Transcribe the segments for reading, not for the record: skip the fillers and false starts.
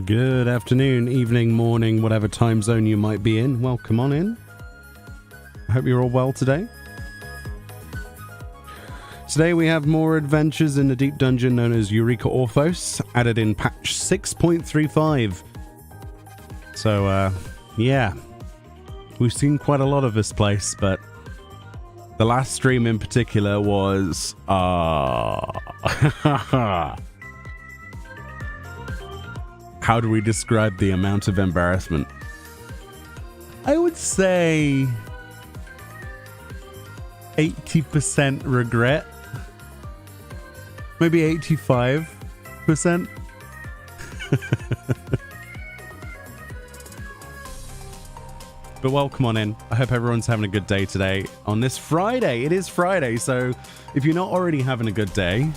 Good afternoon, evening, morning, whatever time zone you might be in. Welcome on in. I hope you're all well today. Today we have more adventures in the deep dungeon known as Eureka Orthos, added in patch 6.35. So, yeah. We've seen quite a lot of this place, but the last stream in particular was... How do we describe the amount of embarrassment? I would say 80% regret. Maybe 85%. But welcome on in. I hope everyone's having a good day today. On this Friday, it is Friday, so if you're not already having a good day,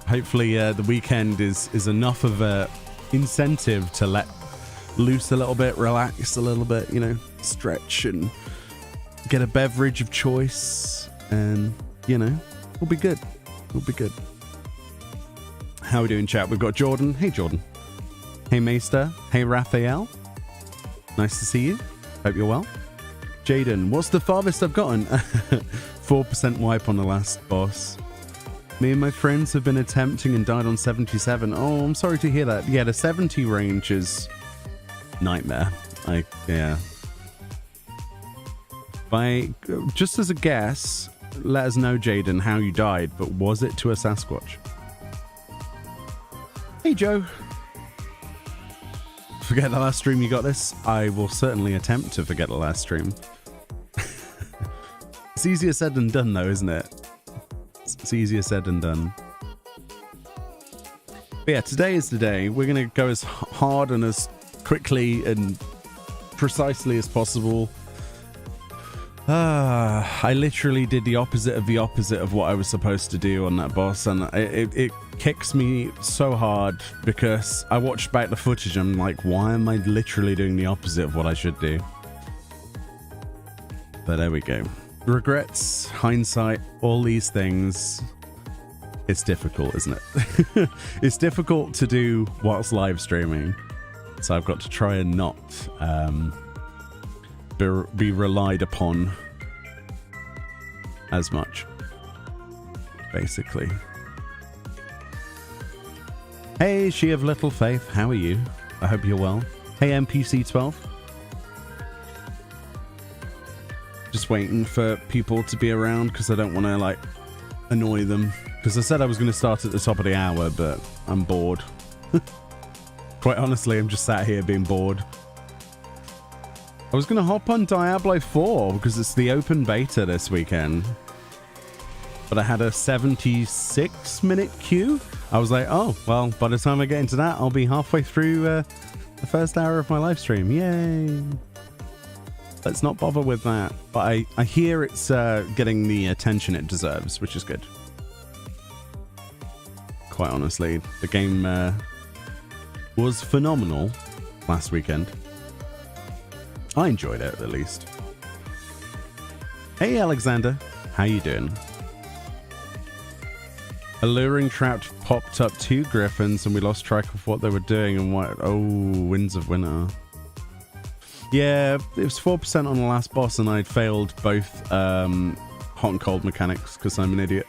hopefully the weekend is enough of a incentive to let loose a little bit, relax a little bit, you know, stretch and get a beverage of choice, and you know, we'll be good. We'll be good. How are we doing, chat? We've got Jordan. Hey, Jordan. Hey, Maester. Hey, Raphael. Nice to see you. Hope you're well. Jaden, what's the farthest I've gotten? 4% wipe on the last boss. Me and my friends have been attempting and died on 77. Oh, I'm sorry to hear that. Yeah, the 70 range is nightmare. Yeah. Just as a guess, let us know, Jaden, how you died, but was it to a Sasquatch? Hey, Joe. Forget the last stream you got this? I will certainly attempt to forget the last stream. It's easier said than done, though, isn't it? It's easier said than done. But yeah, today is the day. We're going to go as hard and as quickly and precisely as possible. I literally did the opposite of what I was supposed to do on that boss, and it kicks me so hard because I watched back the footage and I'm like, why am I literally doing the opposite of what I should do? But there we go. Regrets, hindsight, all these things. It's difficult, isn't it? It's difficult to do whilst live streaming, so I've got to try and not be relied upon as much, basically. Hey, She of Little Faith, how are you? I hope you're well. Hey, NPC12. Just waiting for people to be around because I don't want to like annoy them, because I said I was going to start at the top of the hour, but I'm bored. Quite honestly, I'm just sat here being bored. I was going to hop on Diablo 4 because it's the open beta this weekend, but I had a 76-minute queue. I was like, oh well, by the time I get into that, I'll be halfway through the first hour of my live stream. Yay. Let's not bother with that. But I hear it's getting the attention it deserves, which is good. Quite honestly, the game was phenomenal last weekend. I enjoyed it, at least. Hey, Alexander. How you doing? A luring trap popped up 2 griffins and we lost track of what they were doing and what... Oh, Winds of Winter. Yeah, it was 4% on the last boss, and I'd failed both hot and cold mechanics because I'm an idiot.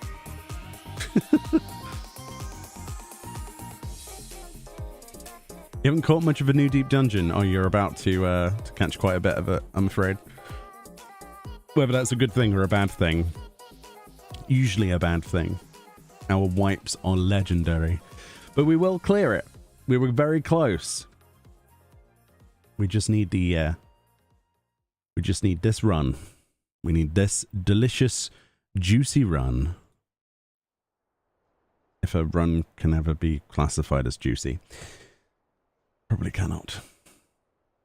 You haven't caught much of a new deep dungeon? Oh, you're about to catch quite a bit of it, I'm afraid. Whether that's a good thing or a bad thing. Usually a bad thing. Our wipes are legendary. But we will clear it. We were very close. We just need the, we just need this run. We need this delicious, juicy run. If a run can ever be classified as juicy. Probably cannot.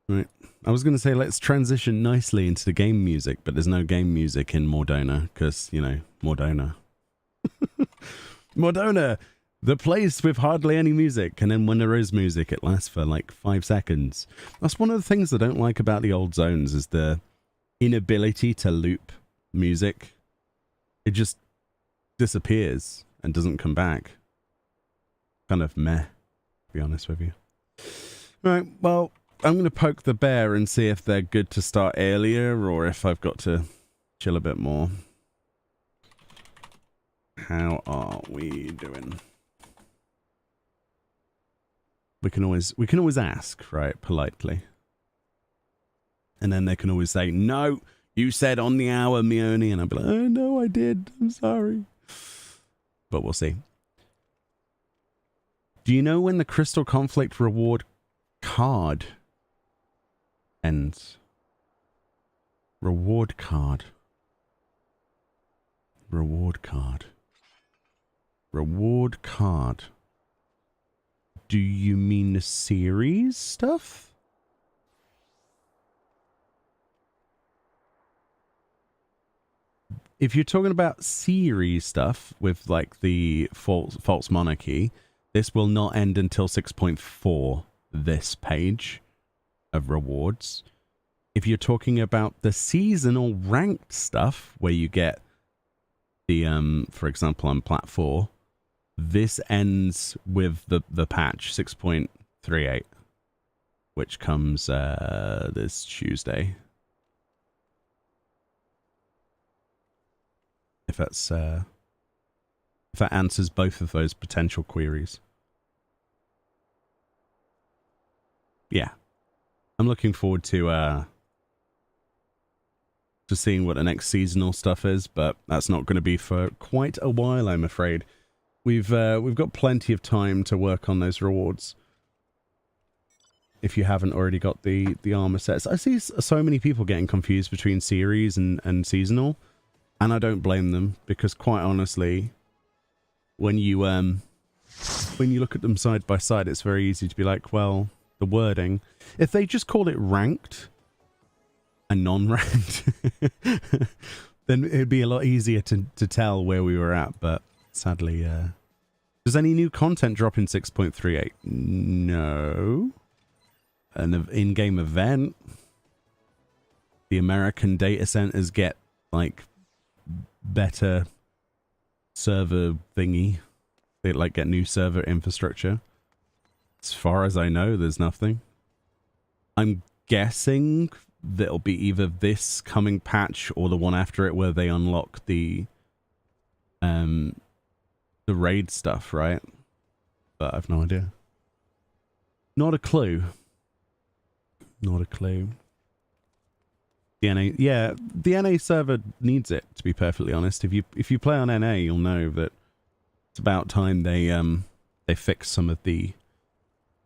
Right. I was going to say let's transition nicely into the game music, but there's no game music in Mordona, because, you know, Mordona. Mordona, the place with hardly any music, and then when there is music, it lasts for like 5 seconds. That's one of the things I don't like about the old zones, is the inability to loop music. It just disappears and doesn't come back. Kind of meh, to be honest with you. Right, well, I'm going to poke the bear and see if they're good to start earlier or if I've got to chill a bit more. How are we doing? We can always ask, right, politely. And then they can always say, no, you said on the hour, Meoni. And I'll be like, oh, no, I did. I'm sorry. But we'll see. Do you know when the Crystal Conflict reward card ends? Reward card. Reward card. Reward card. Do you mean the series stuff? If you're talking about series stuff with like the false monarchy, this will not end until 6.4, this page of rewards. If you're talking about the seasonal ranked stuff, where you get the, for example, on Plat 4, this ends with the patch 6.38, which comes this Tuesday. If that's if that answers both of those potential queries. Yeah. I'm looking forward to seeing what the next seasonal stuff is, but that's not going to be for quite a while, I'm afraid. We've got plenty of time to work on those rewards. If you haven't already got the armor sets. I see so many people getting confused between series and seasonal. And I don't blame them, because quite honestly, when you look at them side by side, it's very easy to be like, well, the wording. If they just called it ranked and non-ranked, then it'd be a lot easier to tell where we were at. But sadly, does any new content drop in 6.38? No. An in-game event. The American data centers get like better server thingy. They like get new server infrastructure. As far as I know, there's nothing. I'm guessing that it'll be either this coming patch or the one after it where they unlock the raid stuff, right? But I've no idea. Not a clue. Not a clue. The NA, yeah, the NA server needs it, to be perfectly honest. If you play on NA, you'll know that it's about time they fix some of the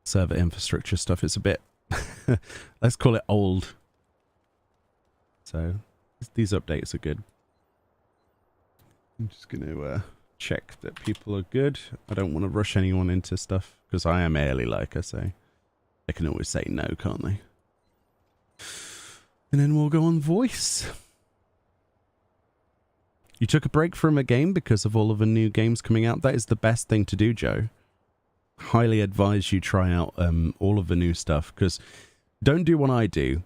server infrastructure stuff. It's a bit, let's call it old. So these updates are good. I'm just going to check that people are good. I don't want to rush anyone into stuff because I am early, like I say. They can always say no, can't they? And then we'll go on voice. You took a break from a game because of all of the new games coming out. That is the best thing to do, Joe. Highly advise you try out all of the new stuff, because don't do what I do.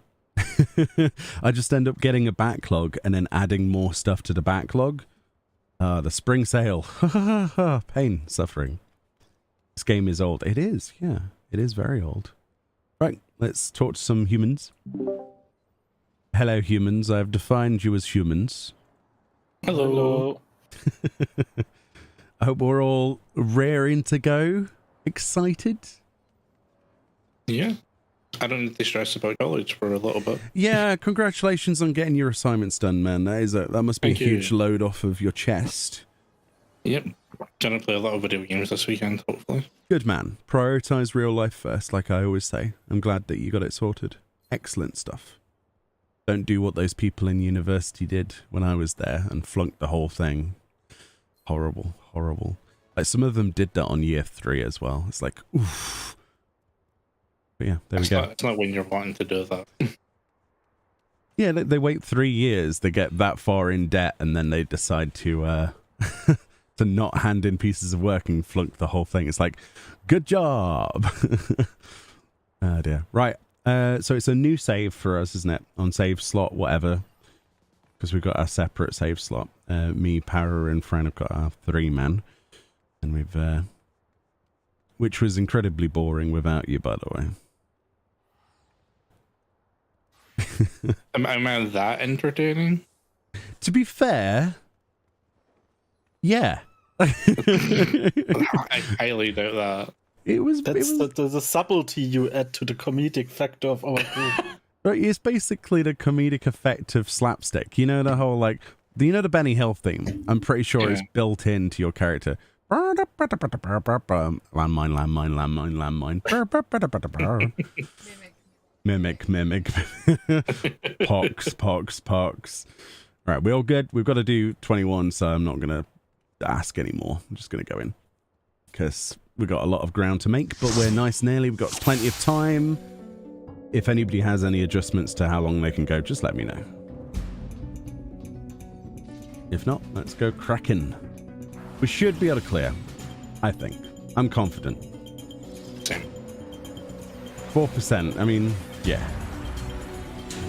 I just end up getting a backlog and then adding more stuff to the backlog. The spring sale. Pain, suffering. This game is old. It is, yeah. It is very old. Right, let's talk to some humans. Hello, humans. I have defined you as humans. Hello. I hope we're all raring to go. Excited? Yeah. I don't need to stress about college for a little bit. Yeah, congratulations on getting your assignments done, man. That must be a huge load off of your chest. Yep. Gonna play a lot of video games this weekend, hopefully. Good man. Prioritize real life first, like I always say. I'm glad that you got it sorted. Excellent stuff. Don't do what those people in university did when I was there and flunked the whole thing. Horrible, horrible. Like, some of them did that on year 3 as well. It's like, oof. But yeah, there we go. It's not when you're wanting to do that. Yeah, they wait 3 years, they get that far in debt, and then they decide to to not hand in pieces of work and flunk the whole thing. It's like, good job. Oh dear. Right. So it's a new save for us, isn't it? On save slot, whatever. Because we've got our separate save slot. Me, Power, and Fran have got our 3-man. And we've... which was incredibly boring without you, by the way. Am I that entertaining? To be fair... Yeah. I highly doubt that. That's the subtlety you add to the comedic factor of our group. Right, it's basically the comedic effect of slapstick. You know the whole, like... You know the Benny Hill theme? I'm pretty sure it's built into your character. Landmine, landmine, landmine. Mimic. Pox. Right, we all good? We've got to do 21, so I'm not going to ask anymore. I'm just going to go in. Because we've got a lot of ground to make, but we're nice and early. We've got plenty of time. If anybody has any adjustments to how long they can go, just let me know. If not, let's go cracking. We should be able to clear, I think. I'm confident. Same. 4%, I mean, yeah.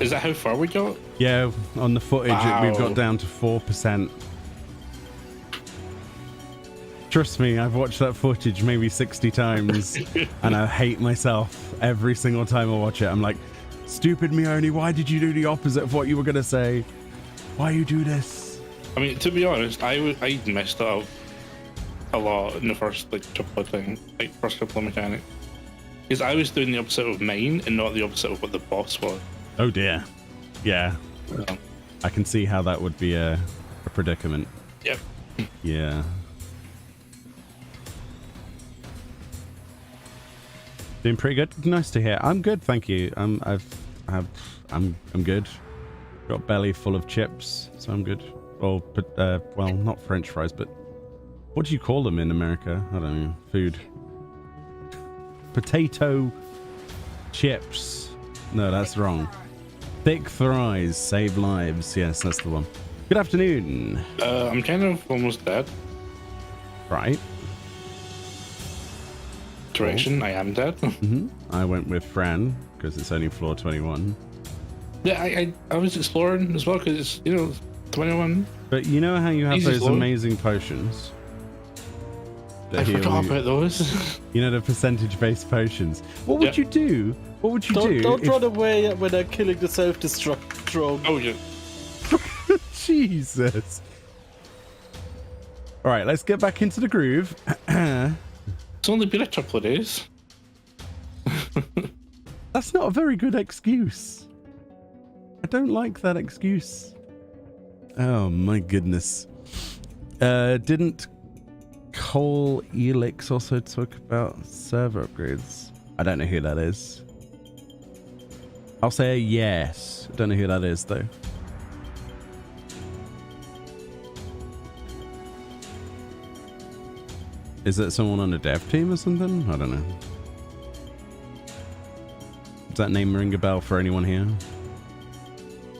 Is that how far we got? Yeah, on the footage, we've got down to 4%. Trust me, I've watched that footage maybe 60 times, and I hate myself every single time I watch it. I'm like, stupid Meoni, why did you do the opposite of what you were going to say? Why you do this? I mean, to be honest, I messed up a lot in the first couple of things, first couple of mechanics. Because I was doing the opposite of mine and not the opposite of what the boss was. Oh dear. Yeah. Yeah. I can see how that would be a predicament. Yep. Yeah. Doing pretty good. Nice to hear. I'm good, thank you. I'm good. Got belly full of chips, so I'm good. Well, well, not French fries, but what do you call them in America? I don't know. Food. Potato chips. No, that's wrong. Thick fries save lives. Yes, that's the one. Good afternoon. I'm kind of almost dead. Right. Correction, I am dead. I went with Fran because it's only floor 21. Yeah, I was exploring as well because it's 21. But you know how you have Easy those floor. amazing potions? I forgot about those. You know, the percentage-based potions. What would you do? What would you do? Don't run away when they're killing the self-destruct drone. Oh, yeah. Jesus. All right, let's get back into the groove. It's only been a couple of days. That's not a very good excuse. I don't like that excuse. Oh my goodness. Didn't Cole Elix also talk about server upgrades? I don't know who that is. I'll say yes. I don't know who that is though. Is it someone on a dev team or something? I don't know. Does that name ring a bell for anyone here?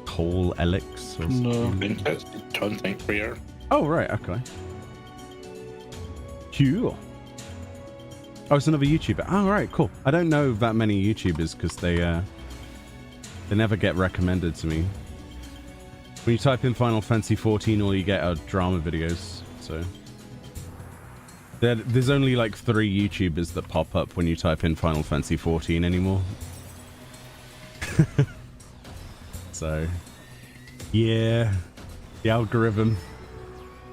Cole Elix? Or No. That's content creator. Oh, right. Okay. Cool. Oh, it's another YouTuber. Oh, right. Cool. I don't know that many YouTubers because they never get recommended to me. When you type in Final Fantasy 14, all you get are drama videos. So there's only like 3 YouTubers that pop up when you type in Final Fantasy 14 anymore. So, yeah, the algorithm.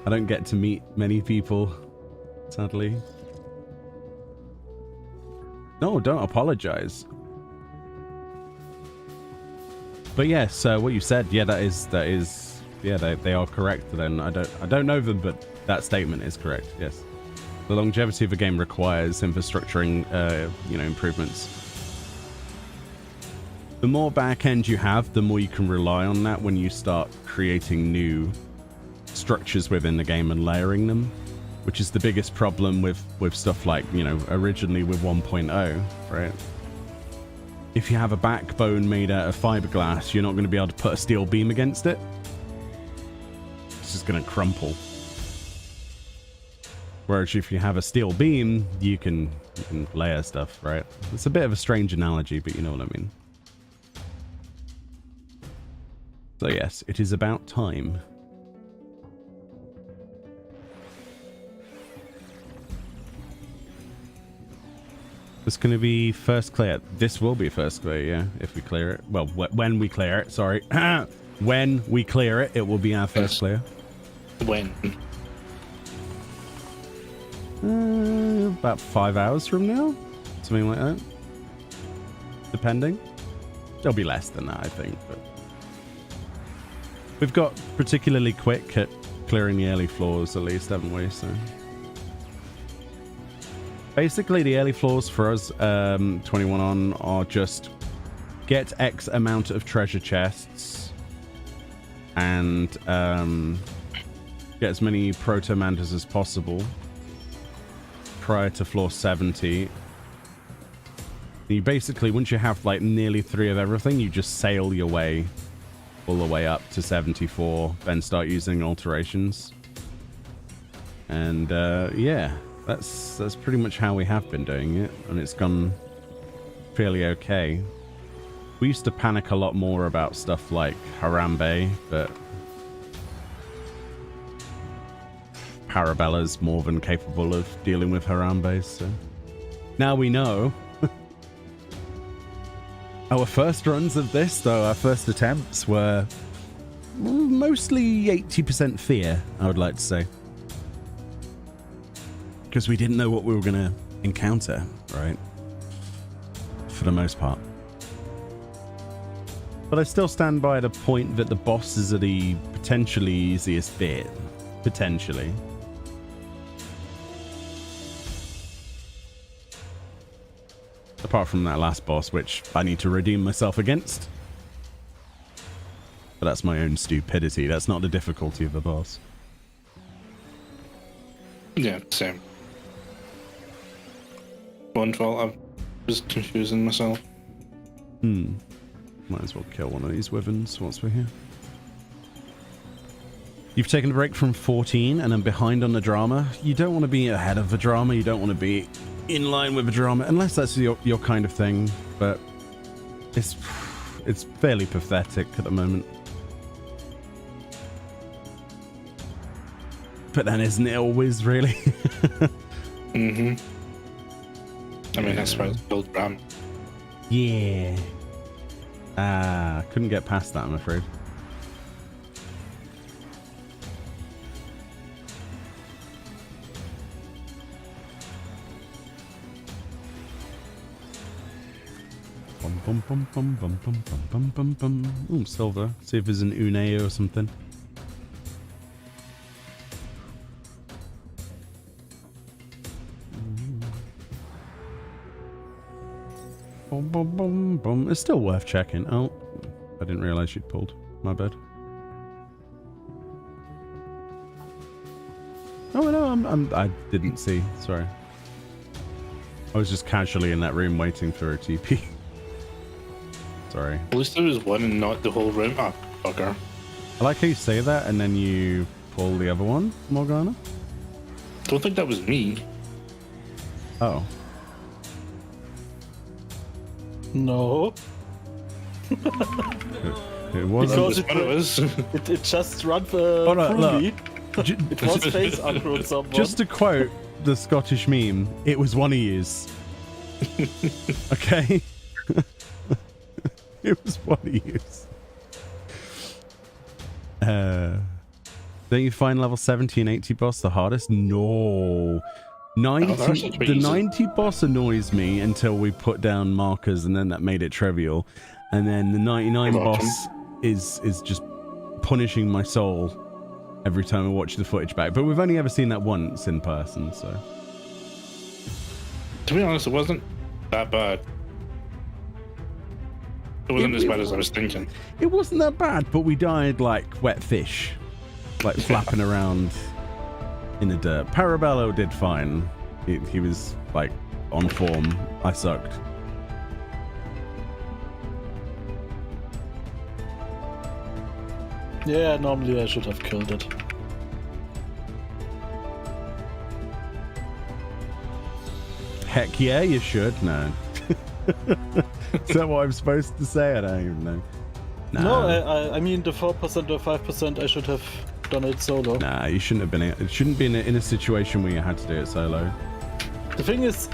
I don't get to meet many people, sadly. No, don't apologize. But yes, what you said, yeah, that is, yeah, they are correct. Then I don't know them, but that statement is correct. Yes, the longevity of a game requires infrastructuring, improvements. The more back end you have, the more you can rely on that when you start creating new structures within the game and layering them, which is the biggest problem with stuff like, originally with 1.0, right? If you have a backbone made out of fiberglass, you're not going to be able to put a steel beam against it. It's just going to crumple. Whereas if you have a steel beam, you can layer stuff, right? It's a bit of a strange analogy, but you know what I mean. So yes, it is about time. It's going to be first clear. This will be first clear, yeah, if we clear it. Well, when we clear it, sorry. When we clear it, it will be our first clear. When? About 5 hours from now? Something like that. Depending. It'll be less than that, I think. But we've got particularly quick at clearing the early floors, at least, haven't we? So basically, the early floors for us, 21 on, are just get X amount of treasure chests and get as many proto-mantas as possible prior to floor 70. You basically, once you have like nearly 3 of everything, you just sail your way all the way up to 74, then start using alterations. And yeah, that's pretty much how we have been doing it, and it's gone fairly okay. We used to panic a lot more about stuff like Harambe, but Parabella's more than capable of dealing with Harambe, so now we know. Our first runs of this, though, our first attempts were mostly 80% fear, I would like to say. Because we didn't know what we were going to encounter, right? For the most part. But I still stand by the point that the bosses are the potentially easiest bit. Potentially. Apart from that last boss, which I need to redeem myself against. But that's my own stupidity. That's not the difficulty of the boss. Yeah, same. One fault, I was confusing myself. Might as well kill one of these wyverns once we're here. You've taken a break from 14 and I'm behind on the drama. You don't want to be ahead of the drama. You don't want to be in line with the drama, unless that's your kind of thing. But it's fairly pathetic at the moment. But then isn't it always, really? Mm-hmm. I mean, that's why it's built Ram. Yeah. Couldn't get past that, I'm afraid. Bum bum bum bum bum bum bum bum bum. Ooh, silver. See if there's an Une or something. Bum bum bum bum. It's still worth checking. Oh, I didn't realize you'd pulled. My bad. Oh no, I didn't see. Sorry. I was just casually in that room waiting for a TP. Sorry. At least there was one and not the whole room. Ah, fucker. I like how you say that and then you pull the other one, Morgana. Don't think that was me. Oh. No. It wasn't. Because It was. it just ran through me. It was face aggro someone. Just to quote the Scottish meme, it was one of yous. Okay? It was one of yous. Don't you find level 70 and 80 boss the hardest? No. 90, the 90 boss annoys me until we put down markers, and then that made it trivial. And then the 99 boss is just punishing my soul every time I watch the footage back. But we've only ever seen that once in person, so. To be honest, it wasn't that bad. It wasn't as bad as I was thinking. It wasn't that bad, but we died like wet fish. Like flapping around in the dirt. Parabello did fine. He was like on form. I sucked. Yeah, normally I should have killed it. Heck yeah, you should. No. Is that what I'm supposed to say? I don't even know. Nah. No, I mean the 4% or 5%. I should have done it solo. Nah, you shouldn't have been. It shouldn't be in a situation where you had to do it solo. The thing is,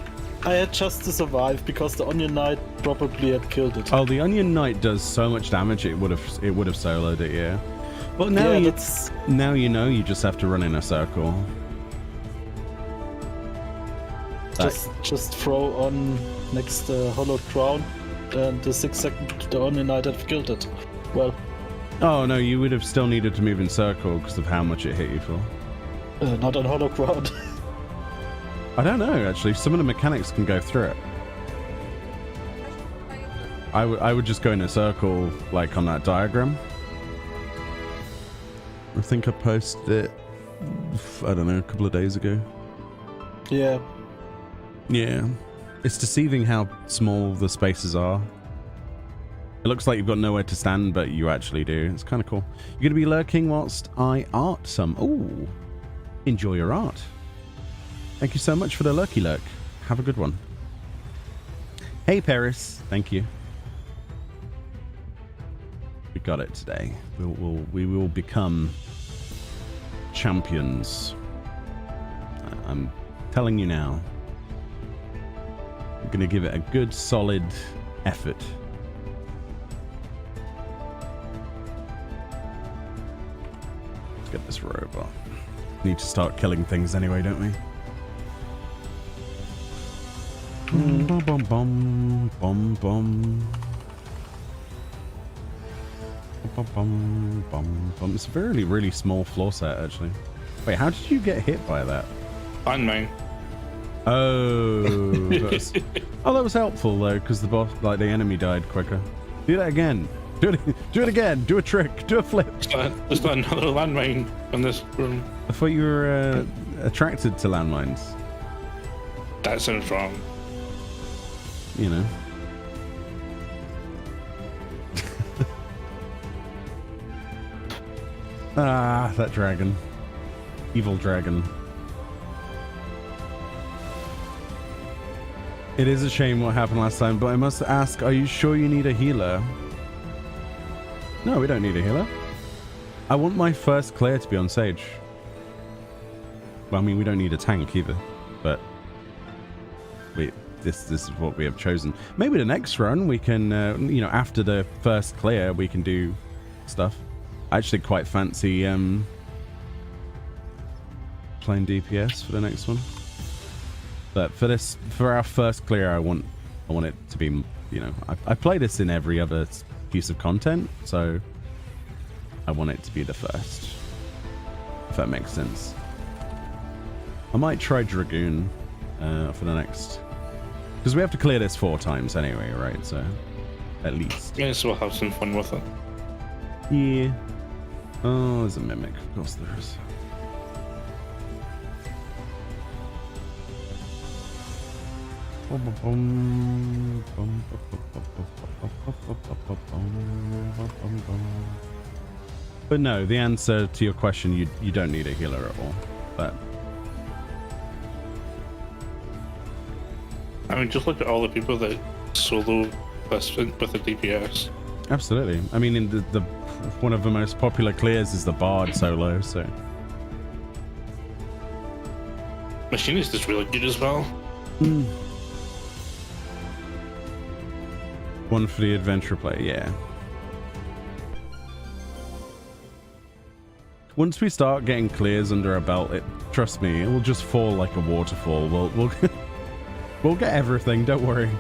I had just to survive because the Onion Knight probably had killed it. Oh, the Onion Knight does so much damage. It would have soloed it. Yeah. But now now you know. You just have to run in a circle. Just throw on next Hollow Crown, and the 6 second the Onion Knight had killed it. Well. Oh no, you would have still needed to move in circle because of how much it hit you for. Not on Hollow Crown. I don't know, actually. Some of the mechanics can go through it. I would just go in a circle, like on that diagram. I think I posted it, I don't know, a couple of days ago. Yeah. Yeah. It's deceiving how small the spaces are. It looks like you've got nowhere to stand, but you actually do. It's kind of cool. You're going to be lurking whilst I art some. Ooh. Enjoy your art. Thank you so much for the lurky lurk. Have a good one. Hey, Paris. Thank you. We got it today. We will become champions. I'm telling you now. I'm going to give it a good, solid effort. Let's get this robot. Need to start killing things anyway, don't we? Bum, bum, bum, bum, bum. Bum, bum, bum, bum. It's a really small floor set, actually. Wait, how did you get hit by that? Landmine. Oh, that was helpful though, because the boss, like the enemy, died quicker. Do that again. Do it again. Do a trick. Do a flip. There's not another landmine in this room. I thought you were attracted to landmines. That sounds wrong. You know. Ah, that dragon. Evil dragon. It is a shame what happened last time, but I must ask, are you sure you need a healer? No, we don't need a healer. I want my first clear to be on Sage. Well, I mean, we don't need a tank either, but this is what we have chosen. Maybe the next run we can, you know, after the first clear, we can do stuff. I actually quite fancy playing DPS for the next one. But for our first clear, I want it to be, you know, I play this in every other piece of content, so I want it to be the first, if that makes sense. I might try Dragoon for the next, because we have to clear this 4 times anyway, right? So at least. Yeah, so we'll have some fun with it. Yeah. Oh, there's a mimic. Of course there is. But no, the answer to your question, you don't need a healer at all. But I mean, just look at all the people that solo this with a DPS. absolutely. I mean, in the one of the most popular clears is the Bard solo, so Machinist is really good as well. One for the adventure play, yeah. Once we start getting clears under our belt, trust me, it will just fall like a waterfall. We'll we'll get everything, don't worry.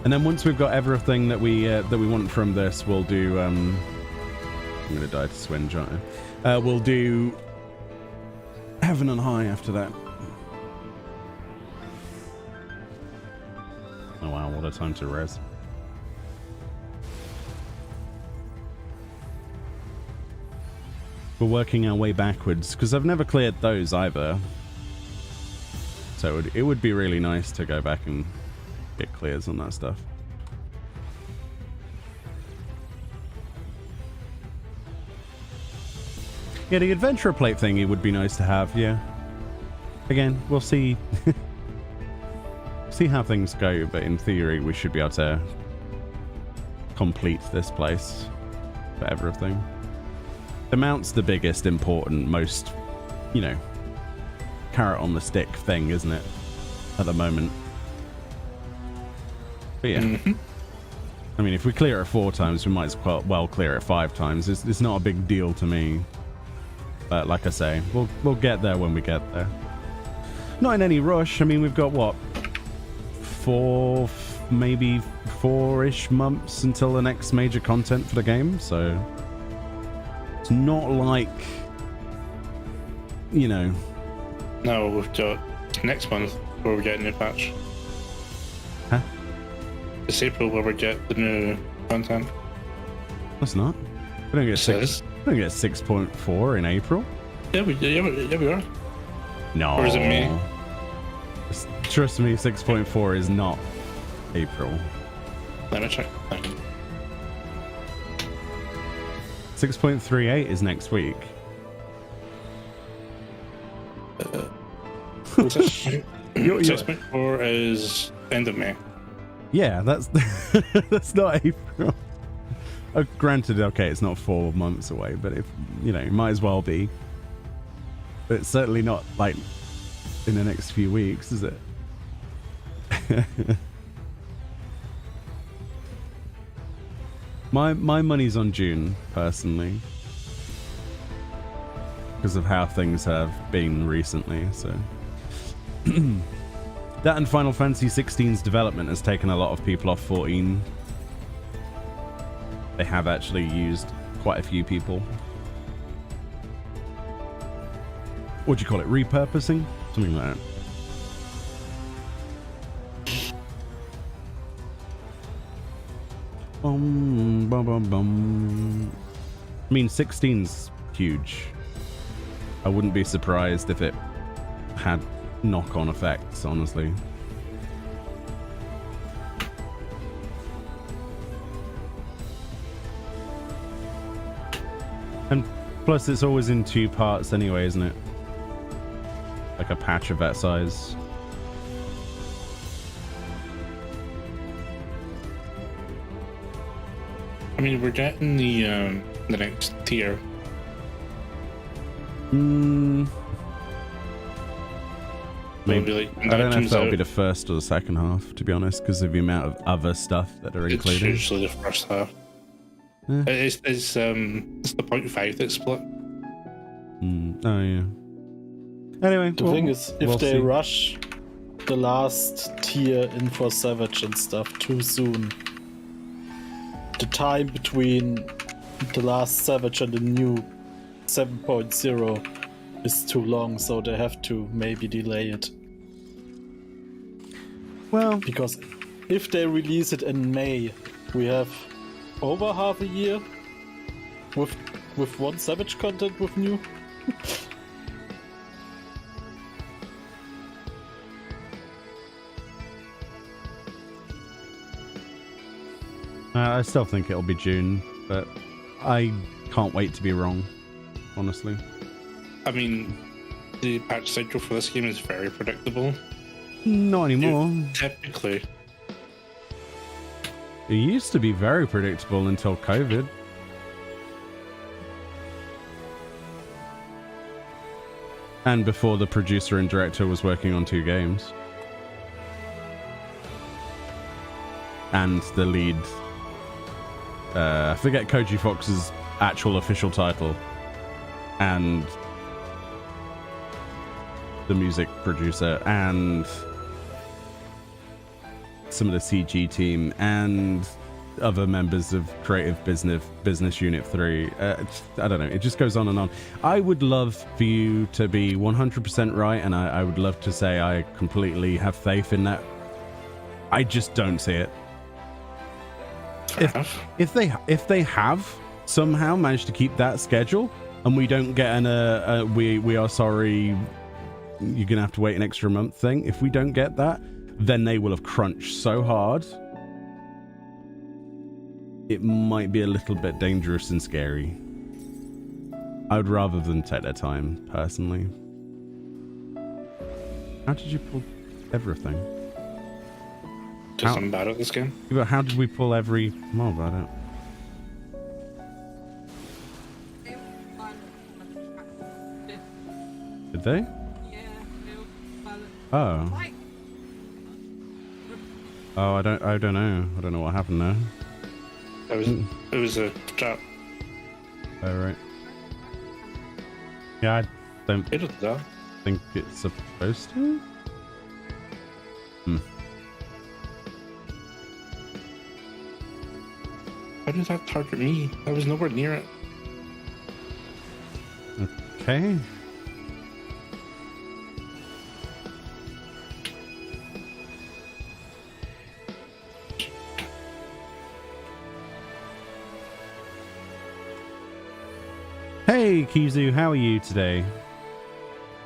And then once we've got everything that we want from this, we'll do I'm gonna die to Swinge, aren't I? We'll do Heaven and High after that. Oh wow, what a time to res. We're working our way backwards, because I've never cleared those either. So it would be really nice to go back and get clears on that stuff. Yeah, the adventurer plate thingy would be nice to have, yeah. Again, we'll see see how things go, but in theory, we should be able to complete this place for everything. The mount's the biggest, important, most, you know, carrot on the stick thing, isn't it? At the moment. But yeah. I mean, if we clear it 4 times, we might as well clear it 5 times. It's not a big deal to me. But like I say, we'll get there when we get there. Not in any rush. I mean, we've got, what, 4, maybe 4-ish months until the next major content for the game. So it's not like, you know. No, we've got next month where we get a new patch. Huh? It's April where we get the new content. That's not. We don't get We don't get 6.4 in April. Yeah, we are. No. Or is it May? Trust me, 6.4 is not April. Let me check. 6.38 is next week. 6.4 is end of May. Yeah, that's that's not April. Granted, okay, it's not 4 months away, but if you know, it might as well be. But it's certainly not like in the next few weeks, is it? My money's on June, personally, because of how things have been recently. So that and Final Fantasy XVI's development has taken a lot of people off 14. They have actually used quite a few people. What do you call it? Repurposing? Something like that. Bum, bum, bum, bum. I mean, 16's huge. I wouldn't be surprised if it had knock-on effects, honestly. And plus, it's always in 2 parts anyway, isn't it? Like a patch of that size. I mean, we're getting the next tier. Maybe. Like, I don't know if that'll be the first or the second half, to be honest, because of the amount of other stuff that are included. It's usually the first half. Yeah. It's the 0.5 that's split. Oh yeah. Anyway, The thing is, if we'll they see. rush the last tier in for Savage and stuff too soon, the time between the last Savage and the new 7.0 is too long, so they have to maybe delay it. Well, Because if they release it in May, we have over half a year with one Savage content with new. I still think it'll be June, but I can't wait to be wrong, honestly. I mean, the patch schedule for this game is very predictable. Not anymore. Typically, It used to be very predictable until COVID. And before the producer and director was working on 2 games. And the lead... I forget Koji Fox's actual official title. And... the music producer, and... some of the CG team, and other members of creative business unit 3. I don't know, it just goes on and on. I would love for you to be 100% right, and I would love to say I completely have faith in that. I just don't see it. If they have somehow managed to keep that schedule, and we don't get an we are sorry, you're gonna have to wait an extra month thing. If we don't get that, then they will have crunched so hard. It might be a little bit dangerous and scary. I would rather them take their time, personally. How did you pull everything? Because I'm bad at this game. But how did we pull every mob? I don't. Did they? Oh. Oh, I don't know. I don't know what happened there. It was a trap. Oh, right. Yeah, I don't It was that. think it's supposed to. How did that target me? I was nowhere near it. Okay. Hey, Kizu, how are you today?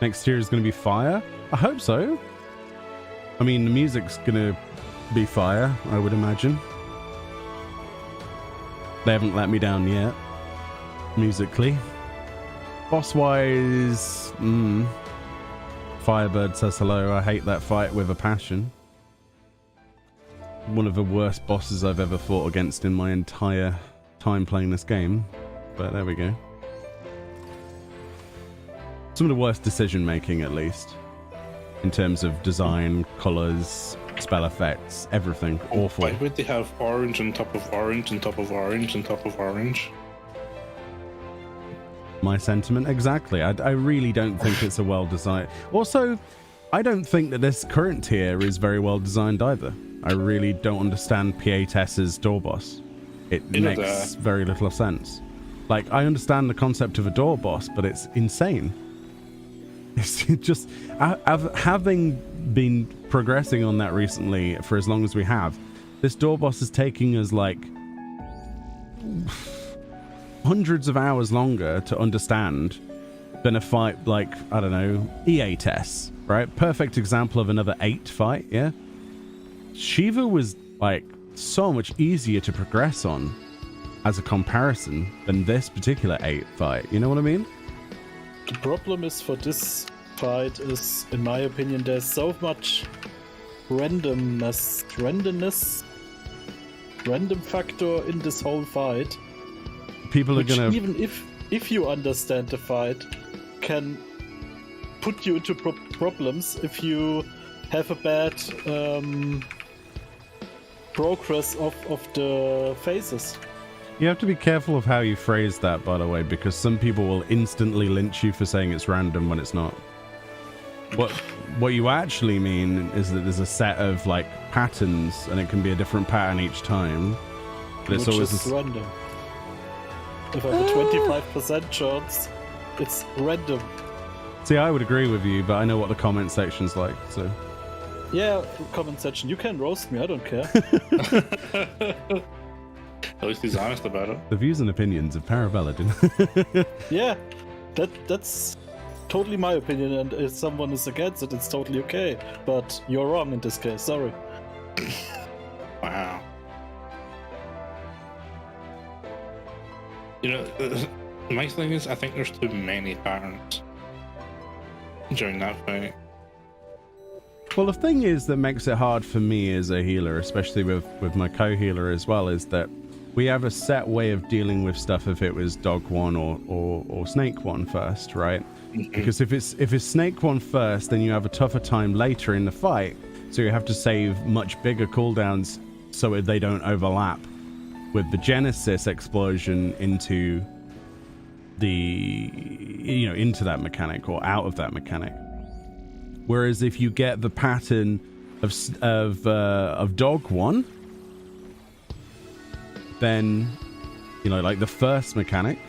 Next year is going to be fire? I hope so. I mean, the music's going to be fire, I would imagine. They haven't let me down yet, musically. Boss-wise, Firebird says hello. I hate that fight with a passion. One of the worst bosses I've ever fought against in my entire time playing this game. But there we go. Some of the worst decision making, at least, in terms of design, colors, spell effects, everything. Awful. Why would they have orange on top of orange on top of orange on top of orange? My sentiment, exactly. I really don't think it's a well designed. Also, I don't think that this current tier is very well designed either. I really don't understand Pietes's door boss. It makes very little sense. Like, I understand the concept of a door boss, but it's insane. It's just, having been progressing on that recently for as long as we have, this door boss is taking us like hundreds of hours longer to understand than a fight like, I don't know, EA tests, right? Perfect example of another 8 fight, yeah? Shiva was like so much easier to progress on as a comparison than this particular 8 fight, you know what I mean? The problem is for this fight is, in my opinion, there's so much random factor in this whole fight. People are gonna, even if you understand the fight, can put you into problems if you have a bad progress of the phases. you have to be careful of how you phrase that, by the way, because some people will instantly lynch you for saying it's random when it's not. What you actually mean is that there's a set of like patterns, and it can be a different pattern each time. But it's always random. If I have a 25% chance, it's random. See, I would agree with you, but I know what the comment section's like, so. Yeah, comment section. You can roast me. I don't care. At least he's honest about it. The views and opinions of Paraveladin. Yeah, that's totally my opinion, and if someone is against it, it's totally okay. But you're wrong in this case. Sorry. Wow. You know, my thing is, I think there's too many patterns during that fight. Well, the thing is that makes it hard for me as a healer, especially with my co-healer as well, is that we have a set way of dealing with stuff if it was dog 1 or snake 1 first, right? Mm-hmm. Because if it's snake 1 first, then you have a tougher time later in the fight, so you have to save much bigger cooldowns so they don't overlap with the Genesis explosion into into that mechanic or out of that mechanic. Whereas if you get the pattern of dog 1, then like the first mechanic,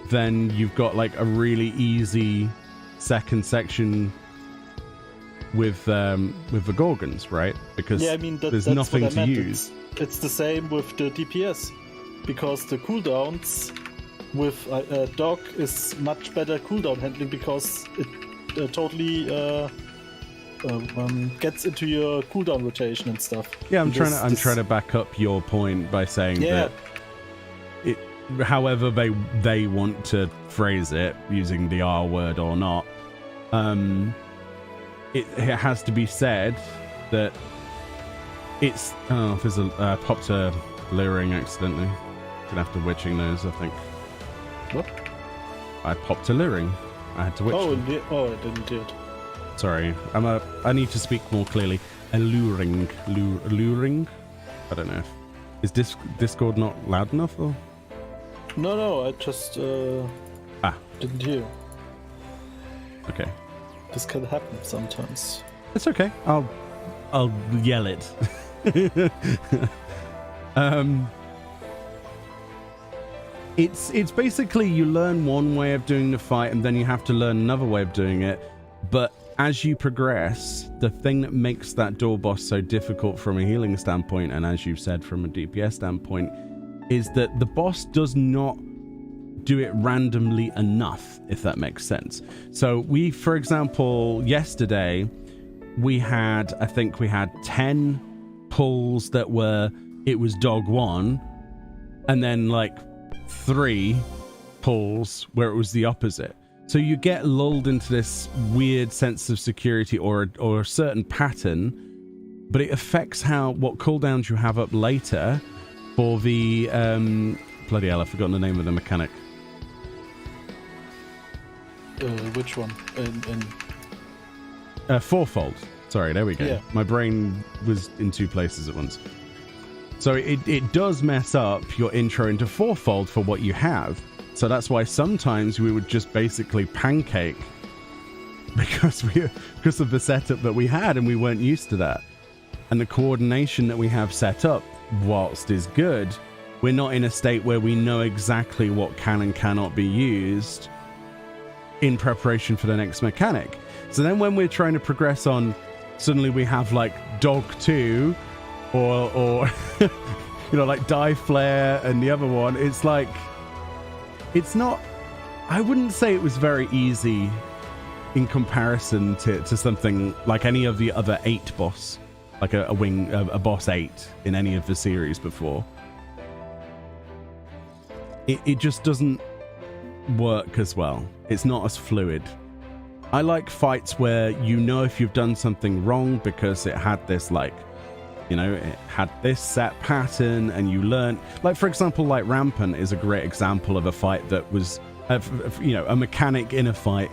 then you've got like a really easy second section with the Gorgons, right? Because yeah, I mean, there's that's nothing what I to meant. use. It's the same with the DPS, because the cooldowns with dog is much better cooldown handling, because it totally gets into your cooldown rotation and stuff. Yeah, I'm trying to back up your point by saying that however they want to phrase it, using the R word or not, it has to be said that It's there's a popped a luring accidentally. Gonna have to witching those, I think. What? I popped a luring. I had to witch. Oh, them. I didn't do it. Sorry, I need to speak more clearly. Alluring. I don't know. Is Discord not loud enough or? No, I just didn't hear. Okay. This can happen sometimes. It's okay. I'll yell it. It's basically you learn one way of doing the fight and then you have to learn another way of doing it. But as you progress, the thing that makes that door boss so difficult from a healing standpoint, and as you've said from a DPS standpoint, is that the boss does not do it randomly enough, if that makes sense. So we, for example, yesterday I think we had 10 pulls that were, it was dog 1, and then like 3 pulls where it was the opposite. So you get lulled into this weird sense of security or a certain pattern, but it affects what cooldowns you have up later for the bloody hell, I've forgotten the name of the mechanic. Which one? Fourfold. Sorry, there we go. Yeah. My brain was in 2 places at once. So it does mess up your intro into fourfold for what you have. So that's why sometimes we would just basically pancake because of the setup that we had and we weren't used to that. And the coordination that we have set up, whilst is good, we're not in a state where we know exactly what can and cannot be used in preparation for the next mechanic. So then when we're trying to progress on, suddenly we have like Dog 2 or like Die Flare and the other one. It's like, it's not, I wouldn't say it was very easy in comparison to something like any of the other 8 boss, like a boss 8 in any of the series before. It just doesn't work as well. It's not as fluid. I like fights where you know if you've done something wrong because it had this it had this set pattern and you learn. Like, for example, like Rampant is a great example of a fight that was, a mechanic in a fight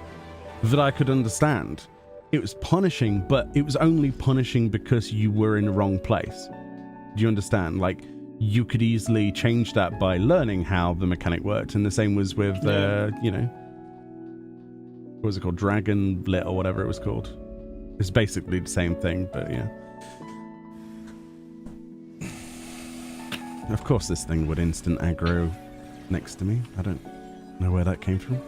that I could understand. It was punishing, but it was only punishing because you were in the wrong place. Do you understand? Like, you could easily change that by learning how the mechanic worked. And the same was with, what was it called? Dragon Lit or whatever it was called. It's basically the same thing, but yeah. Of course this thing would instant aggro next to me. I don't know where that came from.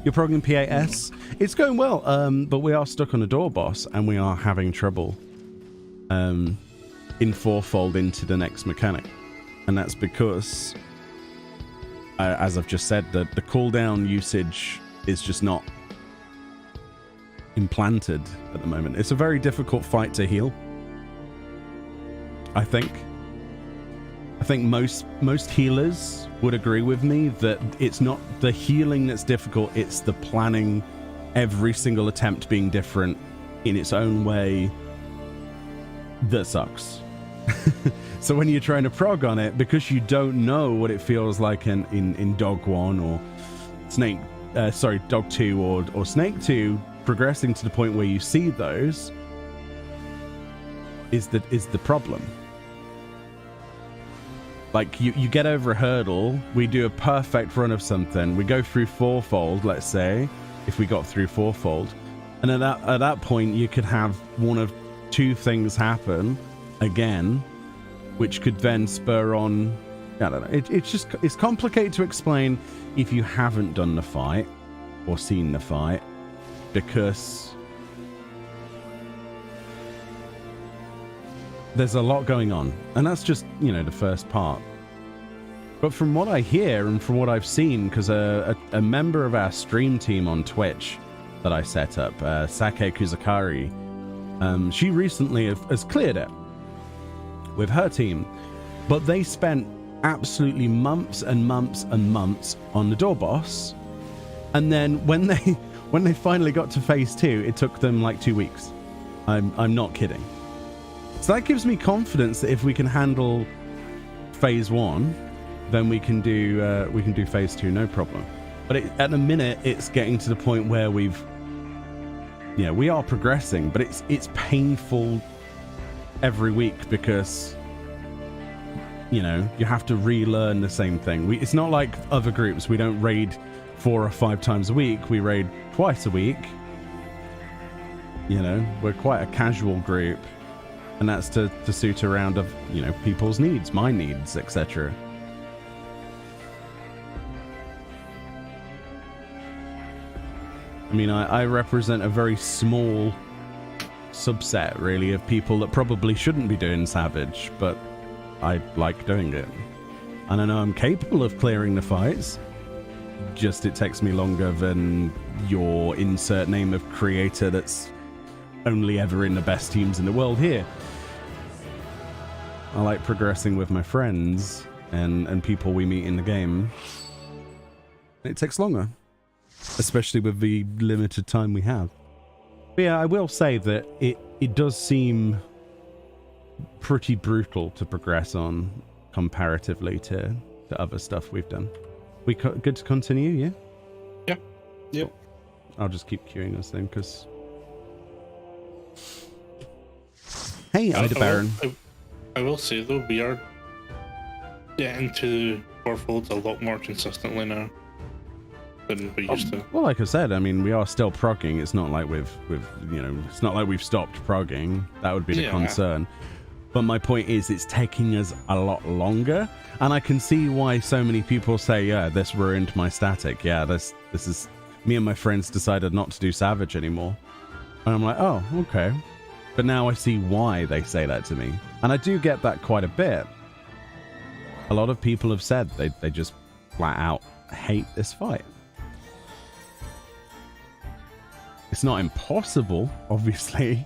You're programming PAS? It's going well, but we are stuck on a door boss and we are having trouble in fourfold into the next mechanic. And that's because, as I've just said, the cooldown usage is just not implanted at the moment. It's a very difficult fight to heal. I think most healers would agree with me that it's not the healing that's difficult, it's the planning, every single attempt being different in its own way that sucks. So when you're trying to prog on it, because you don't know what it feels like in Dog 1 or Dog 2 or Snake 2, progressing to the point where you see those is the problem. Like, you get over a hurdle, we do a perfect run of something, we go through fourfold, let's say, if we got through fourfold, and at that point you could have one of 2 things happen again, which could then spur on, I don't know, it's complicated to explain if you haven't done the fight or seen the fight, because there's a lot going on, and that's just, the first part. But from what I hear and from what I've seen, because a member of our stream team on Twitch that I set up, Sake Kuzakari, she recently has cleared it with her team, but they spent absolutely months and months and months on the door boss, and then when they finally got to phase 2, it took them like 2 weeks. I'm not kidding. So that gives me confidence that if we can handle phase 1, then we can do phase 2, no problem. But at the minute, it's getting to the point where we are progressing, but it's painful every week because you have to relearn the same thing. It's not like other groups. We don't raid 4 or 5 times a week. We raid twice a week. We're quite a casual group, and that's to suit around of people's needs, my needs, etc. I mean, I represent a very small subset, really, of people that probably shouldn't be doing Savage, but I like doing it. And I know I'm capable of clearing the fights, just it takes me longer than your insert name of creator that's only ever in the best teams in the world here. I like progressing with my friends and people we meet in the game. It takes longer, especially with the limited time we have. But yeah, I will say that it does seem pretty brutal to progress on comparatively to other stuff we've done. We good to continue, yeah? Yeah. Yep. I'll just keep queuing us then, because... Hey, Hildebrand. I will say, though, we are getting to Warfolds a lot more consistently now than we used to. Well, like I said, I mean, we are still progging. It's not like it's not like we've stopped progging. That would be the concern. But my point is, it's taking us a lot longer, and I can see why so many people say, yeah, this ruined my static. Yeah, this is... Me and my friends decided not to do Savage anymore. And I'm like, oh, okay. But now I see why they say that to me. And I do get that quite a bit. A lot of people have said they just flat out hate this fight. It's not impossible, obviously,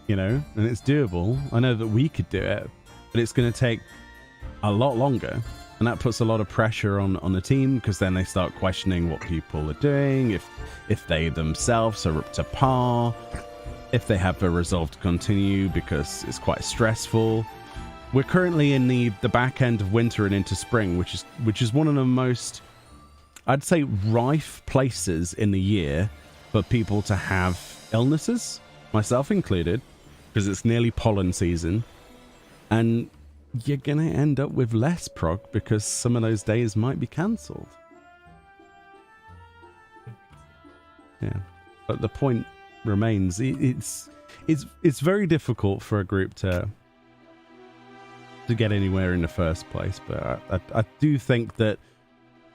and it's doable. I know that we could do it, but it's going to take a lot longer. And that puts a lot of pressure on the team, because then they start questioning what people are doing, if they themselves are up to par, if they have the resolve to continue, because it's quite stressful. We're currently in the back end of winter and into spring, which is one of the most, I'd say, rife places in the year for people to have illnesses, myself included, because it's nearly pollen season, and you're gonna end up with less prog because some of those days might be cancelled. Yeah, but the point remains, it's very difficult for a group to get anywhere in the first place. But I do think that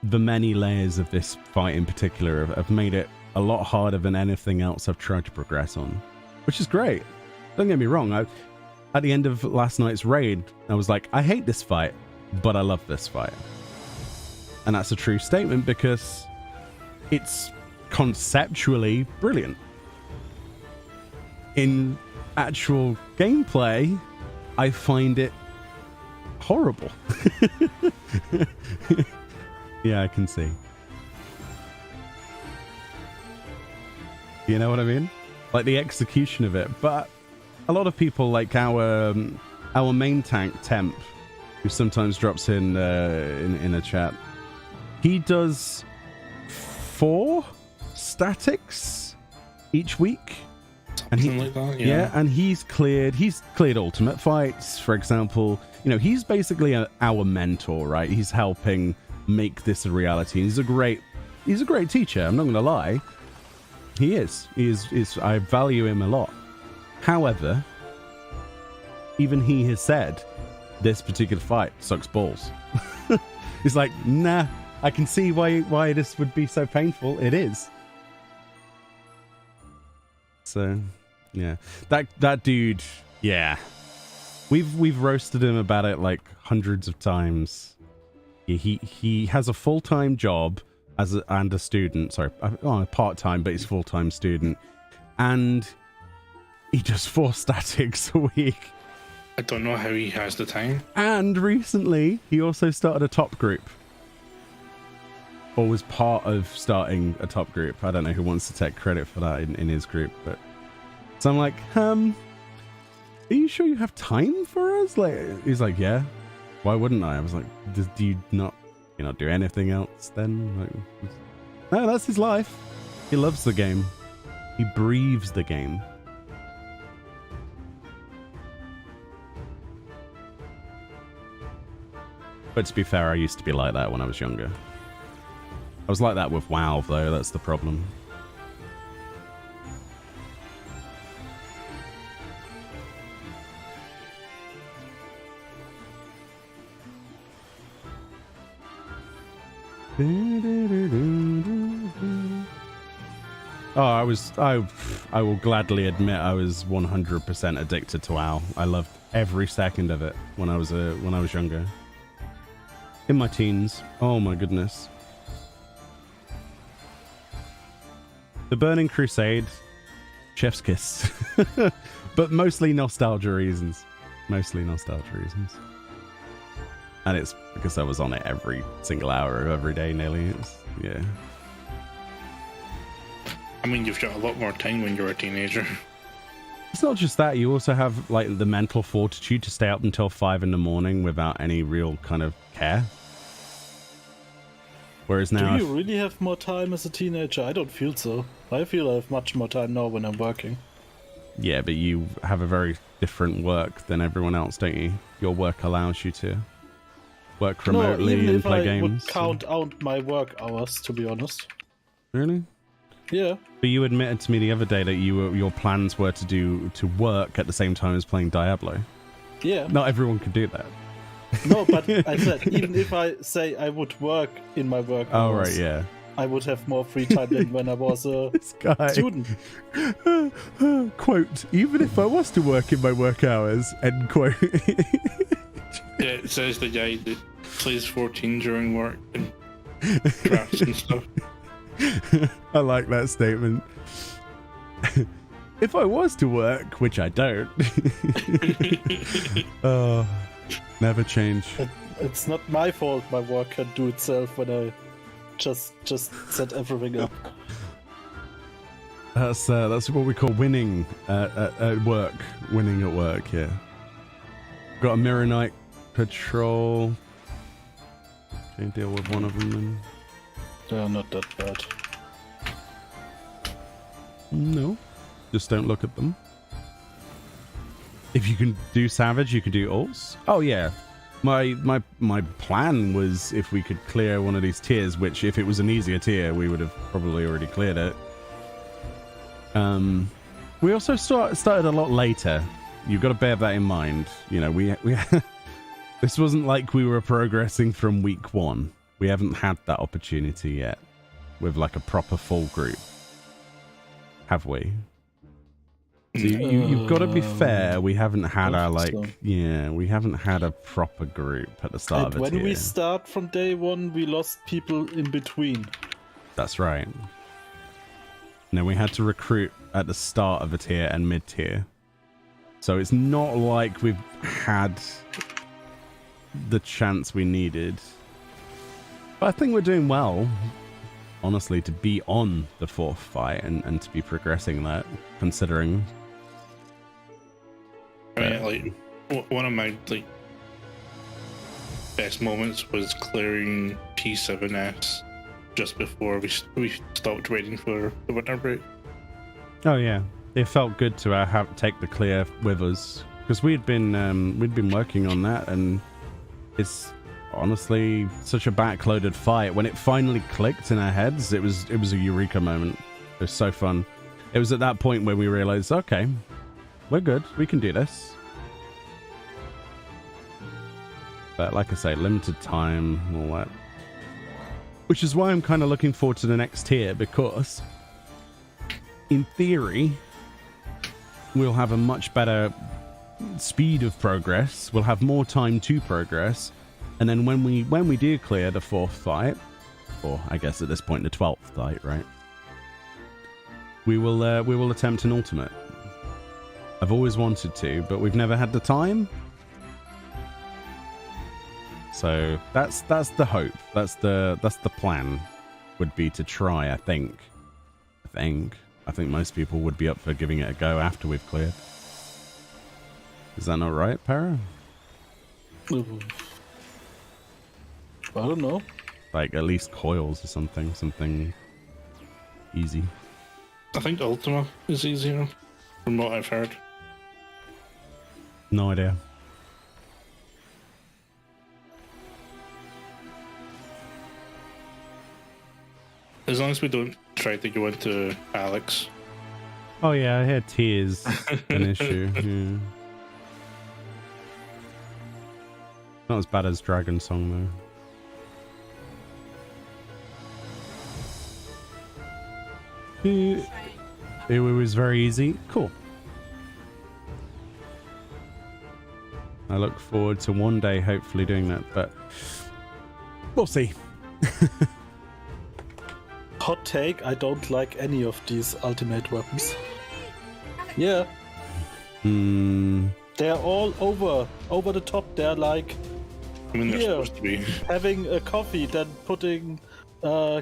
the many layers of this fight in particular have made it a lot harder than anything else I've tried to progress on, which is great. Don't get me wrong. At the end of last night's raid, I was like, I hate this fight, but I love this fight. And that's a true statement, because it's conceptually brilliant. In actual gameplay, I find it horrible. Yeah, I can see. You know what I mean? Like the execution of it. But a lot of people, like our main tank Temp, who sometimes drops in a chat, he does 4 statics each week, and Something like that, yeah. And he's cleared ultimate fights, for example. He's basically our mentor, right? He's helping make this a reality. He's a great teacher. I'm not going to lie. He is. I value him a lot. However, even he has said this particular fight sucks balls. He's like, nah, I can see why this would be so painful. It is. So, yeah, that dude, yeah, we've roasted him about it like hundreds of times. He has a full-time job and a student. Sorry, part-time, but he's a full-time student, and he does 4 statics a week. I don't know how he has the time. And recently, he also started a top group. Or was part of starting a top group. I don't know who wants to take credit for that in his group. But so I'm like, are you sure you have time for us? Like, he's like, yeah. Why wouldn't I? I was like, do you not do anything else then? Like, no, that's his life. He loves the game. He breathes the game. But to be fair, I used to be like that when I was younger. I was like that with WoW, though. That's the problem. Oh, I will gladly admit I was 100% addicted to WoW. I loved every second of it when I was younger. In my teens. Oh my goodness. The Burning Crusade, chef's kiss. But mostly nostalgia reasons. Mostly nostalgia reasons. And it's because I was on it every single hour of every day nearly. Yeah. I mean, you've got a lot more time when you're a teenager. It's not just that. You also have like the mental fortitude to stay up until 5 in the morning without any real kind of care. Whereas now... Do you really have more time as a teenager? I don't feel so. I feel I have much more time now when I'm working. Yeah, but you have a very different work than everyone else, don't you? Your work allows you to work remotely and play games. I would count out my work hours, to be honest. Really? Yeah. But you admitted to me the other day that your plans were to work at the same time as playing Diablo. Yeah. Not everyone could do that. No, but I said, even if I say I would work in my work hours, oh, right, yeah. I would have more free time than when I was a student. Quote, even if I was to work in my work hours, end quote. Yeah, it says the guy that plays 14 during work and drafts and stuff. I like that statement. If I was to work, which I don't. Oh, never change. It's not my fault my work can do itself when I just set everything up. That's what we call winning at work. Winning at work, yeah. Got a Mirror Knight patrol. Can you deal with one of them then? They're not that bad. No. Just don't look at them. If you can do Savage, you can do Alts. Oh yeah. My plan was if we could clear one of these tiers, which if it was an easier tier, we would have probably already cleared it. We also started a lot later. You've got to bear that in mind. You know, we this wasn't like we were progressing from week 1. We haven't had that opportunity yet with like a proper full group. Have we? So you've got to be fair. We haven't had our we haven't had a proper group at the start of it. When we start from day 1, we lost people in between. That's right. No, we had to recruit at the start of a tier and mid-tier. So it's not like we've had the chance we needed. But I think we're doing well, honestly, to be on the 4th fight and to be progressing that, considering. I mean, like, one of my best moments was clearing P7S just before we stopped waiting for the winter break. Oh yeah, it felt good to take the clear with us because we'd been working on that, and it's honestly such a backloaded fight. When it finally clicked in our heads, it was a eureka moment. It was so fun. It was at that point where we realized, okay, we're good, we can do this. But like I say, limited time, all that. Which is why I'm kind of looking forward to the next tier, because in theory, we'll have a much better speed of progress. We'll have more time to progress. And then when we do clear the 4th fight, or I guess at this point the 12th fight, right? We will attempt an ultimate. I've always wanted to, but we've never had the time. So that's the hope. That's the plan. Would be to try. I think most people would be up for giving it a go after we've cleared. Is that not right, Para? I don't know. Like at least coils or something easy. I think Ultima is easier, from what I've heard. No idea. As long as we don't try to go into Alex. Oh yeah, I heard T is an issue. Yeah. Not as bad as Dragon Song though. It was very easy. Cool. I look forward to one day hopefully doing that, but we'll see. Hot take, I don't like any of these ultimate weapons. Yeah. They're all over the top. They're like, I mean, they're here, supposed to be. having a coffee, then putting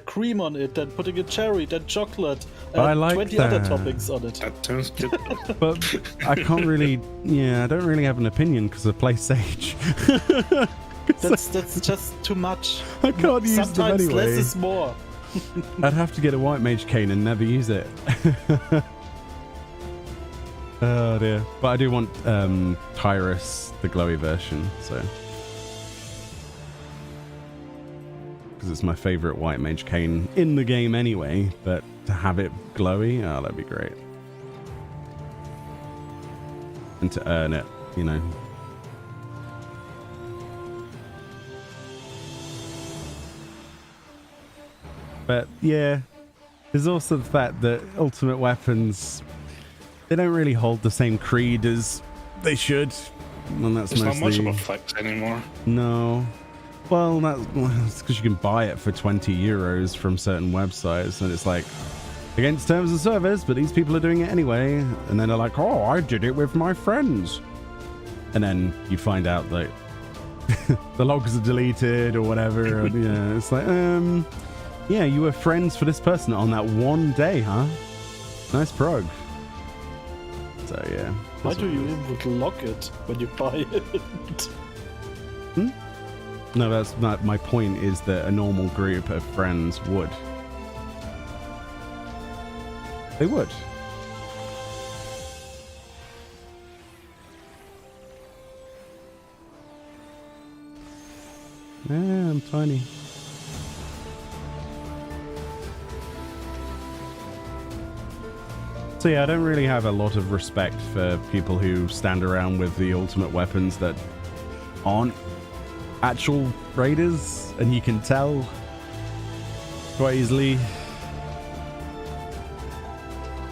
cream on it, then putting a cherry, then chocolate, and I like 20 that. other toppings on it. That sounds good. But I can't really, I don't really have an opinion because I play Sage. That's just too much. I can't use them Sometimes anyway. less is more. I'd have to get a white mage cane and never use it. Oh dear. But I do want Tyrus, the glowy version, so. Because it's my favorite white mage cane in the game anyway, but to have it glowy, oh, that'd be great. And to earn it, you know. But yeah, there's also the fact that ultimate weapons, they don't really hold the same creed as they should. And that's It's not much mostly of a flex anymore. no. Well, that's because you can buy it for 20 euros from certain websites, and it's like against terms and service, but these people are doing it anyway. And then they're like, "Oh, I did it with my friends," and then you find out that the logs are deleted or whatever. And, yeah, it's like, yeah, you were friends for this person on that one day, huh? Nice prog. So yeah. Why do you even lock it when you buy it? No, that's not my point. Is that a normal group of friends would? They would. Yeah, I'm tiny. So yeah, I don't really have a lot of respect for people who stand around with the ultimate weapons that aren't actual raiders, and you can tell quite easily.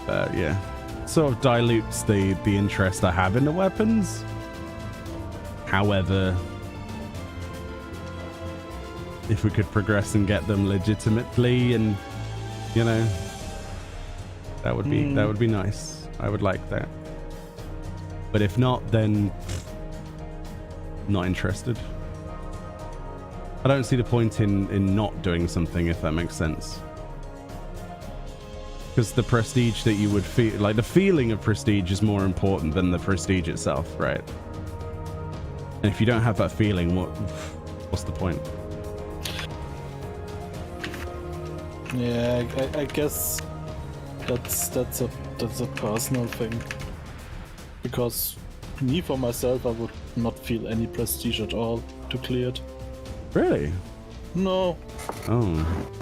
Yeah, sort of dilutes the interest I have in the weapons. However, if we could progress and get them legitimately, and you know, that would be nice. I would like that. But if not, then not interested. I don't see the point in not doing something, if that makes sense. Because the prestige that you would feel, like the feeling of prestige is more important than the prestige itself, right? And if you don't have that feeling, what's the point? Yeah, I guess that's a personal thing. Because me, for myself, I would not feel any prestige at all to clear it. Really? No. Oh.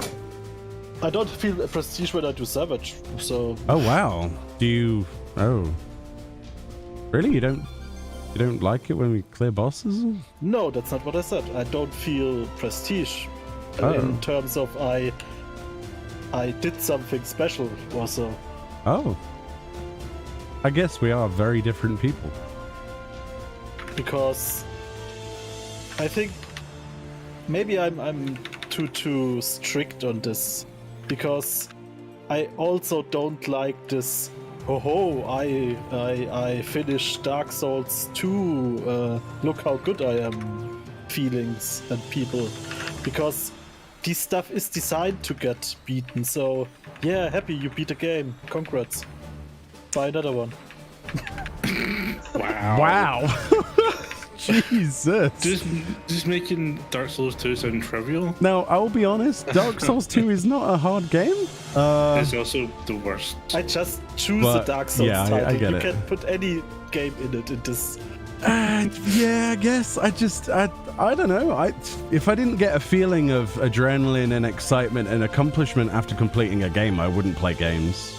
I don't feel a prestige when I do Savage, so... Oh, wow. Do you... Oh. Really? You don't like it when we clear bosses? No, that's not what I said. I don't feel prestige Oh. in terms of I did something special or so. Oh. I guess we are very different people. Because I think maybe I'm too strict on this, because I also don't like this I finished Dark Souls 2, look how good I am feelings and people, because this stuff is designed to get beaten. So yeah, happy you beat a game, congrats, buy another one. Wow. Jesus. Just making Dark Souls 2 sound trivial. Now, I'll be honest, Dark Souls 2 is not a hard game. It's also the worst. I just choose a Dark Souls title. I get you it. can put any game in it in this. Yeah, I guess I don't know. If I didn't get a feeling of adrenaline and excitement and accomplishment after completing a game, I wouldn't play games.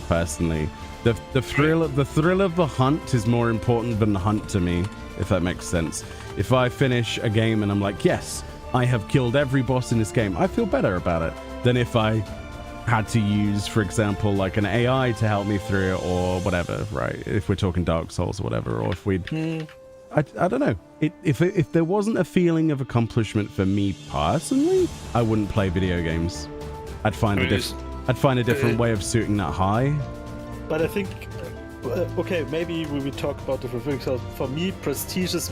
Personally, the thrill of the hunt is more important than the hunt to me, if that makes sense. If I finish a game and I'm like, yes, I have killed every boss in this game, I feel better about it than if I had to use, for example, like an AI to help me through it or whatever, right? If we're talking Dark Souls or whatever, or if we'd... I don't know. If there wasn't a feeling of accomplishment for me personally, I wouldn't play video games. I'd find a different way of suiting that high. But I think, okay, maybe we will talk about different things. So for me, prestige is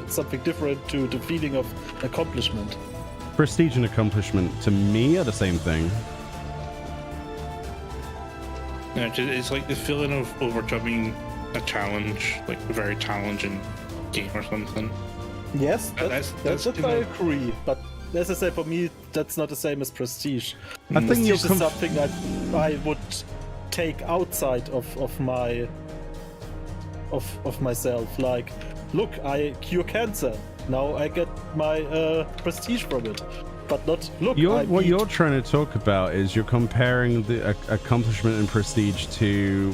something different to the feeling of accomplishment. Prestige and accomplishment to me are the same thing. Yeah, it's like the feeling of overcoming a challenge, like a very challenging game or something. Yes, that's I agree. But as I say, for me, that's not the same as prestige. I think prestige is something that I would take outside of myself. Like, look, I cure cancer. Now I get my prestige from it. But not look. What you're trying to talk about is you're comparing the accomplishment and prestige to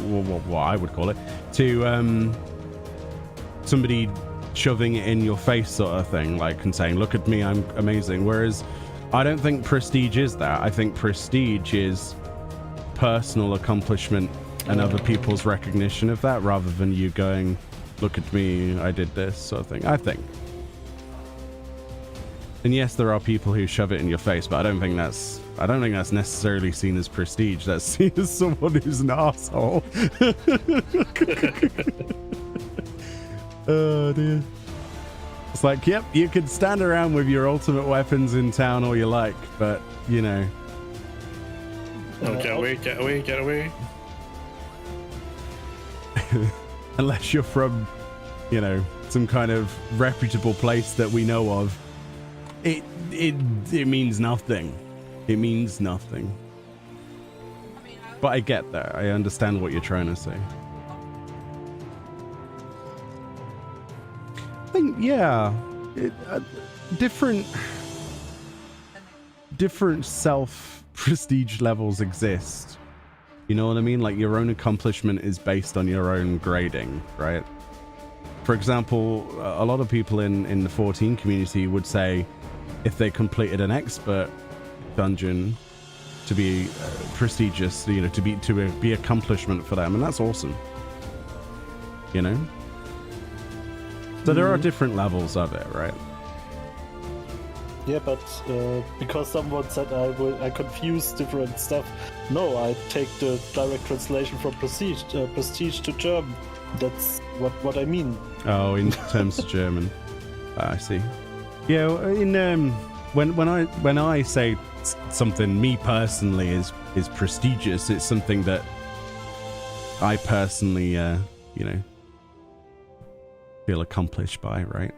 what I would call it to somebody shoving it in your face sort of thing, like, and saying, "Look at me, I'm amazing." Whereas I don't think prestige is that. I think prestige is personal accomplishment and other people's recognition of that, rather than you going, "Look at me, I did this," sort of thing. I think. And yes, there are people who shove it in your face, but I don't think that's necessarily seen as prestige. That's seen as someone who's an asshole. Oh dear. It's like, yep, you could stand around with your ultimate weapons in town all you like, but you know. Oh, get away, get away, get away. Unless you're from, you know, some kind of reputable place that we know of. It means nothing. It means nothing. But I get that. I understand what you're trying to say. I think, yeah, different self-prestige levels exist. You know what I mean? Like, your own accomplishment is based on your own grading, right? For example, a lot of people in the 14 community would say, if they completed an expert dungeon, to be prestigious, you know, to be accomplishment for them, and that's awesome. You know, so there are different levels of it, right? Yeah, but because someone said I confuse different stuff. No, I take the direct translation from prestige to German. That's what I mean. Oh, in terms of German, I see. Yeah, in when I say something, me personally is prestigious, it's something that I personally you know, feel accomplished by, right?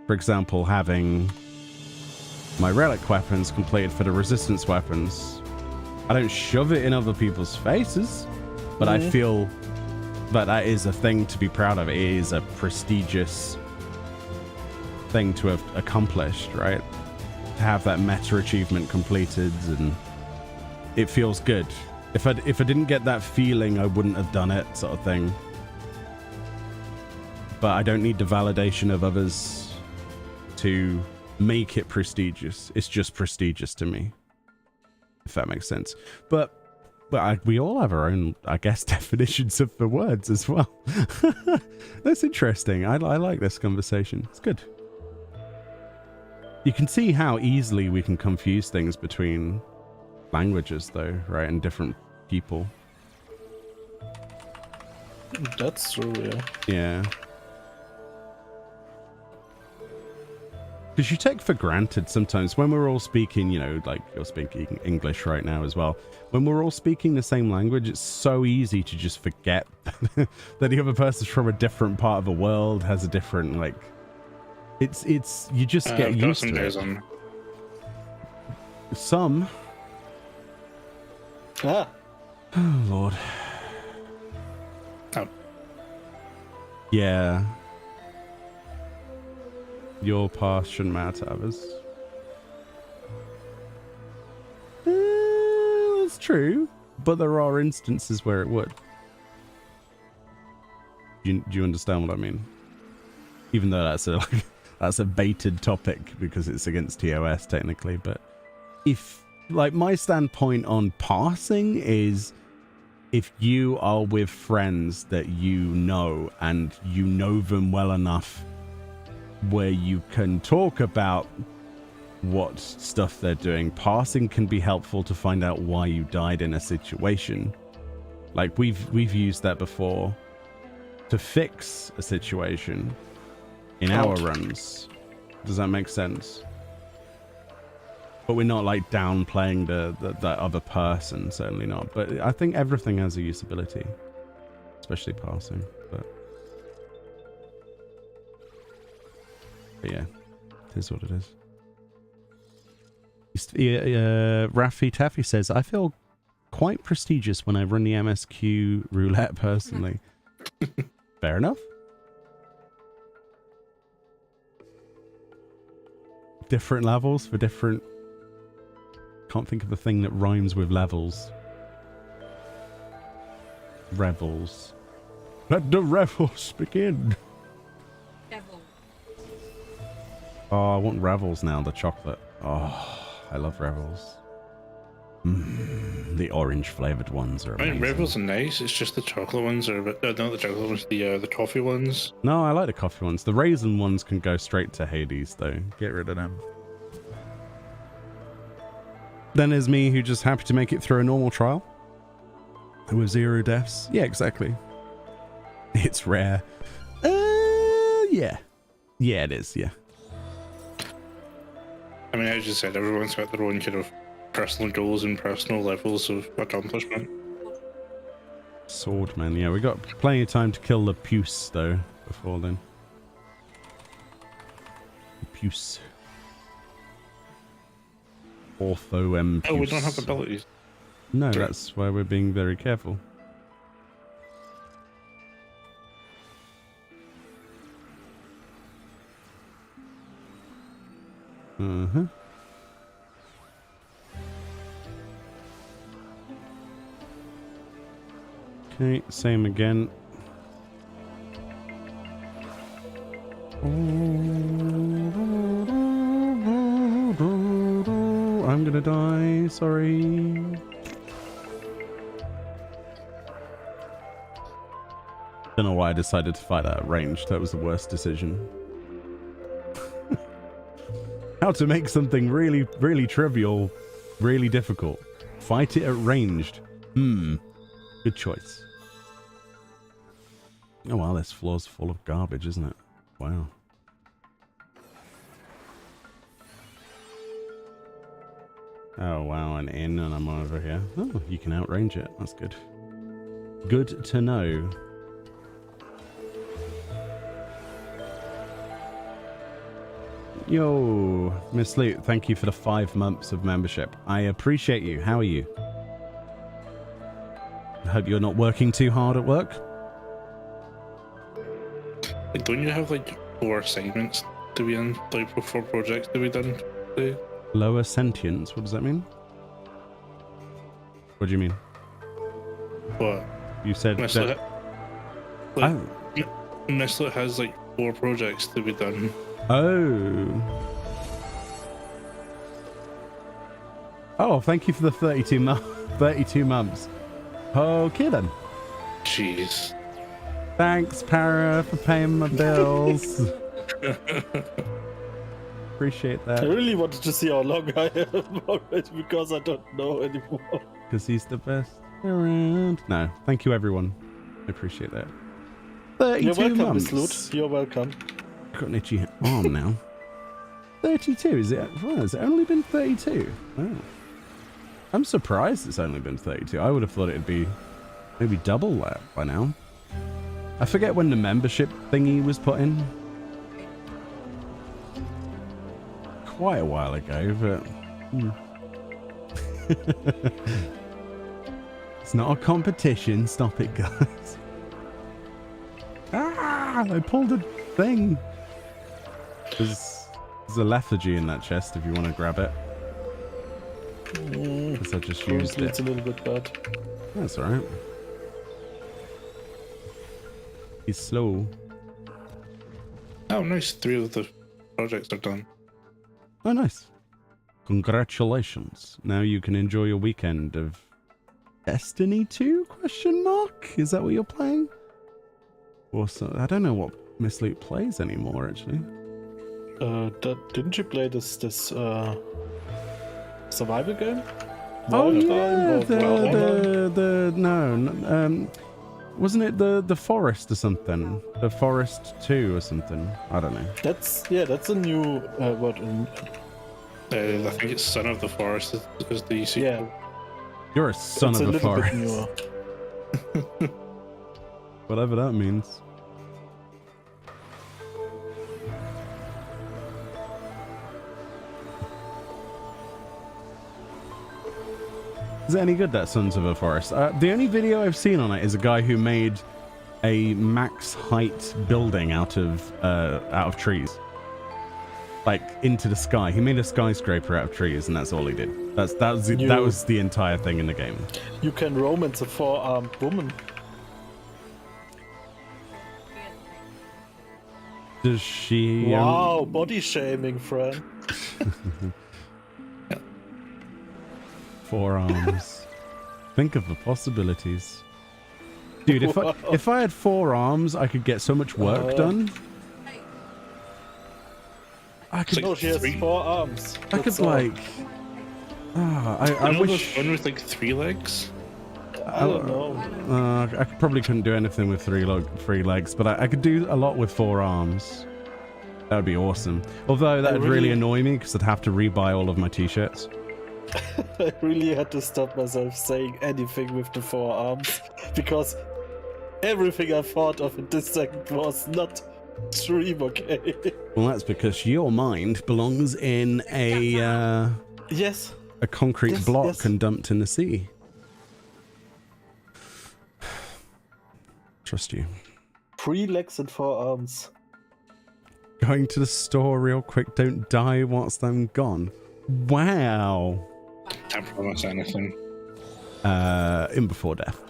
For example, having my relic weapons completed for the resistance weapons, I don't shove it in other people's faces, but I feel that is a thing to be proud of. It is a prestigious thing to have accomplished, right? To have that meta achievement completed, and it feels good. If I didn't get that feeling, I wouldn't have done it, sort of thing. But I don't need the validation of others to make it prestigious. It's just prestigious to me, if that makes sense. But we all have our own, I guess, definitions of the words as well. That's interesting. I like this conversation. It's good. You can see how easily we can confuse things between languages, though, right? And different people. That's true, yeah. Yeah. Because you take for granted sometimes when we're all speaking, you know, like you're speaking English right now as well. When we're all speaking the same language, it's so easy to just forget that the other person's from a different part of the world, has a different, like, it's you just get used to it. Some. Ah. Oh, Lord. Oh. Yeah. Your past shouldn't matter to others. That's true, but there are instances where it would. Do you understand what I mean? Even though that's a baited topic because it's against TOS technically, but if, like, my standpoint on passing is if you are with friends that you know and you know them well enough where you can talk about what stuff they're doing, passing can be helpful to find out why you died in a situation. Like we've used that before to fix a situation in our runs. Does that make sense? But we're not like downplaying the other person, certainly not. But I think everything has a usability, especially passing. But yeah, it is what it is. Raffy Taffy says, I feel quite prestigious when I run the MSQ roulette personally. Fair enough. Different levels for different... Can't think of a thing that rhymes with levels. Revels. Let the revels begin. Devil. Oh, I want Revels now, the chocolate. Oh, I love Revels. The orange flavored ones are amazing. I mean, Revels are nice. It's just the chocolate ones are a bit... not the chocolate ones, the toffee ones. No, I like the coffee ones. The raisin ones can go straight to Hades, though. Get rid of them. Then there's me, who just happy to make it through a normal trial with 0 deaths. Yeah, exactly. It's rare. Yeah. Yeah, it is, yeah. I mean, as you said, everyone's got their own kind of personal goals and personal levels of accomplishment. Swordman, yeah, we got plenty of time to kill the puce, though, before then. The puce. Ortho M. Oh, we don't have abilities. No, that's why we're being very careful. Uh-huh. Okay, same again. I'm gonna die, sorry. Don't know why I decided to fight at range. That was the worst decision. How to make something really, really trivial, really difficult. Fight it at ranged. Good choice. Oh wow, this floor's full of garbage, isn't it? Wow. Oh wow, an inn and I'm over here. Oh, you can outrange it. That's good. Good to know. Yo, Miss Loot, thank you for the 5 months of membership. I appreciate you. How are you? I hope you're not working too hard at work. Like, don't you have like 4 assignments to be in, like 4 projects to be done today? Lower sentience, what does that mean? What do you mean? What? You said Mistlet, that... Mistlet has like 4 projects to be done. Oh. Oh, thank you for the 32 months. Okay then. Jeez. Thanks, Para, for paying my bills. Appreciate that. I really wanted to see how long I am already because I don't know anymore. Because he's the best around. No, thank you everyone. I appreciate that. 32 You're welcome, months. Miss Loot. You're welcome. I've got an itchy arm now. 32? Is it? Oh, has it only been 32? Oh. I'm surprised it's only been 32. I would have thought it'd be maybe double that by now. I forget when the membership thingy was put in. Quite a while ago, but... It's not a competition. Stop it, guys. Ah! I pulled a thing. There's a lethargy in that chest if you want to grab it. Because I just used it. It's a little bit bad. That's alright. He's slow. Oh, nice. 3 of the projects are done. Oh, nice. Congratulations. Now you can enjoy your weekend of Destiny 2? Question mark? Is that what you're playing? Or so, I don't know what Miss Luke plays anymore, actually. Didn't you play this survival game? Oh yeah, no. Wasn't it the Forest or something? The Forest 2 or something? I don't know. That's a new what? I think it's Son of the Forest is the sequel. Yeah, You're a son it's of a the little forest. bit newer. Whatever that means. Is it any good, that Sons of a Forest? The only video I've seen on it is a guy who made a max height building out of trees. Like, into the sky. He made a skyscraper out of trees, and that's all he did. That was the entire thing in the game. You can romance a 4-armed woman. Does she... Wow, body shaming, friend. 4 arms. Think of the possibilities. Dude, if I had 4 arms, I could get so much work done. I could... No, she has 4 arms. I could, like... I wish... One with like 3 legs? I don't know. I probably couldn't do anything with 3 legs, but I could do a lot with 4 arms. That would be awesome. Although that would really annoy me because I'd have to rebuy all of my t-shirts. I really had to stop myself saying anything with the 4 arms because everything I thought of in this segment was not stream okay. Well, that's because your mind belongs in a Yes. a concrete block and dumped in the sea. Trust you. 3 legs and 4 arms. Going to the store real quick. Don't die whilst I'm gone. Wow. Can't promise anything. In before death.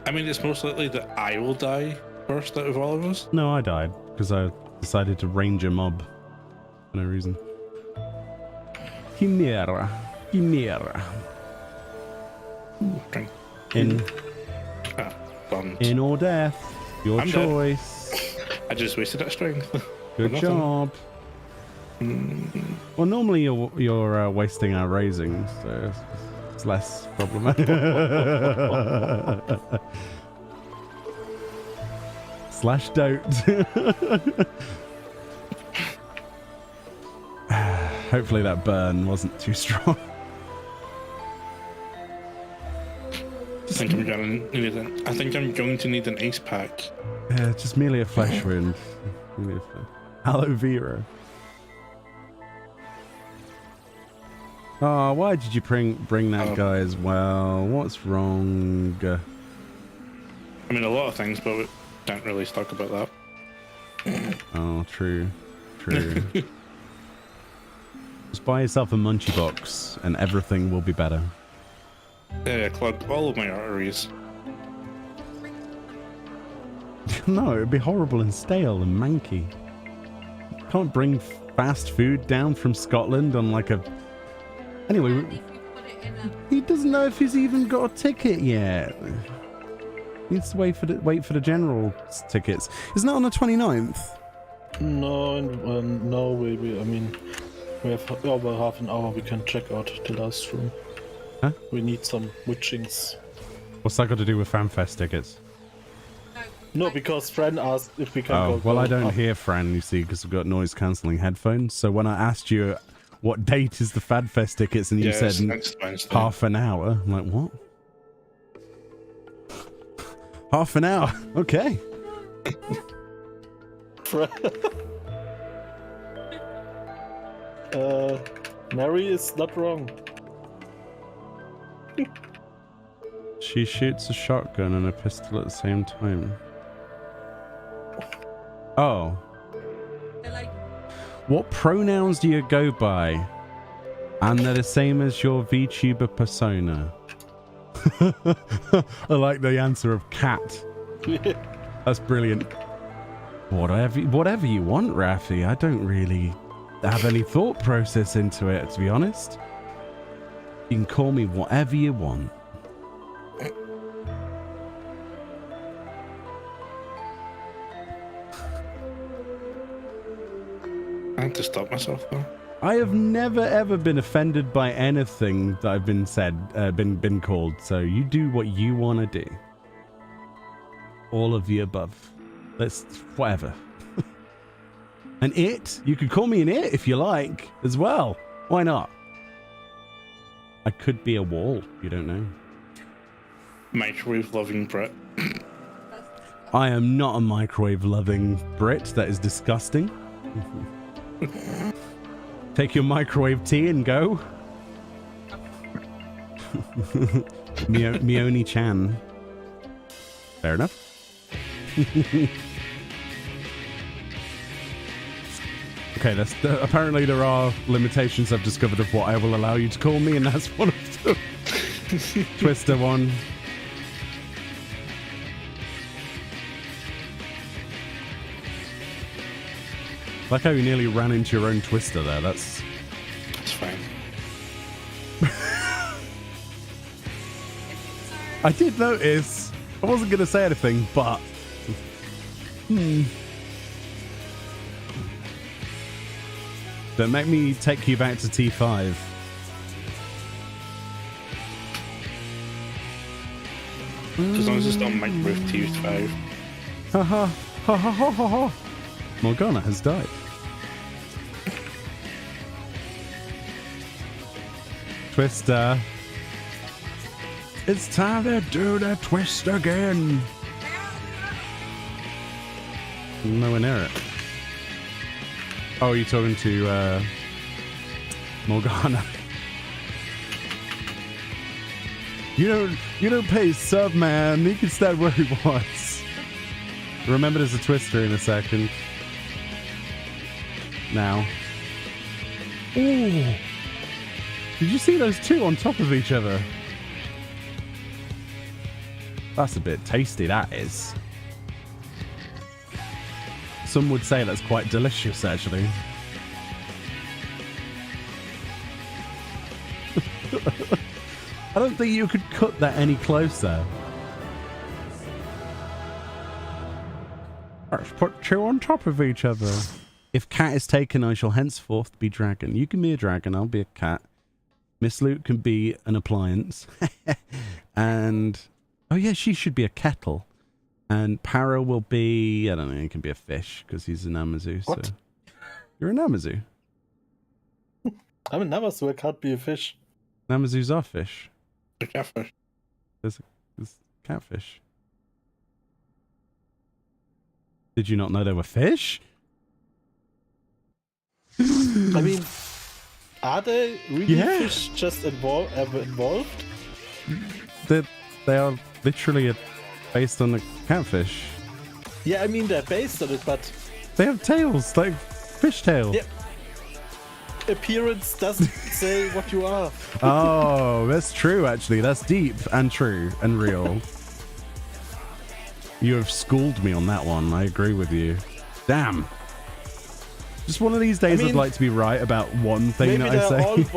I mean, it's most likely that I will die first out of all of us. No, I died because I decided to range a mob for no reason. Chimera. Drink. In Bummed. or death. Your I'm choice. I just wasted that strength. Good job. Well, normally you're wasting our raising, so it's less problematic. Slash doubt. Hopefully that burn wasn't too strong. I think I'm going to need an ace pack. Yeah, just merely a flesh wound. Aloe vera. Oh, why did you bring that guy as well? What's wrong? I mean, a lot of things, but we don't really talk about that. Oh, true. Just buy yourself a munchie box and everything will be better. Yeah, I clogged all of my arteries. No, it'd be horrible and stale and manky. Can't bring fast food down from Scotland on like a... Anyway, he doesn't know if he's even got a ticket yet. He needs to wait for the general tickets. Isn't that on the 29th? No, we have over half an hour. We can check out the last room. Huh? We need some witchings. What's that got to do with FanFest tickets? No, No, because Fran asked if we can go. Oh, well, I don't up. hear Fran, you see, because I've got noise-cancelling headphones. So when I asked you what date is the FadFest tickets, and you said next Wednesday. half an hour, I'm like, what? Half an hour? Okay. Mary is not wrong. She shoots a shotgun and a pistol at the same time. Oh. They're like, What pronouns do you go by? And they're the same as your VTuber persona. I like the answer of cat. That's brilliant. Whatever you want, Rafi. I don't really have any thought process into it, to be honest. You can call me whatever you want. I had to stop myself though. I have never ever been offended by anything that I've been said, been called. So you do what you want to do. All of the above. Let's whatever. And it, you could call me an it if you like as well. Why not? I could be a wall. You don't know. Microwave loving Brit. I am not a microwave loving Brit. That is disgusting. Take your microwave tea and go. Meoni Chan. Fair enough. Okay, apparently there are limitations I've discovered of what I will allow you to call me, and that's one of them. Twister one. Like how you nearly ran into your own Twister there. That's fine. I did notice. I wasn't going to say anything, but... Don't make me take you back to T5. As long as it's not microwave T5. Ha ha ha ha ha ha ha. Morgana has died. Twister. It's time to do the twist again. Nowhere near it. Oh, you're talking to Morgana. You don't pay sub, man. He can stand where he wants. Remember, there's a Twister in a second. Now. Ooh. Did you see those two on top of each other? That's a bit tasty, that is. Some would say that's quite delicious, actually. I don't think you could cut that any closer. Let's put two on top of each other. If cat is taken, I shall henceforth be dragon. You can be a dragon, I'll be a cat. Miss Luke can be an appliance. And... oh yeah, she should be a kettle. And Para will be... I don't know, he can be a fish, because he's an Amazu. What? So. You're an Amazu. I'm a Namazu, I can't be a fish. Namazus are fish. The catfish. There's catfish. Did you not know they were fish? I mean, are they really Yeah. fish just involved? They are literally based on a catfish. Yeah, I mean, they're based on it, but They have tails, like fish tail. yeah. Appearance doesn't say what you are. Oh, that's true, actually. That's deep and true and real. You have schooled me on that one. I agree with you. Damn. Just one of these days, I mean, I'd like to be right about one thing Maybe that I they're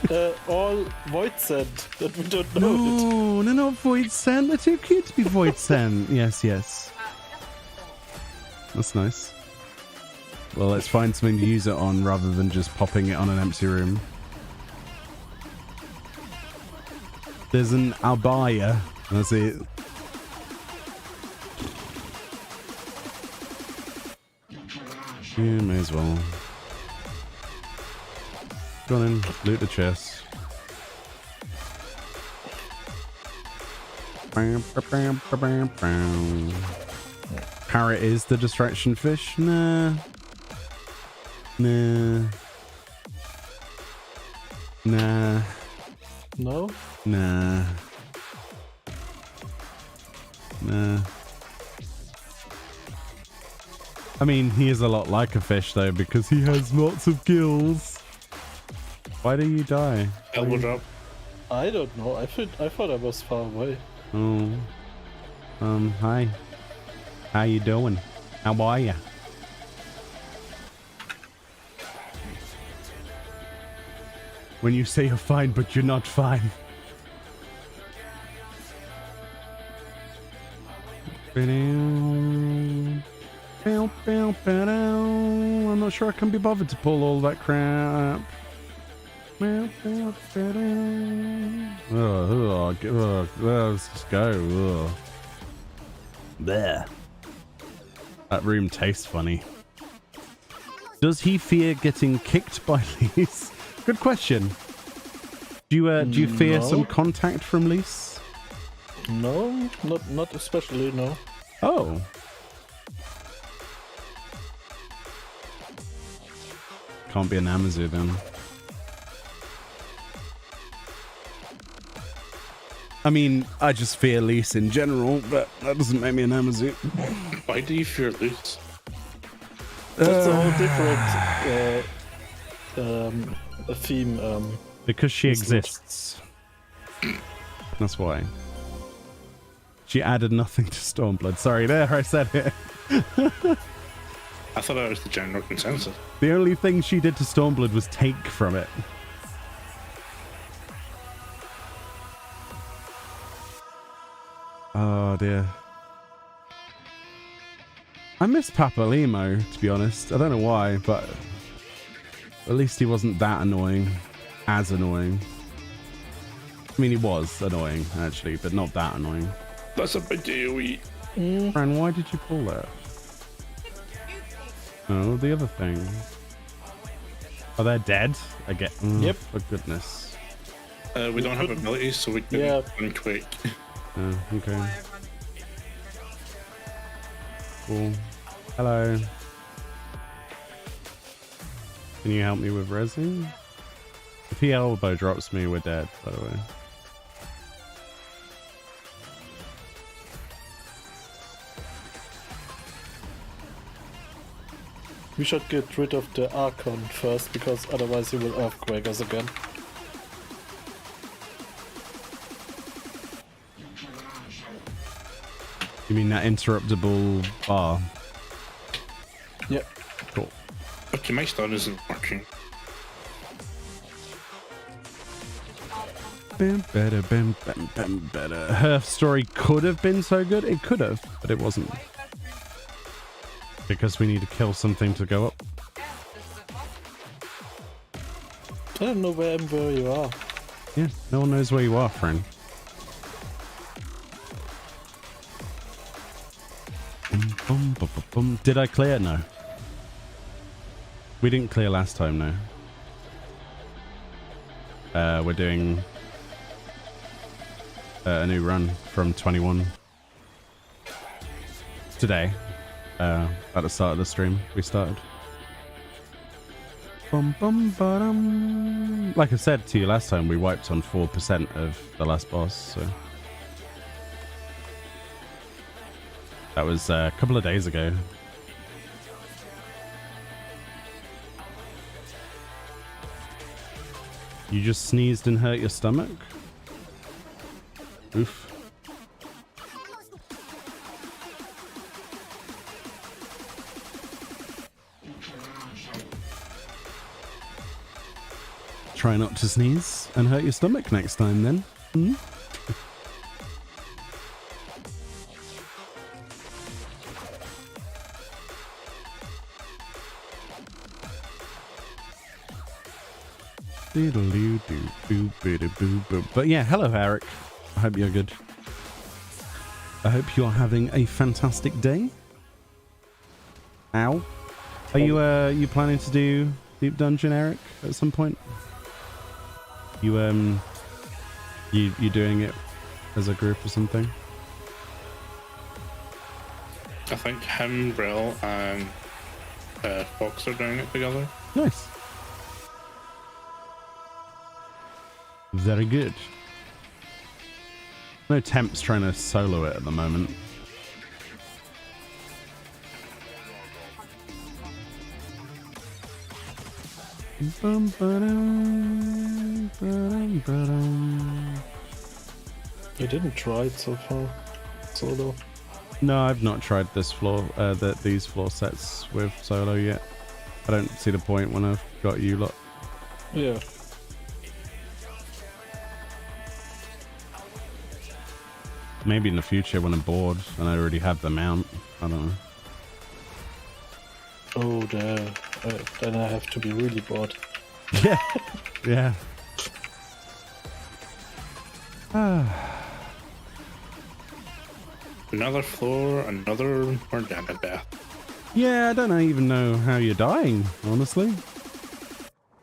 say. all void sent that we don't know. No, they're not void sent. They're too cute to be void sent. Yes, yes. That's nice. Well, let's find something to use it on rather than just popping it on an empty room. There's an albaya. That's it. Yeah, may as well. Go on in, loot the chest. Parrot is the distraction fish? Nah. Nah. Nah. No? Nah. Nah. I mean, he is a lot like a fish though, because he has lots of gills. Why do you die? Elbow drop. I don't know. I thought I was far away. Oh. Hi. How you doing? How are ya? When you say you're fine, but you're not fine. I'm not sure I can be bothered to pull all that crap. Let's just go. There. That room tastes funny. Does he fear getting kicked by Lise? Good question. Do you fear No. some contact from Lise? No, not especially. No. Oh. Can't be an Amazu then. I mean, I just fear Lise in general, but that doesn't make me an Amazu. Why do you fear loose? That's a whole different theme. Because she It's not. exists. That's why. She added nothing to Stormblood. Sorry, there, I said it. I thought that was the general consensus. The only thing she did to Stormblood was take from it. Oh dear. I miss Papa Limo, to be honest. I don't know why, but at least he wasn't that annoying. As annoying. I mean, he was annoying, actually, but not that annoying. That's a big deal. Fran, why did you pull that? Oh, the other thing. Oh, they're dead? I get... Yep. For goodness. We don't have abilities, so we can Yeah. run quick. Oh, okay. Cool. Hello. Can you help me with resin? If he elbow drops me, we're dead, by the way. We should get rid of the Archon first, because otherwise he will earthquake us again. You mean that interruptible bar? Yep. Cool. Okay, my stun isn't working. Bam, better, bam, bam, bam, better. Her story could have been so good. It could have, but it wasn't. Because we need to kill something to go up. I don't know where you are. Yeah, no one knows where you are, friend. Bum, bum, bum, bum. Did I clear? No. We didn't clear last time, no. We're doing a new run from 21 today. At the start of the stream, we started. Bum, bum, ba-dum. Like I said to you last time, we wiped on 4% of the last boss, so that was a couple of days ago. You just sneezed and hurt your stomach? Oof. Try not to sneeze and hurt your stomach next time then. Hmm? But yeah, hello Eric. I hope you're good. I hope you're having a fantastic day. Ow. Are you planning to do Deep Dungeon, Eric, at some point? You doing it as a group or something? I think him, Brill, and Fox are doing it together. Nice. Very good. No Temp's trying to solo it at the moment. Bum, ba-dum, ba-dum, ba-dum. I didn't try it so far. Solo. No, I've not tried this floor, these floor sets with solo yet. I don't see the point when I've got you lot. Yeah. Maybe in the future when I'm bored and I already have the mount. I don't know. Oh, there. Then I have to be really bored. Yeah. Yeah. Another floor, another organic death. Yeah, I don't even know how you're dying, honestly.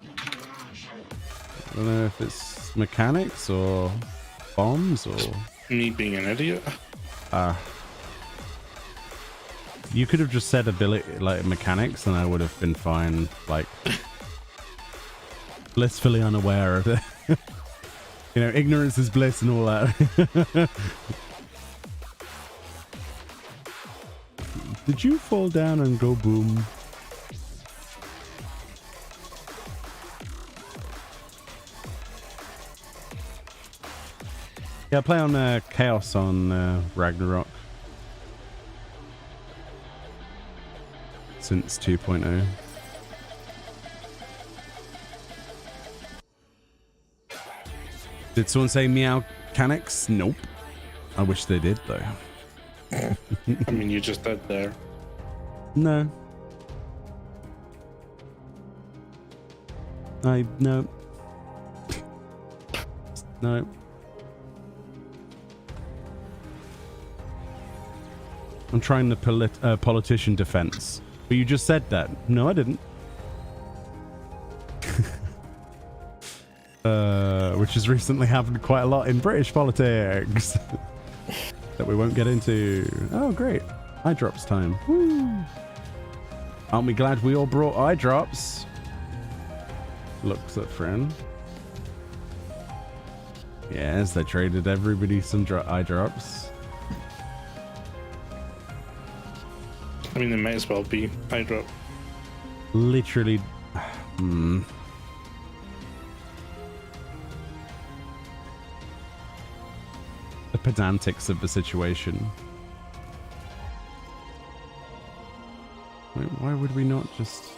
I don't know if it's mechanics or bombs or... Me being an idiot. You could have just said ability, like mechanics, and I would have been fine, like, blissfully unaware of it. You know, ignorance is bliss and all that. Did you fall down and go boom? Yeah, I play on Chaos on Ragnarok. Since 2.0. Did someone say meow mechanics? Nope. I wish they did though. I mean, you just did there. No. No. No. I'm trying the politician defense. But you just said that. No, I didn't. Which has recently happened quite a lot in British politics. That we won't get into. Oh, great. Eye drops time. Woo. Aren't we glad we all brought eye drops? Looks at friend. Yes, they traded everybody some eye drops. I mean, they might as well be eye drop. Literally. The pedantics of the situation. Wait, why would we not just...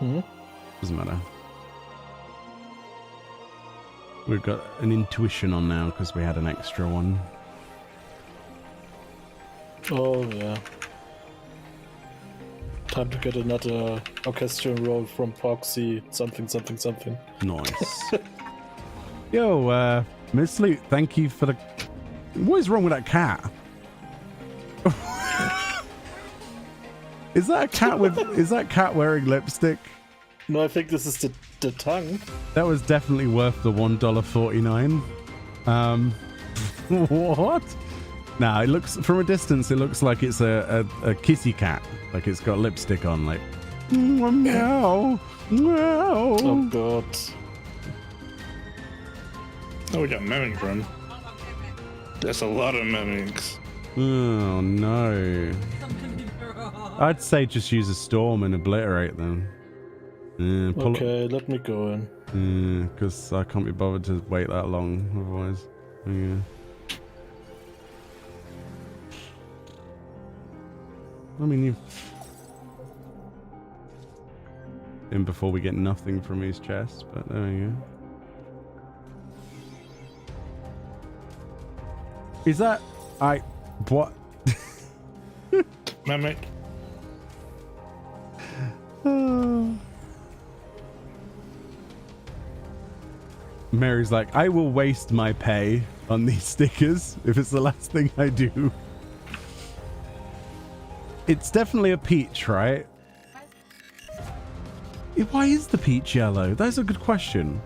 Doesn't matter. We've got an intuition on now because we had an extra one. Oh, yeah. Time to get another orchestral roll from Proxy. Something. Nice. Yo, Miss Loot, thank you for the... What is wrong with that cat? Is that a cat with... Is that cat wearing lipstick? No, I think this is the tongue. That was definitely worth the $1.49. What? Nah, it looks... From a distance, it looks like it's a kitty cat. Like it's got lipstick on, like... Meow! Meow! Oh, God. Oh, we got mimic room. That's a lot of mimics. Oh, no. I'd say just use a storm and obliterate them. Okay, let me go in. Because I can't be bothered to wait that long, otherwise. Yeah. I mean, you... in before we get nothing from his chest, but there you go. Is that... what? Mimic. Mary's like, I will waste my pay on these stickers if it's the last thing I do. It's definitely a peach, right? Why is the peach yellow? That's a good question.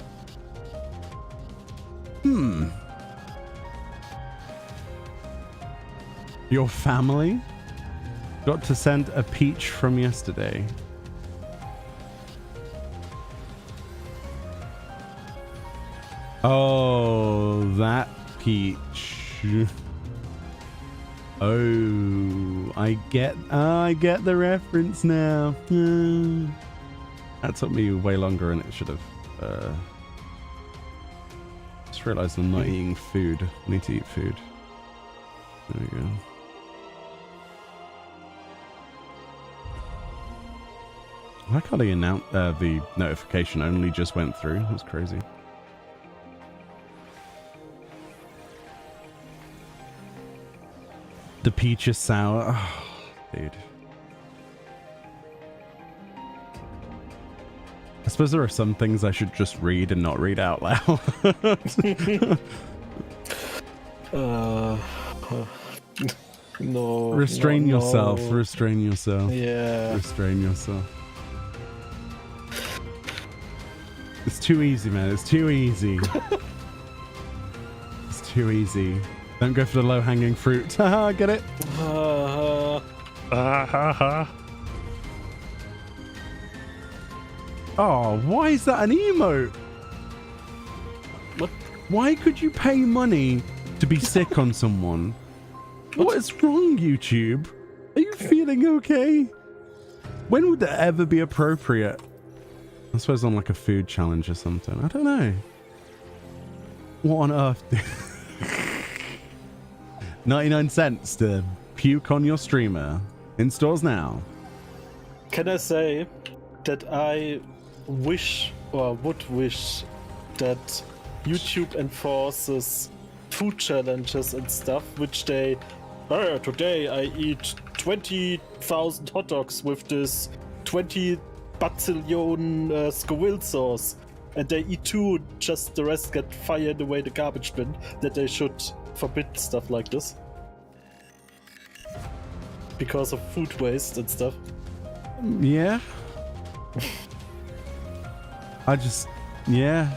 Your family got to send a peach from yesterday. Oh, that peach. Oh, I get the reference now. That took me way longer than it should have. Just realized I'm not eating food. I need to eat food. There we go. I like how they announced the notification only just went through. That's crazy. The peach is sour. Oh, dude. I suppose there are some things I should just read and not read out loud. No. Restrain no, yourself. no. Restrain yourself. Yeah. Restrain yourself. It's too easy, man. It's too easy. It's too easy. Don't go for the low-hanging fruit. Haha, get it? Oh, why is that an emote? What? Why could you pay money to be sick on someone? What is wrong, YouTube? Are you feeling okay? When would that ever be appropriate? I suppose on like a food challenge or something. I don't know. What on earth? 99 cents to puke on your streamer. In stores now. Can I say that I wish or would wish that YouTube enforces food challenges and stuff, which they, today I eat 20,000 hot dogs with this 20 bajillion Scoville sauce, and they eat two, just the rest get fired away the garbage bin, that they should forbid stuff like this. Because of food waste and stuff. Yeah. Yeah.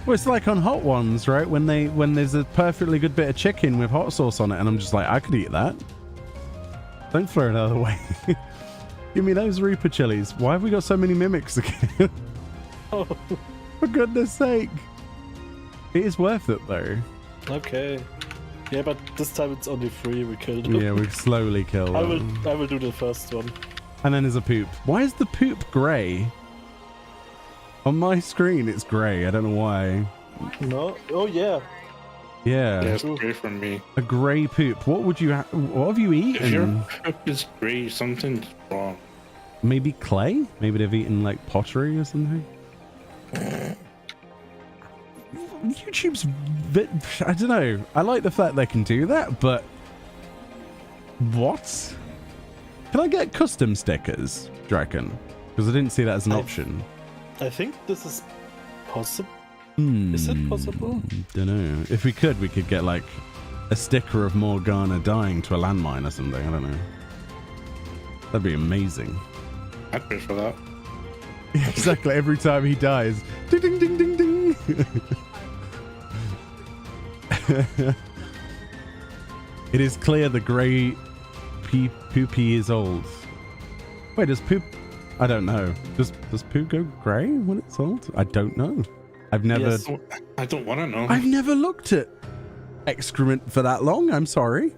Well, it's like on Hot Ones, right? When there's a perfectly good bit of chicken with hot sauce on it, and I'm just like, I could eat that. Don't throw it out of the way. Give me those Reaper chilies. Why have we got so many mimics again? Oh. For goodness sake. It is worth it, though. Okay. Yeah, but this time it's only 3 we killed. Yeah, we slowly kill them. I will do the first one. And then there's a poop. Why is the poop grey? On my screen, it's grey. I don't know why. No? Oh, yeah. Yeah. Yeah, it's great for me. A grey poop. What would you what have you eaten? If your poop is grey, something's wrong. Maybe clay? Maybe they've eaten like pottery or something? YouTube's bit, I don't know. I like the fact they can do that, but what? Can I get custom stickers, do you reckon? Because I didn't see that as an option. I think this is possible. Is it possible? Don't know. If we could get like a sticker of Morgana dying to a landmine or something. I don't know. That'd be amazing. I'd pay for that. Exactly. Every time he dies. Ding, ding, ding, ding, ding. It is clear the grey poopy is old. Wait, does poop... I don't know. Does poop go grey when it's old? I don't know. I've never... Yes. I don't want to know. I've never looked at excrement for that long. I'm sorry.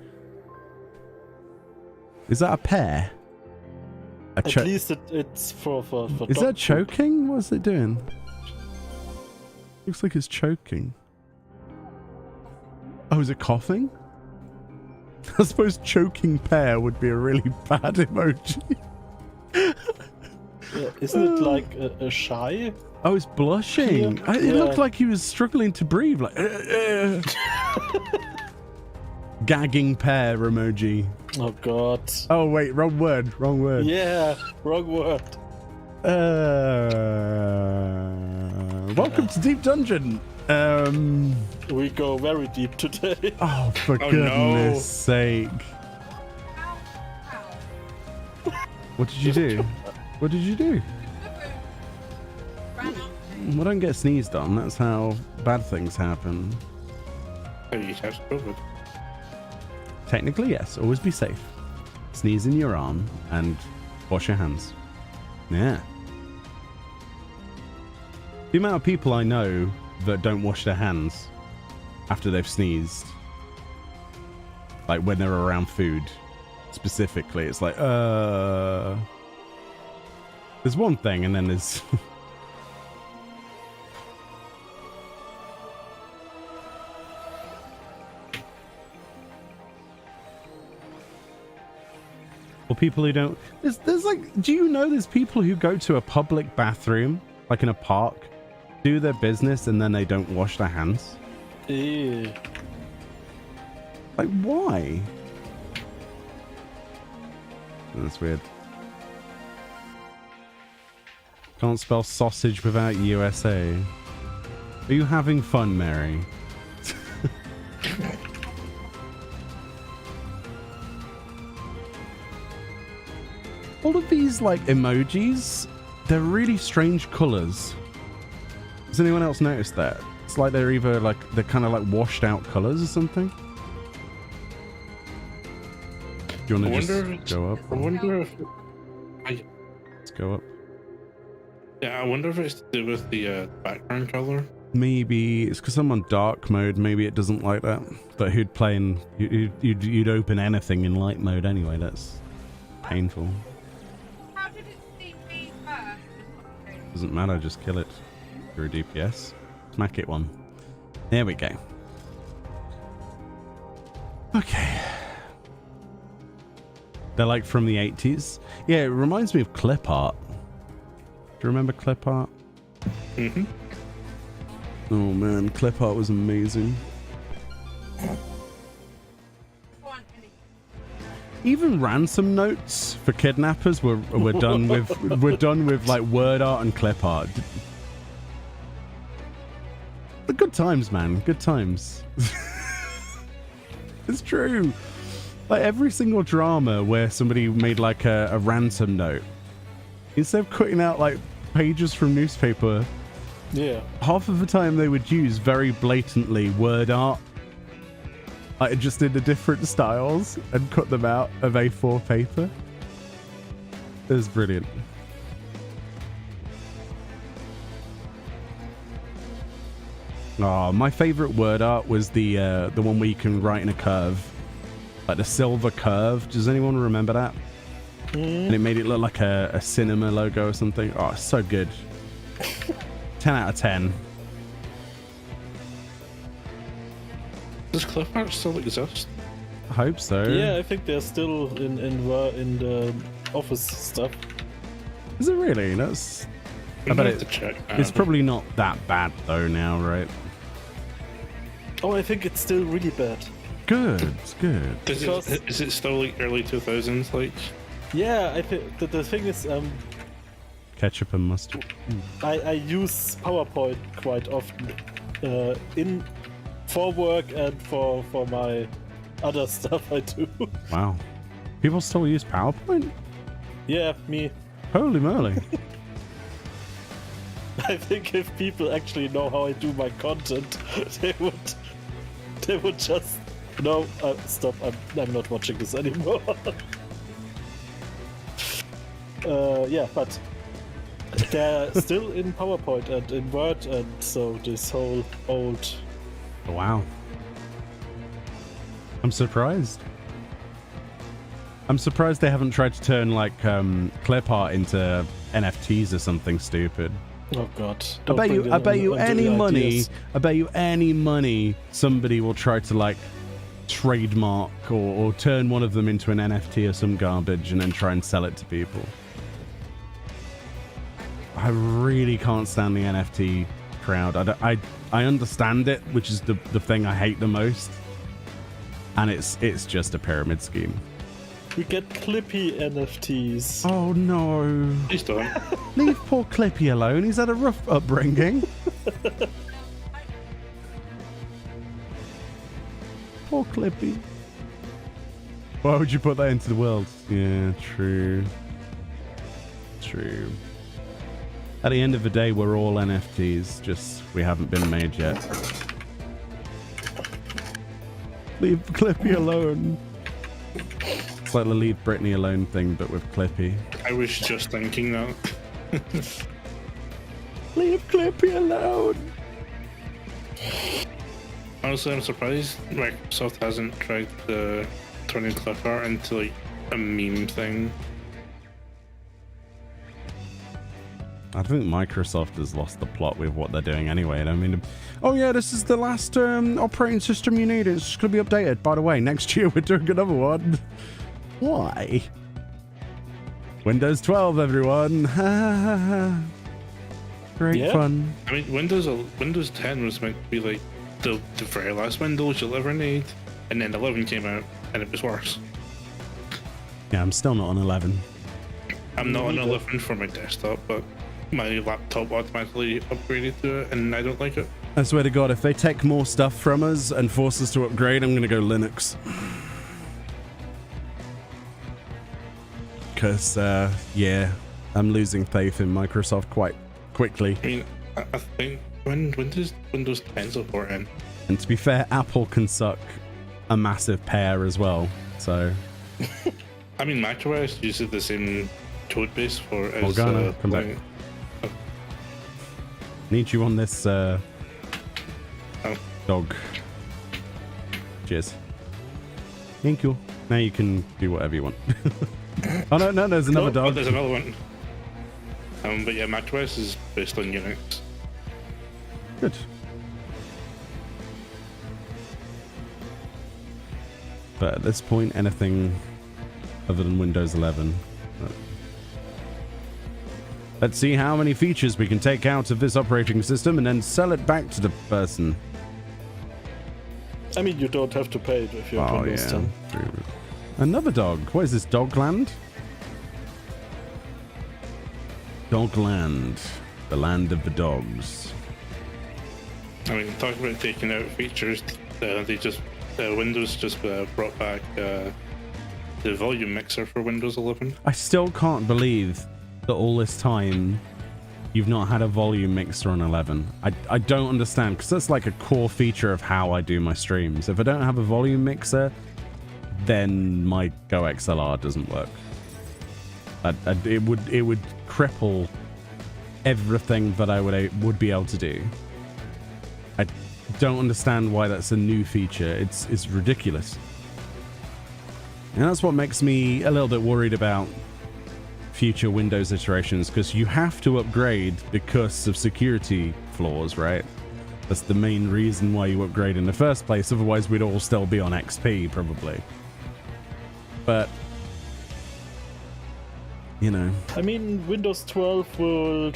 Is that a pear? At least it's for Is dog that choking? What is it doing? Looks like it's choking. Oh, is it coughing? I suppose choking pear would be a really bad emoji. Yeah, isn't it like a shy? Oh, it's blushing. Yeah. It looked like he was struggling to breathe. Like, gagging pear emoji. Oh god. Oh, wait, wrong word. Wrong word. Yeah, wrong word. Welcome to Deep Dungeon. We go very deep today. Oh, for goodness sake. What did you do? What did you do? Ran up. Well, don't get sneezed on. That's how bad things happen. How you catch COVID? Technically, yes. Always be safe. Sneeze in your arm and wash your hands. Yeah. The amount of people I know that don't wash their hands after they've sneezed, like when they're around food specifically, it's like, there's one thing and then there's... Or people who don't... There's like... Do you know there's people who go to a public bathroom, like in a park, do their business, and then they don't wash their hands? Ew. Like, why? That's weird. Can't spell sausage without USA. Are you having fun, Mary? All of these, like, emojis, they're really strange colors. Has anyone else noticed that? It's like they're either, like, they're kind of like washed out colors or something. Do you want to just go up? I wonder if... Let's go up. Yeah, I wonder if it's to do with the background color. Maybe it's because I'm on dark mode. Maybe it doesn't like that. But who'd play in... You'd open anything in light mode anyway. That's painful. How did it see me first? Doesn't matter, just kill it through a DPS. Smack it one. There we go. Okay. They're like from the 80s. Yeah, it reminds me of clip art. Do you remember clip art? Mm-hmm. Oh man, clip art was amazing. Even ransom notes for kidnappers were done with like word art and clip art. But good times, man. Good times. It's true. Like every single drama where somebody made like a ransom note, instead of cutting out like pages from newspaper, Yeah. half of the time they would use very blatantly word art, like just in the different styles, and cut them out of A4 paper. It was brilliant. Oh, my favorite word art was the one where you can write in a curve, like the silver curve. Does anyone remember that? And it made it look like a cinema logo or something. Oh, it's so good. 10 out of 10. Does clip art still exist? I hope so. Yeah, I think they're still in the office stuff. Is it really? That's... I I'm bet gonna have it, to check. it's probably not that bad though now, right? Oh, I think it's still really bad. Good, good. Is it still like early 2000s? Like, Yeah, I think the thing is, Ketchup and mustard. I use PowerPoint quite often for work and for my other stuff I do. Wow. People still use PowerPoint? Yeah, me. Holy moly. I think if people actually know how I do my content, they would just stop. I'm not watching this anymore. Yeah, but they're still in PowerPoint and in Word, and so this whole old. Wow. I'm surprised. I'm surprised they haven't tried to turn like clip art into NFTs or something stupid. Oh God! I bet you any money somebody will try to like trademark or turn one of them into an NFT or some garbage and then try and sell it to people. I really can't stand the NFT crowd. I understand it, which is the thing I hate the most, and it's just a pyramid scheme. We get Clippy NFTs. Oh no! please don't. Leave poor Clippy alone. He's had a rough upbringing. Poor Clippy. Why would you put that into the world? Yeah, true. True. At the end of the day, we're all NFTs, just we haven't been made yet. Leave Clippy alone. It's like the Leave Britney Alone thing, but with Clippy. I was just thinking that. Leave Clippy alone. Honestly, I'm surprised Microsoft hasn't tried turning clip art into like a meme thing. I think Microsoft has lost the plot with what they're doing anyway. I mean, oh yeah, this is the last operating system you need. It's going to be updated. By the way, next year we're doing another one. Why? Windows 12, everyone. Great fun. I mean, Windows 10 was meant to be like the very last Windows you'll ever need, and then 11 came out and it was worse. Yeah, I'm still not on 11. I'm not on 11 for my desktop, but my laptop automatically upgraded to it, and I don't like it. I swear to God, if they take more stuff from us and force us to upgrade, I'm going to go Linux. Because, yeah, I'm losing faith in Microsoft quite quickly. I mean, I think when does Windows 10 support in? And to be fair, Apple can suck a massive pair as well, so... I mean, macOS uses the same code base for... Morgana, come back. Oh. Need you on this, dog. Cheers. Thank you. Now you can do whatever you want. Oh, no, there's another dog. Oh, there's another one. But yeah, macOS is based on Unix. Good. But at this point, anything other than Windows 11. Let's see how many features we can take out of this operating system and then sell it back to the person. I mean, you don't have to pay it if you're Windows 10. True. Another dog. What is this, Dogland? Dogland. The land of the dogs. I mean, talking about taking out features, Windows just brought back the volume mixer for Windows 11. I still can't believe that all this time you've not had a volume mixer on 11. I don't understand, because that's like a core feature of how I do my streams. If I don't have a volume mixer, then my Go XLR doesn't work. It would cripple everything that I would be able to do. I don't understand why that's a new feature. It's ridiculous. And that's what makes me a little bit worried about future Windows iterations, because you have to upgrade because of security flaws, right? That's the main reason why you upgrade in the first place. Otherwise, we'd all still be on XP, probably. But, you know. I mean, Windows 12 would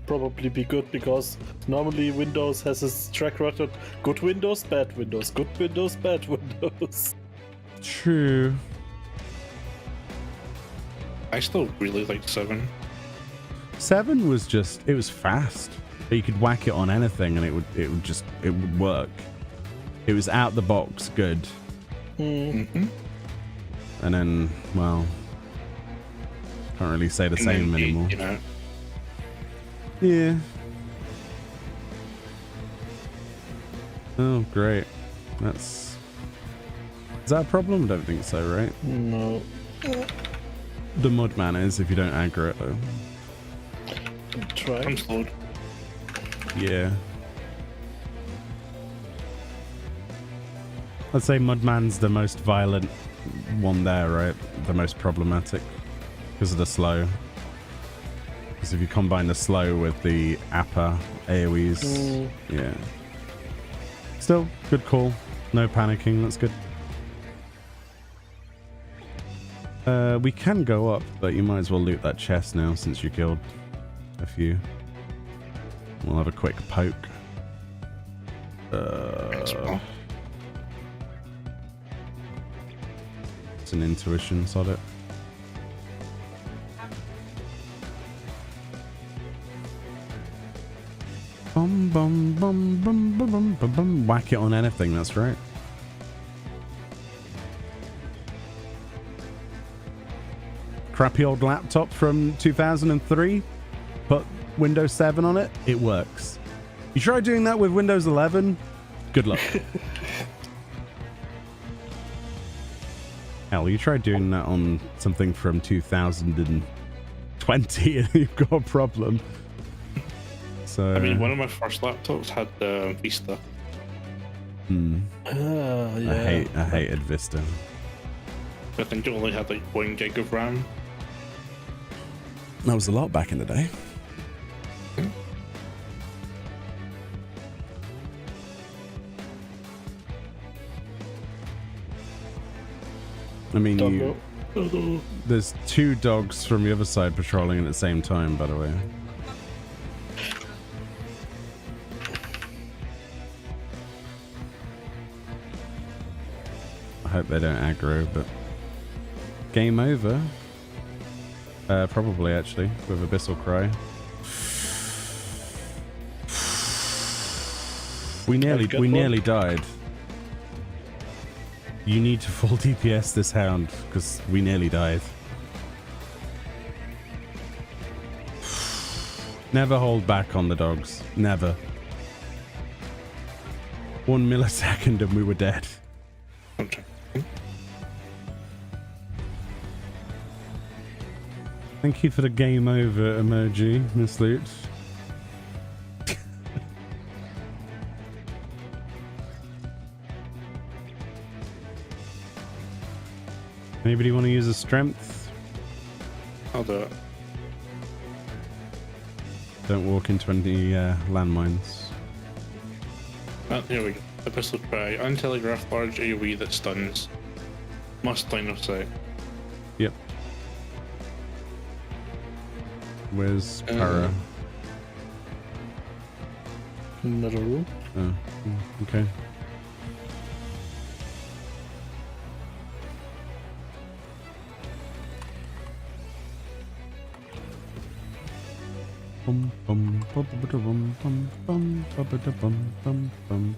probably be good, because normally Windows has its track record: good Windows, bad Windows, good Windows, bad Windows. True. I still really like 7. 7 was just, it was fast. You could whack it on anything and it would work. It was out the box good. Mm-hmm. And then, well, can't really say the same anymore. You know. Yeah. Oh, great. Is that a problem? I don't think so, right? No. The Mudman is, if you don't aggro it, though. Try. I'm slowed. Yeah. I'd say Mudman's the most violent one there, right? The most problematic. Because of the slow. Because if you combine the slow with the APA AoEs, yeah. Still, good call. No panicking, that's good. We can go up, but you might as well loot that chest now since you killed a few. We'll have a quick poke. It's an intuition, sod it. Bum bum bum bum bum bum bum bum. Whack it on anything, that's right. crappy old laptop from 2003, put Windows 7 on it, it works. You try doing that with Windows 11, good luck. Hell, you try doing that on something from 2020 and you've got a problem. So I mean, one of my first laptops had the Vista. Yeah. I hated Vista. I think it only had like 1 gig of RAM. That was a lot back in the day. I mean, there's 2 dogs from the other side patrolling at the same time, by the way. I hope they don't aggro, but game over. Probably actually with Abyssal Cry. We nearly died. You need to full DPS this hound because we nearly died. Never hold back on the dogs. Never. 1 millisecond and we were dead. Okay. Thank you for the game over emoji, Miss Loot. Anybody want to use a strength? I'll do it. Don't walk into any landmines. Here we go. Abyssal Cry. Untelegraphed large AoE that stuns. Must line of sight. Yep. Where's Para? Middle room. Oh, okay. Bum bum bum bum bum bum bum bum bum.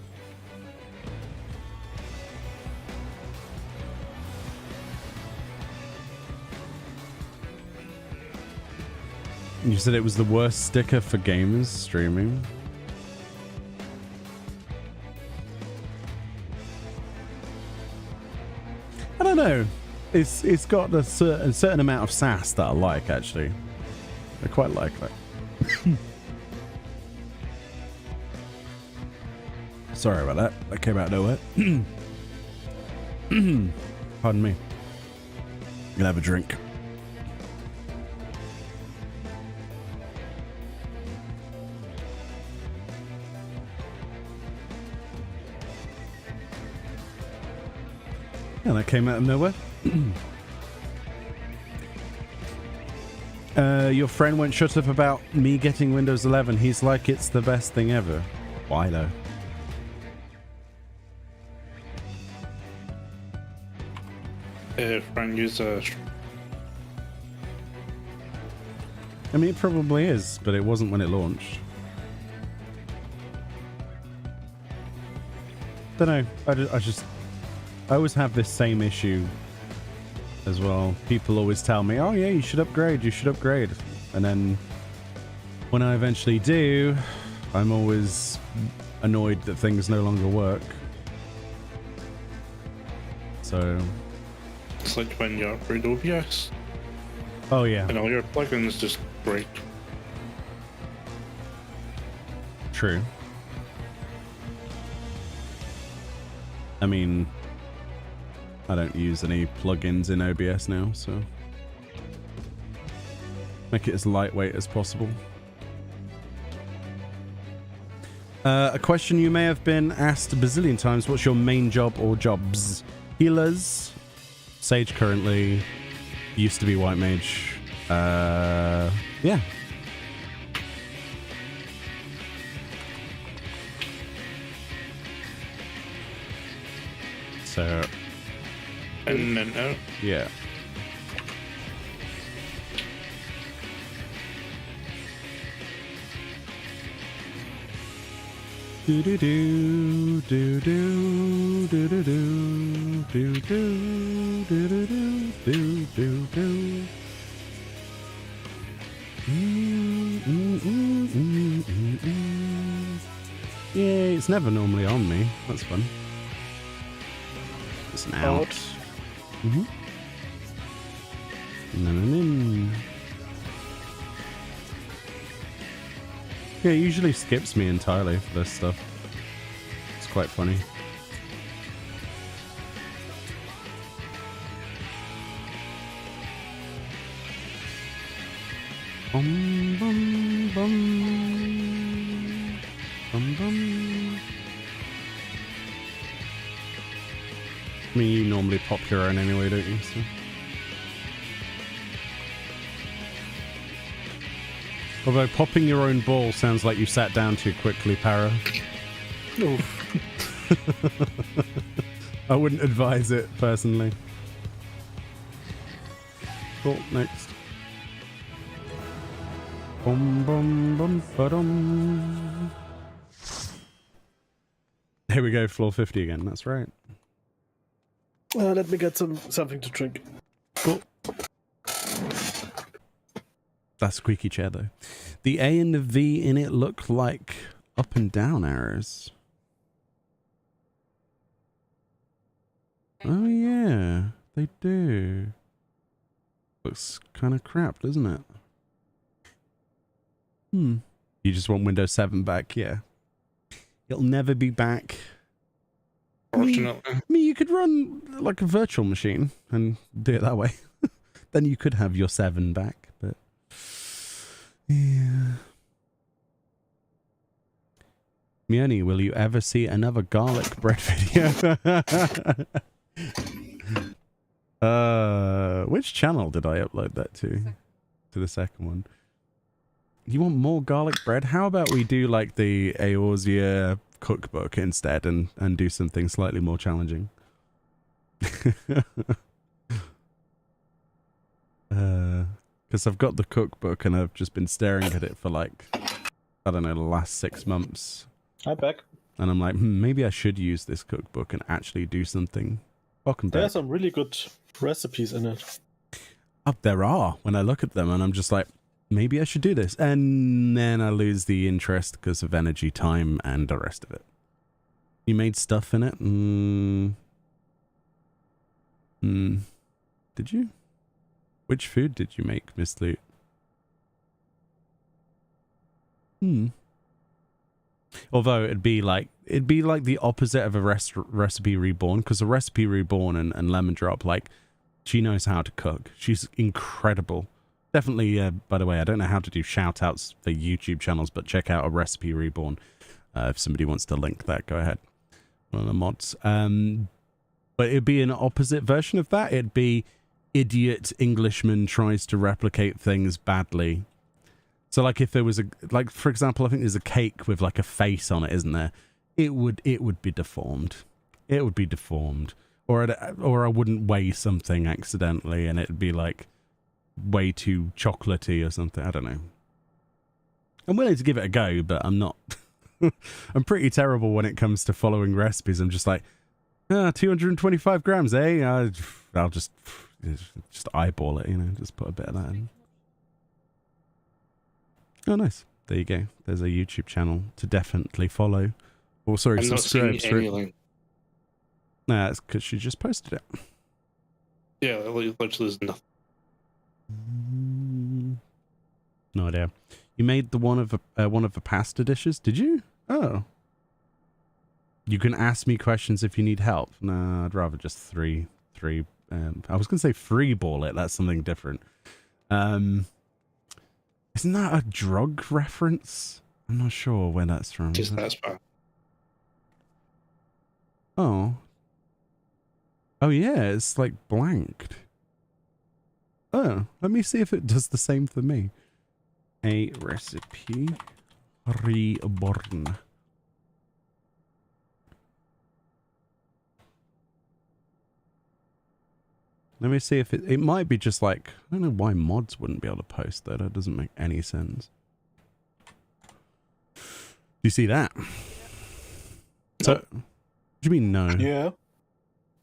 You said it was the worst sticker for gamers streaming. I don't know. It's got a certain amount of sass that I like, actually. I quite like that. Sorry about that. That came out of nowhere. Pardon me. I'm gonna have a drink. Yeah, that came out of nowhere. Your friend won't shut up about me getting Windows 11. He's like it's the best thing ever. Why though? Friend use a... I mean, it probably is, but it wasn't when it launched. Don't know. I always have this same issue as well. People always tell me, oh yeah, you should upgrade. And then when I eventually do, I'm always annoyed that things no longer work. So... It's like when you upgrade OBS. Oh yeah. And all your plugins just break. True. I mean, I don't use any plugins in OBS now, so make it as lightweight as possible. A question you may have been asked a bazillion times: what's your main job or jobs? Healers. Sage currently. Used to be White Mage. Yeah. So. And then out. Yeah. Do do do do do do do do do do do do do do do. Yeah, it's never normally on me. That's fun. It's an out. Mm-hmm. Yeah, it usually skips me entirely for this stuff. It's quite funny. Bum, bum, bum. Bum, bum. I mean, you normally pop your own anyway, don't you? So. Although popping your own ball sounds like you sat down too quickly, Para. I wouldn't advise it, personally. Cool, next. Bum, bum, bum, ba-dum. Here we go, floor 50 again, that's right. Let me get something to drink. Cool. That squeaky chair, though. The A and the V in it look like up and down arrows. Oh, yeah, they do. Looks kind of crap, doesn't it? You just want Windows 7 back, yeah. It'll never be back. Fortunately. I mean, you could run like a virtual machine and do it that way. Then you could have your 7 back, but yeah. Meoni, will you ever see another garlic bread video? Which channel did I upload that to? To the second one. You want more garlic bread? How about we do like the Eorzea cookbook instead and do something slightly more challenging? Because I've got the cookbook and I've just been staring at it for like, I don't know, the last 6 months. I'm back. And I'm like, maybe I should use this cookbook and actually do something. Welcome back. There are some really good recipes in it. There are, when I look at them and I'm just like, maybe I should do this. And then I lose the interest because of energy, time, and the rest of it. You made stuff in it? Did you? Which food did you make, Miss Loot? Although it'd be like the opposite of a recipe reborn, because a recipe reborn and lemon drop, like, she knows how to cook. She's incredible. Definitely, by the way, I don't know how to do shout outs for YouTube channels, but check out a recipe reborn. If somebody wants to link that, go ahead. One of the mods. But it'd be an opposite version of that. It'd be idiot Englishman tries to replicate things badly. So like if there was like for example, I think there's a cake with like a face on it, isn't there? It would be deformed. It would be deformed. Or I wouldn't weigh something accidentally and it'd be like way too chocolatey or something. I don't know. I'm willing to give it a go, but I'm not. I'm pretty terrible when it comes to following recipes. I'm just like, 225 grams, eh? I'll just eyeball it, you know, just put a bit of that in. Oh, nice. There you go. There's a YouTube channel to definitely follow. Oh, sorry, I'm subscribe. not seeing any link. Nah, it's because she just posted it. Yeah, literally there's nothing. No idea. You made the one of the pasta dishes, did you? Oh. You can ask me questions if you need help. No, I'd rather just three. I was gonna say free ball it. That's something different. Isn't that a drug reference? I'm not sure where that's from. Just that's bad. Oh. Oh yeah, it's like blanked. Oh, let me see if it does the same for me. A recipe reborn. Let me see if it might be just like, I don't know why mods wouldn't be able to post that. That doesn't make any sense. Do you see that? So, what do you mean no? Yeah,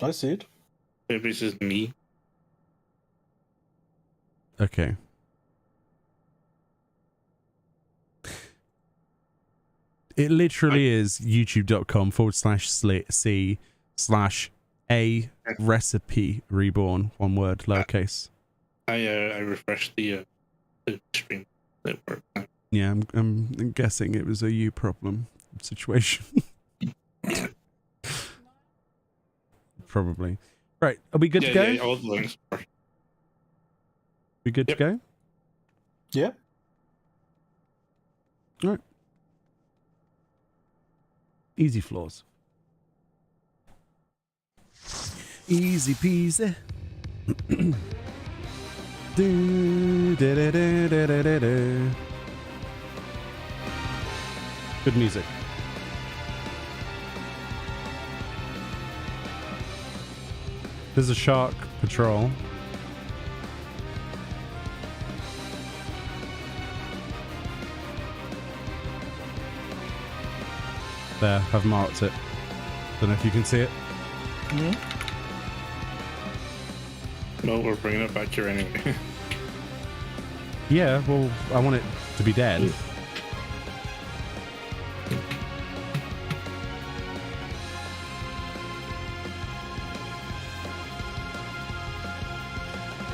I see it. Maybe it's just me. Okay. It literally is youtube.com/c/a recipe reborn. One word, lowercase. I refreshed the stream. It worked. Yeah, I'm guessing it was a you problem situation. Probably. Right, are we good to go? Yeah, all the links. We good to go? Yeah. All right. Easy floors. Easy peasy. Do, da, da, da, da, da, da, da. Good music. There's a shark patrol. There, I've marked it. Don't know if you can see it. Mm-hmm. Well, we're bringing it back here anyway. Yeah, well, I want it to be dead.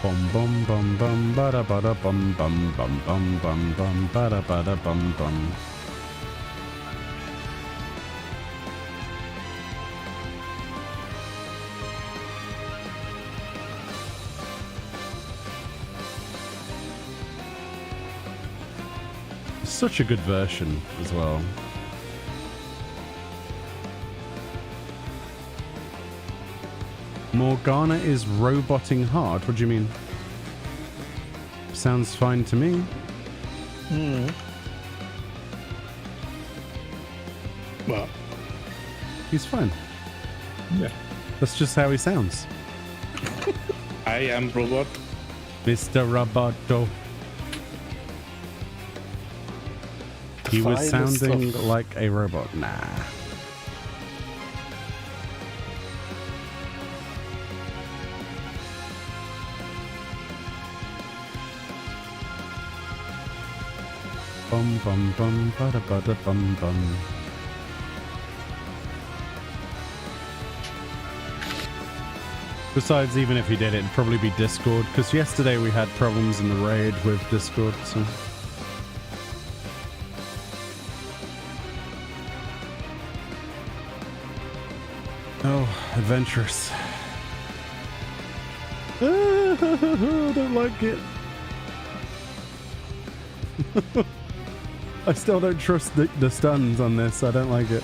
Bum bum bum bum bada bada bum bum bum bum bum bum bada bada bum bum. Such a good version as well. Morgana is roboting hard. What do you mean? Sounds fine to me. Mm. Well, He's fine. yeah. That's just how he sounds. I am robot. Mr. Roboto. He was Finest sounding of- like a robot. Nah. Bum bum bum bada bada bum bum. Besides, even if he did, it'd probably be Discord, because yesterday we had problems in the raid with Discord, so... Oh, adventurous. I don't like it. I still don't trust the stuns on this. I don't like it.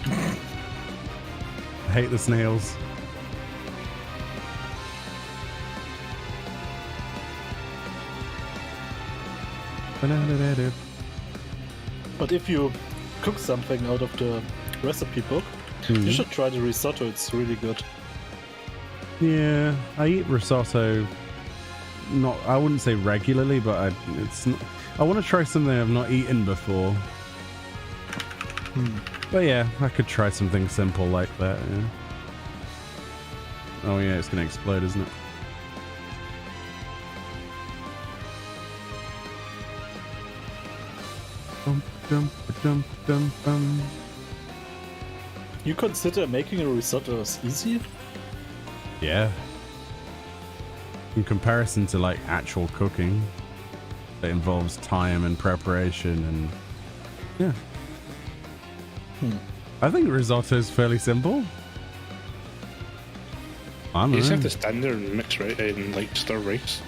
I hate the snails. But if you cook something out of the recipe book, you should try the risotto. It's really good. Yeah, I eat risotto. Not, I wouldn't say regularly, but it's not. I want to try something I've not eaten before. But yeah, I could try something simple like that. Yeah. Oh yeah, it's gonna explode, isn't it? Bum, dum, dum, dum, dum. You consider making a risotto as easy? Yeah. In comparison to like actual cooking, that involves time and preparation and yeah. I think risotto is fairly simple. I don't You just know. have to stand there and mix right and like stir rice.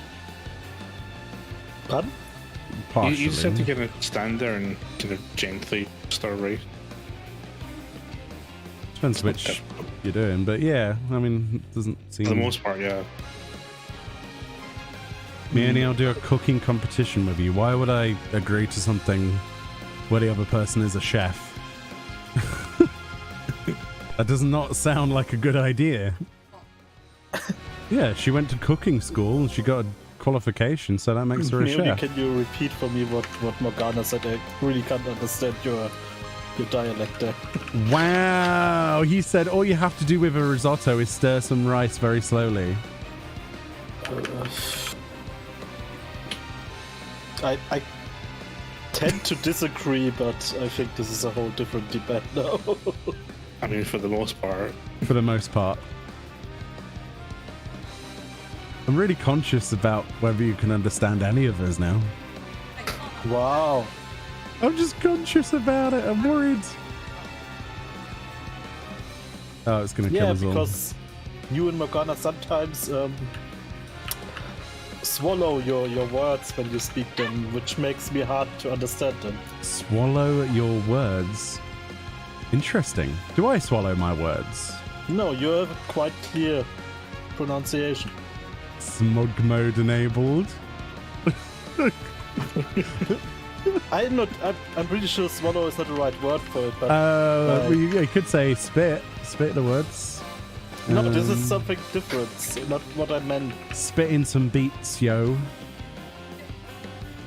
Pardon? Partially. You just have to kind of stand there and kind of gently stir rice. Depends which you're doing, but yeah, I mean, it doesn't seem. For the most part, yeah. Meoni, I'll do a cooking competition with you. Why would I agree to something where the other person is a chef? That does not sound like a good idea. Yeah, she went to cooking school and she got a qualification, so that makes her a Meoni, chef. can you repeat for me what Morgana said? I really can't understand your dialect there. Wow, he said all you have to do with a risotto is stir some rice very slowly. tend to disagree, but I think this is a whole different debate now. I mean, for the most part. For the most part. I'm really conscious about whether you can understand any of us now. Wow. I'm just conscious about it. I'm worried. Oh, it's going to kill us all. Yeah, because you and Morgana sometimes swallow your words when you speak them, which makes me hard to understand them. Swallow your words? Interesting. Do I swallow my words? No, you have a quite clear pronunciation. Smug mode enabled. I'm pretty sure swallow is not the right word for it, but Well, you could say spit. Spit the words. no, this is something different. Not what I meant. Spit in some beats, yo.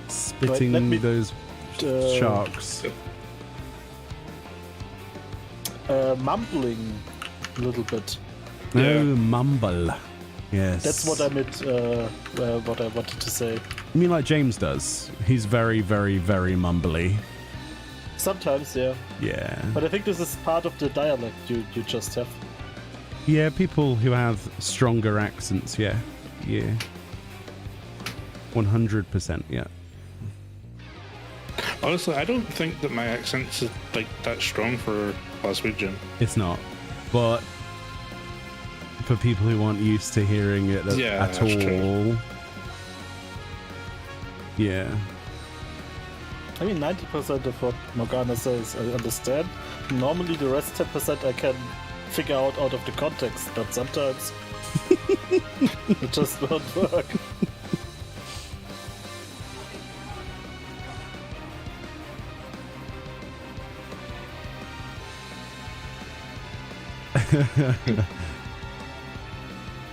Spitting let me- those sharks. Mumbling a little bit. No, Yeah. mumble. Yes. That's what I meant. What I wanted to say. I mean, like James does. He's very, very, very mumbly. Sometimes, yeah. Yeah. But I think this is part of the dialect you just have. Yeah, people who have stronger accents, yeah. Yeah. 100%, yeah. Honestly, I don't think that my accent's like that strong for Glaswegian. It's not. But for people who aren't used to hearing it Yeah, at that's all. true. Yeah. I mean, 90% of what Morgana says I understand. Normally the rest 10% I can figure out of the context, but sometimes it just won't work.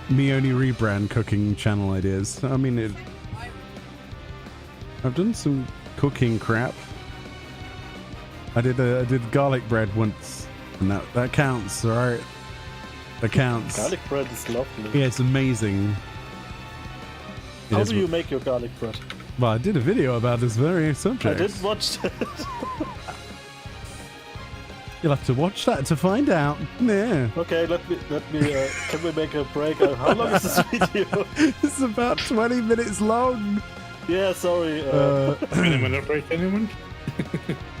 Meoni rebrand cooking channel ideas. I mean, I've done some cooking crap. I did garlic bread once, and that counts, all right? That counts. Garlic bread is lovely. Yeah, it's amazing. It How is- do you make your garlic bread? Well, I did a video about this very subject. I did watch that. You'll have to watch that to find out. Yeah. Okay, let me. Can we make a break? How long is this video? It's about 20 minutes long. Yeah, sorry. 20-minute break, anyone?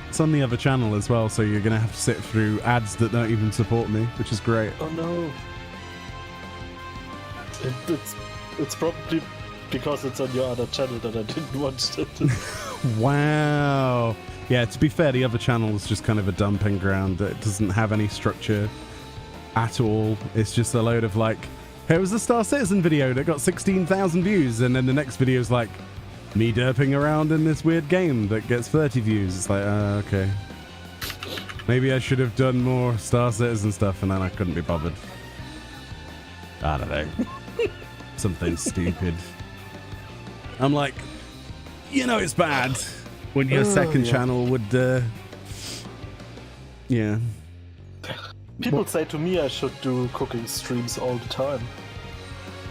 It's on the other channel as well, so you're going to have to sit through ads that don't even support me, which is great. Oh no. It's probably because it's on your other channel that I didn't watch it. Wow. Yeah, to be fair, the other channel is just kind of a dumping ground. It doesn't have any structure at all. It's just a load of like, here was the Star Citizen video that got 16,000 views, and then the next video is like, me derping around in this weird game that gets 30 views. It's like, okay. Maybe I should have done more Star Citizen stuff, and then I couldn't be bothered. I don't know. Something stupid. I'm like, you know it's bad when your second channel would, yeah. People say to me I should do cooking streams all the time.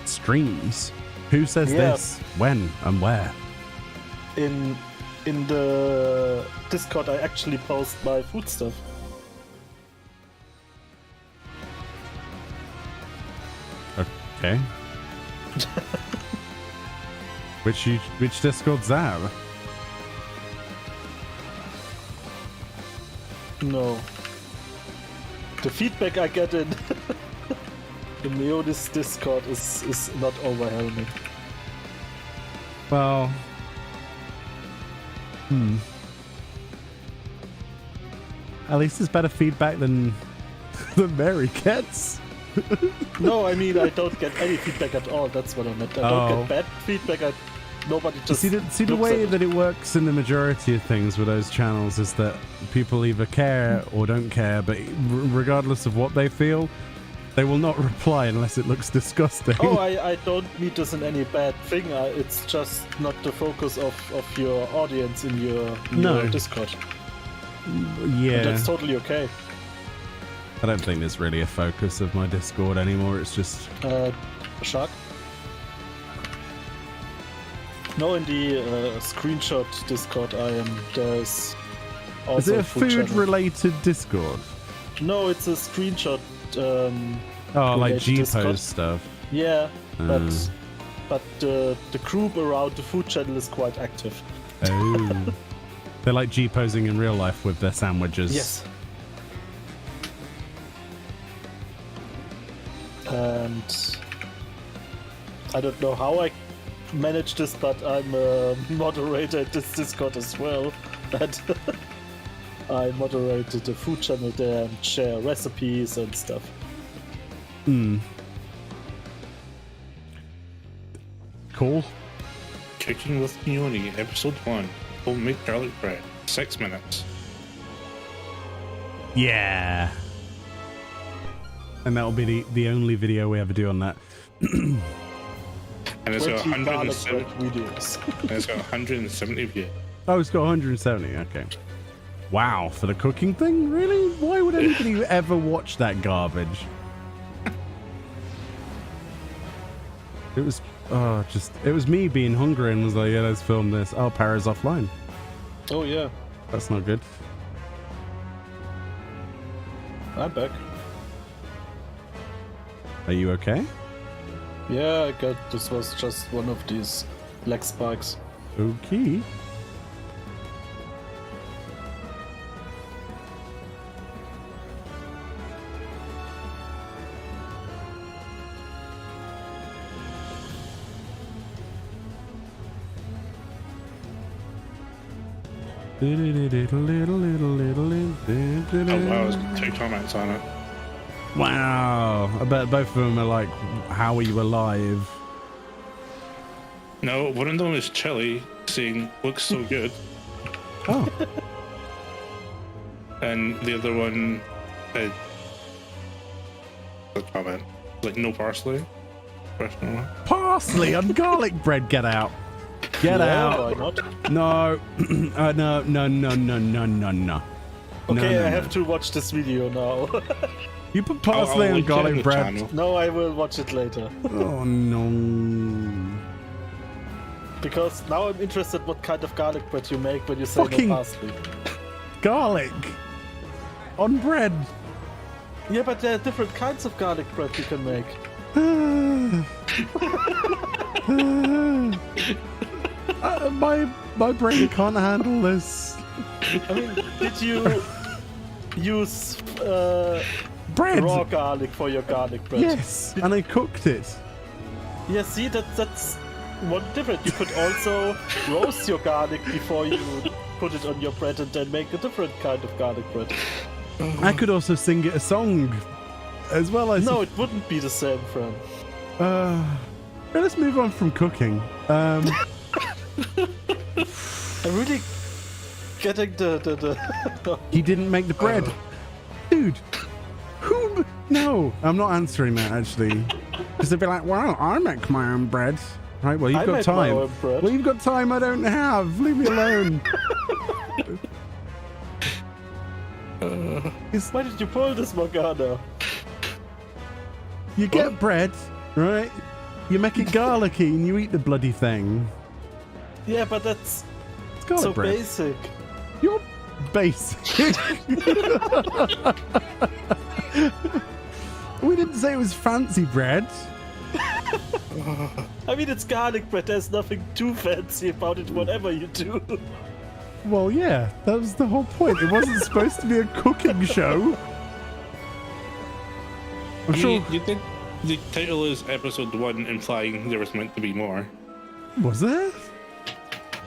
Streams? Who says Yeah. this? When? And where? In the Discord, I actually post my food stuff. Okay. Which Discord's that? No. The feedback I get in Meoni's Discord is not overwhelming. Well, at least it's better feedback than Mary gets. No, I mean I don't get any feedback at all. That's what I meant. I don't Oh. get bad feedback. Nobody just See the looks way at that it works in the majority of things with those channels is that people either care or don't care, but regardless of what they feel, they will not reply unless it looks disgusting. Oh, I don't mean this in any bad thing. It's just not the focus of your audience in your Discord. Yeah. And that's totally okay. I don't think there's really a focus of my Discord anymore. It's just Shark? No, in the screenshot Discord there's also Is it a food channel. food-related Discord? No, it's a screenshot. Oh, like related Discord. G-Pose stuff. Yeah, but the group around the food channel is quite active. Oh. They're like G-posing in real life with their sandwiches. Yes. And I don't know how I manage this, but I'm a moderator at this Discord as well. And I moderated the food channel there and share recipes and stuff. Cool. Cooking with Meoni, episode 1. Homemade garlic bread. 6 minutes. Yeah. And that'll be the only video we ever do on that. And it's got 20 garlic 170. bread videos. And it's got 170 views. Oh, it's got 170. Okay. Wow, for the cooking thing? Really? Why would anybody ever watch that garbage? It was it was me being hungry and was like, yeah, let's film this. Oh, Para's offline. Oh yeah, That's not good. I'm back. Are you okay? Yeah, I got this was just one of these leg spikes. Okay. Oh wow, it's got 2 comments on it. Wow. I bet both of them are like, how are you alive? No, one of them is Chili saying, looks so good. Oh. And the other one is a comment. Like, no parsley? Question mark. Parsley on garlic bread, get out. Get Yeah, out. why not? No. No. Okay, No. I have to watch this video now. You put parsley I'll on link it in garlic the bread. channel. No, I will watch it later. Oh no. Because now I'm interested what kind of garlic bread you make when you say Fucking- no parsley. Garlic on bread. Yeah, but there are different kinds of garlic bread you can make. My brain can't handle this. I mean, did you use Bread. raw garlic for your garlic bread? Yes, and I cooked it. Yeah, see, that's one different. You could also roast your garlic before you put it on your bread and then make a different kind of garlic bread. I could also sing it a song as well as. No, it wouldn't be the same, friend. Let's move on from cooking. I'm really getting the He didn't make the bread. Dude, who? No, I'm not answering that actually. Because they'd be like, well, I make my own bread. Right, well, you've I got make my time. own bread. Well, you've got time I don't have. Leave me alone. Why did you pull this, Morgana? You get bread, right? You make it garlicky and you eat the bloody thing. Yeah, but that's It's garlic so bread. basic. You're basic. We didn't say it was fancy bread. I mean, it's garlic bread. There's nothing too fancy about it, whatever you do. Well, yeah, that was the whole point. It wasn't supposed to be a cooking show. I'm sure. You think the title is episode 1, implying there was meant to be more? Was there?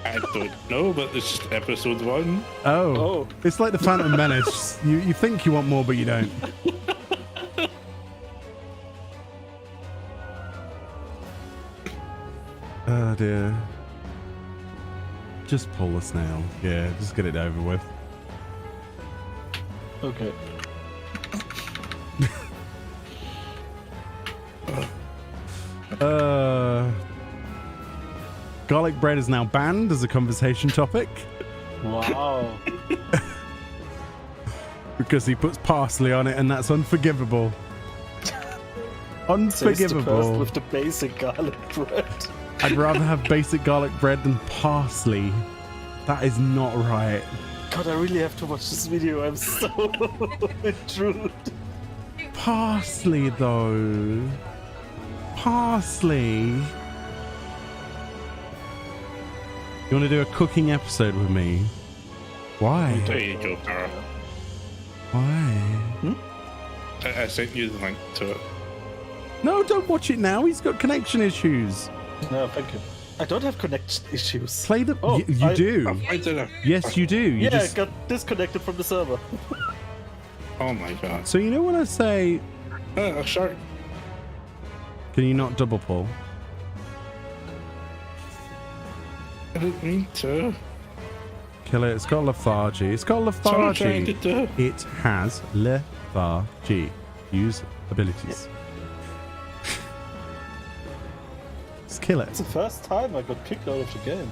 I don't know, but it's just episode 1. Oh. Oh. It's like the Phantom Menace. You think you want more, but you don't. Oh dear. Just pull the snail. Yeah, just get it over with. Okay. Garlic bread is now banned as a conversation topic Wow. because he puts parsley on it, and that's unforgivable. Says the person Unforgivable. with the basic garlic bread. I'd rather have basic garlic bread than parsley. That is not right. God, I really have to watch this video. I'm so intrigued. Parsley, though. Parsley. You want to do a cooking episode with me? Why? There you go, Tara. Why? I sent you the link to it. No, don't watch it now. He's got connection issues. No, thank you. I don't have connection issues. Play the. Oh, you do. I did it. Yes, you do. You Yeah, I got disconnected from the server. Oh my god. So you know when I say, A shark. can you not double pull? I didn't mean to. Kill it. It's got lethargy. It's got That's what I'm trying to lethargy. do. It has lethargy. Use abilities. Just kill it. It's the first time I got kicked out of the game.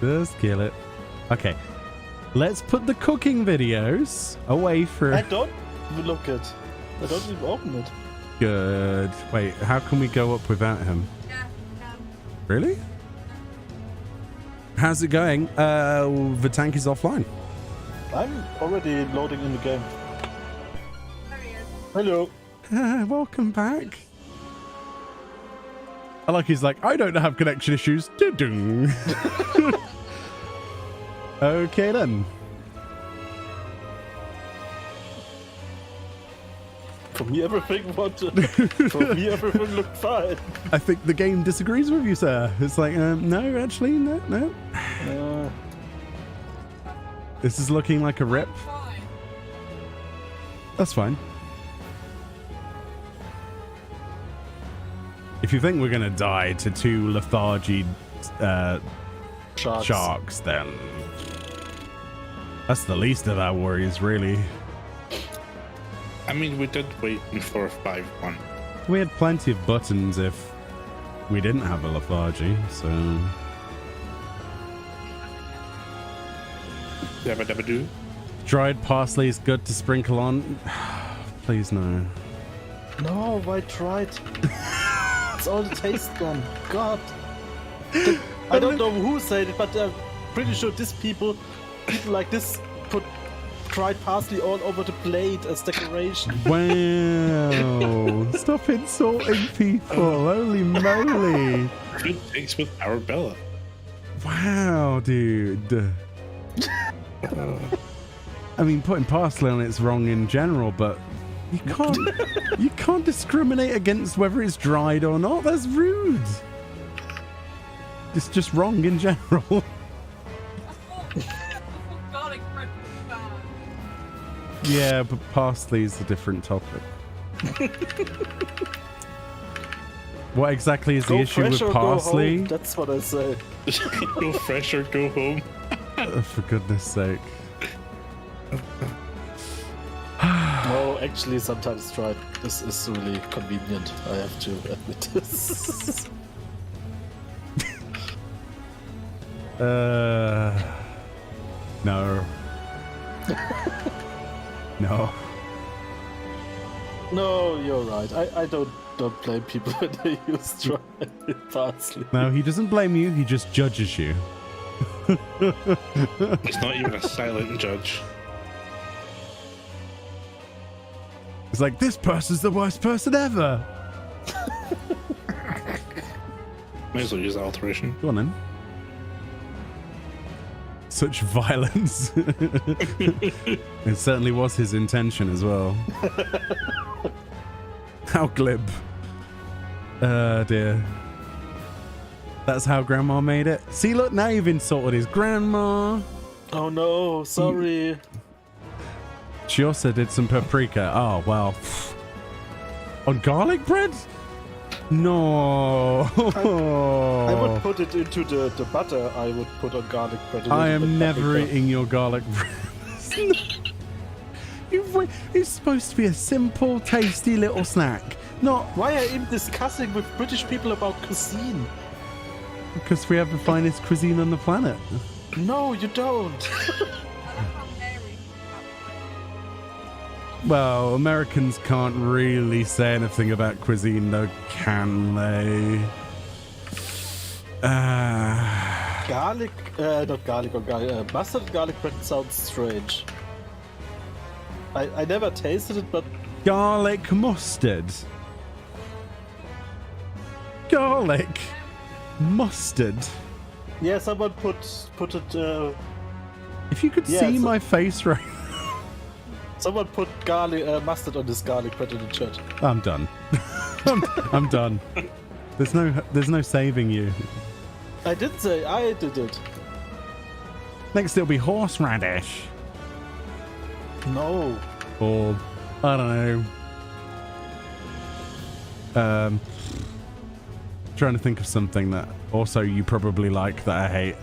Just kill it. Okay. Let's put the cooking videos away for I don't even look it. I don't even open it. good. Wait, how can we go up without him? Yeah. Really? How's it going? The tank is offline. I'm already loading in the game. There he is. Hello. Welcome back. I like he's like, I don't have connection issues. Doo-doo. Okay then. For me, everything looked fine. I think the game disagrees with you, sir. It's like, no, actually, no. This is looking like a rip. Fine. That's fine. If you think we're gonna die to two lethargy sharks, then that's the least of our worries, really. I mean, we did wait in 4-5-1. We had plenty of buttons if we didn't have a lethargy, so Dabba do. dried parsley is good to sprinkle on. Please no. No, I tried. It's all the taste gone. God. I don't know who said it, but I'm pretty sure people like this put dried parsley all over the plate as decoration. Wow. Stop insulting people. Holy moly. Good taste with Arabella. Wow, dude. I mean, putting parsley on it's wrong in general, but you can't discriminate against whether it's dried or not. That's rude. It's just wrong in general. Garlic bread was bad. Yeah, but parsley's a different topic. What exactly is the issue with parsley? Go home. That's what I say. Go fresh or go home. For goodness sake. No, actually, sometimes dried. This is really convenient. I have to admit this. No. No. No, you're right. I don't blame people when they use dried parsley. No, he doesn't blame you, he just judges you. It's not even a silent judge. It's like, this person's the worst person ever. Might as well use the alteration. Go on then. Such violence. It certainly was his intention as well. How glib. Dear. That's how Grandma made it. See, look, now you've insulted his grandma. Oh no, sorry. She also did some paprika. Oh, well. On garlic bread? No. I would put it into the butter I would put on garlic bread. I am never eating your garlic bread. It's supposed to be a simple, tasty little snack. Not Why are you discussing with British people about cuisine? because we have the finest cuisine on the planet. No, you don't. I love how hairy. Well, Americans can't really say anything about cuisine, though, can they? Garlic, not garlic or garlic, mustard and garlic bread sounds strange. I never tasted it, but garlic mustard. Garlic mustard. yeah, someone put it. If you could Yeah, see it's- my face right, Someone put garlic mustard on this garlic bread in the chat. I'm done. I'm done. There's no saving you. I did say I did it. Next it'll be horseradish. No. Or I don't know. Trying to think of something that also you probably like that I hate.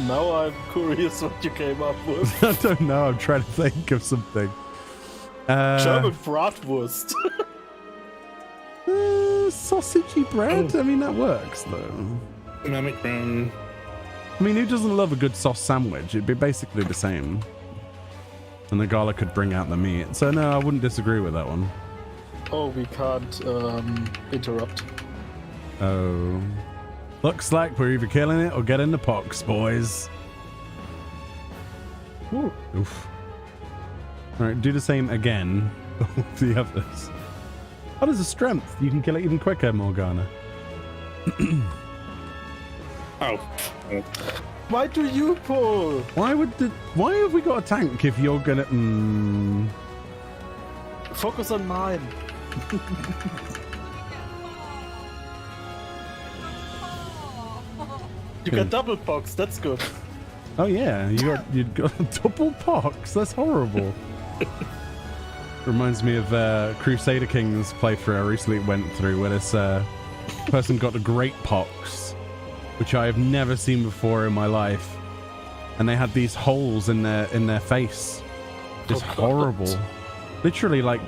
Now I'm curious what you came up with. I don't know. I'm trying to think of something. German bratwurst. Sausagey bread. I mean that works though. Mimic brown. I mean, who doesn't love a good sauce sandwich? It'd be basically the same. And the garlic could bring out the meat. So no, I wouldn't disagree with that one. Oh, we can't interrupt. Oh. Looks like we're either killing it or getting the pox, boys. Ooh. Oof. Alright, do the same again with the others. Oh, there's a strength. You can kill it even quicker, Morgana. Oh. Why do you pull? Why have we got a tank if you're gonna Focus on mine. You got double pox, that's good. Oh yeah, you got double pox. That's horrible. Reminds me of Crusader Kings playthrough I recently went through, where this person got the great pox, which I have never seen before in my life, and they had these holes in their face, just Oh, God. horrible. Literally, like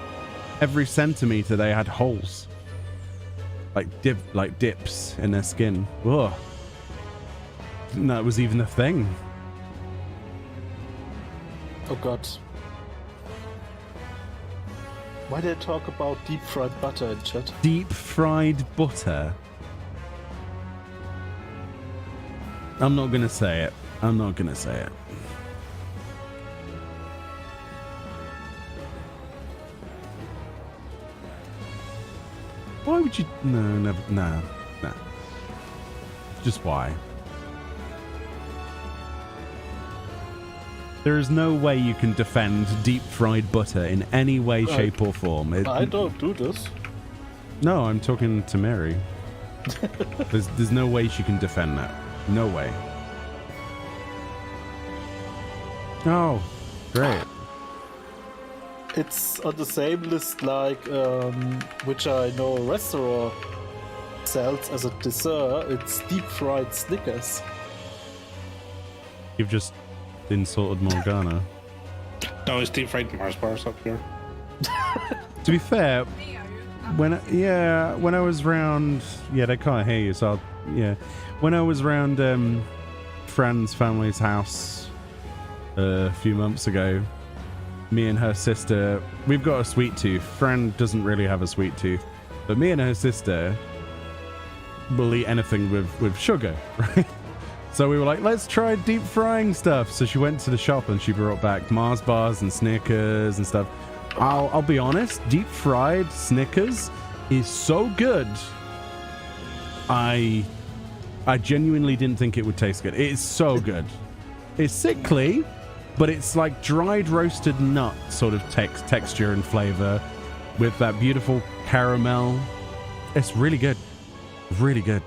every centimeter, they had holes, like dips in their skin. Ugh. Didn't know it was even a thing. Oh god. Why did I talk about deep fried butter in chat? Deep fried butter. I'm not gonna say it. I'm not gonna say it. Why would you? No, never. No. Just why? There is no way you can defend deep fried butter in any way, shape, or form. I don't do this. No, I'm talking to Mary. There's no way she can defend that. No way. Oh, great. It's on the same list like which I know a restaurant sells as a dessert. It's deep fried Snickers. You've just insulted Morgana. No, it's deep fried Mars bars up here. To be fair, when I was round, they can't hear you, so when I was round Fran's family's house a few months ago, me and her sister, we've got a sweet tooth. Fran doesn't really have a sweet tooth, but me and her sister will eat anything with sugar, right? So we were like, let's try deep frying stuff. So she went to the shop and she brought back Mars bars and Snickers and stuff. I'll be honest, deep fried Snickers is so good. I genuinely didn't think it would taste good. It is so good. It's sickly, but it's like dried roasted nut sort of texture and flavor with that beautiful caramel. It's really good. Really good.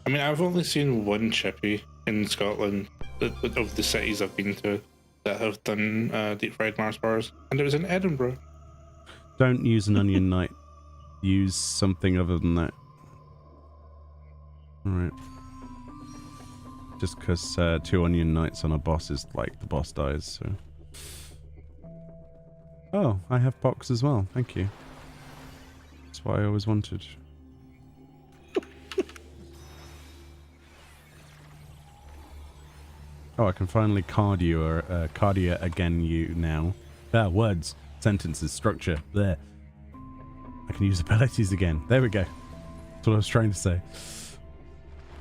I mean, I've only seen one chippy in Scotland of the cities I've been to that have done deep fried Mars bars, and it was in Edinburgh. Don't use an onion knight. Use something other than that. Alright. Just because 2 onion knights on a boss is like the boss dies, so. Oh, I have box as well. Thank you. That's what I always wanted. Oh, I can finally cardia again you now. Words, sentences, structure. There. I can use abilities again. There we go. That's what I was trying to say.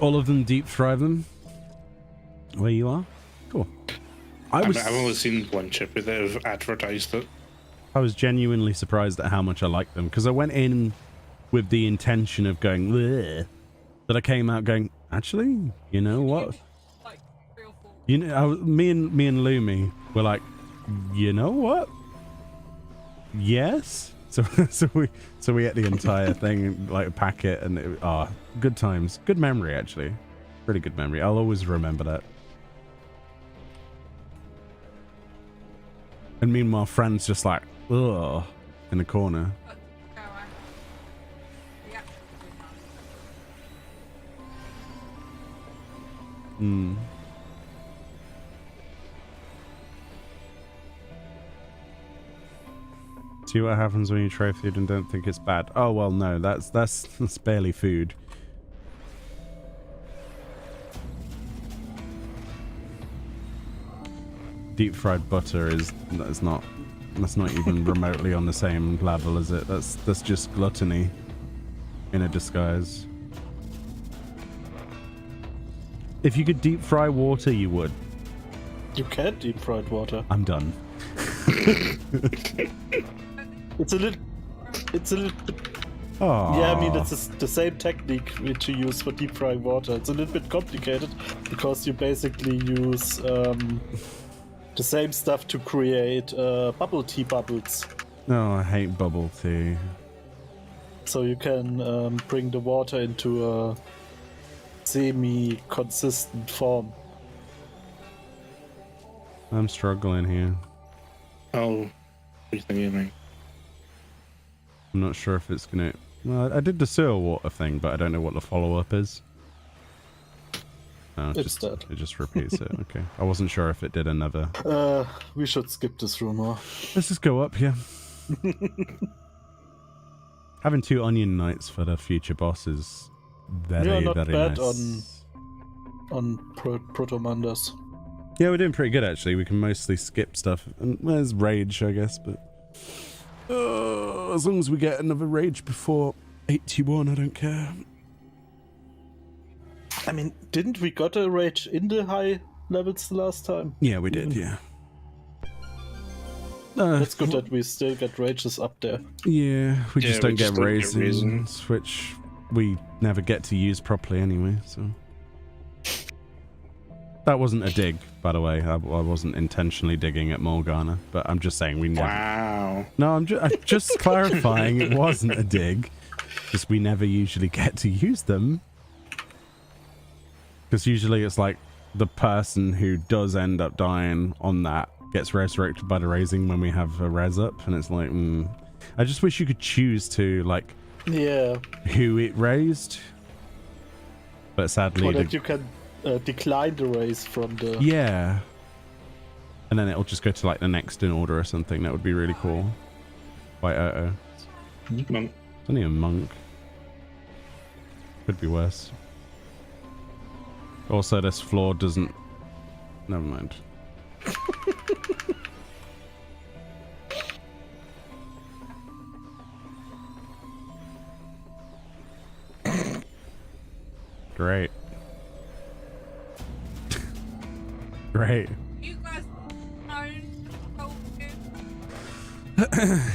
All of them deep fry them. Where you are? Cool. I've only seen one chip that have advertised it. I was genuinely surprised at how much I liked them because I went in with the intention of going, bleh, that I came out going, actually, you know what? Like 3 or 4. You know, me and Lumi were like, you know what? Yes. So we ate the entire thing, like a packet, and good times, good memory actually, pretty good memory. I'll always remember that. And meanwhile, Fran's just like, ugh, in the corner. But go on. The actual Hmm. See what happens when you try food and don't think it's bad. Oh well, no, that's barely food. Deep fried butter that's not even remotely on the same level as it. That's just gluttony in a disguise. If you could deep fry water, you would. You can deep fried water. I'm done. It's a little bit. Oh. Yeah, I mean it's the same technique which you use for deep frying water. It's a little bit complicated because you basically use the same stuff to create bubble tea bubbles. No, I hate bubble tea. So you can bring the water into a semi-consistent form. I'm struggling here. Oh, what do you think you mean? I'm not sure if it's gonna. Well, I did the sewer water thing, but I don't know what the follow-up is. Oh, It's dead. It just repeats it. Okay, I wasn't sure if it did another. We should skip this rumor. Let's just go up here. Having 2 onion knights for the future boss is very, not very bad nice. on Protomanders. Yeah, we're doing pretty good actually. We can mostly skip stuff, and there's rage, I guess, but as long as we get another rage before 81, I don't care. I mean, didn't we got a rage in the high levels the last time? Yeah, we did. Yeah. That's good that we still get rages up there. Yeah, we just don't get don't get raisins, which we never get to use properly anyway, so. That wasn't a dig, by the way. I wasn't intentionally digging at Morgana, but I'm just saying we never... Wow. No, I'm just clarifying it wasn't a dig, because we never usually get to use them. Because usually it's like the person who does end up dying on that gets resurrected by the raising when we have a res up, and it's like, I just wish you could choose to, like, Yeah. who it raised. But sadly... Or that you can decline the raise from the... Yeah. And then it'll just go to, like, the next in order or something. That would be really cool. By Monk. It's only a monk. Could be worse. Also, this floor doesn't... Never mind. Great. Great. You guys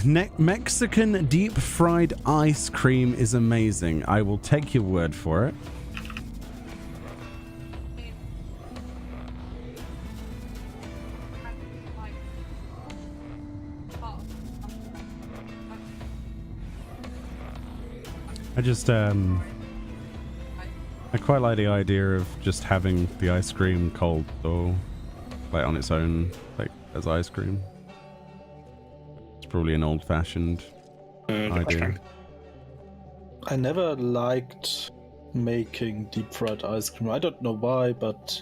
know Mexican deep fried ice cream is amazing. I will take your word for it. I just I quite like the idea of just having the ice cream cold though, like on its own, like as ice cream. It's probably an old-fashioned idea. I never liked making deep fried ice cream. I don't know why, but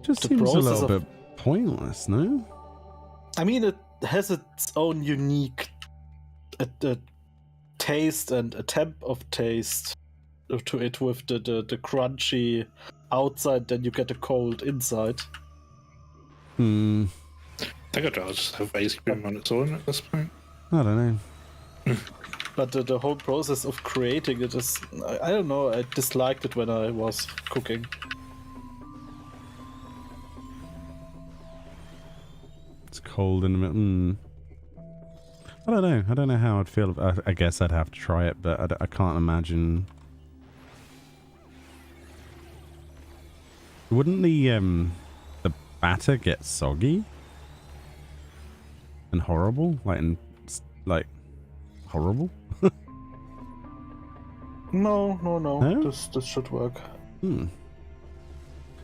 Just the seems a process little of- bit pointless, no? I mean, it has its own unique taste and a temp of taste to it, with the crunchy outside, then you get a cold inside. Hmm. I think I'd rather just have ice cream on its own at this point. I don't know. But the whole process of creating it is, I don't know, I disliked it when I was cooking. It's cold in the middle. I don't know. I don't know how I'd feel. I guess I'd have to try it, but I can't imagine. Wouldn't the batter get soggy and horrible? Like horrible? No. No? This should work.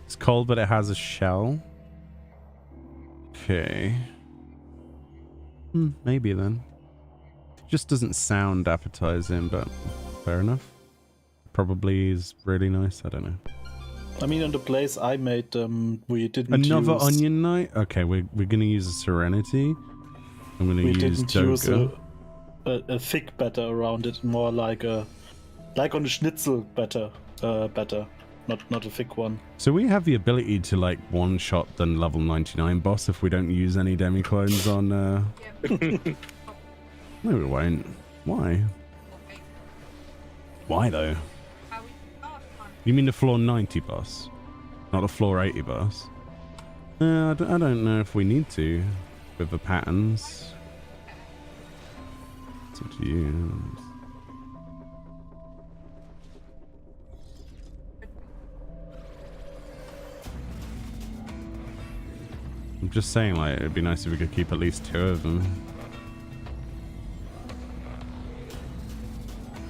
It's cold, but it has a shell. Okay. Maybe then. Just doesn't sound appetizing, but fair enough. Probably is really nice. I don't know. I mean, in the place I made, we didn't Another use... onion night? Okay, we're gonna use a Serenity. I'm gonna use didn't use Doga. a thick batter around it, more like on a schnitzel batter, not a thick one. So we have the ability to like one-shot the level 99 boss if we don't use any demi-clones on... No, we won't. Why? Why though? You mean the floor 90 boss? Not the floor 80 boss? I don't know if we need to with the patterns. It's up to you. I'm just saying, like, it'd be nice if we could keep at least 2 of them.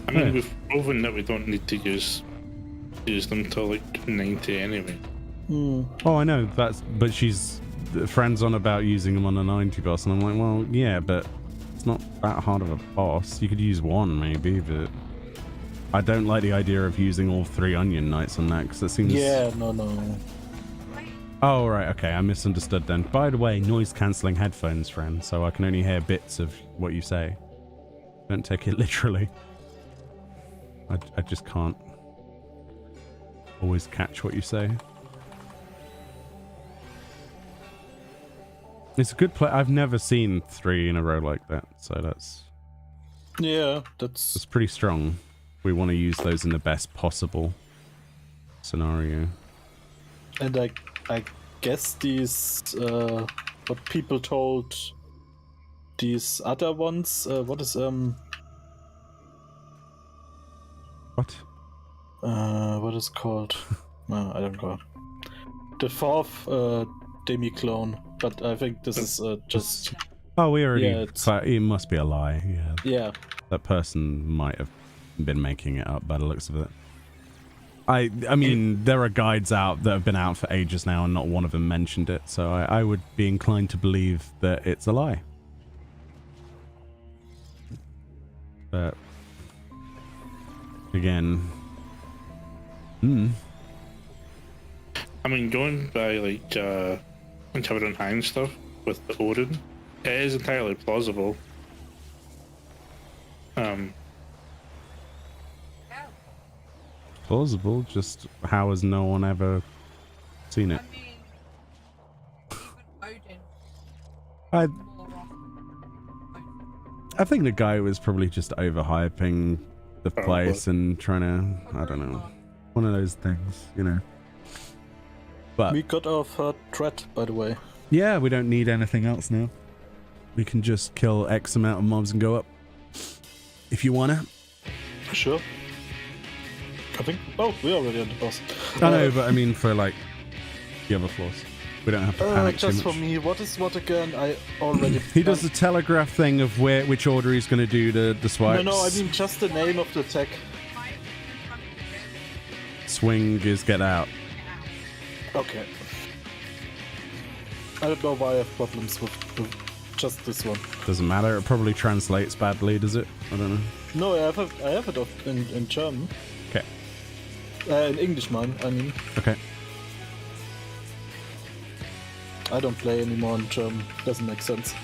I mean, we've proven that we don't need to use them till like 90 anyway. Oh, I know but she's friends on about using them on a 90 boss, and I'm like, well, yeah, but it's not that hard of a boss. You could use one maybe, but I don't like the idea of using all 3 onion knights on that because it seems. Yeah, no. Oh, right, okay, I misunderstood then. By the way, noise-cancelling headphones, friend, so I can only hear bits of what you say. Don't take it literally. I just can't always catch what you say. It's a good play. I've never seen 3 in a row like that, so that's pretty strong. We want to use those in the best possible scenario. And I guess these what people told these other ones, what is what is called? No, I don't know. The 4th demi-clone, but I think this is just... Oh, we already... Yeah, it must be a lie, yeah. Yeah. That person might have been making it up by the looks of it. I mean, there are guides out that have been out for ages now and not one of them mentioned it, so I would be inclined to believe that it's a lie. But... Again... I mean, going by like covered in hand stuff with the Odin, it is entirely plausible. Plausible, just how has no one ever seen it? I think the guy was probably just overhyping the place and trying to, I don't know, one of those things, you know. But we got our 3rd threat, by the way. Yeah, we don't need anything else now. We can just kill X amount of mobs and go up. If you wanna. Sure. I think... Oh, we're already on the boss. I know, but I mean for like the other floors. We don't have to panic just too much. for me, what is what again? I already... He does the telegraph thing of which order he's going to do the swipes. No, I mean just the name of the attack. Swing is get out. Okay. I don't know why I have problems with just this one. Doesn't matter. It probably translates badly, does it? I don't know. No, I have it in German. Okay. In English, I mean. Okay. I don't play anymore in German. Doesn't make sense.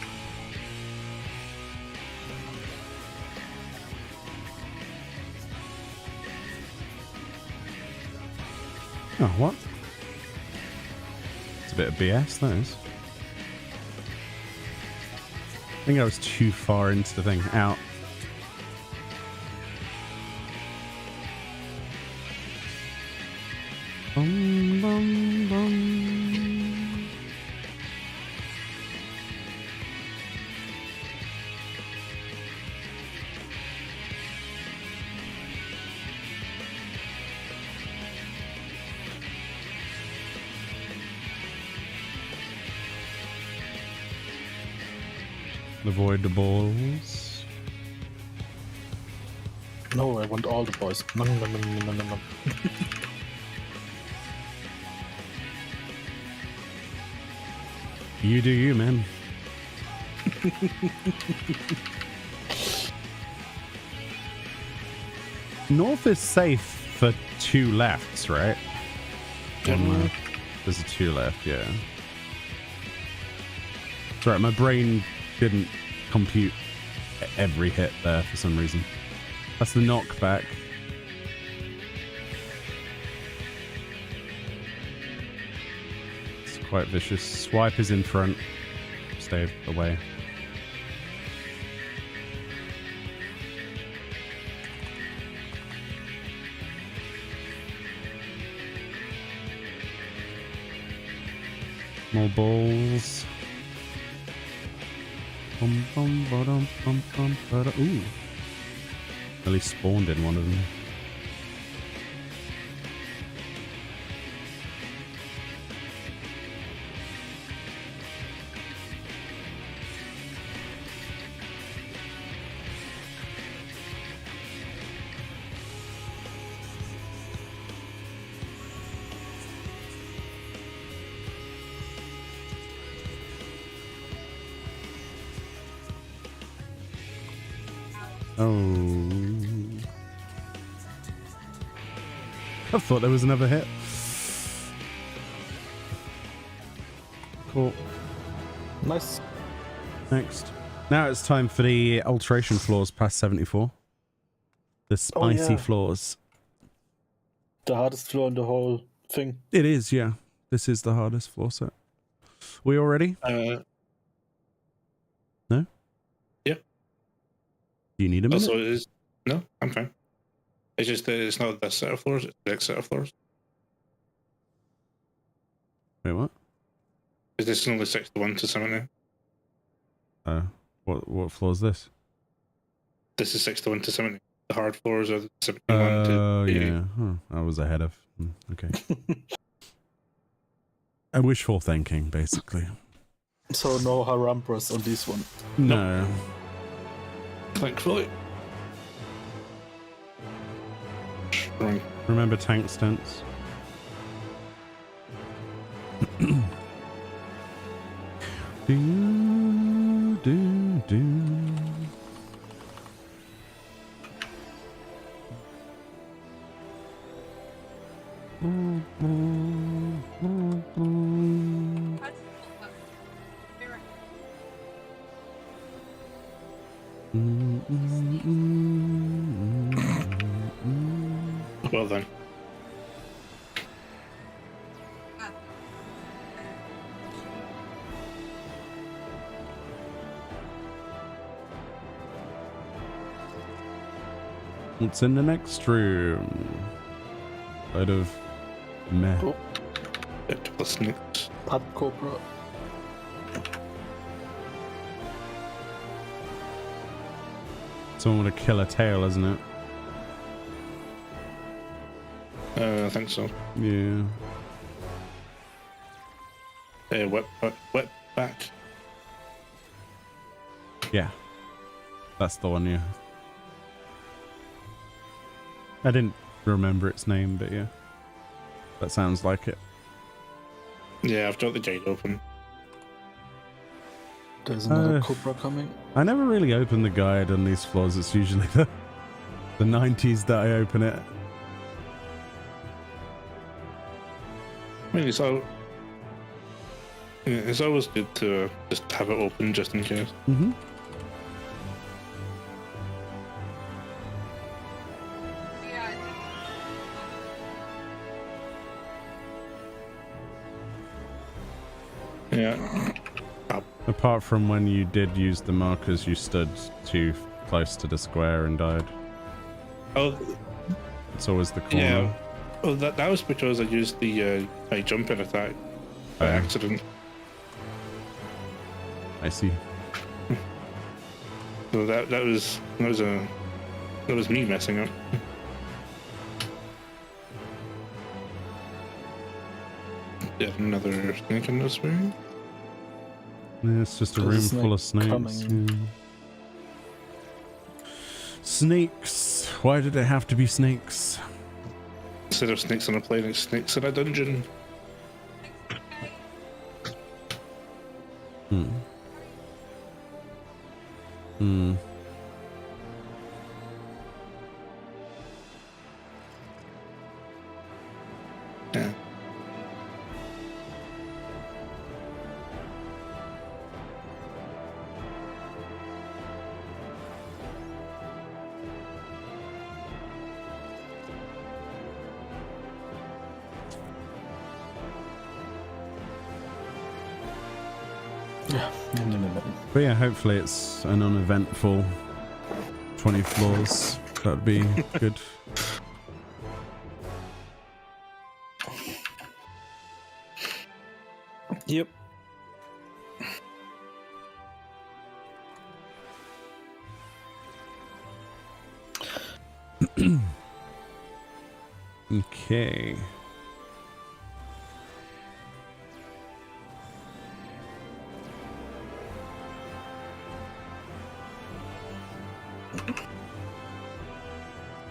Oh, what? It's a bit of BS, that is. I think I was too far into the thing. Out. Avoid the balls. No, I want all the boys. Nom, nom, nom, nom, nom, nom. You do you, man. North is safe for 2 lefts, right? One left. There's a 2 left, yeah. Sorry, my brain didn't compute every hit there for some reason. That's the knockback. It's quite vicious. Swipe is in front. Stay away. More balls. Bum, bum, ba-dum, bum, bum, ba-da. Ooh. At least spawned in one of them. Oh. I thought there was another hit. Cool. Nice. Next. Now it's time for the alteration floors past 74. The spicy floors. The hardest floor in the whole thing. It is, yeah. This is the hardest floor set. We all ready? No? Yeah. Do you need a minute? Also, it is. No, I'm fine. It's just that it's not this set of floors, it's the next set of floors. Wait, what? Is this only 61 to 70? What floor is this? This is 61 to 70. The hard floors are 71 to 80. Yeah. Huh. I was ahead of. Okay. A wishful thinking, basically. So no Harampas on this one. No. Thankfully. Right. Remember tank stunts? do. Well then. What's in the next room? Load of meh. Oh. Plus nicks. Pad Cobra. Someone with a killer tail, isn't it? I think so. Yeah. Whip back. Yeah. That's the one, yeah. I didn't remember its name, but yeah. That sounds like it. Yeah, I've got the gate open. There's another Cobra coming. I never really open the guide on these floors. It's usually the 90s that I open it. I mean, it's always good to just have it open just in case. Mm-hmm. Yeah. Apart from when you did use the markers, you stood too close to the square and died. Oh. It's always the corner. Yeah. Oh, that was because I used the jumping attack by accident. I see. So that was me messing up. Yeah, another snake in this way. Yeah, it's just a room There's a full of snake snakes. coming. Yeah. Snakes. Why did it have to be snakes? Instead of snakes on a plane, it's snakes in a dungeon. Hmm. Hmm. Yeah. Yeah. No. But yeah, hopefully it's an uneventful 20 floors. That'd be good. Yep. Okay.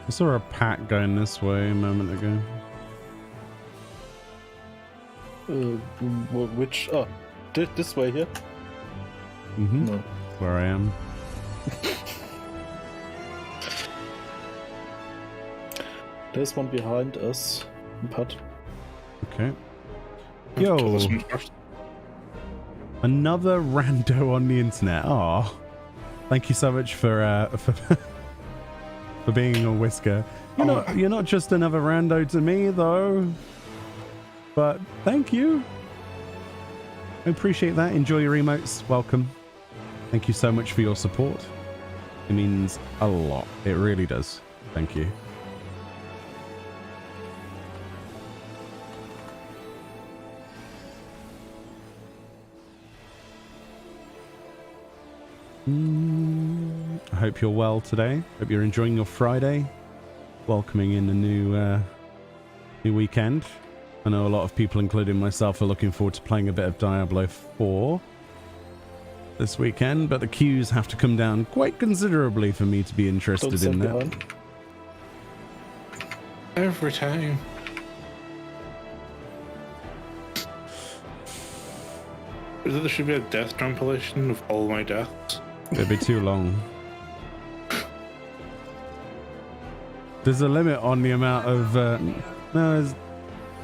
I saw a pack going this way a moment ago. Which? Oh, this way here? Mm-hmm. No. Where I am. There's one behind us. Pat. Okay. Kill Yo, this one first. another rando on the internet. Aw. Thank you so much for for being a whisker. You're not just another rando to me though. But thank you. I appreciate that. Enjoy your emotes. Welcome. Thank you so much for your support. It means a lot. It really does. Thank you. I hope you're well today. Hope you're enjoying your Friday. Welcoming in a new weekend. I know a lot of people, including myself, are looking forward to playing a bit of Diablo 4 this weekend, but the queues have to come down quite considerably for me to be interested in that. Behind. Every time. There should be a death compilation of all my deaths. It'd be too long. There's a limit on the amount of... no,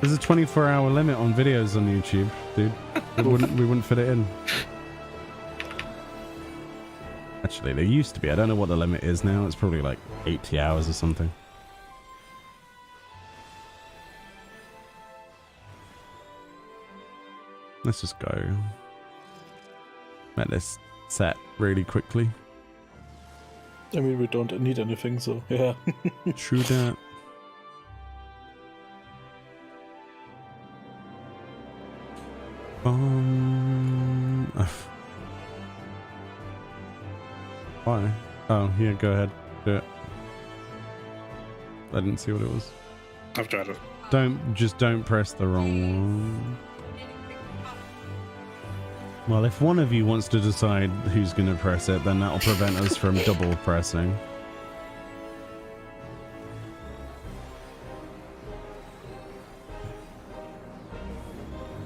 there's a 24-hour limit on videos on YouTube, dude. We wouldn't fit it in. Actually, there used to be. I don't know what the limit is now. It's probably like 80 hours or something. Let's just go. Let this set really quickly. I mean, we don't need anything, so yeah. True that. Why? Oh, yeah, go ahead. Do it. I didn't see what it was. I've tried it. Don't press the wrong one. Well, if one of you wants to decide who's going to press it, then that'll prevent us from double pressing.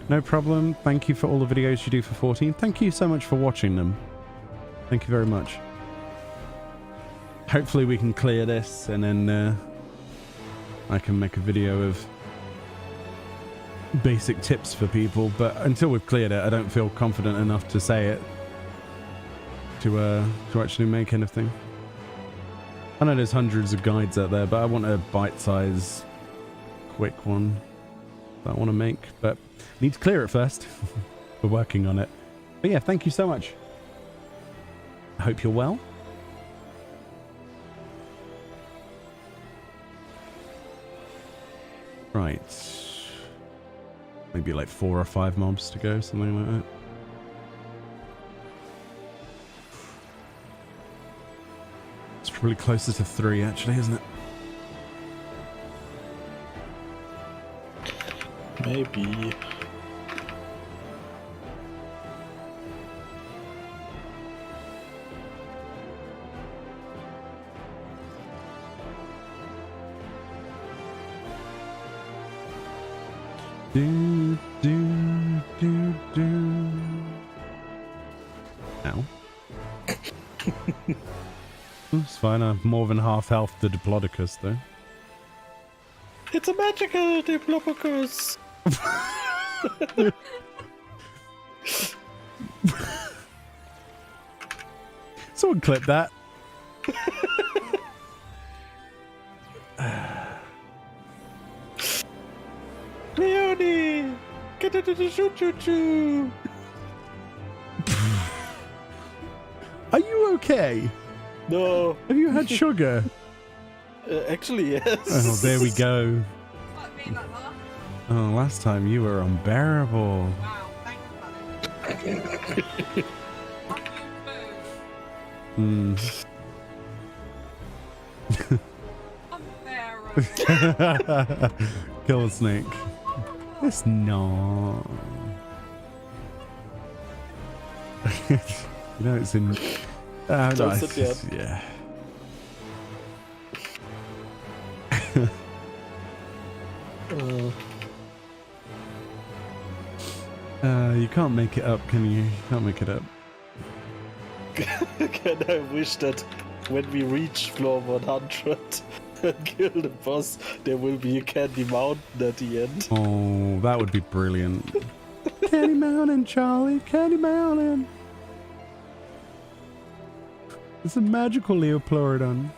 No problem. Thank you for all the videos you do for 14. Thank you so much for watching them. Thank you very much. Hopefully we can clear this and then I can make a video of basic tips for people, but until we've cleared it, I don't feel confident enough to say it to actually make anything. I know there's hundreds of guides out there, but I want a bite-size, quick one that I want to make, but need to clear it first. We're working on it. But yeah, thank you so much. I hope you're well. Right. Maybe like 4 or 5 mobs to go, something like that. It's probably closer to 3 actually, isn't it? Maybe. Do, do, do, do. Ow. It's fine, I have more than half health to Diplodocus, though. It's a magical Diplodocus! Someone clip that. Meoni! Get into the choo-choo-choo! Are you okay? No. Have you had sugar? Actually, yes. Oh, there we go. Like me like that. Oh, last time you were unbearable. Wow, thank you, buddy. Hmm. Unbearable. Kill a snake. It's not. You know, it's in. No, Don't it's sit just, yeah. You can't make it up, can you? You can't make it up. Can I wish that when we reach floor 100 and kill the boss, there will be a candy mountain at the end? Oh, that would be brilliant. Candy Mountain, Charlie. Candy Mountain. It's a magical Leopleurodon.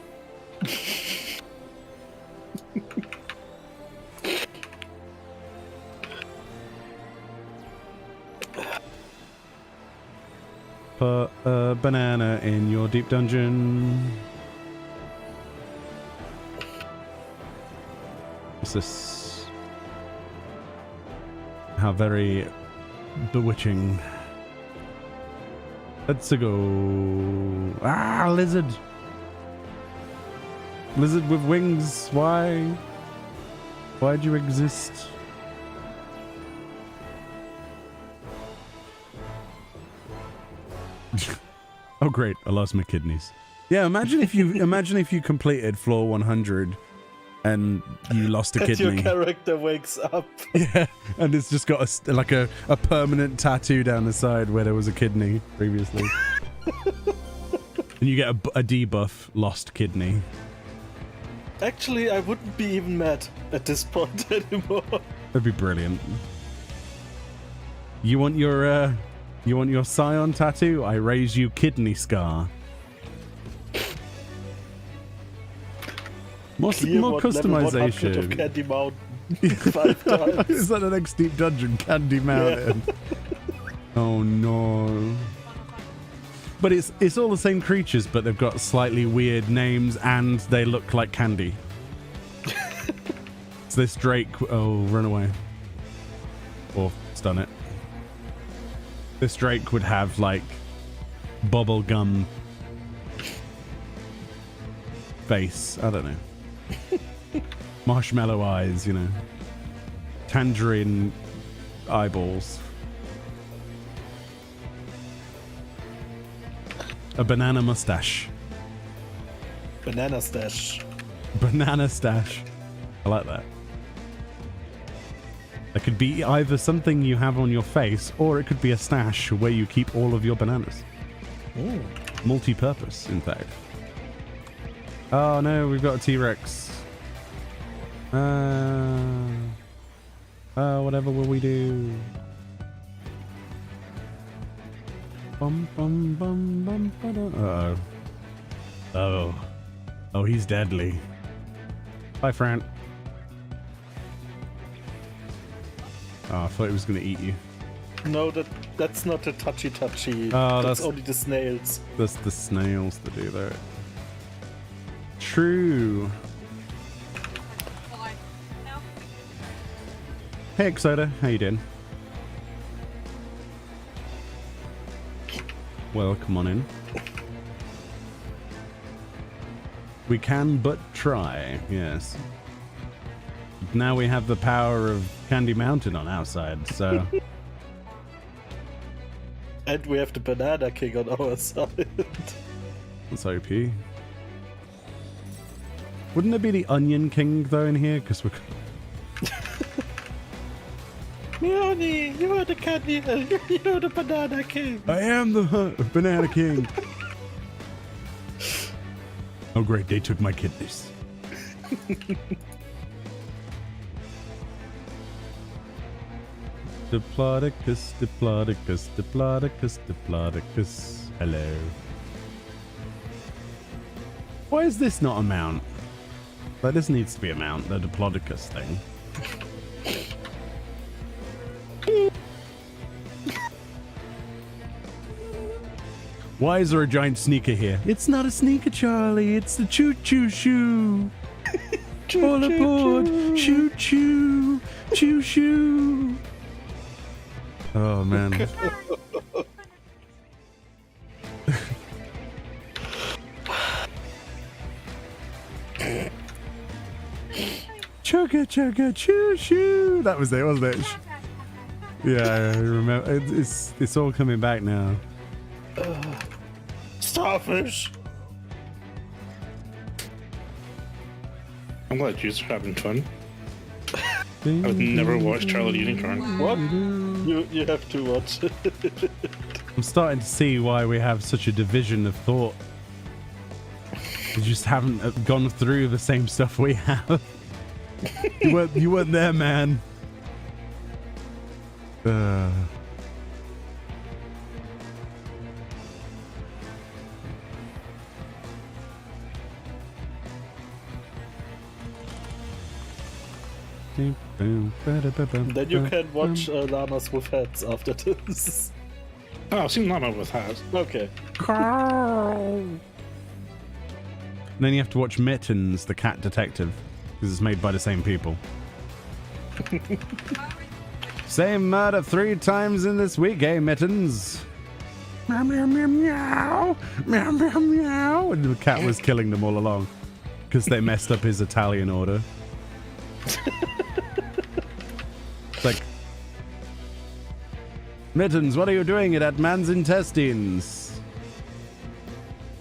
Put a banana in your deep dungeon. What's this? How very bewitching. Let's go. Ah, lizard. Lizard with wings. Why? Why'd you exist? Oh great, I lost my kidneys. Yeah, imagine if you completed floor 100 and you lost a And kidney. your character wakes up. Yeah, and it's just got a permanent tattoo down the side where there was a kidney previously. And you get a debuff, lost kidney. Actually, I wouldn't be even mad at this point anymore. That'd be brilliant. You want your Scion tattoo? I raise you kidney scar. More Level 100 of customization. Candy Mountain 5 times. Is that the next deep dungeon? Candy Mountain. Yeah. Oh no. But it's all the same creatures, but they've got slightly weird names and they look like candy. So this Drake, oh, run away. Or stun it. This Drake would have like bubblegum face. I don't know. Marshmallow eyes, you know. Tangerine eyeballs. A banana mustache. Banana stash. Banana stash. I like that. It could be either something you have on your face, or it could be a stash where you keep all of your bananas. Ooh. Multi-purpose, in fact. Oh no, we've got a T-Rex. Whatever will we do? Bum bum bum bum ba-da. Uh-oh. Oh, he's deadly. Bye, Fran. Oh, I thought he was going to eat you. No, that's not a touchy. Oh, that's only the snails. That's the snails that do that. True. Fine. Now, Hey, Exoda, how you doing? Well, come on in. We can but try, yes. Now we have the power of Candy Mountain on our side, so... And we have the Banana King on our side. That's OP. Wouldn't it be the Onion King, though, in here? Because we're... Meoni, you are the candy, you're the banana king. I am the Banana King. Oh great, they took my kidneys. Diplodocus, Diplodocus, Diplodocus, Diplodocus. Hello. Why is this not a mount? Like, this needs to be a mount, the Diplodocus thing. Why is there a giant sneaker here? It's not a sneaker, Charlie. It's the choo-choo shoe. All aboard. Choo-choo. Choo-choo. Oh, man. Chugga, chugga, choo-choo. That was it, wasn't it? Yeah, I remember. It's all coming back now. Starfish. I'm glad you're having fun. I would never watch Charlie Unicorn. What? You have to watch it. I'm starting to see why we have such a division of thought. You just haven't gone through the same stuff we have. You weren't there, man. Then you can watch llamas with hats after this. Oh, I've seen Llama with hats. Okay. And then you have to watch Mittens, the cat detective, because it's made by the same people. Same murder 3 times in this week, eh, Mittens? Meow, meow, meow, meow. Meow, meow, meow. And the cat was killing them all along because they messed up his Italian order. It's like, Mittens, what are you doing at that man's intestines?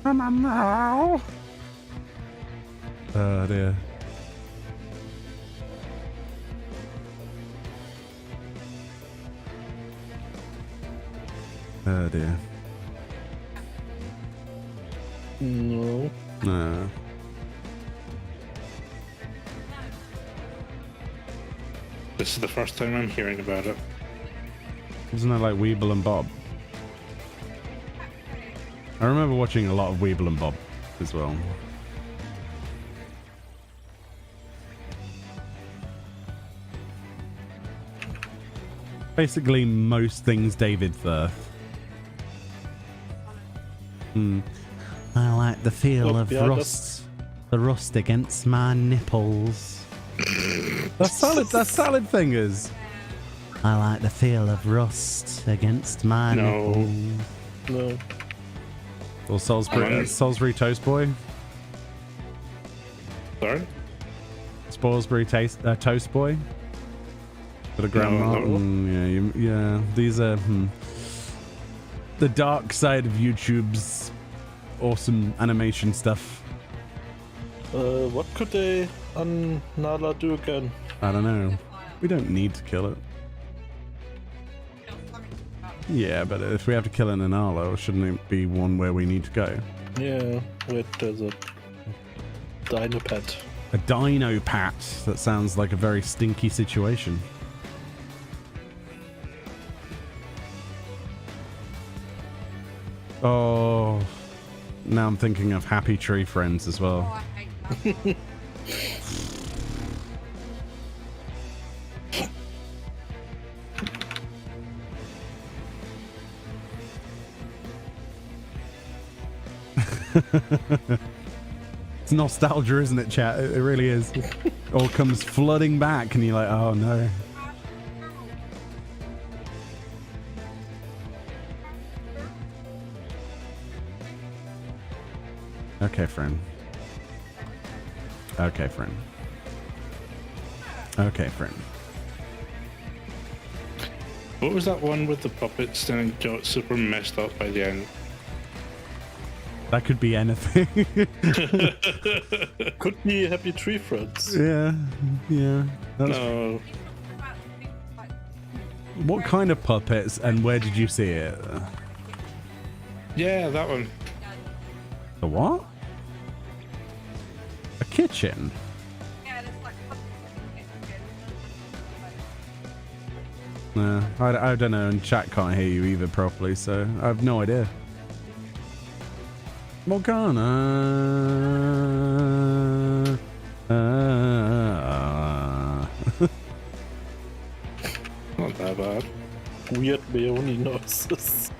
Meow. Oh dear. Oh dear. No. No. This is the first time I'm hearing about it. Isn't that like Weeble and Bob? I remember watching a lot of Weeble and Bob as well. Basically most things David Firth. I like the feel of rust. The rust against my nipples. That's salad fingers. I like the feel of rust against my nipples. No. Or Salisbury Toast Boy. Sorry? Salisbury Toast Boy. For the grandma. No. Yeah. These are the dark side of YouTube's awesome animation stuff. What could they on Nala do again? I don't know. We don't need to kill it. Yeah, but if we have to kill an Analo, shouldn't it be one where we need to go? Yeah, wait, there's a dino pet. A dino pat? That sounds like a very stinky situation. Oh, now I'm thinking of Happy Tree Friends as well. Oh, I hate that. It's nostalgia, isn't it, chat? It really is. All comes flooding back and you're like, oh no. Okay, friend. Okay, friend. Okay, friend. What was that one with the puppets and it got super messed up by the end? That could be anything. Could be Happy Tree Friends. Yeah. That's No. What kind of puppets and where did you see it? Yeah, that one. The what? A kitchen? Yeah, there's like I don't know, and chat can't hear you either properly, so I have no idea. Morgana. Not that bad. Weird Meoni noises.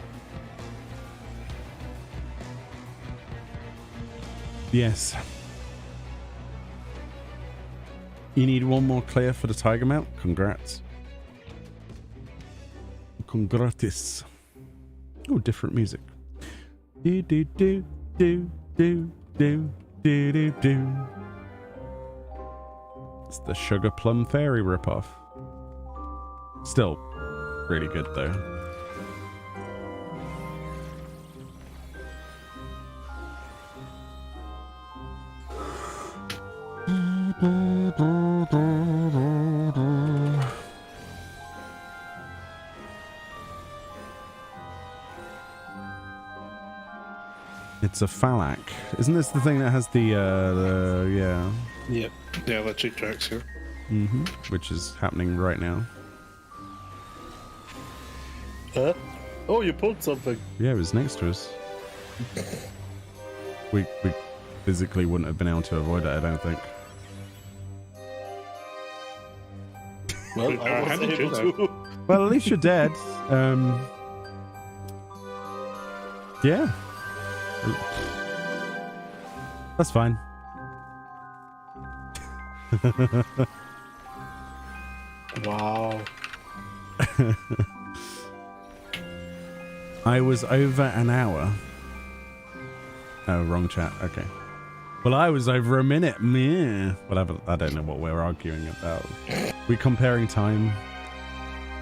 Yes. You need one more clear for the tiger mount? Congrats. Congratis. Oh, different music. Do do do do do do do do do. It's the Sugar Plum Fairy ripoff. Still really good though. It's a phallac. Isn't this the thing that has the yeah. Yep. Yeah, electric tracks here. Mm-hmm. Which is happening right now. Huh? Oh, you pulled something. Yeah, it was next to us. We physically wouldn't have been able to avoid it, I don't think. Well, I was How did you able to. Well, at least you're dead. Yeah. That's fine. Wow. I was over an hour. Oh, wrong chat. Okay. Well, I was over a minute. Meh. Whatever. I don't know what we're arguing about. We're comparing time.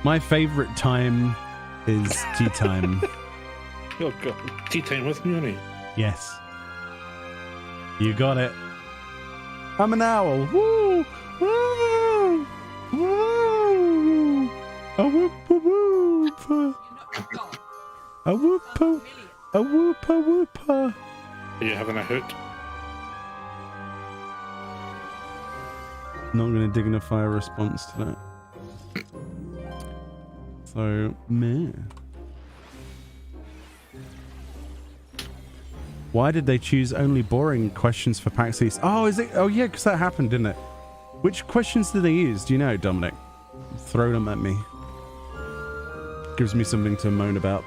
My favorite time is tea time. Oh god. Tea time with Meoni. Yes. You got it. I'm an owl. Woo! Woo! Woo! A whoop a whoop. A whoop a whoop a whoop. Are you having a hoot? Not going to dignify a response to that. So, meh. Why did they choose only boring questions for PAX East? Oh, is it? Oh, yeah, because that happened, didn't it? Which questions did they use? Do you know, Dominic? Throw them at me. Gives me something to moan about.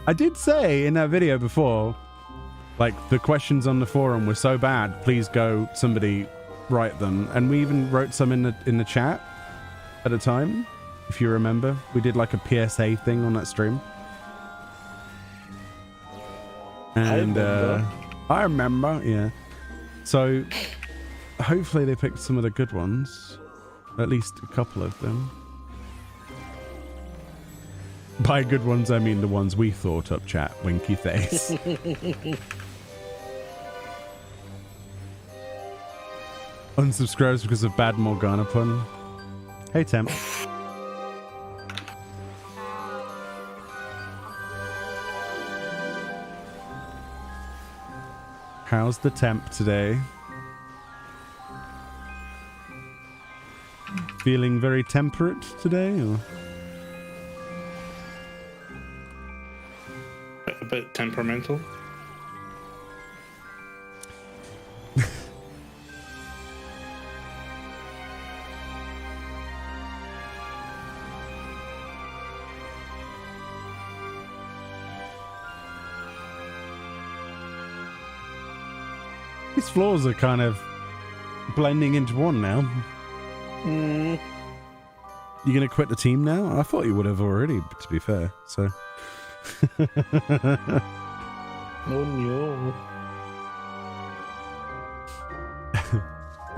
I did say in that video before, like, the questions on the forum were so bad, please go, somebody write them. And we even wrote some in the chat at a time, if you remember. We did like a PSA thing on that stream. And I remember, yeah. So hopefully they picked some of the good ones, at least a couple of them. By good ones, I mean the ones we thought up, chat. Winky face. Unsubscribes because of bad Morgana pun. Hey, Temp. How's the temp today? Feeling very temperate today, or? A bit temperamental. These floors are kind of blending into one now. Mm. You gonna quit the team now? I thought you would have already, to be fair. So. Oh no.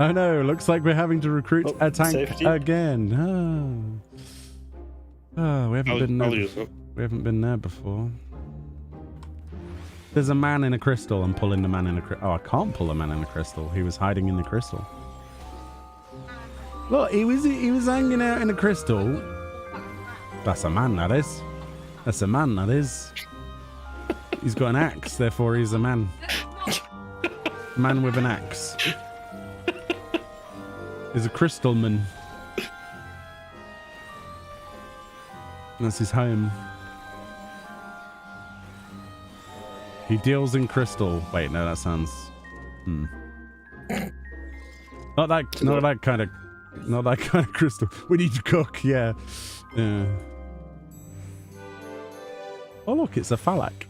Oh no, looks like we're having to recruit a tank safety. again. Oh, we haven't been I'll there. use it. We haven't been there before. There's a man in a crystal. I'm pulling the man in a crystal. Oh, I can't pull a man in a crystal. He was hiding in the crystal. Look, he was hanging out in a crystal. That's a man, that is. That's a man, that is. He's got an axe, therefore he's a man. Man with an axe. He's a crystal man. That's his home. He deals in crystal. Wait, no, that sounds... Not that kind of crystal. We need to cook, yeah. Oh look, it's a phallic.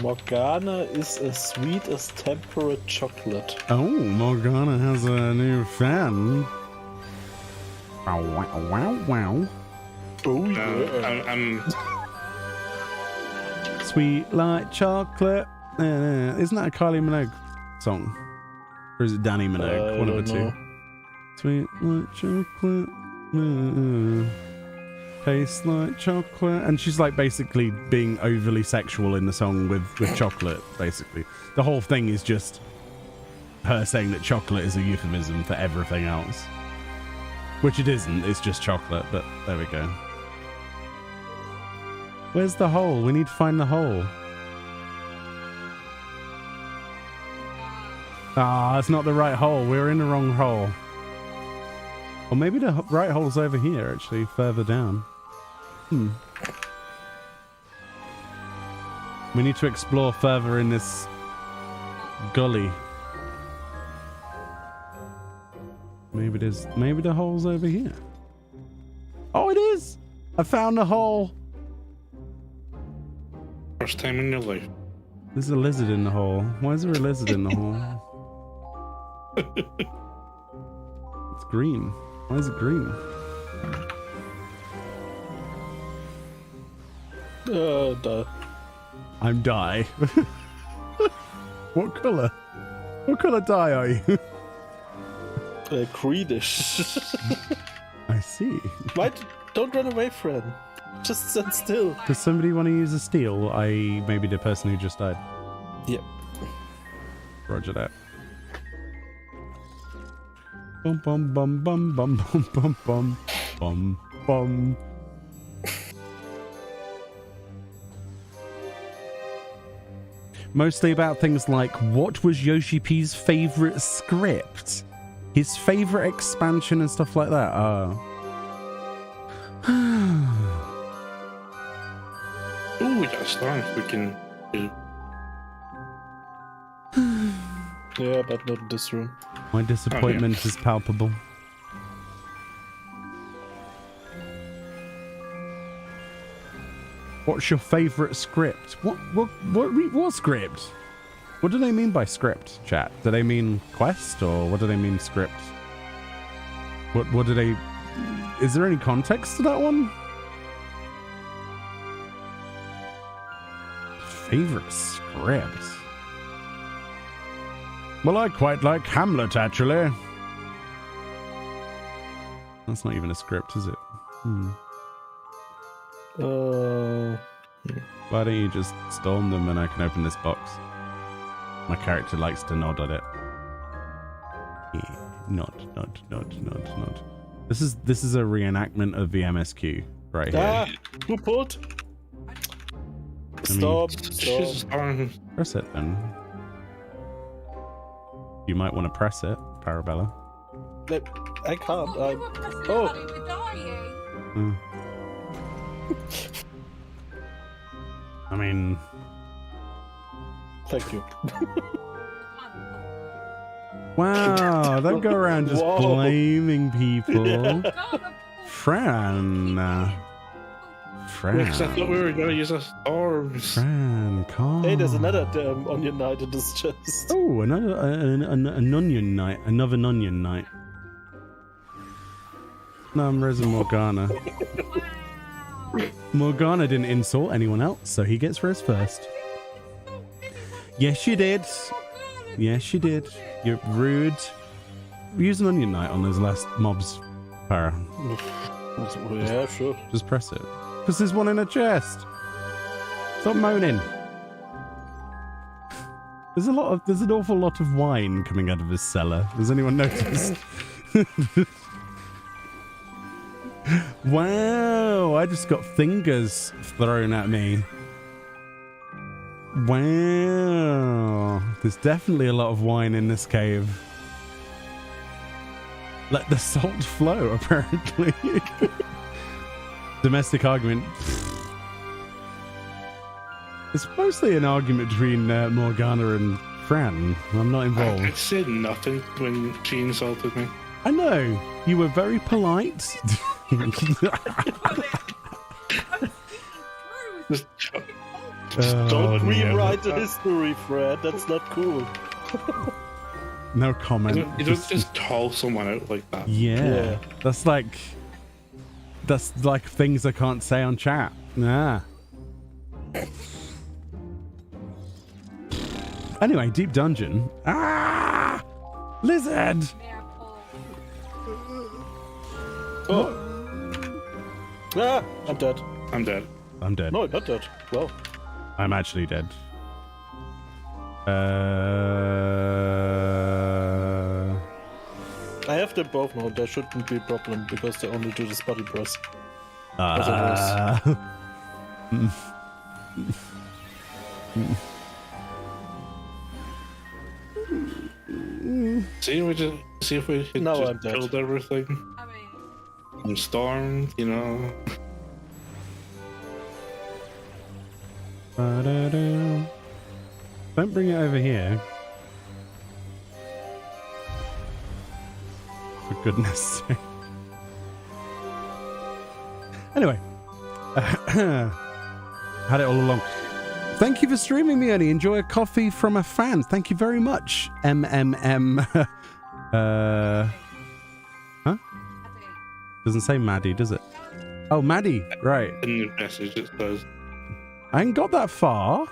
Morgana is as sweet as temperate chocolate. Oh, Morgana has a new fan. Wow, wow, wow, wow. Oh yeah. I'm Sweet like chocolate. Isn't that a Kylie Minogue song? Or is it Danny Minogue? One of the two. Sweet like chocolate. Tastes like chocolate. And she's like basically being overly sexual in the song with chocolate, basically. The whole thing is just her saying that chocolate is a euphemism for everything else. Which it isn't, it's just chocolate, but there we go. Where's the hole? We need to find the hole. Ah, it's not the right hole. We're in the wrong hole. Or maybe the right hole's over here, actually, further down. We need to explore further in this gully. Maybe the hole's over here. Oh, it is! I found the hole! first time in your life. There's a lizard in the hole. Why is there a lizard in the hole? It's green. Why is it green? I'm dye. What colour? What colour dye are you? Greenish. I see. Don't run away, friend. Just stand still. Does somebody want to use a steel? Maybe the person who just died. Yep. Roger that. Bum bum bum bum bum bum bum bum bum bum. Mostly about things like, what was Yoshi P's favorite script? His favorite expansion and stuff like that. Oh, we got a star if we can do. Yeah, but not in this room. My disappointment is palpable. What's your favorite script? What script? What do they mean by script, chat? Do they mean quest, or what do they mean script? What do they... Is there any context to that one? Favorite script? Well, I quite like Hamlet, actually. That's not even a script, is it? Why don't you just storm them and I can open this box? My character likes to nod at it. Yeah, nod. This is a reenactment of the MSQ right here. Who pulled? Stop. Press it then. You might want to press it, Parabella. I can't. I mean... Thank you. Wow, don't go around just blaming people. Yeah. Fran. Because I thought we were going to use our storms. Fran, calm. Hey, there's another onion knight in this chest. Oh, another an onion knight. Another onion knight. No, I'm Reza Morgana. Morgana didn't insult anyone else, so he gets Rez first. Yes, you did. Yes, you did. You're rude. Use an onion knight on those last mobs, Para. Yeah, sure. Just press it. Because there's one in a chest. Stop moaning. There's an awful lot of wine coming out of his cellar. Has anyone noticed? Wow, I just got fingers thrown at me. Wow, there's definitely a lot of wine in this cave. Let the salt flow, apparently. Domestic argument. It's mostly an argument between Morgana and Fran. I'm not I involved. said nothing when she insulted me. I know. You were very polite. Just Oh, don't Rewrite the history, Fred. That's not cool. no comment. You don't just call someone out like that. Yeah. That's like things I can't say on chat. Nah. Anyway, deep dungeon. Ah! Lizard! Yeah, Paul. Oh. Ah, I'm dead. I'm dead. I'm dead. No, I'm not dead. Well, I'm actually dead. I have them both now. There shouldn't be a problem because they only do the body press. See if we had No, just I'm dead. killed everything. I mean, I'm stormed, you know. Don't bring it over here. For goodness sake. Anyway. Had it all along. Thank you for streaming, Meoni. Enjoy a coffee from a fan. Thank you very much. MMM. Huh? I do. Doesn't say Maddie, does it? Oh, Maddie. Right. In the message it says. I ain't got that far.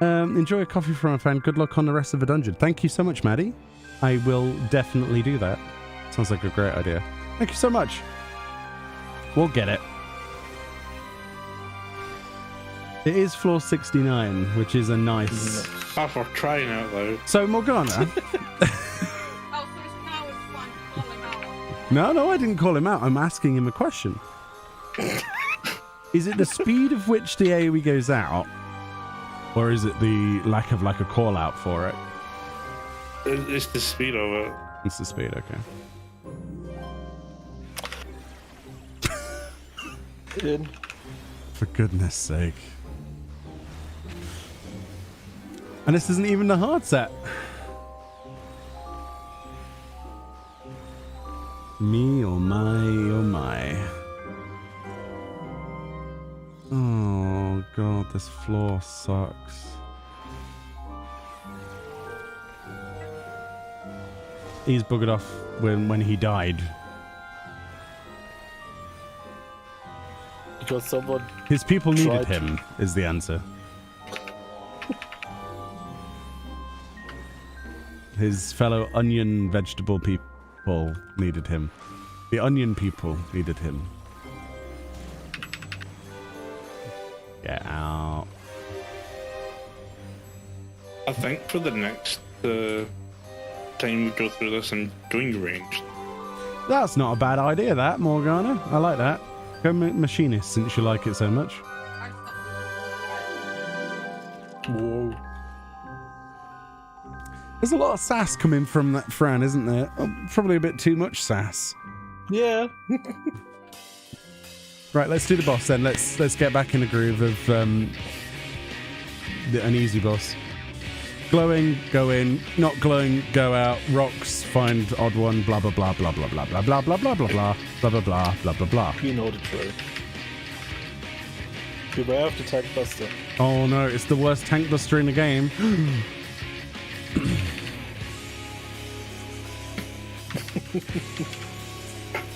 Enjoy a coffee from a fan. Good luck on the rest of the dungeon. Thank you so much, Maddie. I will definitely do that. Sounds like a great idea. Thank you so much. We'll get it. It is floor 69, which is a nice... Ah, for crying out loud. So, Morgana... Oh, so it's now it's fine to call him out. No, I didn't call him out. I'm asking him a question. Is it the speed of which the AoE goes out? Or is it the lack of like a call out for it? It's the speed of it. It's the speed, okay. In. For goodness sake. And this isn't even the hard set. Me, oh my, oh my. Oh god, this floor sucks. He's buggered off when he died. Because someone... His people needed Tried. him, is the answer. His fellow onion vegetable people needed him. The onion people needed him. Get out. I think for the next time we go through this, I'm doing ranged. That's not a bad idea, that, Morgana. I like that. Go machinist, since you like it so much. I stopped. Whoa. There's a lot of sass coming from that Fran, isn't there? Oh, probably a bit too much sass. Yeah. Right, let's do the boss then. Let's get back in the groove of an easy boss. Glowing, go in. Not glowing, go out. Rocks, find odd one. Blah blah blah blah blah blah blah blah blah blah blah blah blah blah blah blah blah blah. We know the drill. Beware of the tank buster. Oh no, it's the worst tank buster in the game.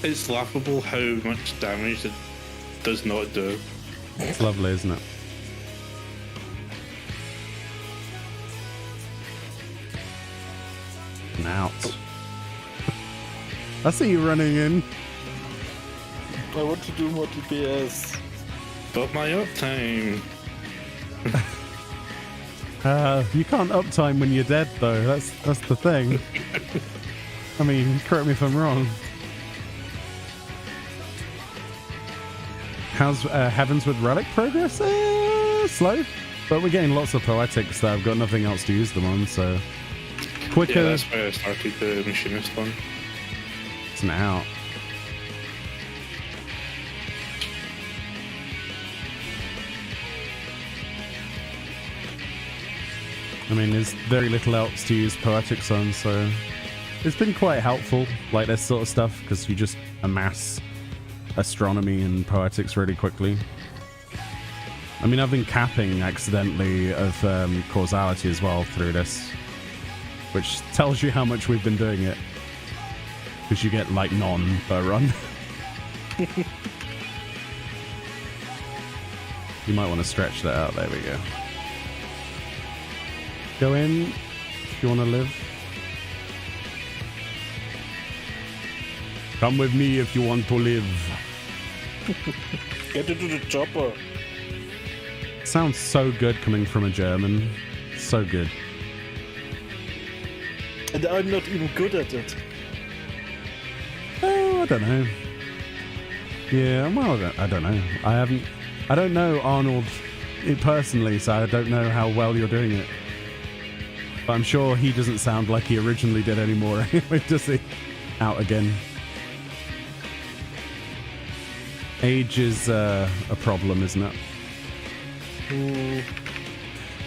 It's laughable how much damage it does not do. It's lovely, isn't it? And out. I see you running in. I want to do more DPS. But my uptime. You can't uptime when you're dead, though. That's the thing. I mean, correct me if I'm wrong. How's Heavens with Relic progress? Slow, but we're getting lots of poetics that I've got nothing else to use them on, so quicker. Yeah, that's why I started the machinist one. It's now out. I mean, there's very little else to use poetics on, so it's been quite helpful, like this sort of stuff, because you just amass astronomy and poetics really quickly. I mean, I've been capping accidentally of causality as well through this, which tells you how much we've been doing it, because you get like none per run. You might want to stretch that out. There we go. Go in if you want to live. Come with me if you want to live. Get into the chopper. Sounds so good coming from a German. So good. And I'm not even good at it. Oh, I don't know. Yeah, well, I don't know. I don't know Arnold personally, so I don't know how well you're doing it. But I'm sure he doesn't sound like he originally did anymore. Does he? Out again. Age is a problem, isn't it?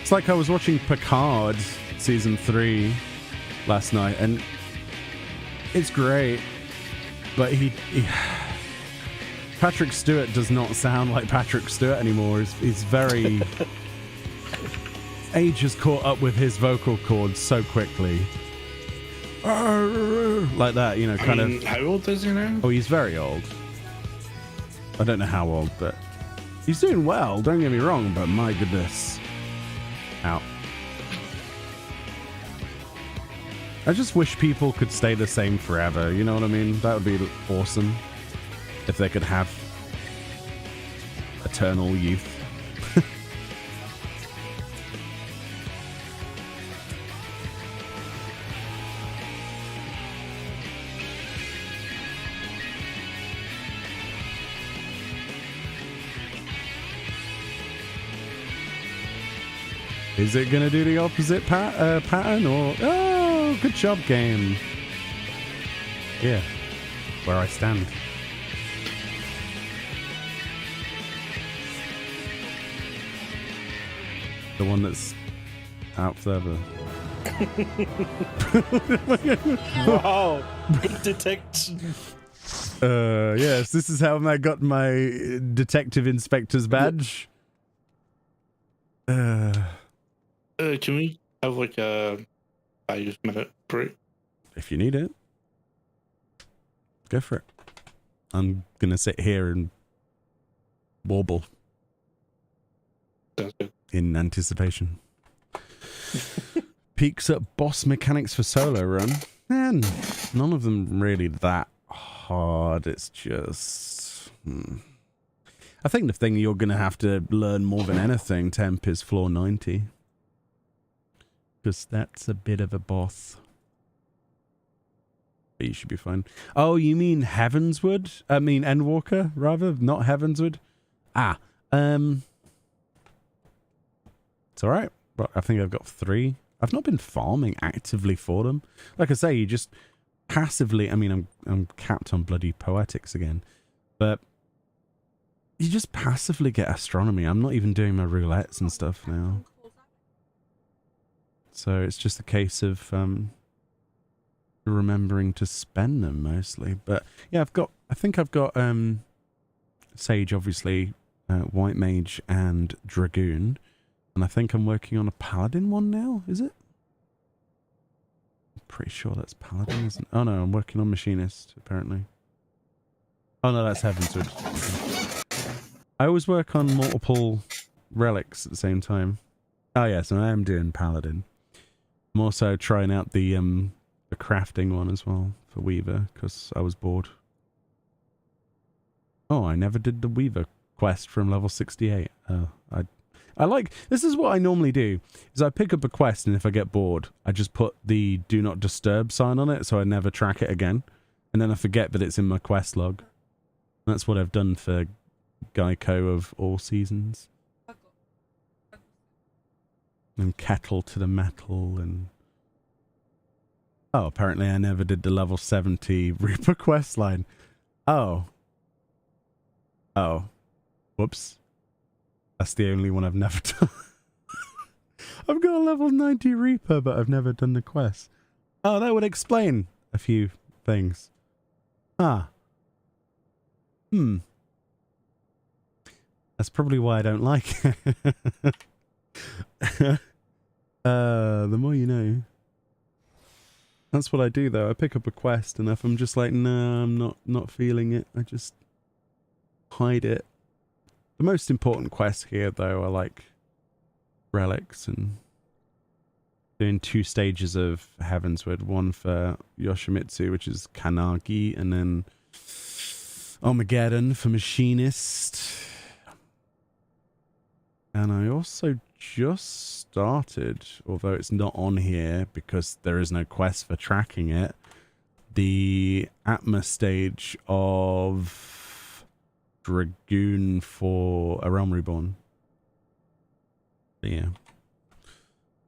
It's like I was watching Picard season 3 last night, and it's great, but he Patrick Stewart does not sound like Patrick Stewart anymore. He's very Age has caught up with his vocal cords so quickly, like that, you know, kind of. How old is he now? Oh, he's very old. I don't know how old, but he's doing well, don't get me wrong, but my goodness. Out. I just wish people could stay the same forever, you know what I mean? That would be awesome. If they could have eternal youth. Is it going to do the opposite pattern or... Oh, good job, game. Yeah, where I stand. The one that's out further. Wow, good detection. Yes, this is how I got my detective inspector's badge. Can we have like a 5-minute break? If you need it, go for it. I'm gonna sit here and warble Sounds good. in anticipation. Peaks at boss mechanics for solo run. Man, none of them really that hard. It's just... I think the thing you're gonna have to learn more than anything, Temp, is floor 90. Because that's a bit of a boss. But you should be fine. Oh, you mean Heavenswood? I mean Endwalker, rather, not Heavenswood. Ah, it's all right. But I think I've got 3. I've not been farming actively for them. Like I say, you just passively. I mean, I'm capped on bloody poetics again, but you just passively get astronomy. I'm not even doing my roulettes and stuff now. So it's just a case of remembering to spend them mostly. But yeah, I think I've got Sage, obviously, White Mage and Dragoon. And I think I'm working on a Paladin one now, is it? I'm pretty sure that's Paladin, isn't it? Oh no, I'm working on Machinist, apparently. Oh no, that's Heavenswood. I always work on multiple relics at the same time. Oh yes, and I am doing Paladin. I'm also trying out the crafting one as well for Weaver, because I was bored. Oh, I never did the Weaver quest from level 68. This is what I normally do, is I pick up a quest, and if I get bored, I just put the do not disturb sign on it, so I never track it again. And then I forget that it's in my quest log. That's what I've done for Geico of all seasons. And Kettle to the Metal, and... Oh, apparently I never did the level 70 Reaper quest line. Oh. Whoops. That's the only one I've never done. I've got a level 90 Reaper, but I've never done the quest. Oh, that would explain a few things. Ah. That's probably why I don't like it. The more you know. That's what I do, though. I pick up a quest, and if I'm just like, nah, I'm not feeling it, I just hide it. The most important quests here, though, are like relics and doing 2 stages of Heavensward. One for Yoshimitsu, which is Kanagi, and then Armageddon for Machinist. And I also just started, although it's not on here because there is no quest for tracking it, the Atma stage of Dragoon for A Realm Reborn. But yeah.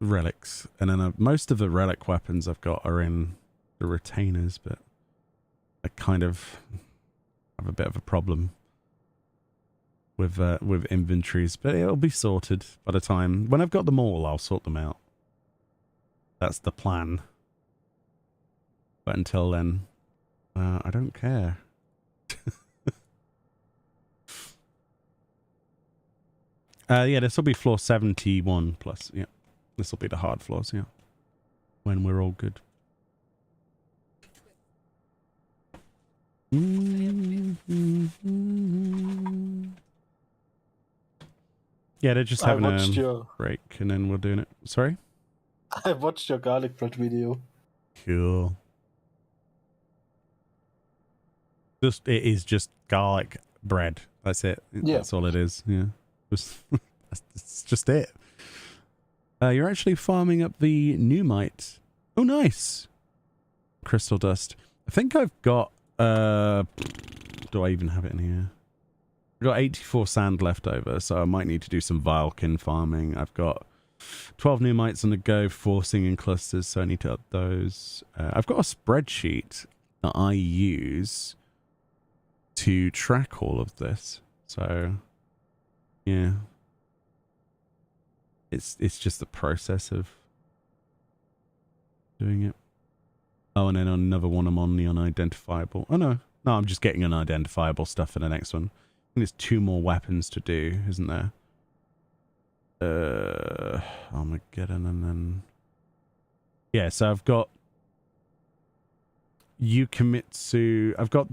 Relics. And then most of the relic weapons I've got are in the retainers, but I kind of have a bit of a problem with inventories, but it'll be sorted by the time. When I've got them all, I'll sort them out. That's the plan. But until then, I don't care. Yeah, this will be floor 71 plus. Yeah, this will be the hard floors. Yeah, when we're all good. Yeah, they're just having a break, and then we're doing it. Sorry? I watched your garlic bread video. Cool. It is just garlic bread. That's it. Yeah. That's all it is. Yeah. That's just it. You're actually farming up the Numite. Oh, nice. Crystal dust. I think I've got... do I even have it in here? I've got 84 sand left over, so I might need to do some Vilekin farming. I've got 12 Numites on the go, forcing in clusters, so I need to up those. I've got a spreadsheet that I use to track all of this. So, yeah. It's just the process of doing it. Oh, and then another one I'm on the unidentifiable. Oh, no. No, I'm just getting unidentifiable stuff for the next one. I think there's 2 more weapons to do, isn't there? Armageddon, and then... Yeah, so I've got Yukimitsu. I've got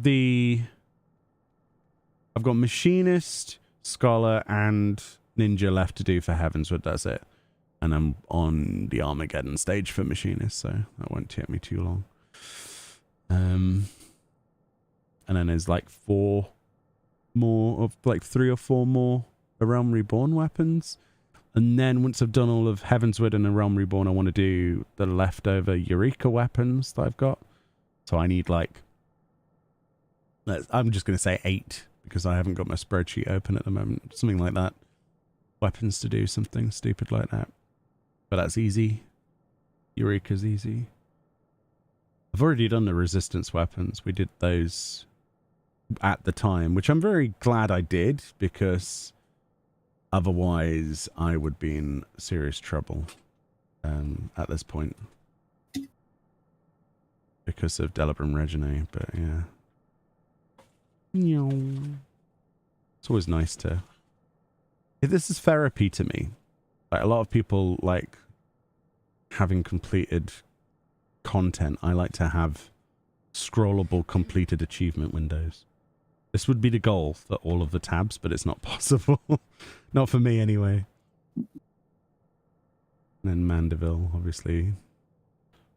Machinist, Scholar, and Ninja left to do for Heavensward. That's it. And I'm on the Armageddon stage for Machinist, so that won't take me too long. And then there's like 4 more of like 3 or 4 more A Realm Reborn weapons. And then once I've done all of Heavensward and A Realm Reborn, I want to do the leftover Eureka weapons that I've got. So I need like, I'm just going to say 8 because I haven't got my spreadsheet open at the moment. Something like that. Weapons to do something stupid like that. But that's easy. Eureka's easy. I've already done the resistance weapons. We did those at the time, which I'm very glad I did, because otherwise I would be in serious trouble at this point because of Delibram Regine. But yeah, it's always nice to... This is therapy to me. Like, a lot of people like having completed content. I like to have scrollable completed achievement windows. This would be the goal for all of the tabs, but it's not possible. Not for me anyway. And then Mandeville, obviously.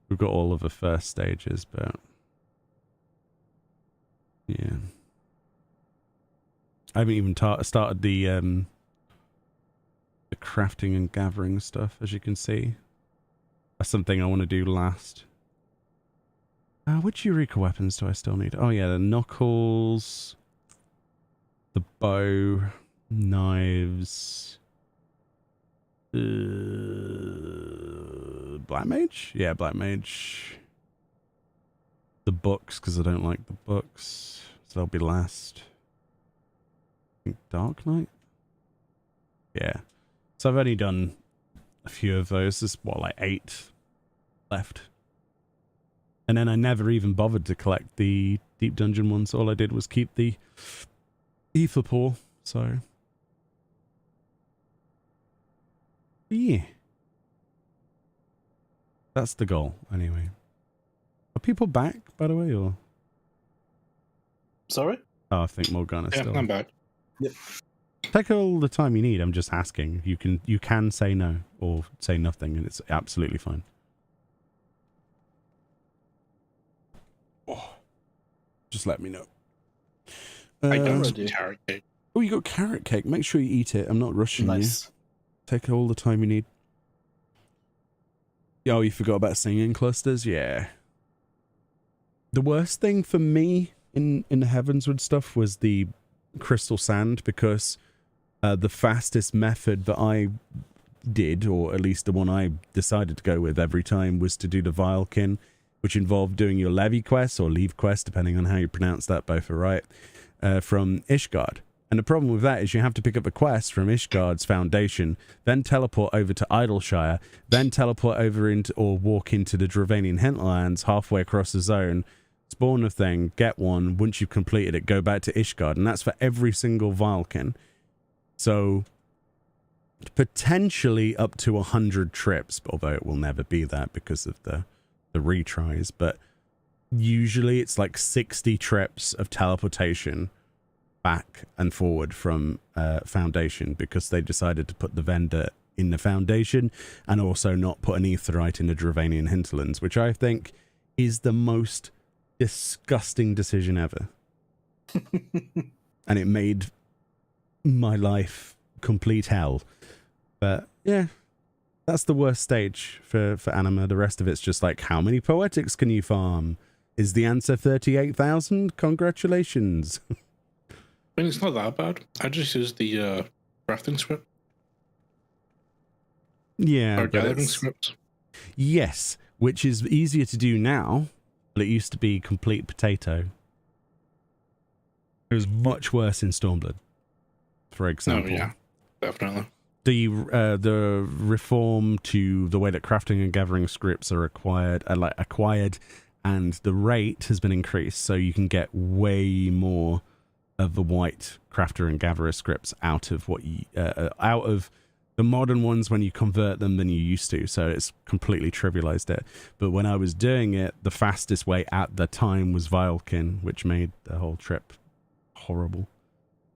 We've got all of the first stages, but yeah. I haven't even started the crafting and gathering stuff, as you can see. That's something I want to do last. Which Eureka weapons do I still need? Oh yeah, the knuckles, the bow, knives, black mage? Yeah, black mage. The books, because I don't like the books, so they'll be last. I think Dark Knight? Yeah. So I've only done a few of those. There's what, like 8 left. And then I never even bothered to collect the deep dungeon ones. All I did was keep the ether pool. So yeah, that's the goal anyway. Are people back, by the way, or? Sorry? Oh, I think Morgana's Yeah, still. I'm back. Yep. Take all the time you need. I'm just asking. You can say no or say nothing, and it's absolutely fine. Oh, just let me know. I done some Alrighty. carrot cake. Oh, you got carrot cake. Make sure you eat it. I'm not rushing you. Nice. Take all the time you need. Oh, you forgot about singing clusters? Yeah. The worst thing for me in the Heavensward stuff was the crystal sand, because the fastest method that I did, or at least the one I decided to go with every time, was to do the Vilekin, which involved doing your Levy quest or Leave quest, depending on how you pronounce that, both are right, from Ishgard. And the problem with that is you have to pick up a quest from Ishgard's foundation, then teleport over to Idleshire, then teleport over into or walk into the Dravanian hinterlands halfway across the zone, spawn a thing, get one, once you've completed it, go back to Ishgard, and that's for every single Vilekin. So potentially up to 100 trips, although it will never be that because of the retries, but usually it's like 60 trips of teleportation back and forward from Foundation, because they decided to put the vendor in the Foundation and also not put an Aetheryte in the Dravanian hinterlands, which I think is the most disgusting decision ever. And it made my life complete hell. But yeah, that's the worst stage for Anima. The rest of it's just like, how many poetics can you farm? Is the answer 38,000? Congratulations. I mean, it's not that bad. I just use the crafting script. Yeah, Or but gathering it's- scripts. yes, which is easier to do now, but it used to be complete potato. It was much worse in Stormblood, for example. Oh, yeah. Definitely. The reform to the way that crafting and gathering scripts are acquired, and the rate has been increased, so you can get way more of the white crafter and gatherer scripts out of what you out of the modern ones when you convert them than you used to. So it's completely trivialized it. But when I was doing it, the fastest way at the time was Vilekin, which made the whole trip horrible.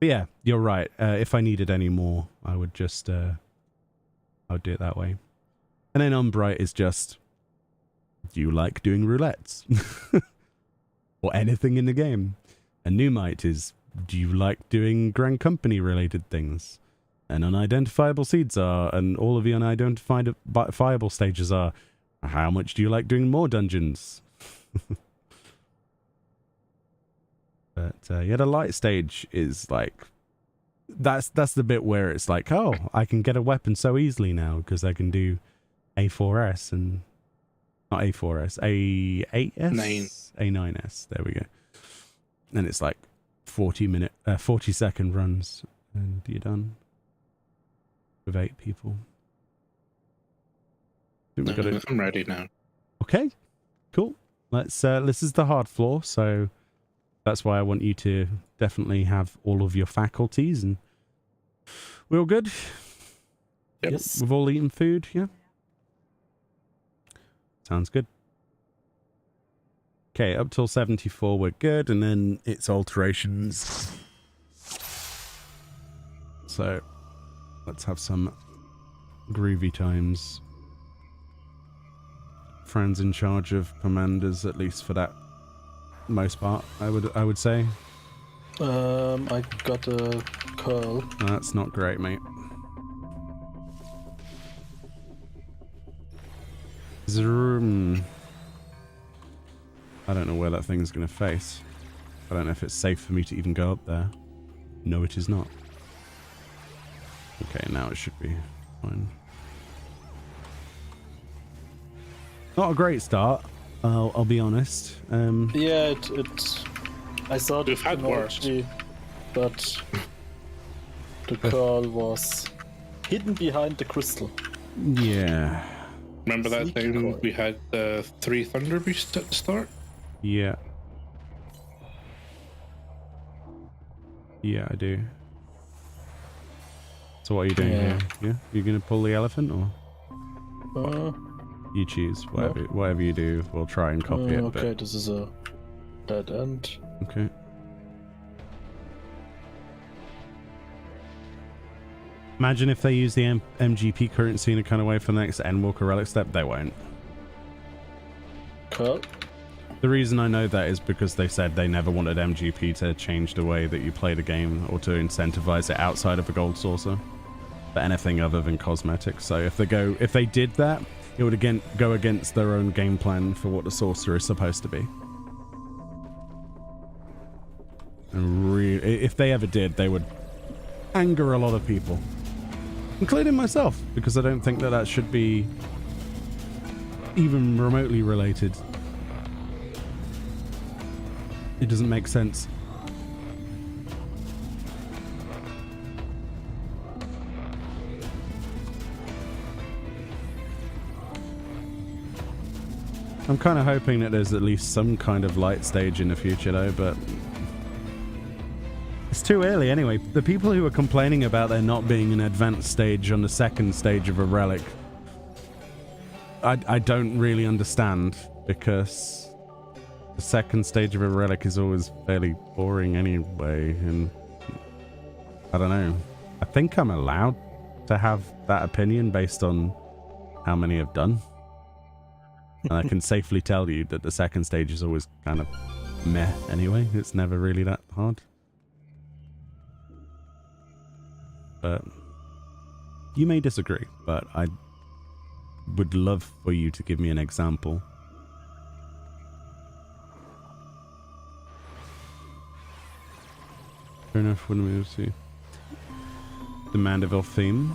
But yeah, you're right. If I needed any more, I would just I would do it that way. And then Umbright is just, do you like doing roulettes? Or anything in the game? And Numite is, do you like doing Grand Company related things? And unidentifiable seeds are, and all of the unidentifiable stages are, how much do you like doing more dungeons? But yeah, the light stage is like, that's the bit where it's like, oh, I can get a weapon so easily now because I can do A4S and not A4S, A8S, A9S. There we go. And it's like 40-second runs, and you're done with 8 people. I'm ready now. Okay, cool. This is the hard floor, so that's why I want you to definitely have all of your faculties, and we're all good. Yep. Yes. We've all eaten food, yeah? Sounds good. Okay, up till 74 we're good, and then it's alterations. So, let's have some groovy times. Fran's in charge of commanders, at least for that most part, I would say. I got a curl. That's not great, mate. Is there room? I don't know where that thing's going to face. I don't know if it's safe for me to even go up there. No, it is not. Okay, now it should be fine. Not a great start, I'll be honest. Yeah, I thought We've had worse. But the girl was hidden behind the crystal. Yeah. Remember that Sneaky time boy. we had the 3 Thunder Beasts at the start? Yeah. Yeah, I do. So what are you doing here? Yeah? You gonna pull the elephant or? You choose. Whatever you do, we'll try and copy it. Okay, this is a dead end. Okay. Imagine if they use the MGP currency in a kind of way for the next Endwalker Relic step. They won't. Cool. The reason I know that is because they said they never wanted MGP to change the way that you play the game or to incentivize it outside of a gold saucer for anything other than cosmetics. So if they did that, it would again go against their own game plan for what the saucer is supposed to be. And if they ever did, they would anger a lot of people, including myself, because I don't think that should be even remotely related. It doesn't make sense. I'm kind of hoping that there's at least some kind of light stage in the future though, but it's too early anyway. The people who are complaining about there not being an advanced stage on the second stage of a relic, I don't really understand, because the second stage of a relic is always fairly boring anyway, and I don't know. I think I'm allowed to have that opinion based on how many I've done. And I can safely tell you that the second stage is always kind of meh anyway. It's never really that hard. But you may disagree, but I would love for you to give me an example. Fair enough. When we move to the Mandeville theme,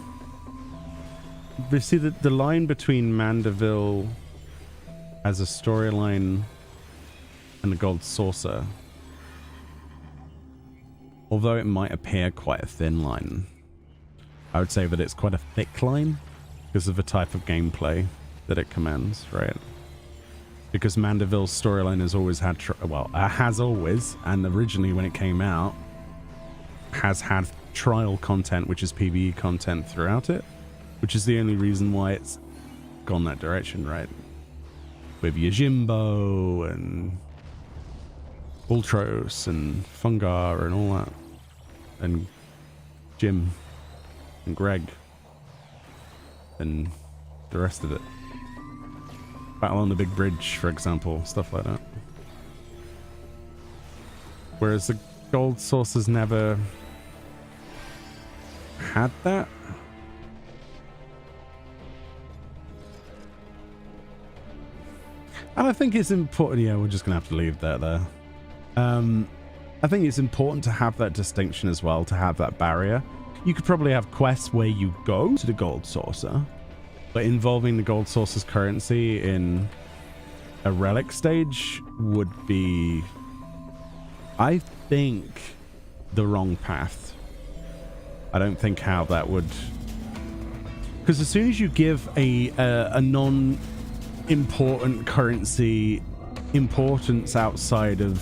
we see that the line between Mandeville as a storyline and the Gold Saucer, although it might appear quite a thin line, I would say that it's quite a thick line because of the type of gameplay that it commands, right? Because Mandeville's storyline has always had, has always, and originally when it came out, has had trial content, which is PvE content throughout it, which is the only reason why it's gone that direction, right? With Yojimbo and Ultros and Fungar and all that, and Jim and Greg and the rest of it. Battle on the Big Bridge, for example, stuff like that. Whereas the Gold Saucer's never had that. And I think it's important. Yeah, we're just gonna have to leave that there. I think it's important to have that distinction as well, to have that barrier. You could probably have quests where you go to the Gold Saucer, but involving the Gold Saucer's currency in a relic stage would be, I think, the wrong path. I don't think how that would, because as soon as you give a non-important currency importance outside of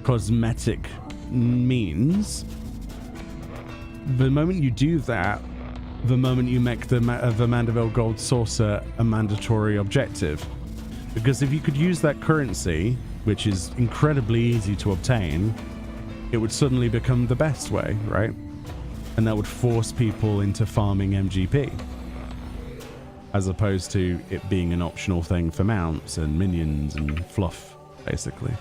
cosmetic means, the moment you do that, the moment you make the Mandeville Gold Saucer a mandatory objective. Because if you could use that currency, which is incredibly easy to obtain, it would suddenly become the best way, right? And that would force people into farming MGP, as opposed to it being an optional thing for mounts and minions and fluff, basically.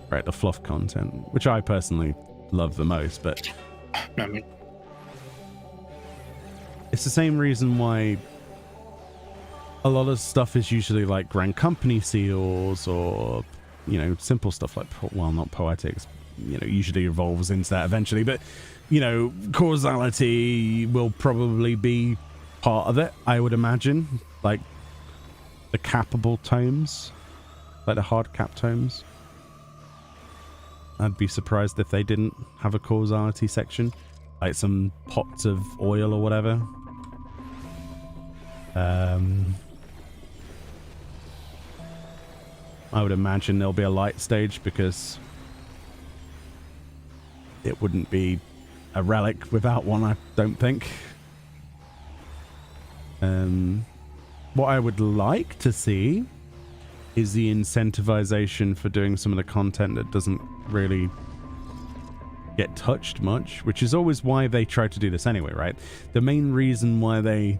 Right, the fluff content, which I personally love the most, but it's the same reason why a lot of stuff is usually like Grand Company seals or, you know, simple stuff like, well, not poetics, you know, usually evolves into that eventually. But, you know, causality will probably be part of it, I would imagine. Like the cappable tomes, like the hard cap tomes. I'd be surprised if they didn't have a causality section, like some pots of oil or whatever. I would imagine there'll be a light stage because it wouldn't be a relic without one, I don't think. What I would like to see is the incentivization for doing some of the content that doesn't really get touched much, which is always why they try to do this anyway, right? The main reason why they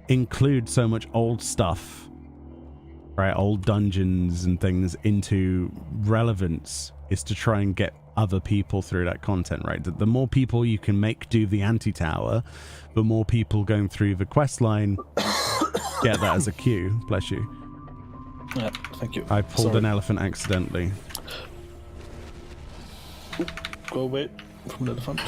include so much old stuff, right, old dungeons and things into relevance is to try and get other people through that content, right? The more people you can make do the anti-tower, the more people going through the quest line get that as a queue. Bless you. Yeah, thank you. I pulled an elephant accidentally. Go away from the elephant.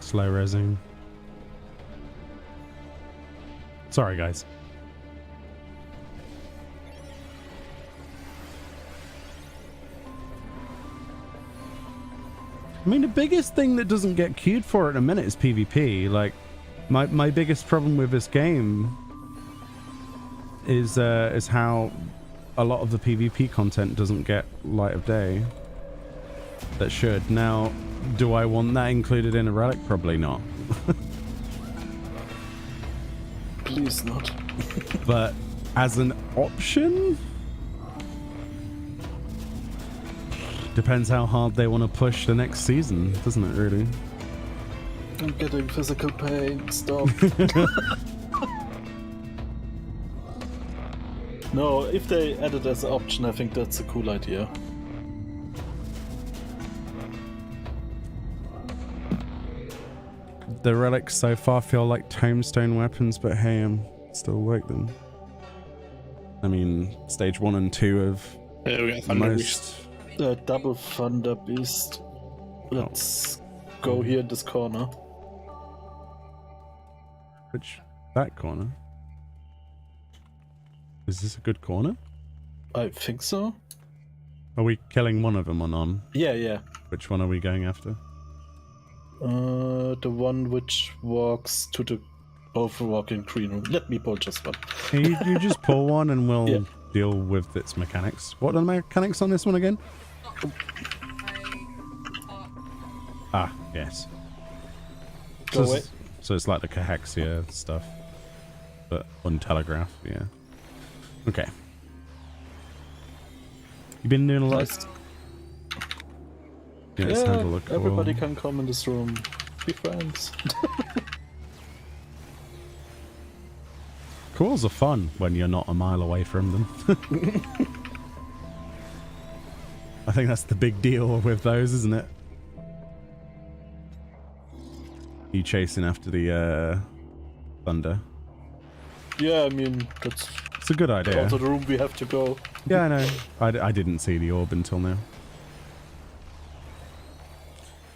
Slow resing. Sorry, guys. I mean, the biggest thing that doesn't get queued for at a minute is PvP. Like, my biggest problem with this game is how a lot of the PvP content doesn't get light of day. That should. Now, do I want that included in a relic? Probably not. Please not. But as an option, depends how hard they want to push the next season, doesn't it, really? I'm getting physical pain. Stop. No, if they add it as an option, I think that's a cool idea. The relics so far feel like tombstone weapons, but hey, I'm still like them. I mean, stage 1 and 2 of Yeah, we got Thunder Beast. The double Thunder Beast. Let's go here in this corner. Which, that corner? Is this a good corner? I think so. Are we killing one of them or none? Yeah. Which one are we going after? The one which walks to the overwalking green room. Let me pull just one. You just pull one and we'll deal with its mechanics. What are the mechanics on this one again? Ah, yes. Go away. So it's like the Cahexia stuff, but on Telegraph, yeah. Okay. You've been doing a lot. Nice. Yeah, let's have a look. Everybody can come in this room. Be friends. Calls are fun when you're not a mile away from them. I think that's the big deal with those, isn't it? You chasing after the thunder? Yeah, I mean, that's It's a good idea. also the room we have to go. Yeah, I know. I didn't see the orb until now.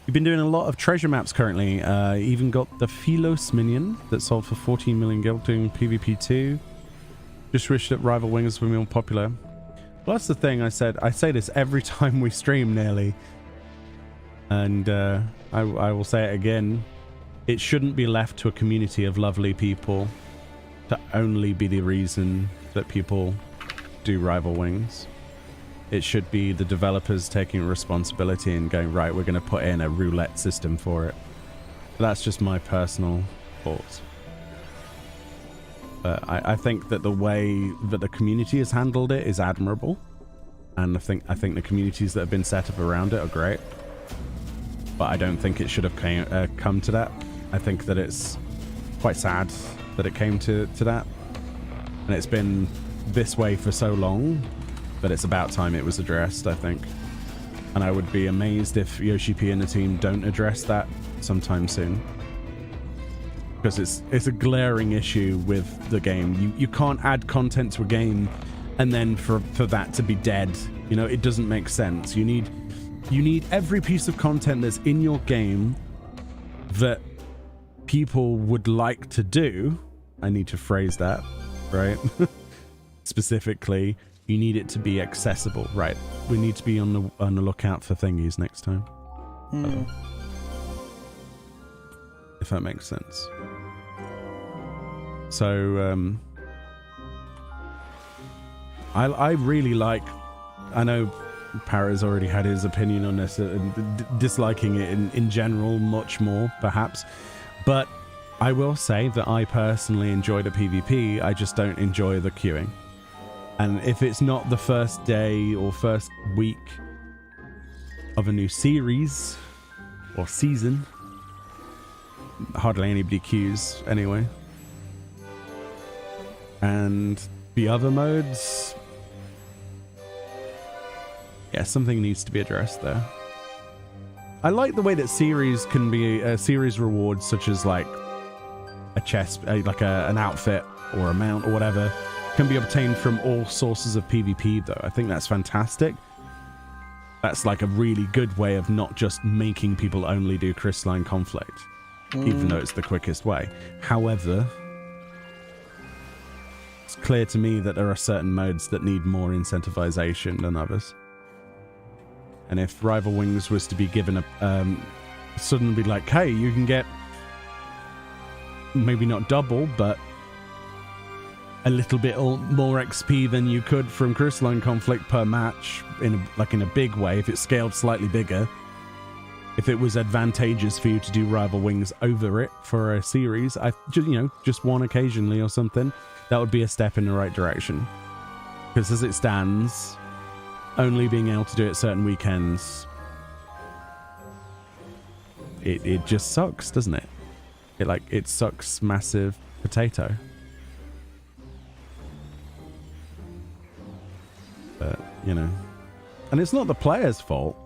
You've been doing a lot of treasure maps currently. Even got the Philos minion that sold for 14 million gil doing PvP 2. Just wish that Rival Wings were more popular. Well, that's the thing I said. I say this every time we stream nearly. And I will say it again. It shouldn't be left to a community of lovely people to only be the reason that people do Rival Wings. It should be the developers taking responsibility and going, right, we're going to put in a roulette system for it. But that's just my personal thoughts. But I think that the way that the community has handled it is admirable. And I think the communities that have been set up around it are great. But I don't think it should have come to that. I think that it's quite sad that it came to that. And it's been this way for so long that it's about time it was addressed, I think. And I would be amazed if Yoshi P and the team don't address that sometime soon. because it's a glaring issue with the game. You can't add content to a game and then for that to be dead. You know, it doesn't make sense. You need every piece of content that's in your game that people would like to do. I need to phrase that right. Specifically, you need it to be accessible, right? We need to be on the lookout for thingies next time. If that makes sense. So I really like, I know Para's already had his opinion on this and disliking it in general much more perhaps, but I will say that I personally enjoy the PvP. I just don't enjoy the queuing. And if it's not the first day or first week of a new series or season, hardly anybody queues anyway. And the other modes, yeah, something needs to be addressed there. I like the way that series can be series rewards, such as like a chest, like an outfit or a mount or whatever, can be obtained from all sources of PvP though. I think that's fantastic. That's like a really good way of not just making people only do crystalline conflict, even though it's the quickest way. However, it's clear to me that there are certain modes that need more incentivization than others. And if Rival Wings was to be given a suddenly like, hey, you can get maybe not double, but a little bit more XP than you could from crystalline conflict per match in a big way. If it scaled slightly bigger, if it was advantageous for you to do Rival Wings over it for a series, just one occasionally or something, that would be a step in the right direction. Because as it stands, only being able to do it certain weekends, it just sucks, doesn't it? It sucks massive potato. But, you know, and it's not the player's fault.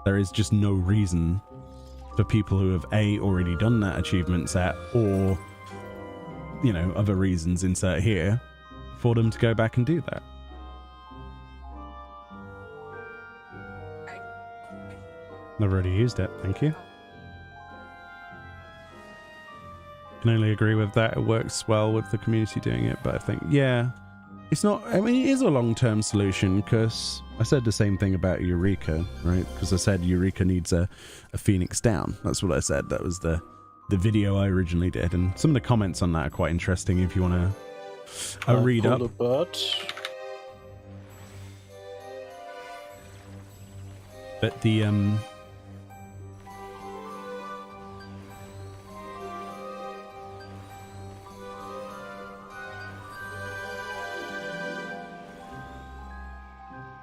There is just no reason for people who have already done that achievement set, or, you know, other reasons insert here, for them to go back and do that. I've already used it, thank you. Can only agree with that. It works well with the community doing it, but I think, yeah, it's not, I mean, it is a long-term solution, because I said the same thing about Eureka, right? Because I said Eureka needs a Phoenix down. That's what I said. That was the video I originally did, and some of the comments on that are quite interesting if you want to read up. But the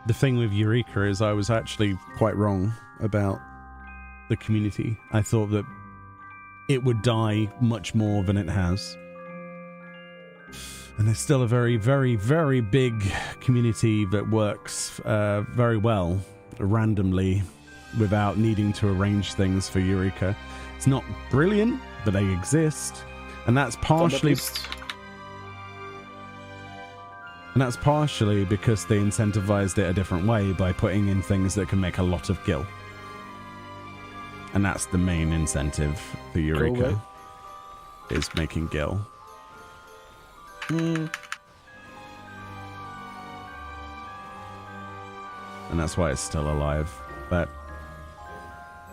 the thing with Eureka is I was actually quite wrong about the community. I thought that it would die much more than it has. And there's still a very, very, very big community that works very well randomly without needing to arrange things for Eureka. It's not brilliant, but they exist. And that's partially... And that's partially because they incentivized it a different way by putting in things that can make a lot of gil. And that's the main incentive for Eureka, is making gil. And that's why it's still alive. But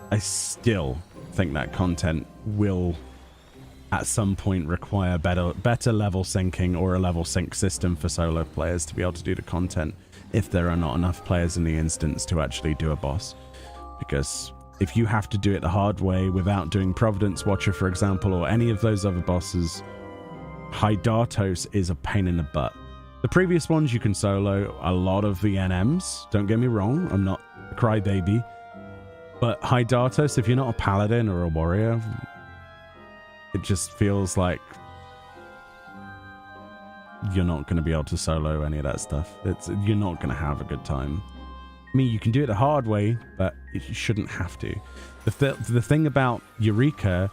I still think that content will at some point require better level syncing, or a level sync system for solo players to be able to do the content if there are not enough players in the instance to actually do a boss. Because if you have to do it the hard way without doing Providence Watcher, for example, or any of those other bosses, Hildebrand is a pain in the butt. The previous ones you can solo a lot of the NMs, don't get me wrong, I'm not a crybaby, but Hildebrand, if you're not a paladin or a warrior, it just feels like you're not going to be able to solo any of that stuff. You're not going to have a good time. I mean, you can do it the hard way, but you shouldn't have to. The thing about Eureka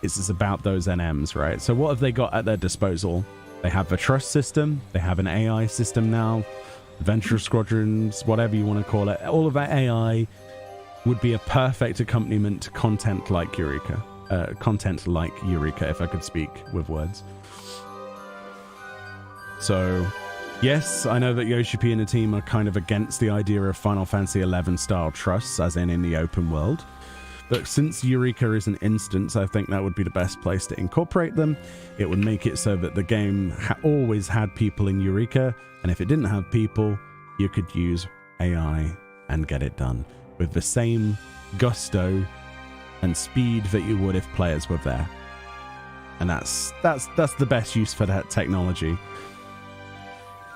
It's about those NMs, right? So what have they got at their disposal? They have a trust system. They have an AI system now. Adventure squadrons, whatever you want to call it. All of that AI would be a perfect accompaniment to content like Eureka. Content like Eureka, if I could speak with words. So, yes, I know that Yoshi P and the team are kind of against the idea of Final Fantasy XI style trusts, as in the open world. But since Eureka is an instance, I think that would be the best place to incorporate them. It would make it so that the game always had people in Eureka, and if it didn't have people, you could use AI and get it done with the same gusto and speed that you would if players were there. And that's the best use for that technology.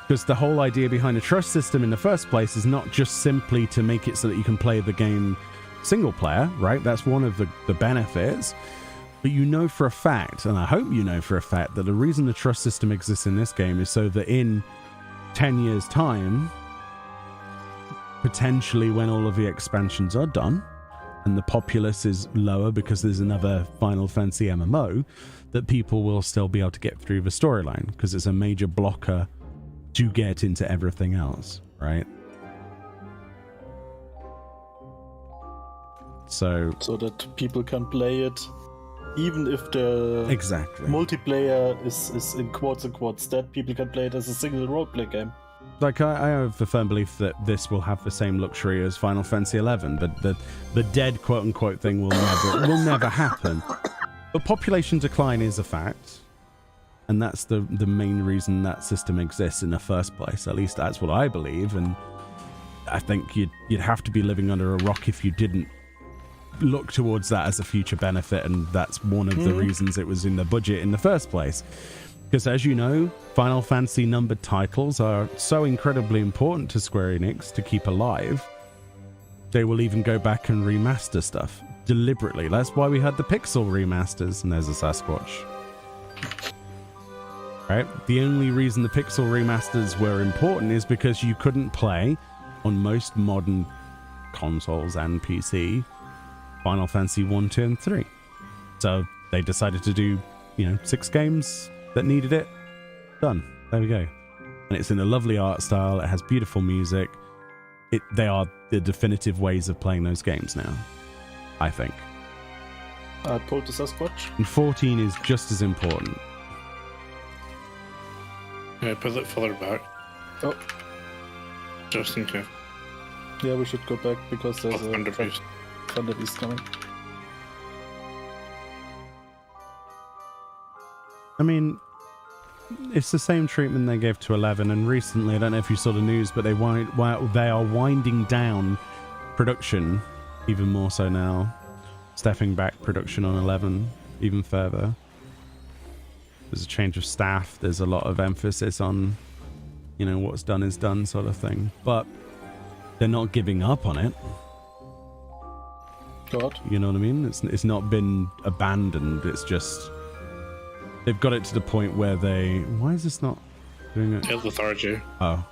Because the whole idea behind a trust system in the first place is not just simply to make it so that you can play the game single player, right? That's one of the benefits. But you know for a fact, and I hope you know for a fact, that the reason the trust system exists in this game is so that in 10 years' time, potentially when all of the expansions are done, and the populace is lower because there's another Final Fantasy MMO, that people will still be able to get through the storyline, because it's a major blocker to get into everything else, right? So that people can play it even if the multiplayer is in quotes unquote dead, people can play it as a single roleplay game. Like, I have the firm belief that this will have the same luxury as Final Fantasy XI, but the dead quote unquote thing will never happen. But population decline is a fact, and that's the main reason that system exists in the first place. At least that's what I believe, and I think you'd have to be living under a rock if you didn't look towards that as a future benefit, and that's one of the reasons it was in the budget in the first place. Because as you know, Final Fantasy numbered titles are so incredibly important to Square Enix to keep alive, they will even go back and remaster stuff deliberately. That's why we had the Pixel remasters, and there's a Sasquatch. Right? The only reason the Pixel remasters were important is because you couldn't play on most modern consoles and PC Final Fantasy 1, 2, and 3. So they decided to do, 6 games that needed it. Done. There we go. And it's in a lovely art style. It has beautiful music. They are the definitive ways of playing those games now, I think. I pulled the Sasquatch. And 14 is just as important. Yeah, put it further back. Oh. Just in case. Yeah, we should go back because there's a Thunderbeast. Thunderbeast coming. I mean, it's the same treatment they gave to 11, and recently, I don't know if you saw the news, but they are winding down production even more so now, stepping back production on 11 even further. There's a change of staff, there's a lot of emphasis on, what's done is done sort of thing, but they're not giving up on it. God. You know what I mean? It's not been abandoned, it's just they've got it to the point where why is this not doing it? Lethargy. Oh.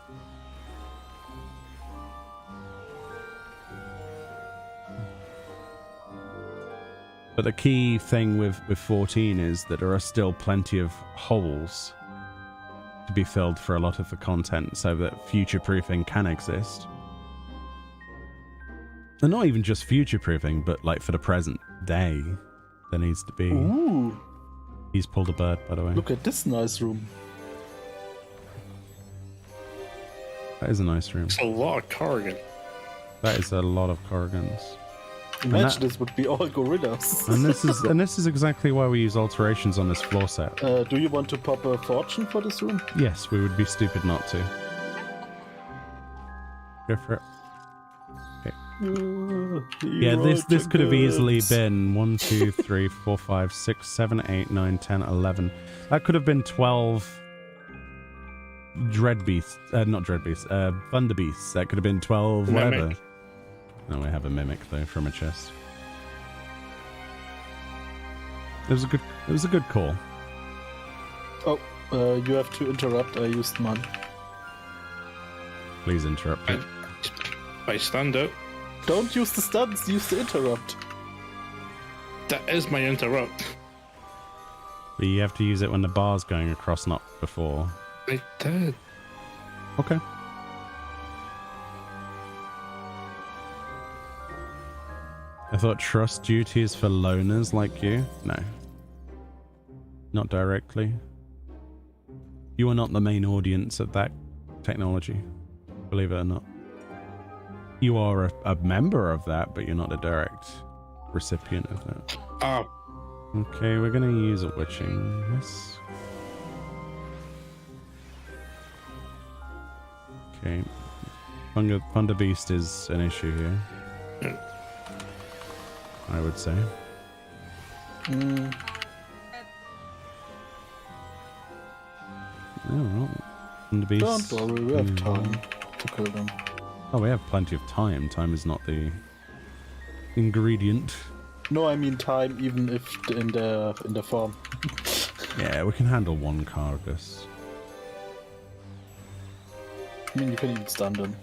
But the key thing with 14 is that there are still plenty of holes to be filled for a lot of the content so that future-proofing can exist. And not even just future-proofing, but like for the present day, there needs to be... Ooh. He's pulled a bird, by the way. Look at this nice room. That is a nice room. It's a lot of Corrigan. That is a lot of Corrigans. Imagine this would be all gorillas. And this is exactly why we use alterations on this floor set. Do you want to pop a fortune for this room? Yes, we would be stupid not to. Go for it. Yeah, this could have easily been 1, 2, 3, 4, 5, 6, 7, 8, 9, 10, 11. That could have been 12 Dreadbeasts. Not Dreadbeasts. Thunderbeasts. That could have been 12 whatever. Mimic. No, we have a Mimic though from a chest. It was a good call. Oh, you have to interrupt. I used mine. Please interrupt it. I stand up. Don't use the stuns, use the interrupt. That is my interrupt. But you have to use it when the bar's going across, not before. I did. Okay. I thought trust duty is for loners like you. No. Not directly. You are not the main audience of that technology, believe it or not. You are a member of that, but you're not a direct recipient of that. Oh. Okay, we're gonna use a witching. Yes. Okay. Thunder Beast is an issue here. I would say. Oh, Thunder Beast. Don't worry, we have time to kill them. Oh, we have plenty of time. Time is not the ingredient. No, I mean time, even if in the farm. Yeah, we can handle one Cargus. I mean, you can even stun them.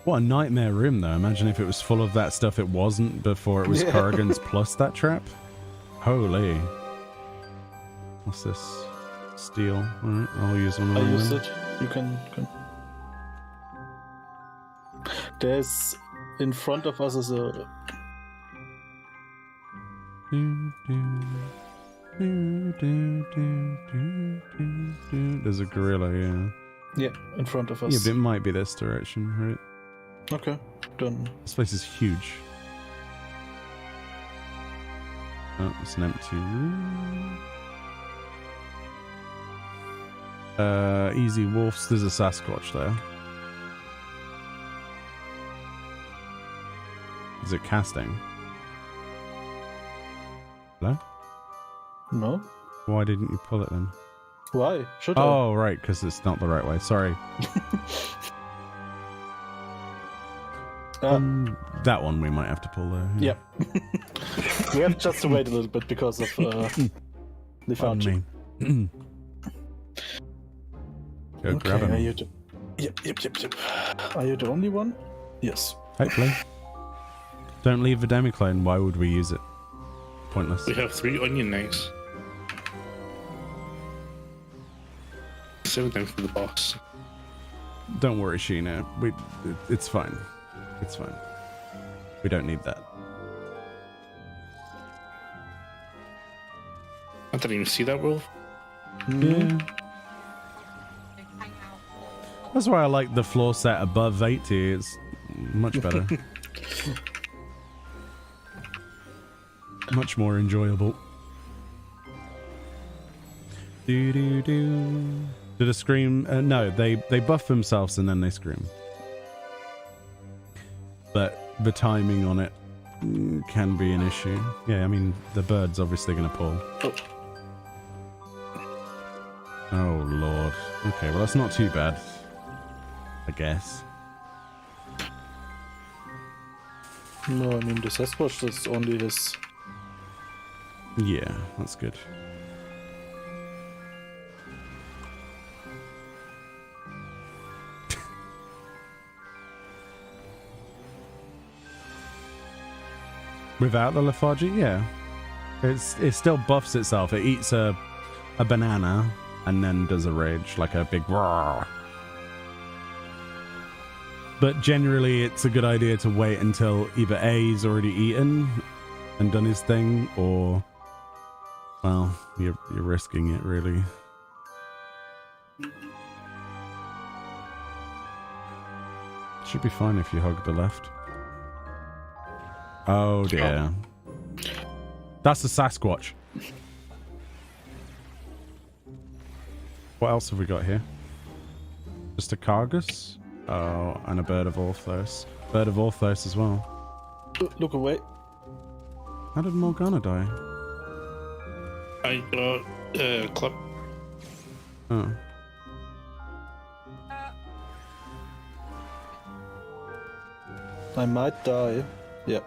What a nightmare room, though. Imagine if it was full of that stuff it wasn't before it was Corrigan's plus that trap. Holy. What's this? Steel. Alright, I'll use one of them. I use it. You can. There's... In front of us is a... There's a gorilla, yeah. Yeah, in front of us. Yeah, but it might be this direction, right? Okay, done. This place is huge. Oh, it's an empty room. Easy wolves. There's a Sasquatch there. Is it casting? Hello? No? Why didn't you pull it then? Why? Should I? Oh, right, because it's not the right way. Sorry. That one we might have to pull there. Yeah. We have just to wait a little bit because of the fountain. Go grab him. Are you Yep. Are you the only one? Yes. Hopefully. Don't leave the demiclone. Why would we use it? Pointless. We have 3 onion knights. Save them for the boss. Don't worry, Sheena. It's fine. It's fine. We don't need that. I didn't even see that wolf. Yeah. That's why I like the floor set above 80. It's much better. Much more enjoyable. Did a scream? No, they buff themselves and then they scream. But the timing on it can be an issue. Yeah, I mean, the bird's obviously going to pull. Oh, Lord. Okay, well, that's not too bad, I guess. No, I mean, the Sasquatch is only his... Yeah, that's good. Without the lethargy, yeah. It still buffs itself. It eats a banana and then does a rage, like a big roar. But generally, it's a good idea to wait until either A, he's already eaten and done his thing, or, well, you're risking it, really. Should be fine if you hug the left. Oh dear. That's a Sasquatch. What else have we got here? Just a Cargus? Oh, and a Bird of Orthos. Bird of Orthos as well. Look away. How did Morgana die? I got clip. Oh. I might die. Yep.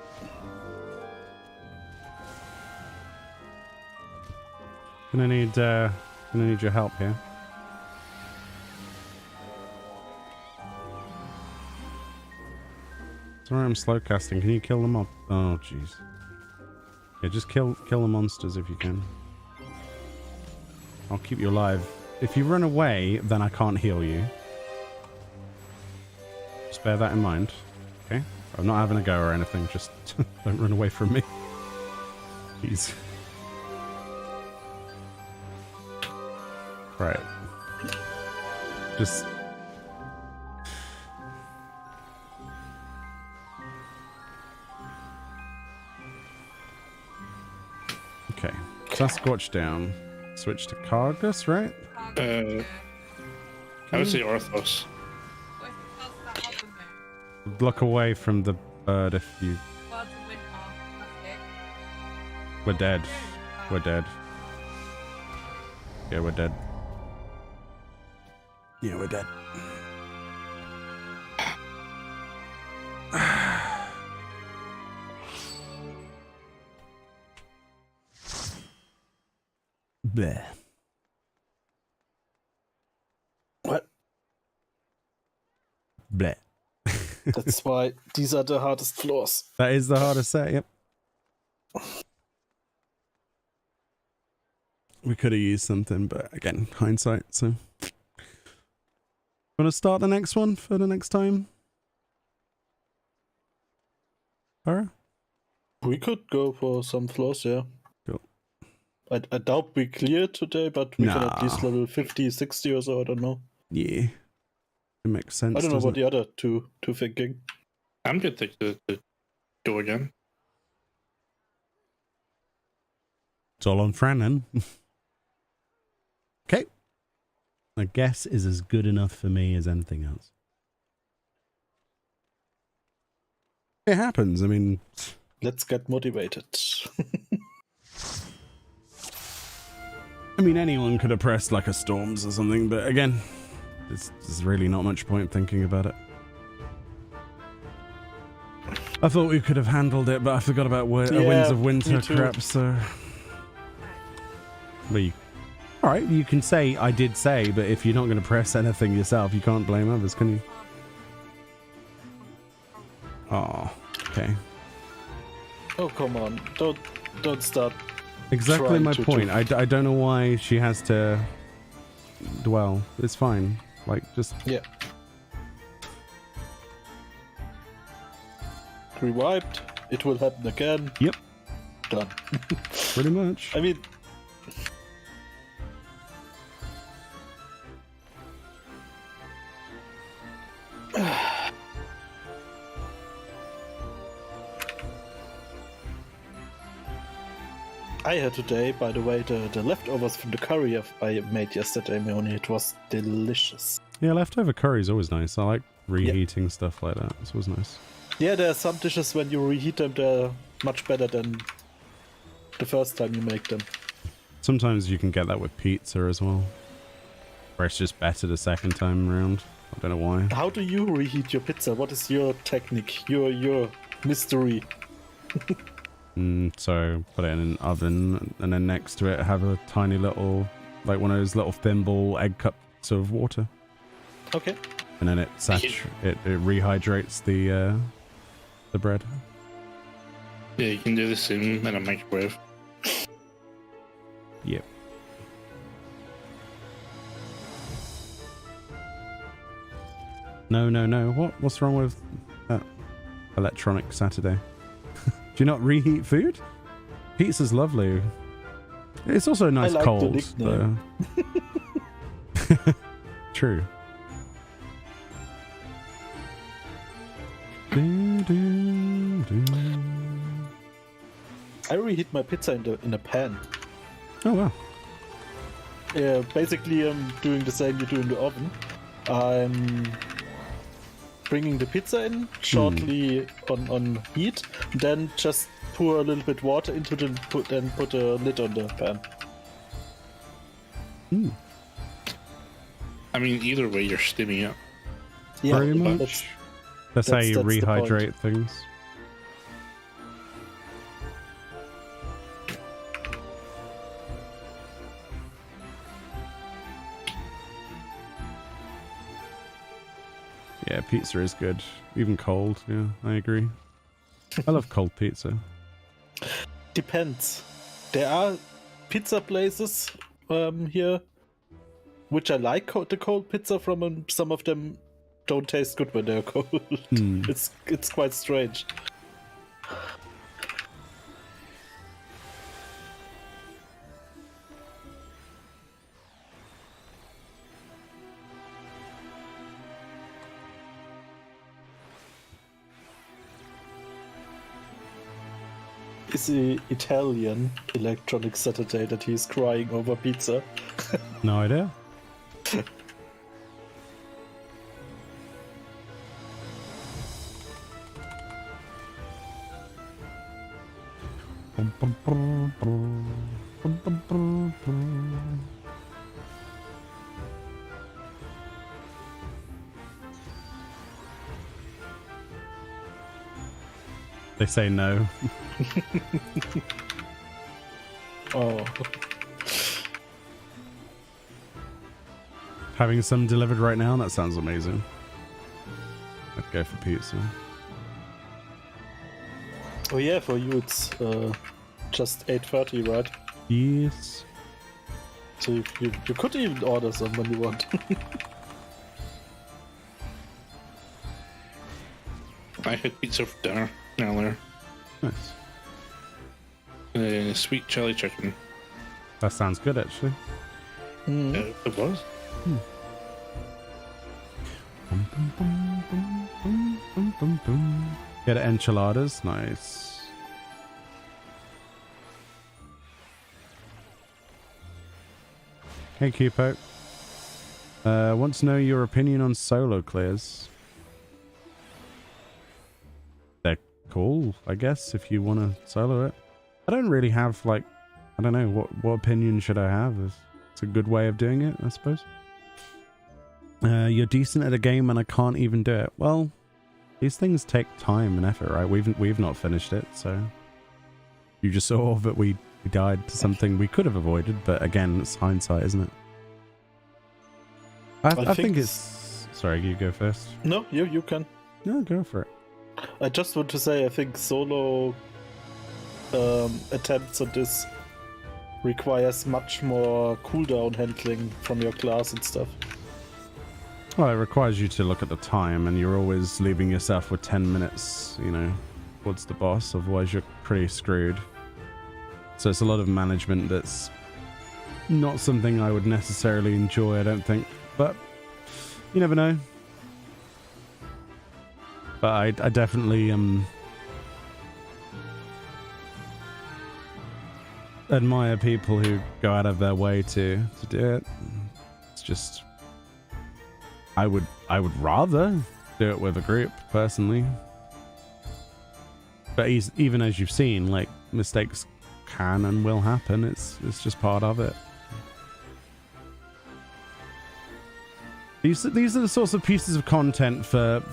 Gonna need your help here. Sorry, I'm slow casting. Can you kill them up? Oh, jeez. Yeah, just kill the monsters if you can. I'll keep you alive. If you run away, then I can't heal you. Just bear that in mind. Okay? I'm not having a go or anything. Just don't run away from me. Please. Right. Just... Okay. Sasquatch down. Switch to Cargus, right? I would say Orthos. Where's the house that oven there? Look away from the bird if you... Birds of winter. That's it. We're dead. We're dead. Yeah, we're dead. Yeah, we're dead. Bleh. What? Bleh. That's why these are the hardest floors. That is the hardest set, yep. We could have used something, but again, hindsight, so... Want to start the next one for the next time? Alright. We could go for some floors, yeah. Cool. I doubt we clear today, but we can Nah. at least level 50, 60 or so, I don't know. Yeah. It makes sense. I don't know doesn't what the other two thinking. I'm good to go again. It's all on Fran then. Okay. I guess is as good enough for me as anything else. It happens. I mean, Let's get motivated. anyone could have pressed like a Storms or something, but again, there's really not much point thinking about it. I thought we could have handled it, but I forgot about Winds of Winter me too. crap, so... Alright, you can say, I did say, but if you're not going to press anything yourself, you can't blame others, can you? Oh, okay. Oh, come on. Don't start. Exactly Trying my to point. I don't know why she has to dwell. It's fine. Like, just... Yeah. Revived. It will happen again. Yep, Done. pretty much. I mean... I had today, by the way, the leftovers from the curry I made yesterday, Meoni. It was delicious. Yeah, leftover curry is always nice. I like reheating stuff like that. It's always nice. Yeah, there are some dishes when you reheat them, they're much better than the first time you make them. Sometimes you can get that with pizza as well, where it's just better the second time around. I don't know why. How do you reheat your pizza? What is your technique? Your mystery? So put it in an oven, and then next to it have a tiny little, like one of those little thimble egg cups of water, Okay. and then it rehydrates the bread. Yeah, you can do the same in a microwave. Yep. No. What's wrong with that electronic Saturday? Do you not reheat food? Pizza's lovely. It's also nice like the cold. nickname. True. I reheat my pizza in a pan. Oh wow. Yeah, basically I'm doing the same you do in the oven. I'm bringing the pizza in shortly on heat, then just pour a little bit water into the put a lid on the pan. I mean, either way, you're steaming it. Yeah, Very that's- much. That's how you that's the point. rehydrate things. Yeah, pizza is good. Even cold, yeah, I agree. I love cold pizza. Depends. There are pizza places here, which I like the cold pizza from, and some of them don't taste good when they're cold. It's quite strange. Is the Italian Electronic Saturday that he's crying over pizza? No idea. They say no. Oh. Having some delivered right now? That sounds amazing. I'd go for pizza. Oh yeah, for you it's just 8:30, right? Yes. So you could even order some when you want. I had pizza for dinner earlier. Nice. Sweet chili chicken. That sounds good, actually. It was. Get enchiladas. Nice. Hey, Cupo. Want to know your opinion on solo clears? They're cool, I guess, if you want to solo it. I don't really have, like, I don't know, what opinion should I have? It's a good way of doing it, I suppose. You're decent at a game and I can't even do it. Well, these things take time and effort, right? We've not finished it, so you just saw that we died to something we could have avoided, but again, it's hindsight, isn't it? I think it's... Sorry, you go first. No, you can. No, go for it. I just want to say I think solo attempts at this requires much more cooldown handling from your class and stuff. Well, it requires you to look at the time, and you're always leaving yourself with 10 minutes, you know, towards the boss, otherwise you're pretty screwed. So it's a lot of management that's not something I would necessarily enjoy, I don't think. But you never know. But I definitely admire people who go out of their way to do it. It's just... I would rather do it with a group, personally. But even as you've seen, like, mistakes can and will happen. It's just part of it. These are the sorts of pieces of content for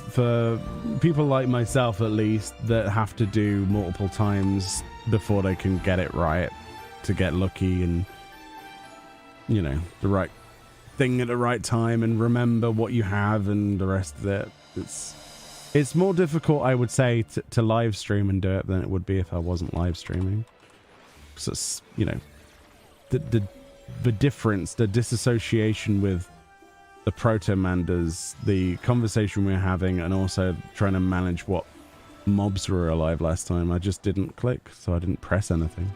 people like myself, at least, that have to do multiple times before they can get it right, to get lucky and, you know, the right thing at the right time and remember what you have and the rest of it. It's more difficult, I would say, to live stream and do it than it would be if I wasn't live streaming. So it's, you know, the difference, the disassociation with the proto-manders, the conversation we were having, and also trying to manage what mobs were alive last time, I just didn't click, so I didn't press anything.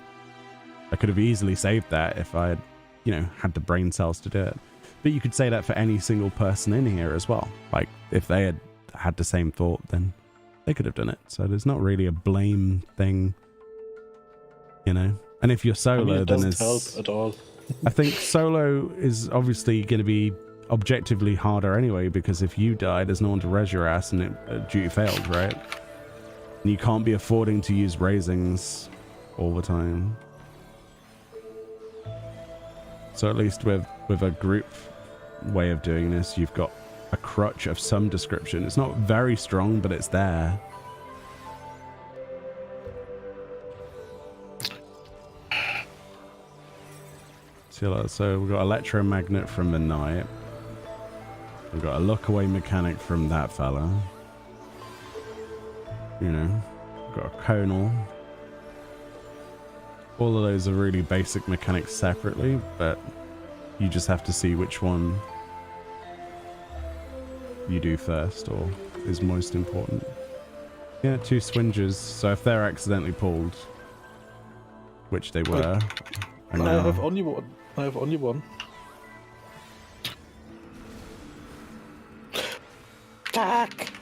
I could have easily saved that if I had, you know, had the brain cells to do it. But you could say that for any single person in here as well. Like, if they had the same thought, then they could have done it. So there's not really a blame thing, you know? And if you're solo, I mean, it then doesn't it's... help at all. I think solo is obviously going to be objectively harder anyway, because if you die, there's no one to res your ass and duty failed, right? And you can't be affording to use raisings all the time. So at least with a group way of doing this, you've got a crutch of some description. It's not very strong, but it's there. So we've got electromagnet from the knight. We've got a look away mechanic from that fella. You know, we've got a conal. All of those are really basic mechanics separately, but You just have to see which one you do first or is most important. Yeah, 2 swingers. So if they're accidentally pulled, which they were, I have only one. I have only one. Fuck!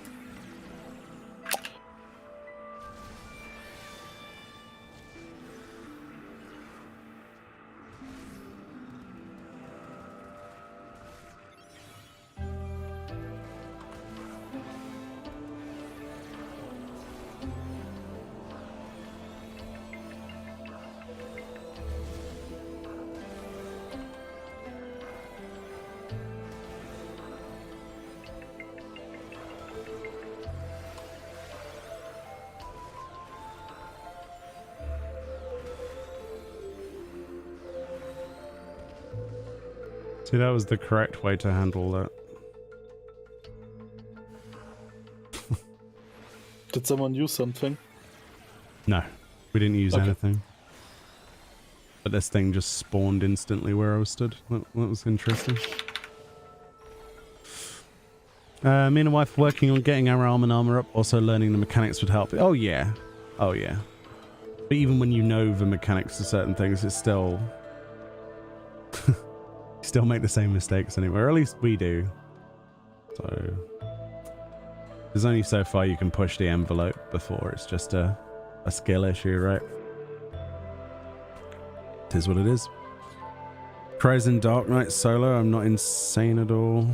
See, that was the correct way to handle that. Did someone use something? No, we didn't use Okay. anything. But this thing just spawned instantly where I was stood. That was interesting. Me and the wife working on getting our armor up. Also learning the mechanics would help. Oh yeah. Oh yeah. But even when you know the mechanics of certain things, it's still... still make the same mistakes anyway. Or at least we do. So... there's only so far you can push the envelope before it's just a skill issue, right? It is what it is. Cries in Dark Knight solo. I'm not insane at all.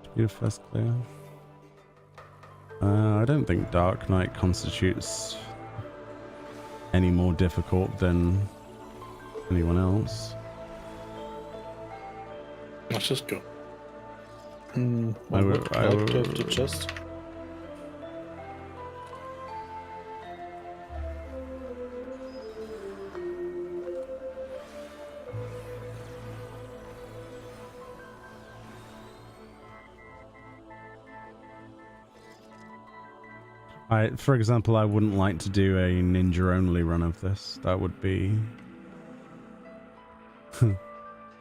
To be the first clear. I don't think Dark Knight constitutes any more difficult than anyone else. Let's just go. I would like to have the chest. For example, I wouldn't like to do a ninja only run of this. That would be...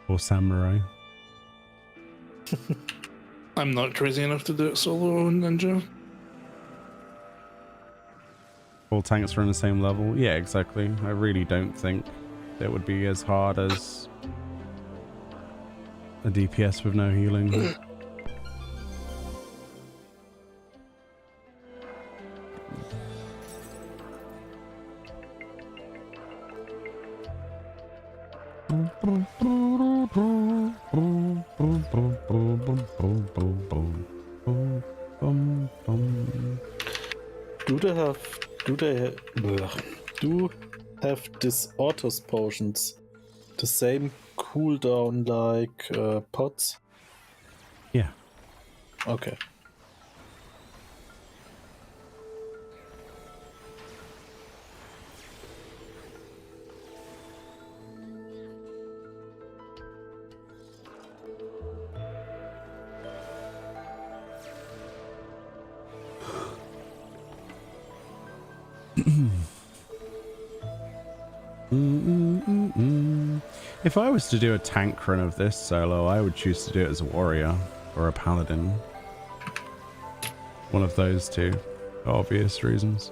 or samurai. I'm not crazy enough to do it solo on Ninja. All tanks are on the same level. Yeah, exactly. I really don't think it would be as hard as a DPS with no healing. Do have these Orthos potions the same cooldown like pots? Yeah. Okay. If I was to do a tank run of this solo, I would choose to do it as a warrior or a paladin. One of those two, for obvious reasons.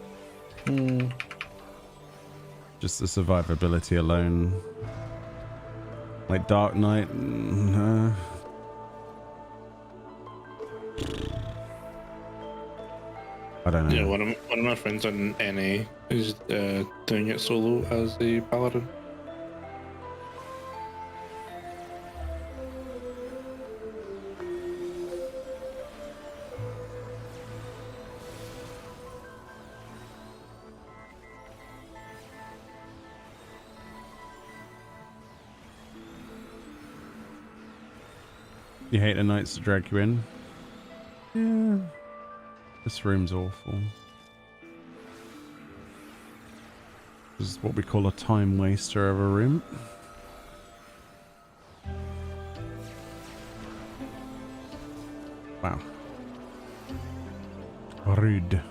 Just the survivability alone. Like Dark Knight, no. I don't know. Yeah, one of my friends on NA is doing it solo as a paladin. You hate the knights to drag you in? Yeah. This room's awful. This is what we call a time waster of a room. Wow. Rude.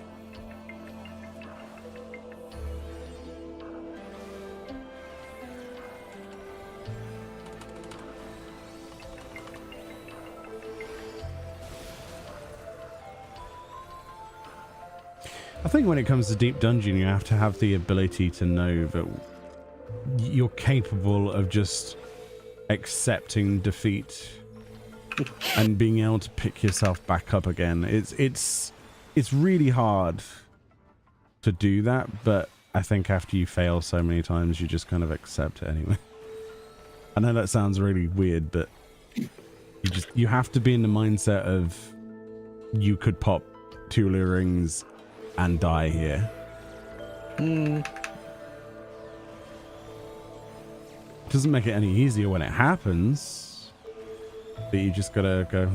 I think when it comes to Deep Dungeon, you have to have the ability to know that you're capable of just accepting defeat and being able to pick yourself back up again. It's really hard to do that, but I think after you fail so many times, you just kind of accept it anyway. I know that sounds really weird, but you have to be in the mindset of you could pop 2 lure rings and die here. Doesn't make it any easier when it happens, but you just gotta go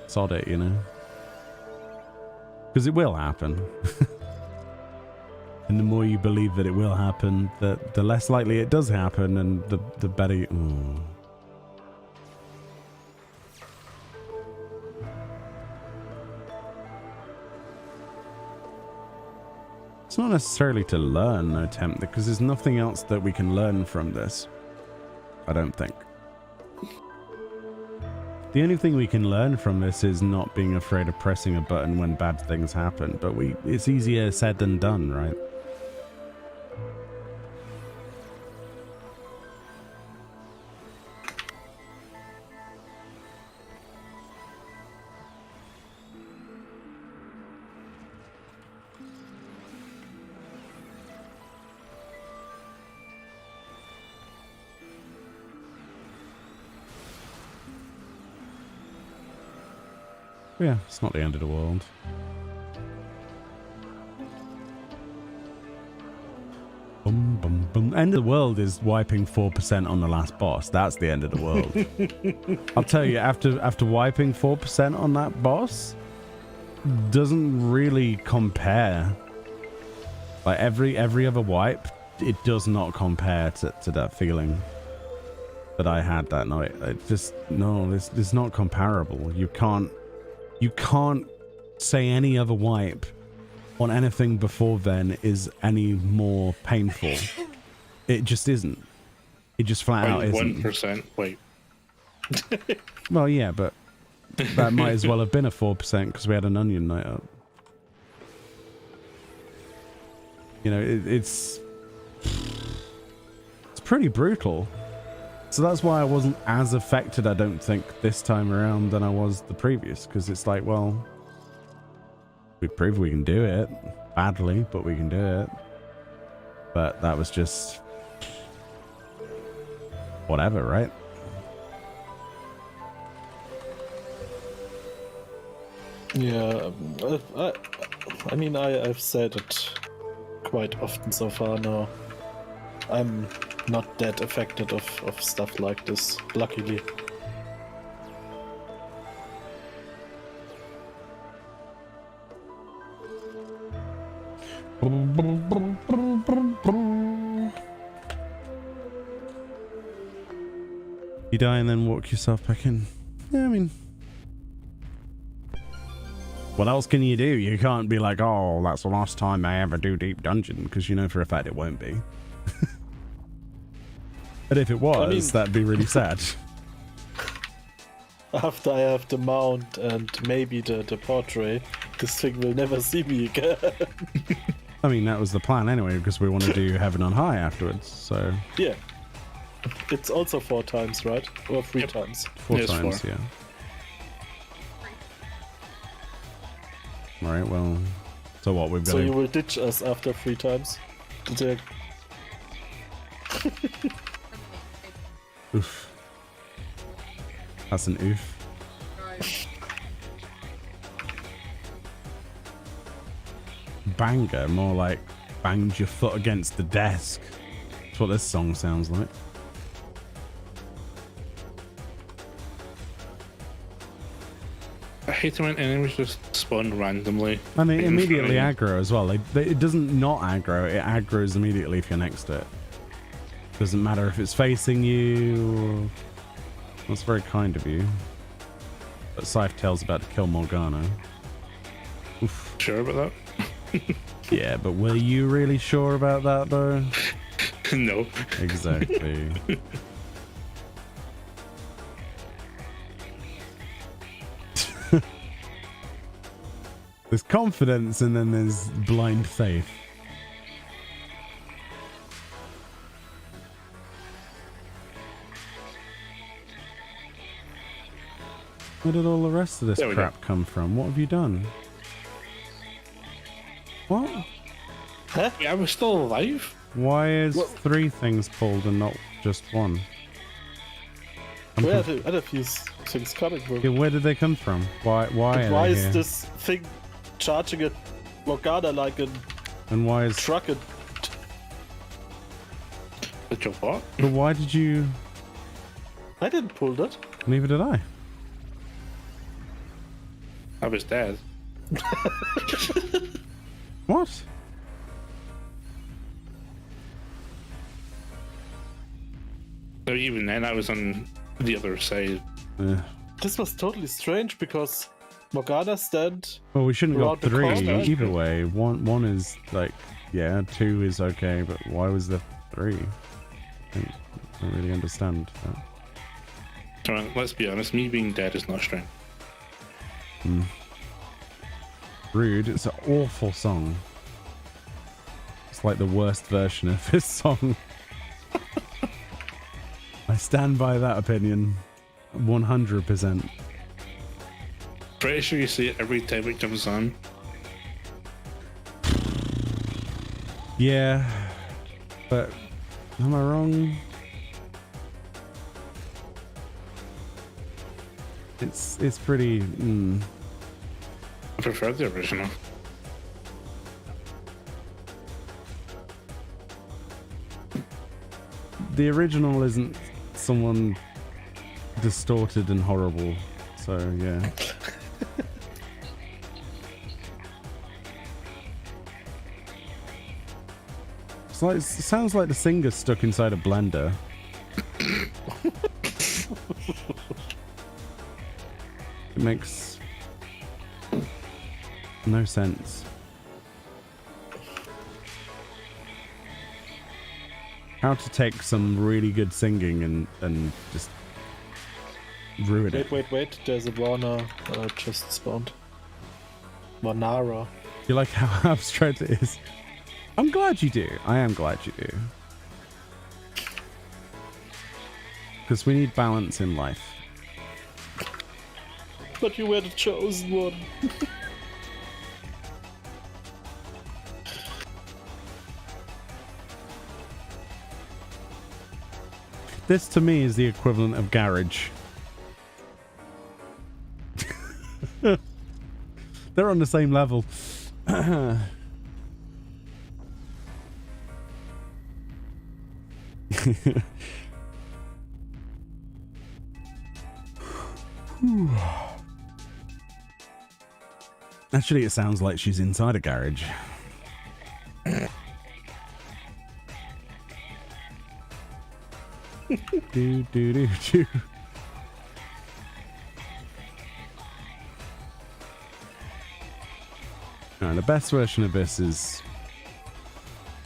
sod it, you know, because it will happen. And the more you believe that it will happen, the less likely it does happen, and the better you... It's not necessarily to learn, no tempt, because there's nothing else that we can learn from this. I don't think. The only thing we can learn from this is not being afraid of pressing a button when bad things happen, but it's easier said than done, right? Yeah, it's not the end of the world. Boom, boom, boom. End of the world is wiping 4% on the last boss. That's the end of the world. I'll tell you, after wiping 4% on that boss, doesn't really compare. Like every other wipe, it does not compare to that feeling that I had that night. It just, no, it's not comparable. You can't say any other wipe on anything before then is any more painful. It just isn't. It just flat out isn't. 1%. Wait. Well, yeah, but that might as well have been a 4% because we had an onion night up. You know, it's pretty brutal. So that's why I wasn't as affected, I don't think, this time around than I was the previous, because it's like, well, we proved we can do it badly, but we can do it. But that was just whatever, right? Yeah, I mean, I've said it quite often so far now. I'm not that affected of stuff like this, luckily. You die and then walk yourself back in. Yeah, I mean, what else can you do? You can't be like, oh, that's the last time I ever do Deep Dungeon, because you know for a fact it won't be. But if it was, I mean, that'd be really sad. After I have the mount and maybe the portrait, this thing will never see me again. I mean, that was the plan anyway, because we want to do Heaven on High afterwards, so... Yeah. It's also 4 times, right? Or 3 times? 4 times, yeah. Right, well... So what, we've got So you will ditch us after 3 times? Oof. That's an oof. Banger, more like banged your foot against the desk. That's what this song sounds like. I hate it when enemies just spawn randomly. And they immediately aggro as well. It doesn't not aggro, it aggroes immediately if you're next to it. Doesn't matter if it's facing you. That's very kind of you. But Scythe-Tail's about to kill Morgana. Oof. Sure about that? Yeah, but were you really sure about that though? No. Exactly. There's confidence and then there's blind faith. Where did all the rest of this crap come from? What have you done? What? Huh? Yeah, I was still alive. Why is 3 things pulled and not just 1? Where are the other few things coming from? Yeah, where did they come from? Why And are why they is here? this thing charging at Morgana like a And why is... truck? Did you what? But why did you... I didn't pull that. Neither did I. I was dead. What? So even then, I was on the other side. This was totally strange because Morgana stand. Well, we shouldn't have got Around the 3 corner. either way. One is like, yeah, 2 is okay, but why was there 3? I don't really understand that. So let's be honest, me being dead is not strength. Rude. It's an awful song. It's like the worst version of this song. I stand by that opinion 100%. Pretty sure you see it every time it comes on. Yeah, but am I wrong? It's pretty... I prefer the original. The original isn't someone distorted and horrible, so yeah. It's like, it sounds like the singer's stuck inside a blender. It makes no sense. How to take some really good singing and just ruin it. Wait. There's a Warner just spawned. Warnara. You like how abstract it is? I'm glad you do. I am glad you do. Because we need balance in life. But you were the chosen one. This to me is the equivalent of garage. They're on the same level. Actually, it sounds like she's inside a garage. do. Now, the best version of this is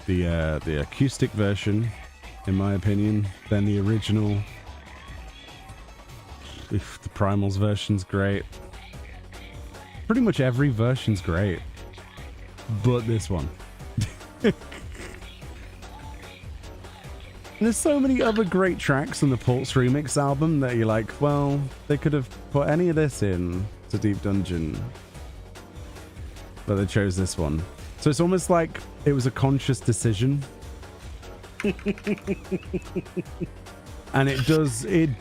the acoustic version, in my opinion. Then the original. If the Primals version's great. Pretty much every version's great, but this one. There's so many other great tracks on the Pulse Remix album that you're like, well, they could have put any of this in to Deep Dungeon, but they chose this one. So it's almost like it was a conscious decision. And it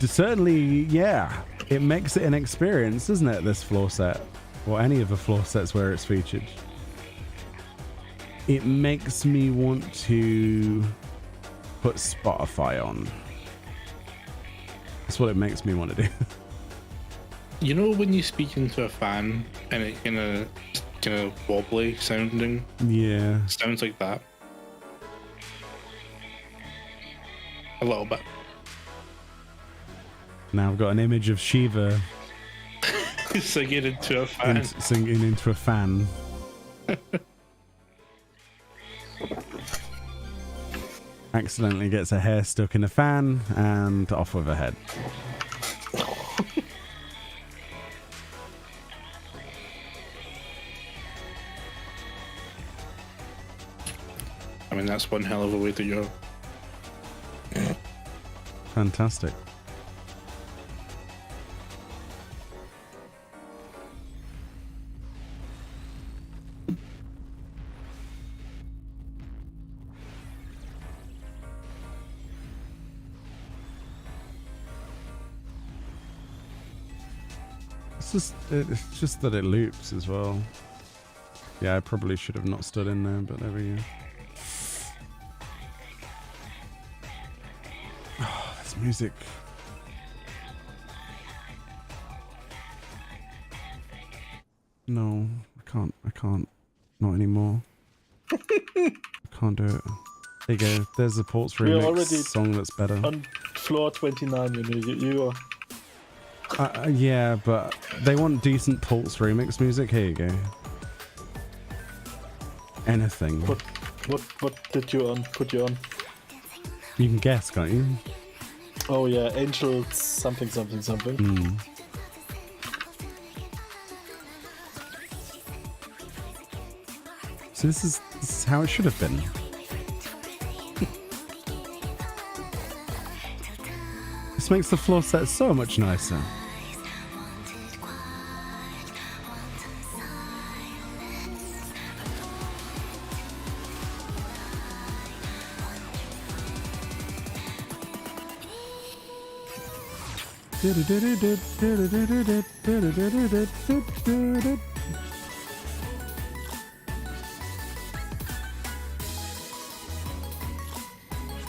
certainly, yeah, it makes it an experience, doesn't it, this floor set? Or any of the floor sets where it's featured. It makes me want to put Spotify on. That's what it makes me want to do. You know when you speak into a fan and it kind of wobbly sounding? Yeah. Sounds like that. A little bit. Now I've got an image of Shiva Singing into a fan. singing into a fan. Accidentally gets her hair stuck in a fan and off with her head. mean, that's one hell of a way to go. Fantastic. It's just that it loops as well. Yeah, I probably should have not stood in there, but there we go. Oh, this music. No, I can't. Not anymore. I can't do it. There you go. There's the Ports remix song that's better. On floor 29, you are... Yeah, but they want decent Pulse remix music. Here you go. Anything. What did you put you on? You can guess, can't you? Oh yeah, Angels something. Mm. So this is how it should have been. This makes the floor set so much nicer.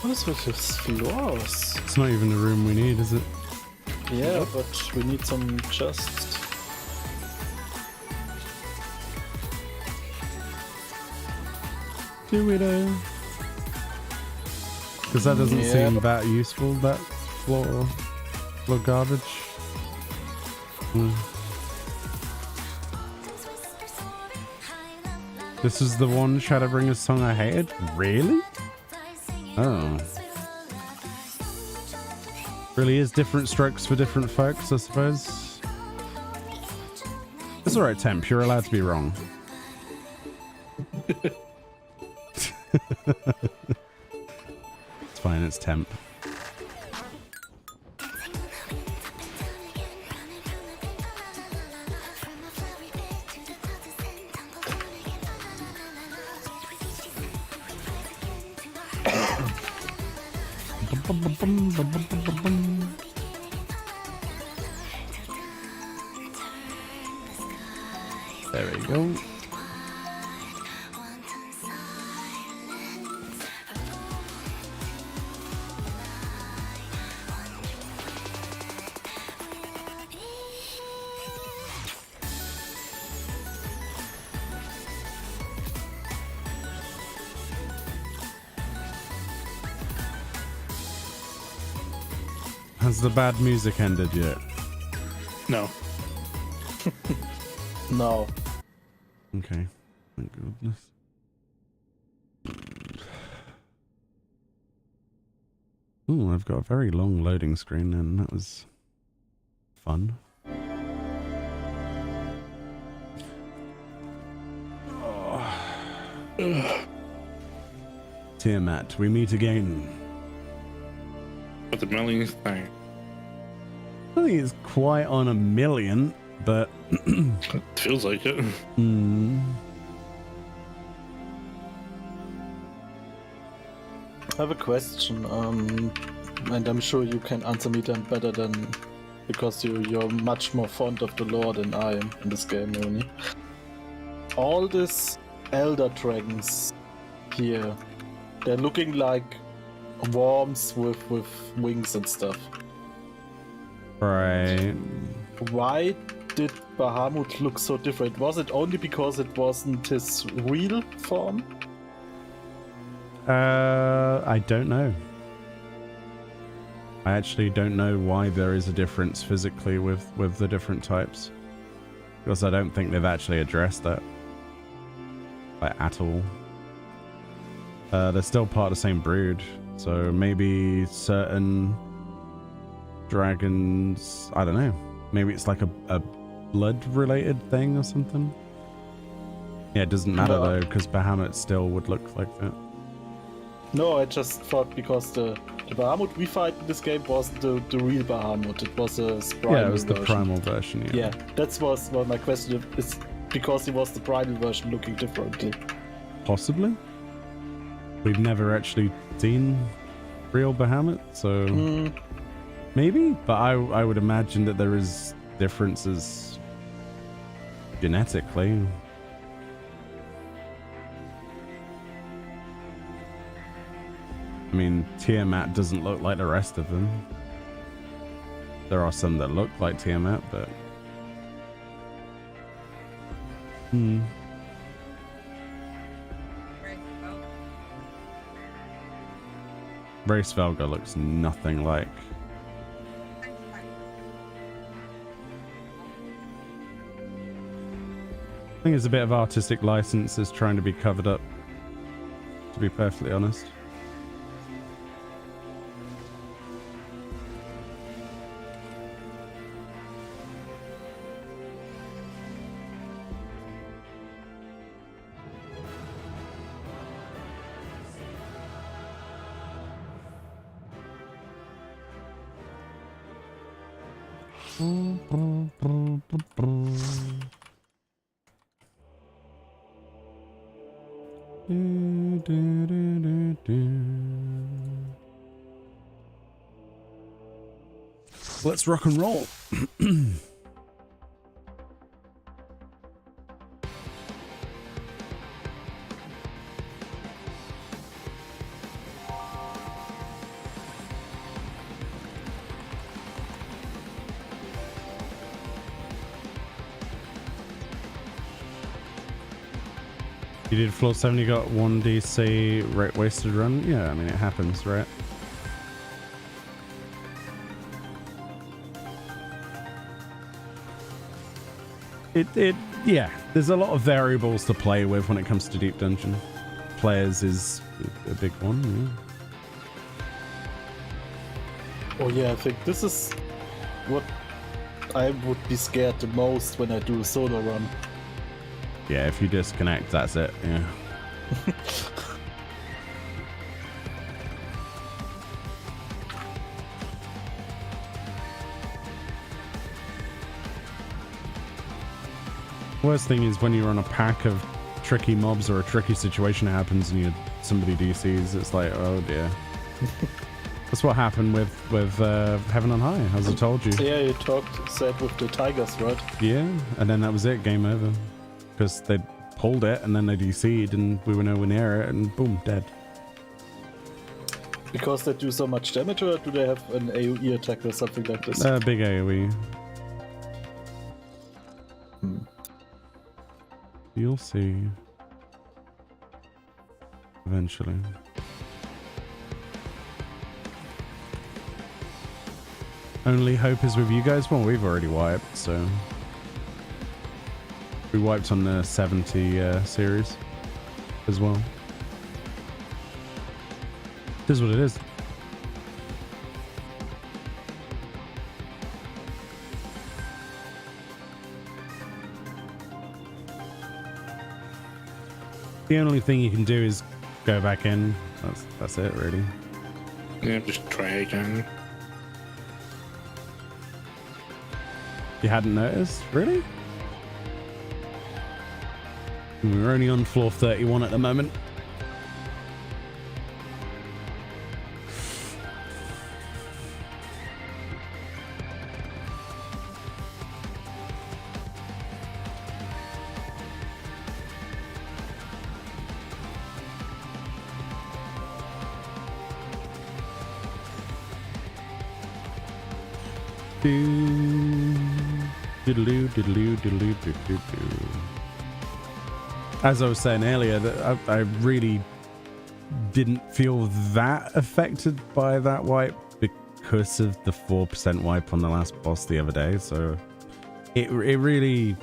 What is with these floors? It's not even the room we need, is it? Yeah, but we need some chests. Do we though? Because that doesn't seem that useful, that floor garbage. This is the one Shadowbringer's song I hated? Really? Oh. Really is different strokes for different folks, I suppose. It's alright, Temp, you're allowed to be wrong. It's fine, it's Temp. There we go. Has the bad music ended yet? No. No. Okay. Thank goodness. Oh, I've got a very long loading screen and that was fun. Tiamat, we meet again. But the millionth thing. I don't think it's quite on a million, but It feels like it. I have a question, and I'm sure you can answer me then better than, because you're much more fond of the lore than I am in this game, Meoni. All these elder dragons here, they're looking like worms with wings and stuff. right. Why did Bahamut look so different? Was it only because it wasn't his real form? I don't know. I actually don't know why there is a difference physically with the different types. Because I don't think they've actually addressed that. Like, at all. They're still part of the same brood. So maybe certain dragons... I don't know. Maybe it's like a blood-related thing or something? Yeah, it doesn't matter though, because Bahamut still would look like that. No, I just thought because the Bahamut we fight in this game wasn't the real Bahamut. It was a primal Yeah, it was the version. primal version. Yeah, that was well, my question. Is because it was the primal version looking differently. Possibly. We've never actually seen real Bahamut, so maybe. But I would imagine that there is differences genetically. I mean, Tiamat doesn't look like the rest of them. There are some that look like Tiamat, but Race Velga looks nothing like. I think it's a bit of artistic license is trying to be covered up, to be perfectly honest. Let's rock and roll. You did floor 7, you got 1 DC wasted run? Yeah, I mean, it happens, right? Yeah, there's a lot of variables to play with when it comes to Deep Dungeon. Players is a big one, yeah. Oh yeah, I think this is what I would be scared the most when I do a solo run. Yeah, if you disconnect, that's it, yeah. Worst thing is when you're on a pack of tricky mobs or a tricky situation happens and somebody DCs, it's like, oh dear. That's what happened with Heaven on High, as I told you. Yeah, you said with the tigers, right? Yeah, and then that was it, game over. Because they pulled it and then they DC'd and we were nowhere near it and boom, dead. Because they do so much damage, or do they have an AoE attack or something like this? Big AoE. You'll see. Eventually. Only hope is with you guys. Well, we've already wiped, so... We wiped on the 70 series as well. It is what it is. The only thing you can do is go back in. That's it, really. Yeah, just try again. You hadn't noticed? Really? We're only on floor 31 at the moment. As I was saying earlier, that I really didn't feel that affected by that wipe because of the 4% wipe on the last boss the other day. So it really,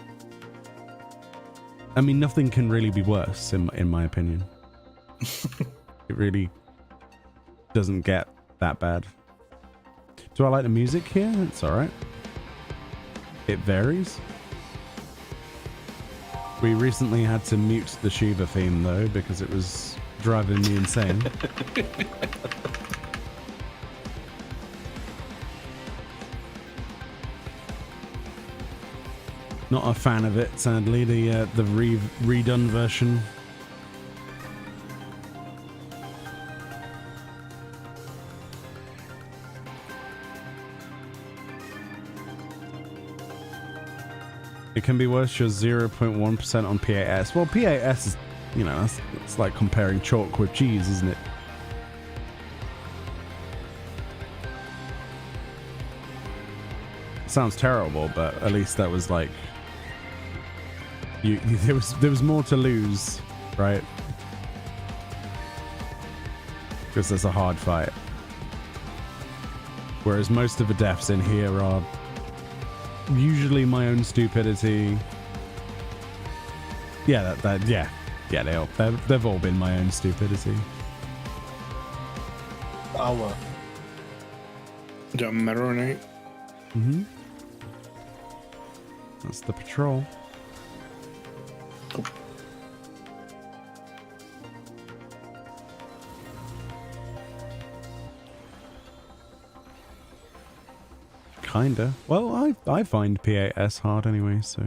I mean, nothing can really be worse in my opinion. It really doesn't get that bad. Do I like the music here? It's all right. It varies. We recently had to mute the Shiva theme though because it was driving me insane. Not a fan of it, sadly. The redone version. It can be worse. You're 0.1% on PAS. Well, PAS is, you know, that's like comparing chalk with cheese, isn't it? Sounds terrible, but at least that was like there was more to lose, right? Because there's a hard fight. Whereas most of the deaths in here are usually my own stupidity. Yeah, they've all been my own stupidity. Our. Yeah, Meoni. Mm-hmm. That's the patrol. Kinda. Well, I find PAS hard anyway, so.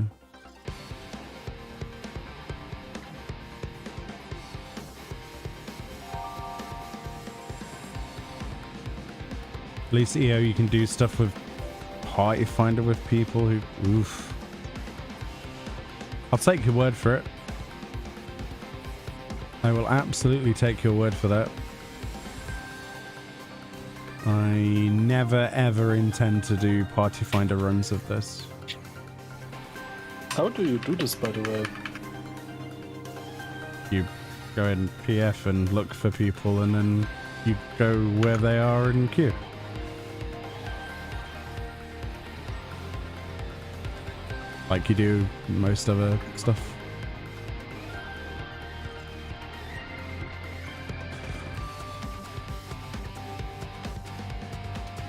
At least EO you can do stuff with Party Finder with people who, oof. I'll take your word for it. I will absolutely take your word for that. I never ever intend to do Party Finder runs of this. How do you do this, by the way? You go in PF and look for people, and then you go where they are in queue. Like you do most other stuff.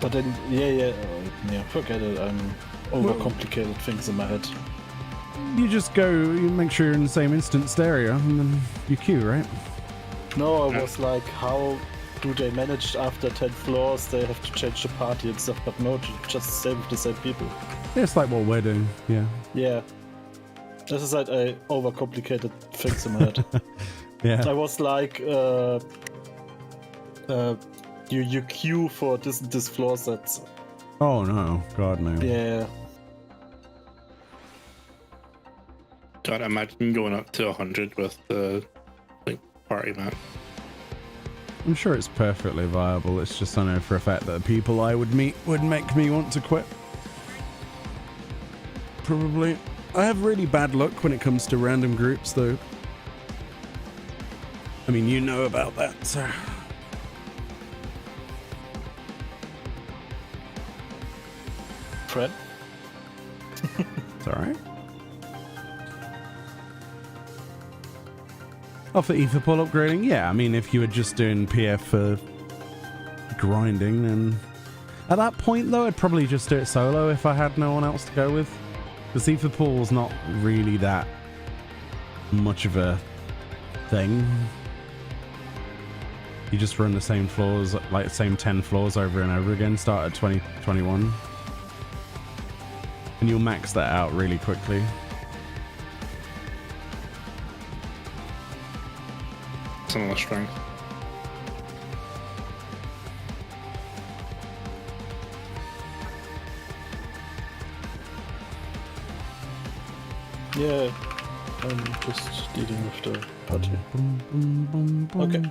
But then, yeah, forget it. I'm overcomplicated things in my head. You just go, you make sure you're in the same instance area, and then you queue, right? No, I was like, how do they manage after 10 floors? They have to change the party and stuff, but no, just stay with the same people. Yeah, it's like what we're doing, yeah. Yeah. This is like I overcomplicated things in my head. Yeah. I was like, you queue for this floor sets. Oh no, God no. Yeah. God, imagine going up to 100 with the party map. I'm sure it's perfectly viable. It's just I know for a fact that the people I would meet would make me want to quit. Probably. I have really bad luck when it comes to random groups, though. I mean, you know about that, so. Fred? It's alright. Oh, for Etherpool upgrading? Yeah, I mean, if you were just doing PF for grinding, then... At that point, though, I'd probably just do it solo if I had no one else to go with. Because Etherpool's not really that much of a thing. You just run the same floors, like same 10 floors over and over again, start at 20, 21. And you'll max that out really quickly. Similar strength. Yeah. I'm just dealing with the party. Okay.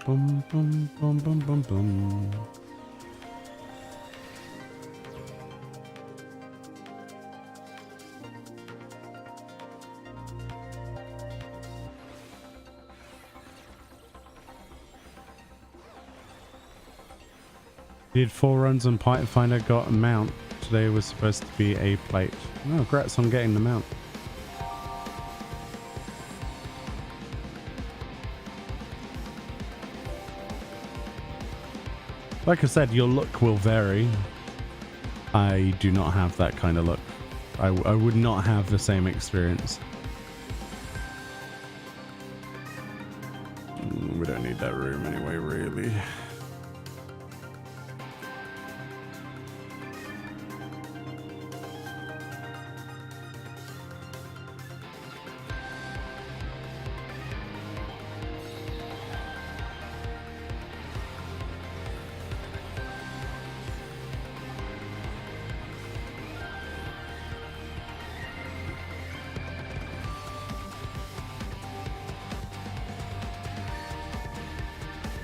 Did 4 runs on Python Finder, got a mount. Today was supposed to be a plate. Oh, congrats on getting the mount. Like I said, your luck will vary. I do not have that kind of luck. I would not have the same experience. We don't need that room.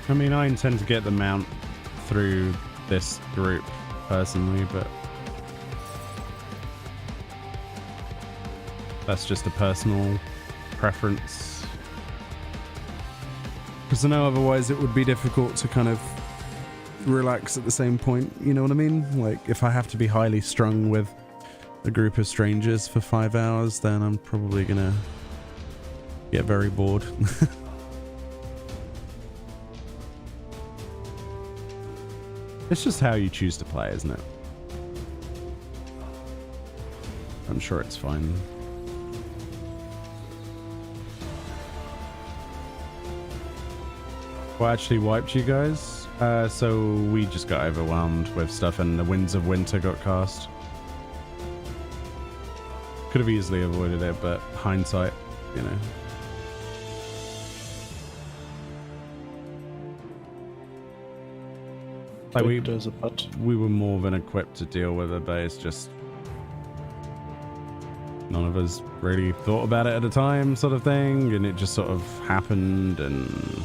I mean, I intend to get the mount through this group personally, but that's just a personal preference. Because I know otherwise it would be difficult to kind of relax at the same point, you know what I mean? Like, if I have to be highly strung with a group of strangers for 5 hours, then I'm probably gonna get very bored. It's just how you choose to play, isn't it? I'm sure it's fine. What actually wiped you guys? So we just got overwhelmed with stuff and the Winds of Winter got cast. Could have easily avoided it, but hindsight, you know. Like we were more than equipped to deal with it, but it's just none of us really thought about it at the time, sort of thing, and it just sort of happened, and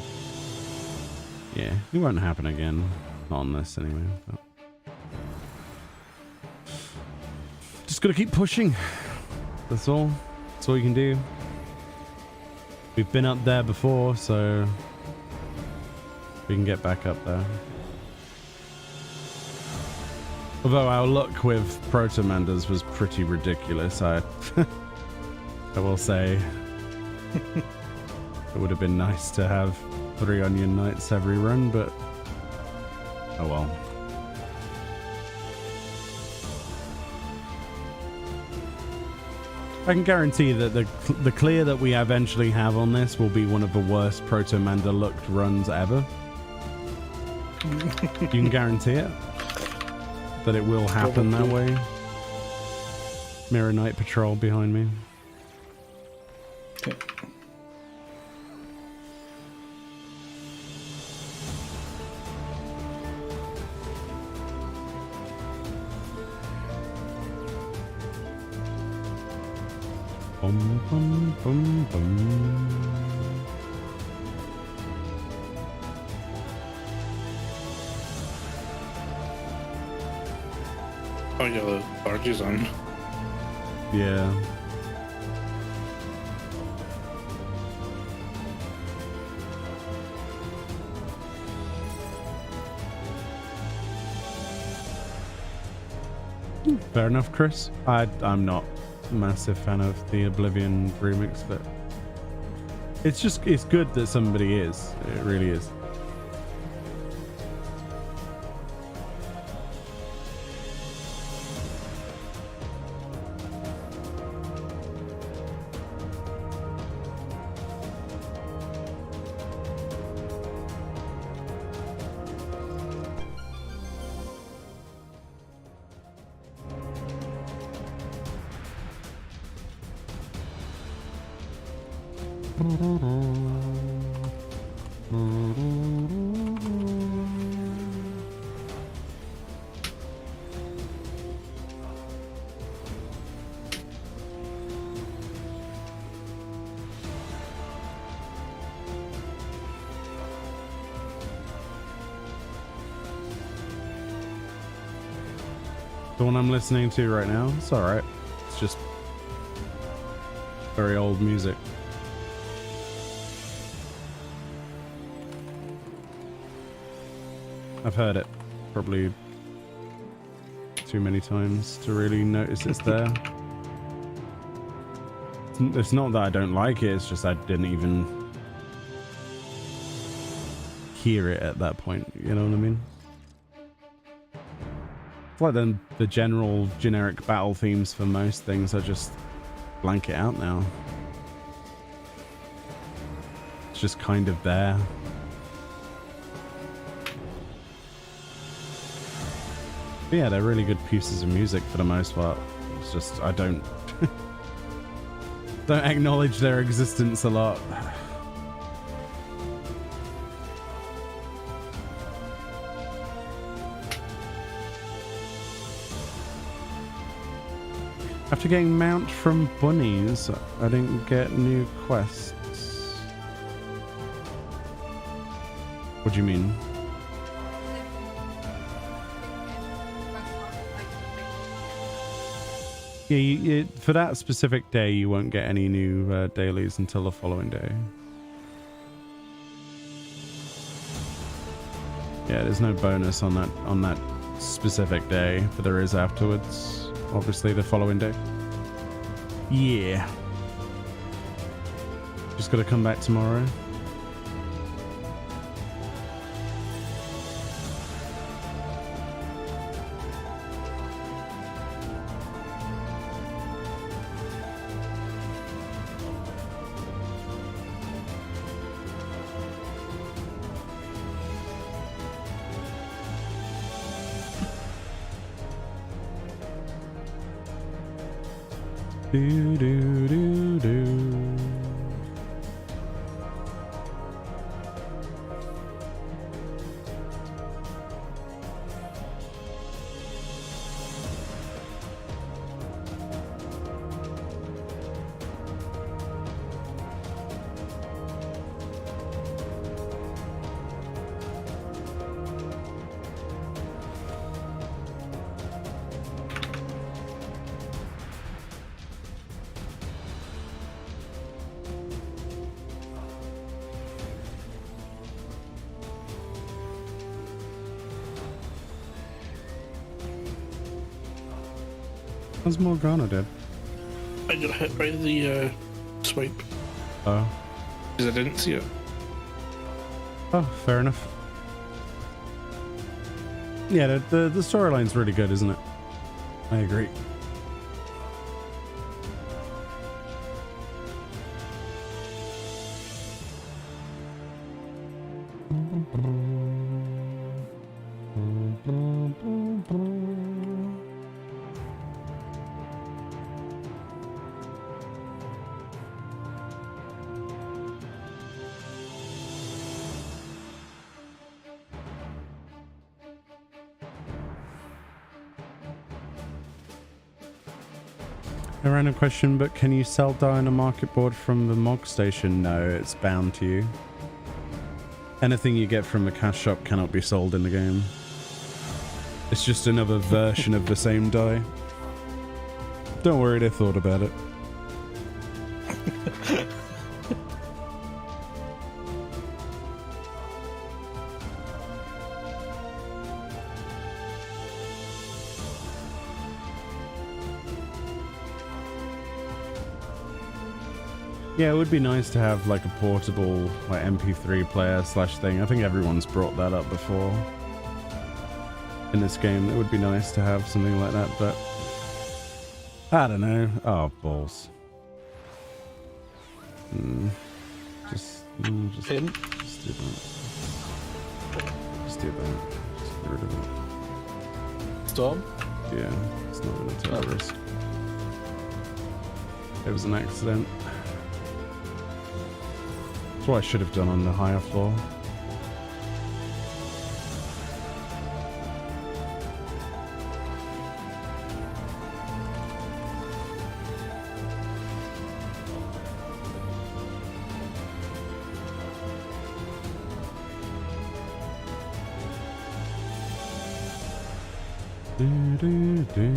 yeah, it won't happen again. Not on this anyway. But just gotta keep pushing. That's all. That's all you can do. We've been up there before, so we can get back up there. Although our luck with Protomanders was pretty ridiculous, I will say. It would have been nice to have 3 Onion Knights every run, but oh well. I can guarantee that the clear that we eventually have on this will be one of the worst Protomander looked runs ever. You can guarantee it? That it will happen that way. Mirror Knight Patrol behind me. Okay. Bum, bum, bum, bum. Oh yeah, the barge is on. Yeah. Fair enough, Chris. I'm not a massive fan of the Oblivion remix, but it's good that somebody is. It really is. The one I'm listening to right now, it's alright. It's just very old music. I've heard it probably too many times to really notice it's there. It's not that I don't like it, it's just I didn't even hear it at that point, you know what I mean? It's like the general generic battle themes for most things are just blank it out now. It's just kind of there. But yeah, they're really good pieces of music for the most part. It's just I don't acknowledge their existence a lot. After getting mount from bunnies, I didn't get new quests. What do you mean? Yeah, for that specific day, you won't get any new dailies until the following day. Yeah, there's no bonus on that specific day, but there is afterwards. Obviously, the following day. Yeah. Just got to come back tomorrow. Do, do, do, do. How's Morgana dead? I got hit by the swipe Oh. because I didn't see it. Oh, fair enough. Yeah, the storyline's really good, isn't it? I agree. A random question, but can you sell dye on a market board from the MOG station? No, it's bound to you. Anything you get from the cash shop cannot be sold in the game. It's just another version of the same dye. Don't worry, they thought about it. Yeah, it would be nice to have like a portable like MP3 player slash thing. I think everyone's brought that up before in this game. It would be nice to have something like that, but I don't know. Oh, balls. Just do that. Just do that. Just get rid of it. Storm? Yeah, it's not going to take a risk. It was an accident. That's what I should have done on the higher floor. Do, do, do.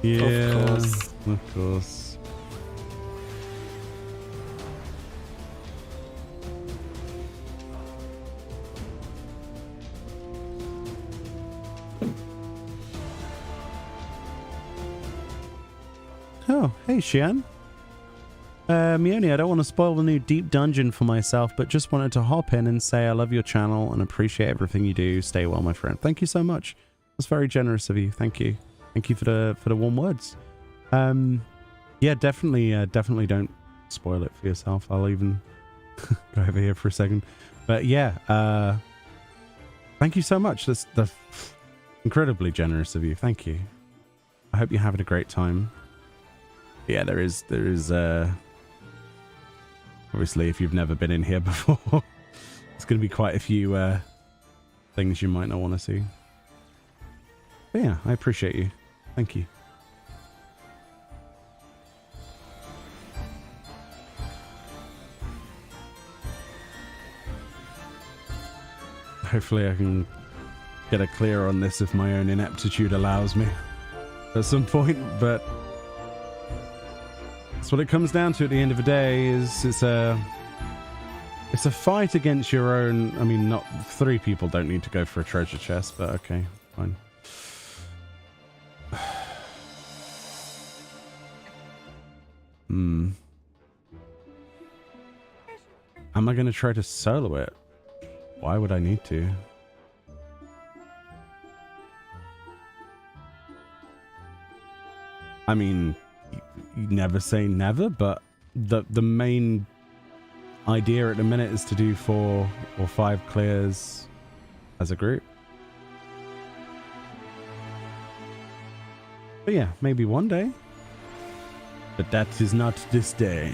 Yeah, of course. Oh, hey, Xian. Meoni, I don't want to spoil the new deep dungeon for myself, but just wanted to hop in and say I love your channel and appreciate everything you do. Stay well, my friend. Thank you so much. That's very generous of you. Thank you. Thank you for the warm words. Yeah, definitely don't spoil it for yourself. I'll even go over here for a second. But yeah, thank you so much. That's incredibly generous of you. Thank you. I hope you're having a great time. Yeah, there is obviously, if you've never been in here before, it's going to be quite a few things you might not want to see. But yeah, I appreciate you. Thank you. Hopefully I can get a clear on this if my own ineptitude allows me at some point, but that's what it comes down to at the end of the day. Is it's a fight against your own. I mean, not 3 people don't need to go for a treasure chest, but okay, fine. Am I going to try to solo it? Why would I need to? I mean, you never say never, but the main idea at the minute is to do 4 or 5 clears as a group. But yeah, maybe one day. But that is not this day.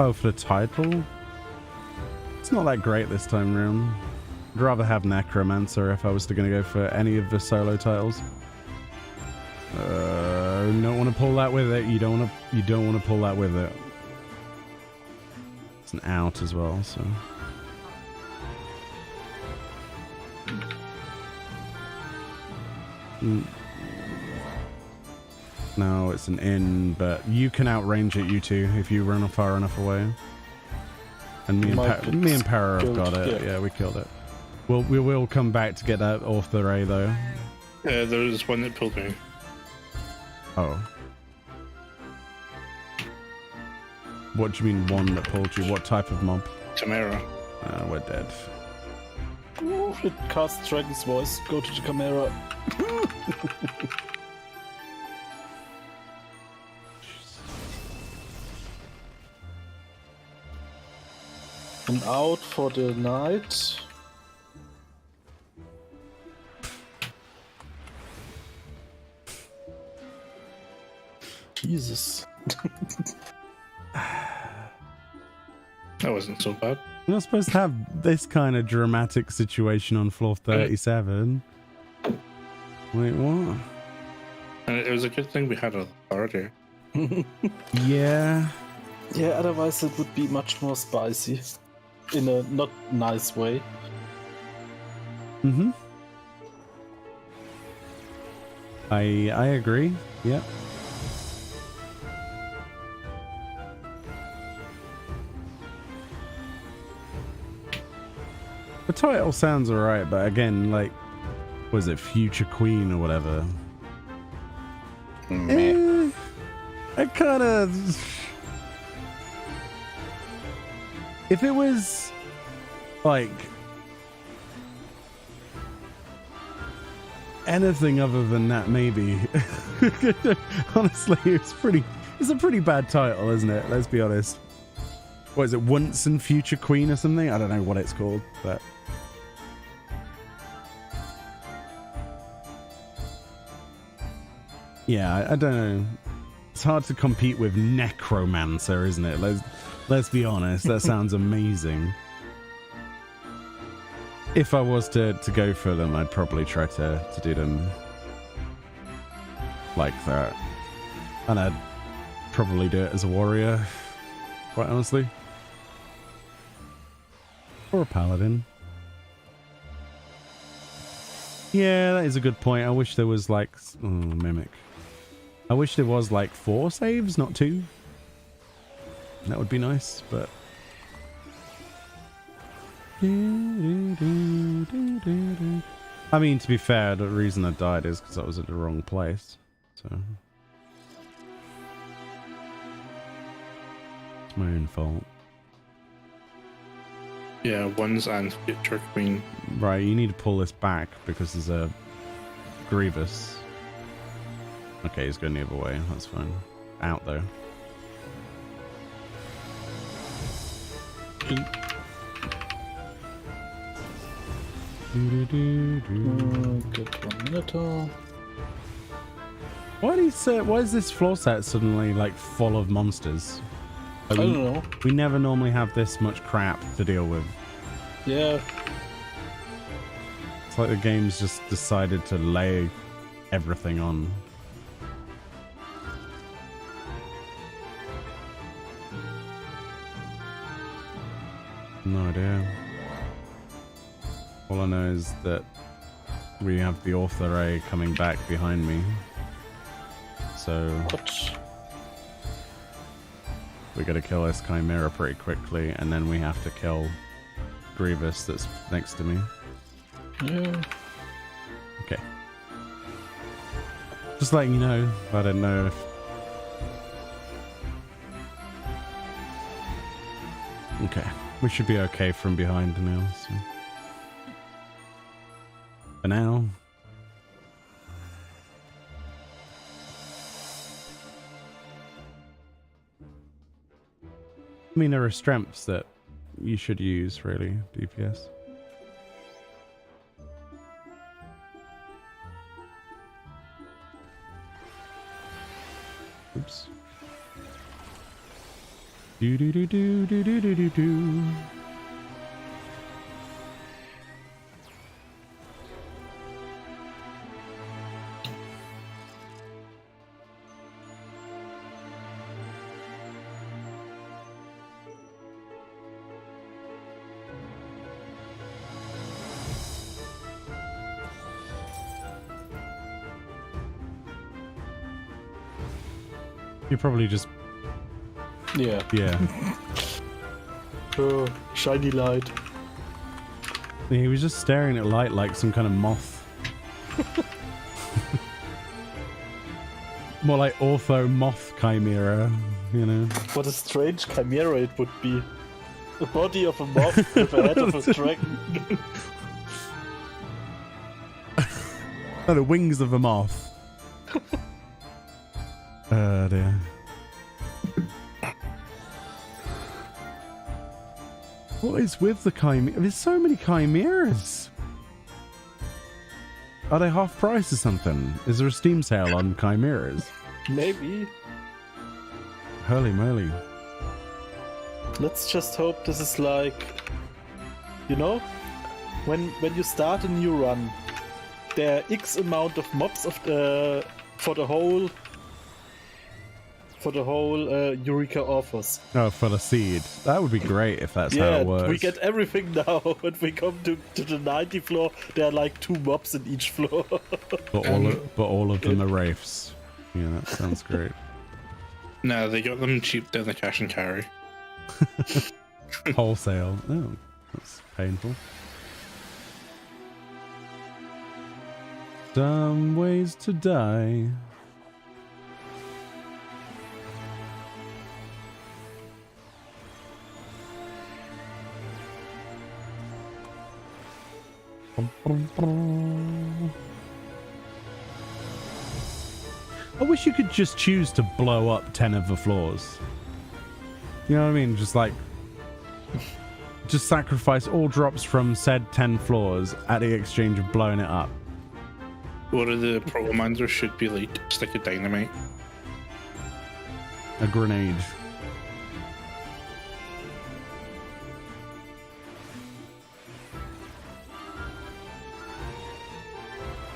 Oh, for the title? It's not that great this time round. I'd rather have Necromancer if I was going to go for any of the solo titles. You don't want to pull that with it. You don't want to pull that with it. It's an out as well, so. No, it's an in, but you can outrange it, you two, if you run far enough away. And me and Para have got it. Yeah, we killed it. We will come back to get that Ortho Ray though. Yeah, there was one that pulled me. Oh. What do you mean one that pulled you? What type of mob? Chimera. We're dead. Oh, it casts Dragon's Voice. Go to the Chimera. And out for the night. Jesus. That wasn't so bad. You're not supposed to have this kind of dramatic situation on floor 37. Wait, what? And it was a good thing we had a authority. Yeah. Yeah, otherwise it would be much more spicy. In a not nice way. Mm-hmm. I agree. Yep. The title sounds alright, but again, like, was it Future Queen or whatever? It kind of... If it was, like, anything other than that, maybe. Honestly, it's a pretty bad title, isn't it? Let's be honest. What is it, Once and Future Queen or something? I don't know what it's called, but... Yeah, I don't know. It's hard to compete with Necromancer, isn't it? Let's be honest, that sounds amazing. If I was to go for them, I'd probably try to do them like that. And I'd probably do it as a warrior, quite honestly. Or a paladin. Yeah, that is a good point. I wish there was like... Oh, Mimic. I wish there was like 4 saves, not 2. That would be nice, but... I mean, to be fair, the reason I died is because I was at the wrong place. So... my own fault. Yeah, ones and future queen. Right, you need to pull this back because there's a Grievous. Okay, he's going the other way. That's fine. Out though. Get 1 Minotaur. Why is this floor set suddenly like full of monsters? I don't know. We never normally have this much crap to deal with. Yeah. It's like the game's just decided to lay everything on. No idea. All I know is that we have the Ortho Ray coming back behind me. So What? we gotta kill this Chimera pretty quickly, and then we have to kill Grievous that's next to me. Yeah. Okay. Just letting you know. I don't know if... Okay. We should be okay from behind now. So. For now. I mean, there are strengths that you should use, really, DPS. Oops. Do do do do do do do do do. You probably just... Yeah. Yeah. Oh, shiny light. He was just staring at light like some kind of moth. More like Ortho Moth Chimera, you know. What a strange chimera it would be. The body of a moth with a head of a dragon. Oh, the wings of a moth. Oh dear. What is with the chimera? There's so many chimeras. Are they half price or something? Is there a Steam sale on chimeras? Maybe. Holy moly. Let's just hope this is like, you know, when you start a new run, there are X amount of mobs of for the whole Eureka Orthos. Oh, for the seed. That would be great if that's how it works. We get everything now. When we come to the 90 floor, there are like 2 mobs in each floor. But all of them are wraiths. Yeah, that sounds great. No, they got them cheap down the cash and carry. Wholesale. Oh, that's painful. Some ways to die. I wish you could just choose to blow up 10 of the floors. You know what I mean? Just like... just sacrifice all drops from said 10 floors at the exchange of blowing it up. One of the Promanders should be like a stick of dynamite. A grenade.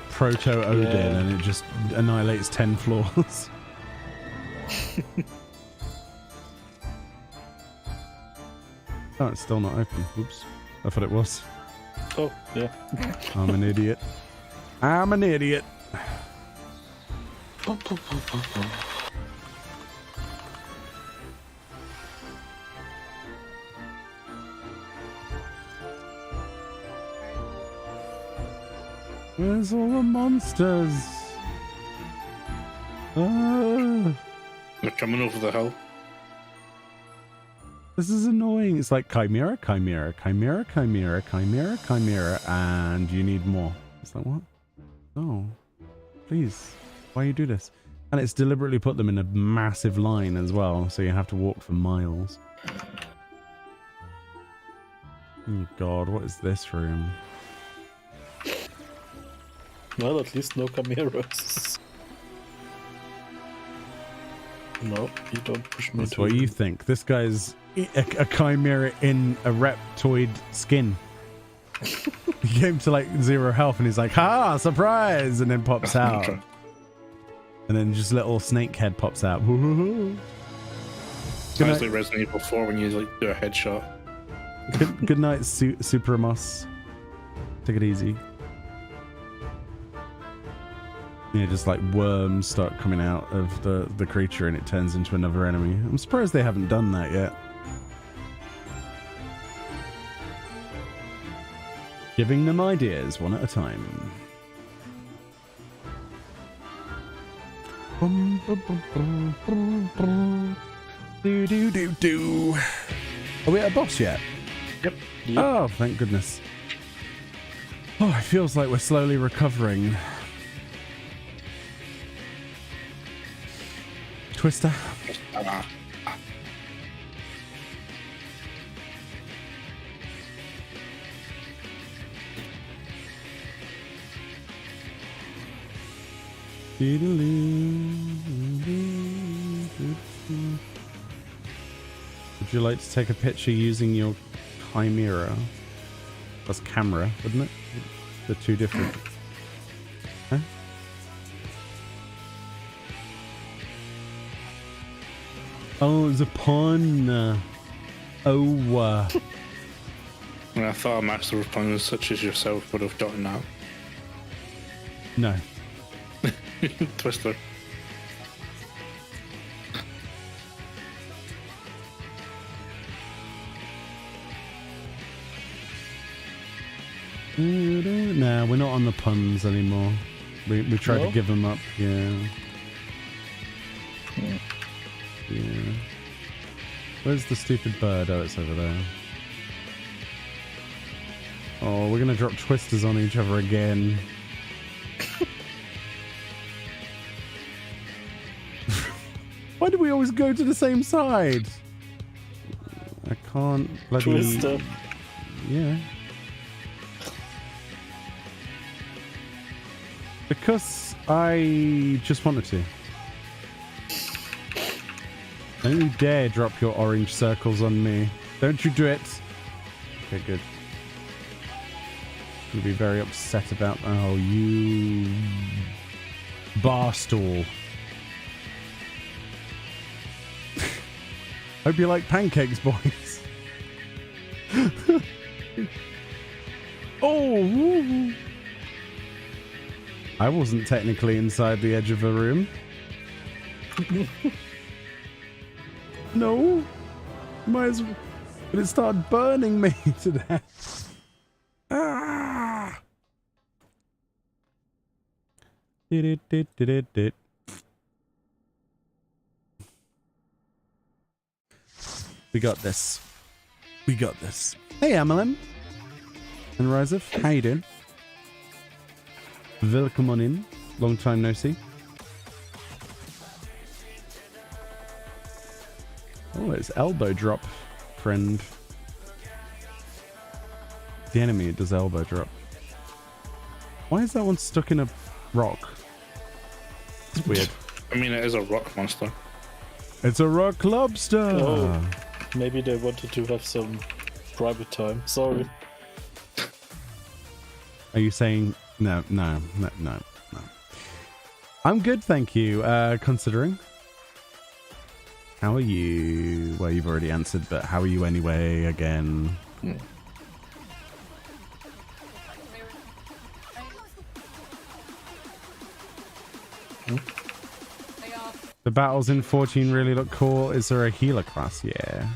Proto Odin, Yeah. and it just annihilates 10 floors. Oh, it's still not open. Oops. I thought it was. Oh, yeah. I'm an idiot. I'm an idiot. Where's all the monsters? They're coming over the hill. This is annoying. It's like chimera, chimera, chimera, chimera, chimera, chimera, and you need more. It's like, what? No. Please. Why you do this? And it's deliberately put them in a massive line as well, so you have to walk for miles. Oh god, what is this room? Well, at least no chimeras. No, you don't push me. That's what you think. This guy's a chimera in a reptoid skin. He came to like 0 health and he's like, ha, surprise! And then pops out. And then just little snake head pops out. Sounds like Resident Evil 4 when you like do a headshot. Good night, Supremos. Take it easy. Yeah, just like worms start coming out of the creature and it turns into another enemy. I'm surprised they haven't done that yet. Giving them ideas one at a time. Do do do do. Are we at a boss yet? Yep. Oh, thank goodness. Oh, it feels like we're slowly recovering. Twister. Would you like to take a picture using your chimera? That's camera, wouldn't it? They're two different. Huh? Oh, it was a pun. Oh. I thought a master of puns such as yourself would have gotten that. No. Twister. Nah, we're not on the puns anymore. We tried to give them up. Yeah. Yeah. Where's the stupid bird? Oh, it's over there. Oh, we're gonna drop twisters on each other again. Why do we always go to the same side? I can't bloody... Twister. Yeah. Because I just wanted to. Don't you dare drop your orange circles on me. Don't you do it. Okay, good. I'm gonna be very upset about... Oh, you... barstool. Hope you like pancakes, boys. Oh! I wasn't technically inside the edge of the room. No. Might as well. But it started burning me to death. Ah! Did. We got this. We got this. Hey, Amelin. And Rizef, how you doing? Welcome on in. Long time no see. Oh, it's elbow drop, friend. The enemy, it does elbow drop. Why is that one stuck in a rock? It's weird. I mean, it is a rock monster. It's a rock lobster. Oh, maybe they wanted to have some private time. Sorry. Are you saying no? I'm good, thank you. Considering. How are you? Well, you've already answered, but how are you anyway? Again. The battles in 14 really look cool. Is there a healer class? Yeah.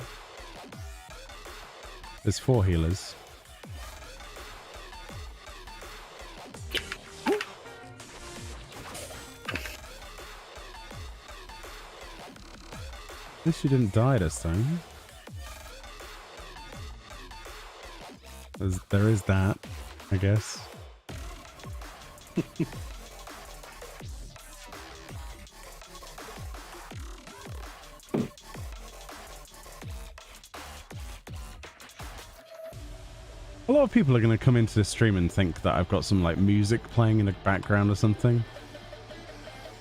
There's 4 healers. At least you didn't die this time. there is that, I guess. A lot of people are going to come into the stream and think that I've got some like music playing in the background or something.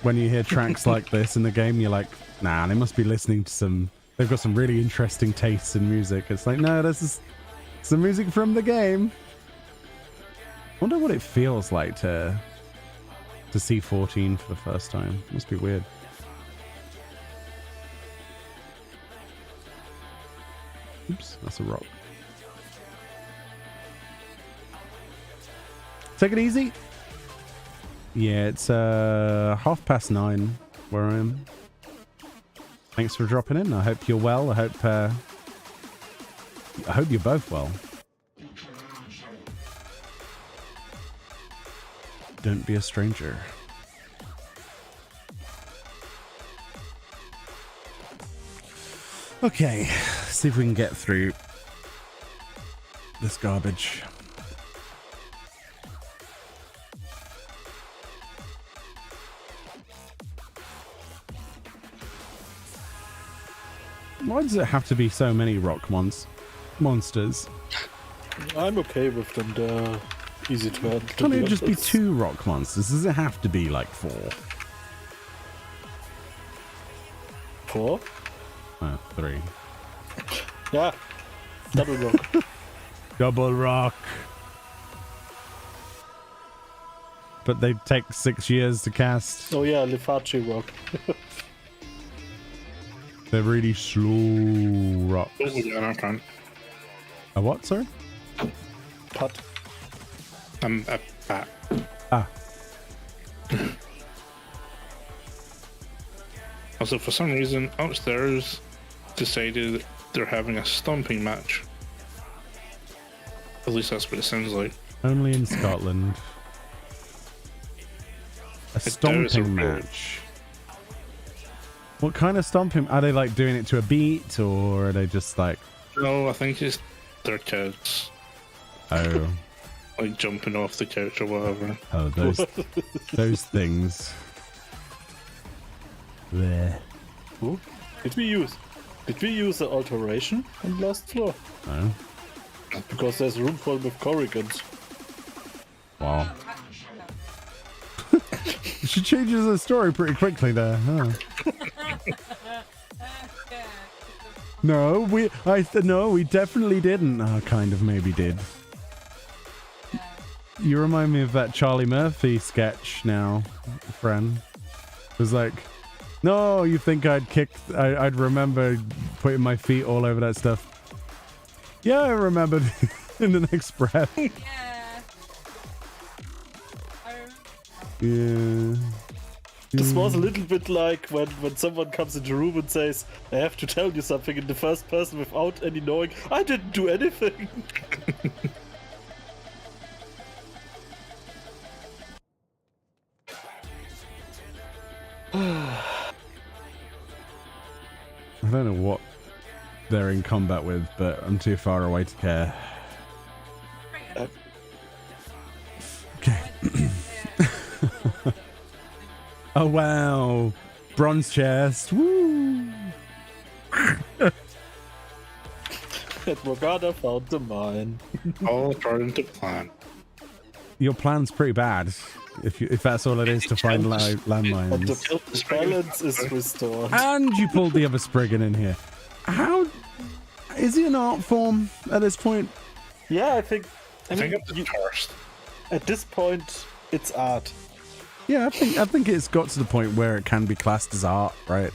When you hear tracks like this in the game, you're like, nah, they must be listening to some, they've got some really interesting tastes in music. It's like, no, this is some music from the game. I wonder what it feels like to see 14 for the first time. Must be weird. Oops, that's a rock. Take it easy. Yeah, it's 9:30 where I am. Thanks for dropping in. I hope you're well. I hope you're both well. Don't be a stranger. Okay, see if we can get through this garbage. Why does it have to be so many rock monsters? I'm okay with them. They're easy to handle. Can't it just be 2 rock monsters? Does it have to be like 4? 4? Oh, 3. Yeah. Double rock. Double rock. But they take 6 years to cast. Oh yeah, Lefachi rock. They're really slow rocks. A what, sorry? Putt. I'm a bat. Ah. Also, for some reason, upstairs decided they're having a stomping match. At least that's what it sounds like. Only in Scotland. A stomping match. What kind of stomping? Are they like doing it to a beat, or are they just like... No, I think it's their kids. Oh. Like jumping off the couch or whatever. Oh, those things. Bleh. Ooh. Did we use the alteration on last floor? No. Because there's room full with corrigans. Wow. She changes the story pretty quickly there, huh? No, we definitely didn't. Oh, kind of maybe did. You remind me of that Charlie Murphy sketch now, friend. It was like, no, you think I'd remember putting my feet all over that stuff. Yeah, I remembered in the next breath. Yeah. Yeah. This was a little bit like when someone comes into the room and says, I have to tell you something in the first person without any knowing, I didn't do anything. I don't know what they're in combat with, but I'm too far away to care. Okay. Oh wow, bronze chest. Woo! And Morgana found the mine. All according to plan. Your plan's pretty bad. If that's all it is to find And landmines. the balance is restored. And you pulled the other Spriggan in here. How is he an art form at this point? Yeah, I think it's the first. at this point it's art. Yeah, I think it's got to the point where it can be classed as art, right?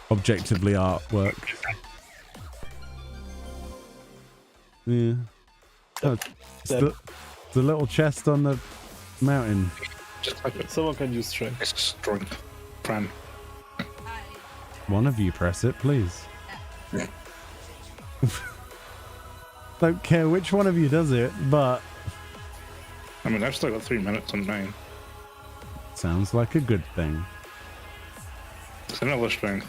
Objectively artwork. Yeah. Oh, it's the little chest on the mountain. Just like it. Someone can use strength. It's strength. Fran. One of you press it, please. Don't care which one of you does it, but... I mean, I've still got 3 minutes on mine. Sounds like a good thing. It's another strength.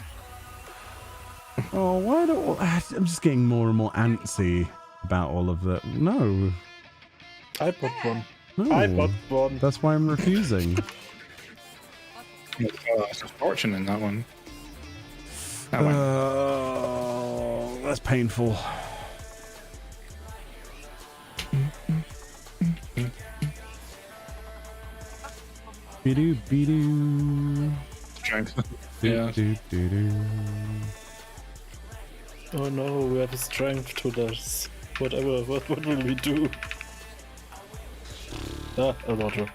Oh, why don't... I'm just getting more and more antsy about all of that. No. I bought one. No. I bought one. That's why I'm refusing. That's a fortune in that one. That one. That's painful. Be-doo, be-doo. Strength. Yeah. Do-do-do-do. Oh no, we have a strength to this. Whatever, what will we do? Ah, a water.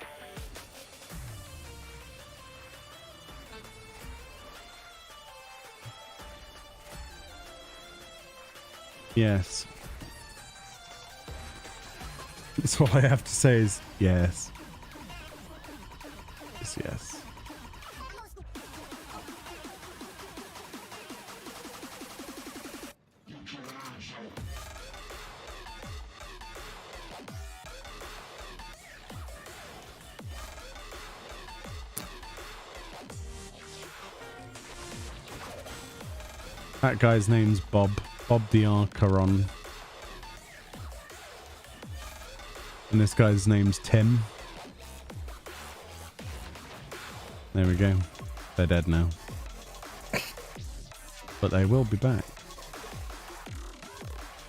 Yes. That's all I have to say is yes. Yes. That guy's name's Bob. Bob the Archeron. And this guy's name's Tim. There we go. They're dead now. But they will be back.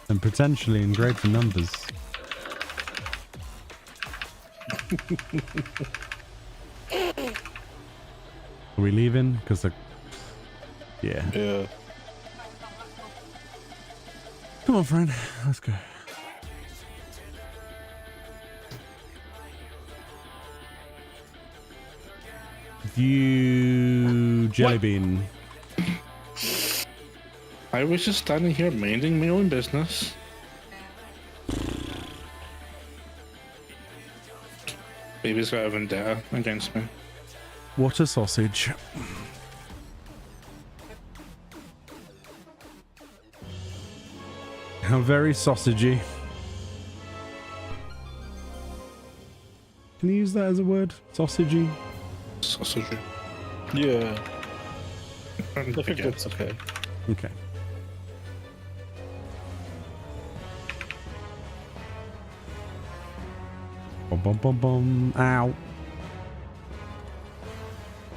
And potentially in greater numbers. Are we leaving? Because the... Yeah. Yeah. Come on, friend. Let's go. You jellybean. I was just standing here minding my own business. Baby's got a vendetta against me. What a sausage. How very sausagey. Can you use that as a word? Sausagey? Sausage. Yeah. I I think that's okay. Okay. Bum bum bum bum. Ow.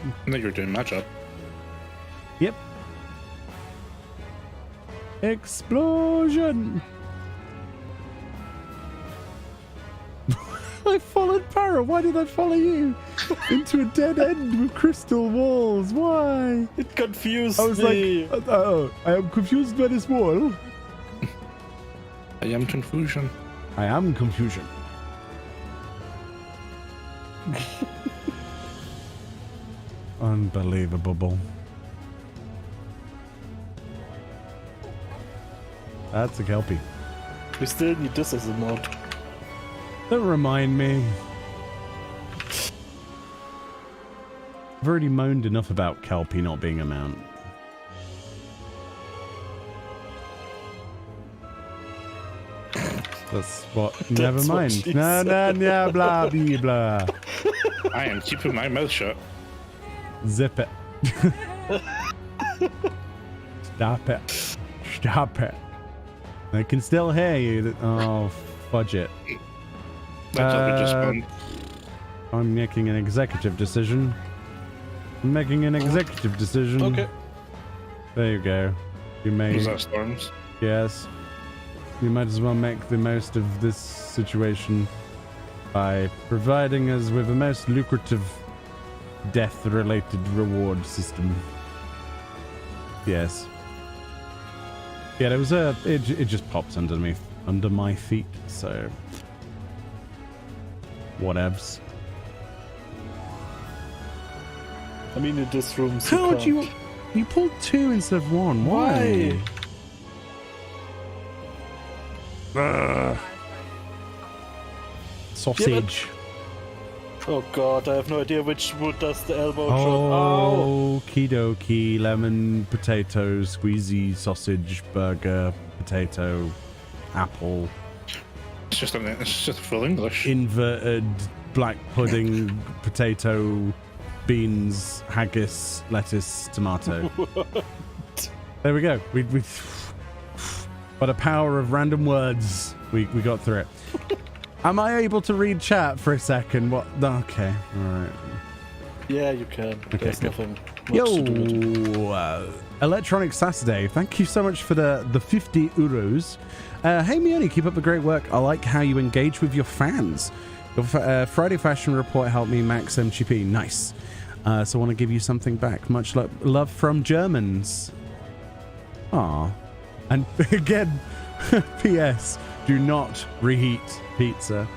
I think you're doing my job. Yep. Explosion! I followed Para. Why did I follow you? Into a dead end with crystal walls. Why? It confused I was me. like, I am confused by this wall. I am confusion. I am confusion. Unbelievable. That's a Kelpie. We still need this as a mod. Don't remind me. I've already moaned enough about Kelpie not being a mount. That's what. Never That's what mind. she No, said. blah, blah, blah. I am keeping my mouth shut. Zip it. Stop it. Stop it. I can still hear you. Oh, fudge it. That's what we just spent. I'm making an executive decision. I'm making an executive decision. Okay. There you go. You may. Was that storms? Yes. You might as well make the most of this situation by providing us with a most lucrative death-related reward system. Yes. Yeah, there was a... It just popped under my feet, so... Whatevs. I mean, in this room. How would you... You pulled 2 instead of 1. Why? Sausage. Oh god, I have no idea which wood does the elbow drop. Oh. Okie dokie, lemon, potato, squeezy, sausage, burger, potato, apple, It's just full English. inverted, black pudding, potato, beans, haggis, lettuce, tomato. There we go. We By the power of random words, we got through it. Am I able to read chat for a second? What? Okay, all right. Yeah, you can. Okay, There's good. nothing much to do with it. Yo, Electronic Saturday, thank you so much for the 50 euros. Hey Meoni, keep up the great work. I like how you engage with your fans. Your Friday fashion report helped me max MGP. Nice. So I want to give you something back. Much love from Germans. Aw. And again, P.S. Do not reheat pizza.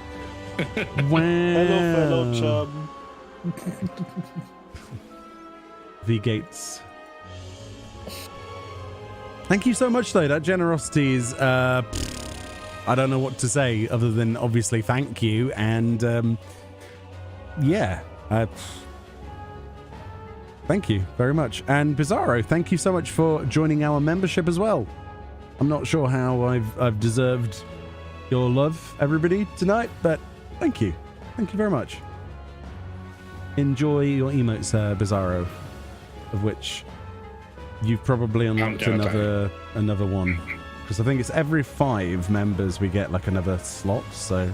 Wow. Hello, fellow chum. V Gates. Thank you so much, though. That generosity is, I don't know what to say other than obviously thank you. And yeah, thank you very much. And Bizarro, thank you so much for joining our membership as well. I'm not sure how I've deserved your love, everybody, tonight, but thank you. Thank you very much. Enjoy your emotes, Bizarro, of which you've probably unlocked another one, because I think it's every 5 members we get like another slot, so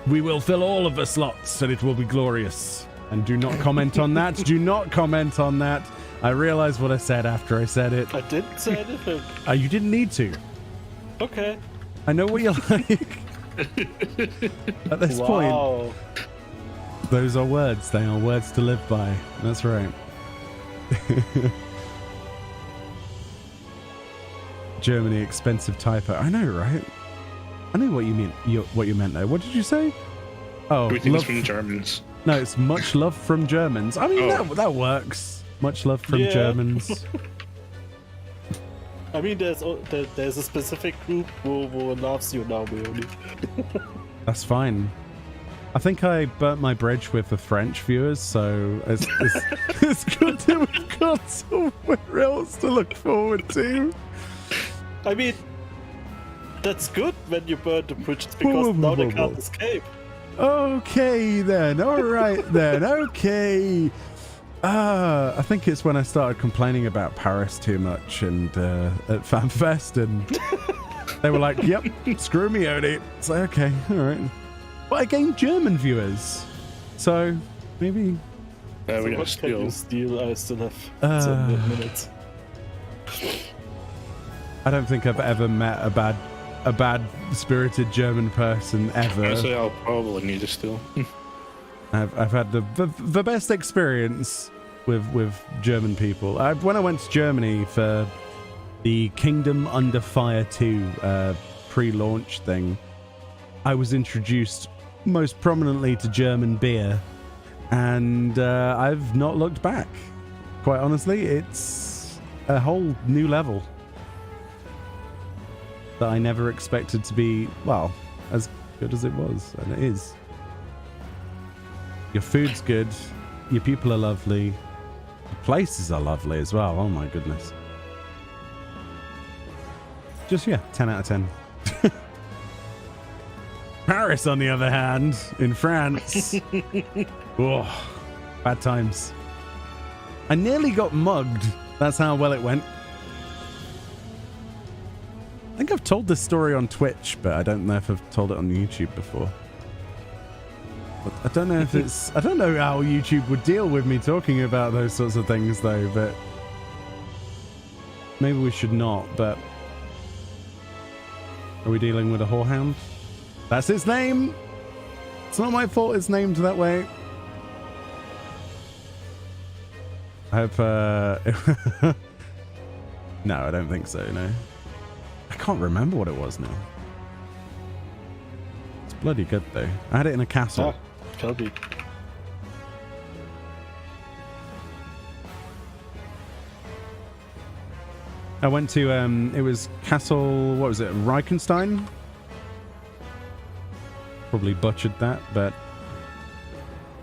we will fill all of the slots and it will be glorious. And do not comment on that. Do not comment on that. I realized what I said after I said it. I didn't say anything. You didn't need to. Okay. I know what you're like. At this point, those are words. They are words to live by. That's right. Germany, expensive typo. I know, right? I know what you mean. What you meant there. What did you say? Oh, everything's from Germans. No, it's much love from Germans. I mean, that works. Much love from Germans. I mean, there's a specific group who loves you now, Meoni. That's fine. I think I burnt my bridge with the French viewers, so it's good that we've got somewhere else to look forward to. I mean, that's good when you burn the bridges, because now they can't escape. Okay then, all right then, okay. I think it's when I started complaining about Paris too much and at FanFest, and they were like, "Yep, screw me, Odie." It's like, okay, all right. But I gained German viewers, so maybe. So we what got can you steal? I still have 10 minutes. I don't think I've ever met a bad spirited German person ever. Honestly, I'll probably need to steal. I've had the best experience with German people. When I went to Germany for the Kingdom Under Fire 2 pre-launch thing, I was introduced most prominently to German beer, and I've not looked back. Quite honestly, it's a whole new level that I never expected to be, well, as good as it was, and it is. Your food's good, your people are lovely, the places are lovely as well. Oh my goodness. Just, 10 out of 10. Paris, on the other hand, in France. Oh, bad times. I nearly got mugged. That's how well it went. I think I've told this story on Twitch, but I don't know if I've told it on YouTube before. But I don't know if I don't know how YouTube would deal with me talking about those sorts of things, though, but maybe we should not. But are we dealing with a whorehound? That's its name. It's not my fault it's named that way. I hope, no, I don't think so, no. I can't remember what it was now. It's bloody good, though. I had it in a castle. Kelby. I went to, it was Castle, what was it, Reichenstein? Probably butchered that, but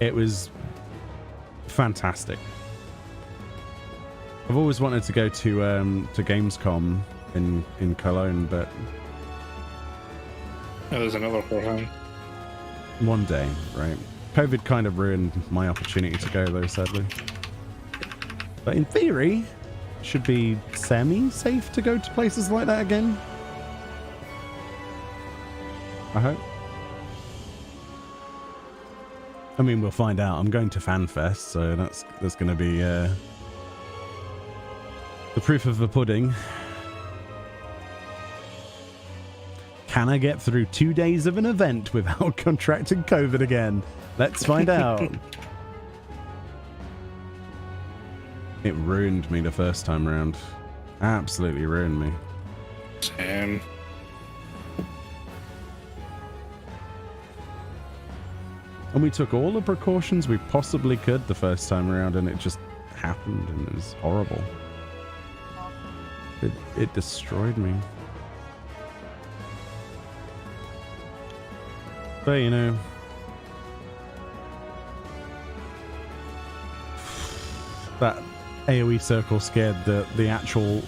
it was fantastic. I've always wanted to go to Gamescom in Cologne, but there's another whorehound. One day, right? COVID kind of ruined my opportunity to go, though, sadly. But in theory, should be semi-safe to go to places like that again. I hope. I mean, we'll find out. I'm going to FanFest, so that's going to be the proof of the pudding. Can I get through 2 days of an event without contracting COVID again? Let's find out. It ruined me the first time round. Absolutely ruined me. Same. And we took all the precautions we possibly could the first time around, and it just happened, and it was horrible. It destroyed me. But, you know, that AoE circle scared the actual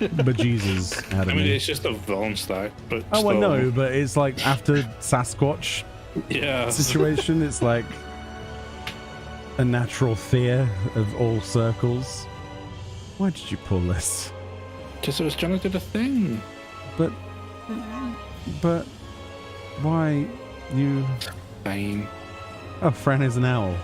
bejesus out of I mean, me. it's just a villain stack, but Oh, still, I know, but it's like after Sasquatch yeah. situation, it's like a natural fear of all circles. Why did you pull this? Because it was trying to do the thing. But why you? Fine. Oh, Fran is an owl.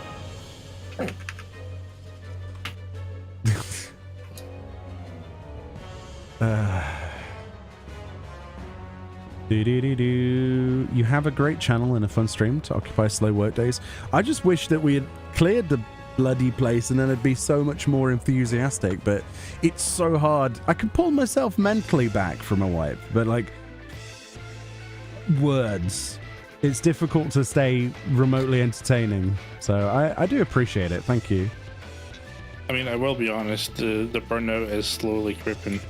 You have a great channel and a fun stream to occupy slow work days. I just wish that we had cleared the bloody place and then it'd be so much more enthusiastic, but it's so hard. I can pull myself mentally back from a wipe, but like words, it's difficult to stay remotely entertaining. So I do appreciate it. Thank you. I mean, I will be honest, the burnout is slowly creeping.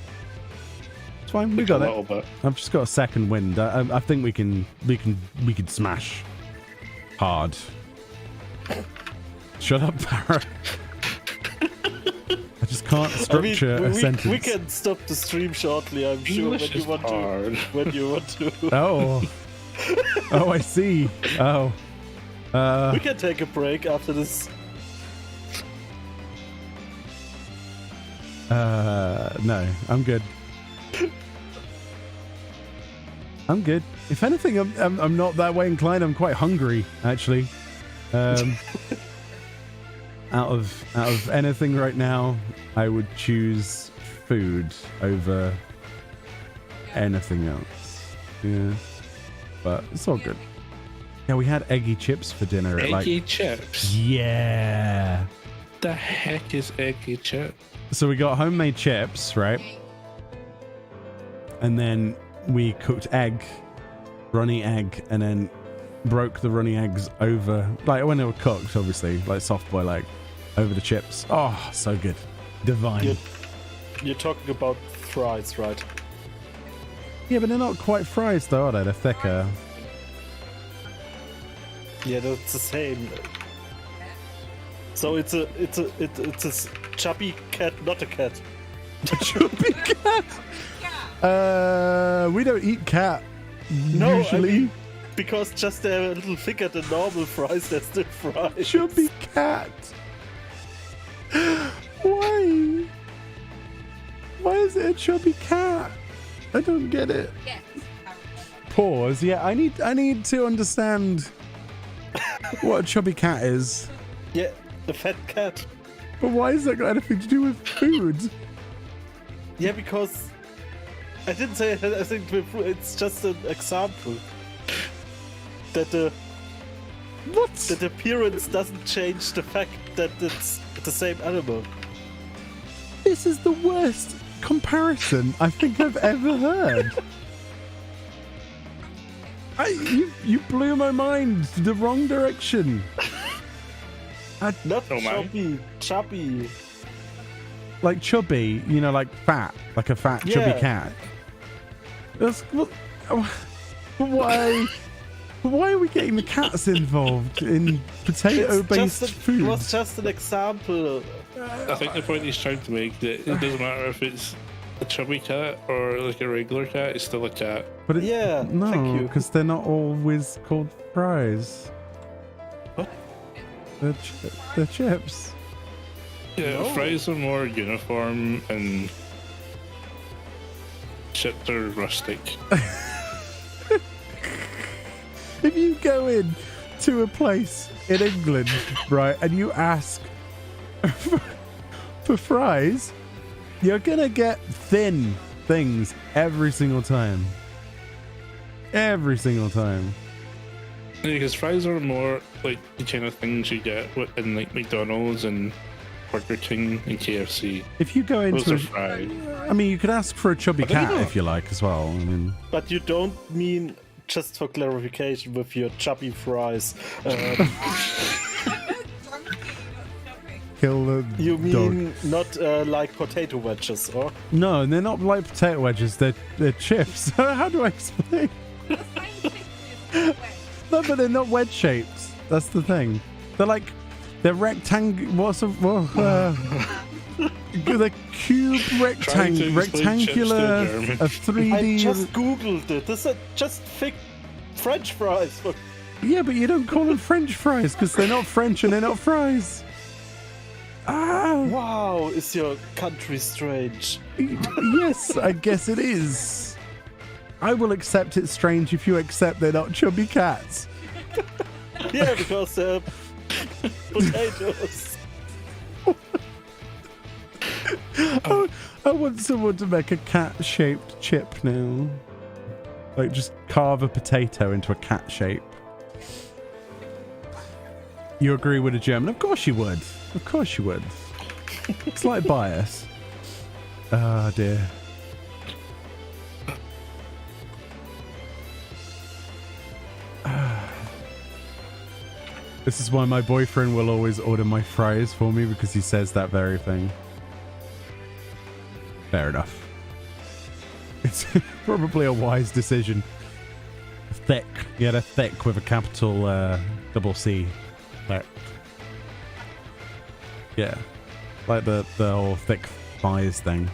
It's fine. We Like got a it. little bit. I've just got a second wind. I think we can smash hard. Shut up, Barra. I just can't structure a sentence. We can stop the stream shortly, I'm sure, English is hard. when you want to. Oh. Oh, I see. Oh. We can take a break after this. No, I'm good. I'm good. If anything, I'm not that way inclined. I'm quite hungry, actually. Out of anything right now, I would choose food over anything else. Yeah, but it's all good. Yeah, we had eggy chips for dinner. Eggy chips? Yeah. The heck is eggy chip? So we got homemade chips, right? And then we cooked runny egg, and then broke the runny eggs over, like when they were cooked, obviously, like soft boil egg, over the chips. Oh, so good. Divine. You're talking about fries, right? Yeah, but they're not quite fries though, are they? They're thicker. Yeah, that's the same. So it's a chubby cat, not a cat. A chubby cat? We don't eat cat. No, usually. I mean, because just they're a little thicker than normal fries, they're still fries. Chubby cat. Why? Why is it a chubby cat? I don't get it. Yes. Pause. Yeah, I need to understand what a chubby cat is. Yeah, the fat cat. But why is that got anything to do with food? Yeah, because I didn't say it. I think it's just an example that the appearance doesn't change the fact that it's the same animal. This is the worst comparison I think I've ever heard. You blew my mind the wrong direction. Not Oh my. chubby. Like chubby, you know, like fat, like a fat chubby Yeah. cat. That's what. Why? Why are we getting the cats involved in potato-based It food? was just an example. I think the point he's trying to make that it doesn't matter if it's a chubby cat or like a regular cat, it's still a cat. But it, Yeah, thank no, you. because they're not always called fries. What? They're chips. Yeah, No. fries are more uniform and chips are rustic. if you go in to a place in England, right, and you ask for fries, you're gonna get thin things every single time. Every single time. Yeah, because fries are more like the kind of things you get in like McDonald's and Burger King and KFC. If you go Those into are fries. I mean, you could ask for a chubby But they're cat not. if you like as well. I mean, But you don't mean, just for clarification, with your chubby fries. kill the You dog. mean not like potato wedges, or? No, they're not like potato wedges. They're chips. How do I explain? No, but they're not wedge shaped. That's the thing. They're rectangular. The cube Trying to explain rectangular, chips to a German. a 3D. I just googled it. This is just thick French fries. Yeah, but you don't call them French fries because they're not French and they're not fries. Ah, Wow, is your country strange? yes, I guess it is. I will accept it's strange if you accept they're not chubby cats. Yeah, because they're potatoes. I want someone to make a cat-shaped chip now. Like, just carve a potato into a cat shape. You agree with a German? Of course you would. Of course you would. It's like bias. Ah, dear. This is why my boyfriend will always order my fries for me, because he says that very thing. Fair enough. It's probably a wise decision. Thick. You had a thick with a capital double C. Thick. Yeah. Like the whole thick thighs thing.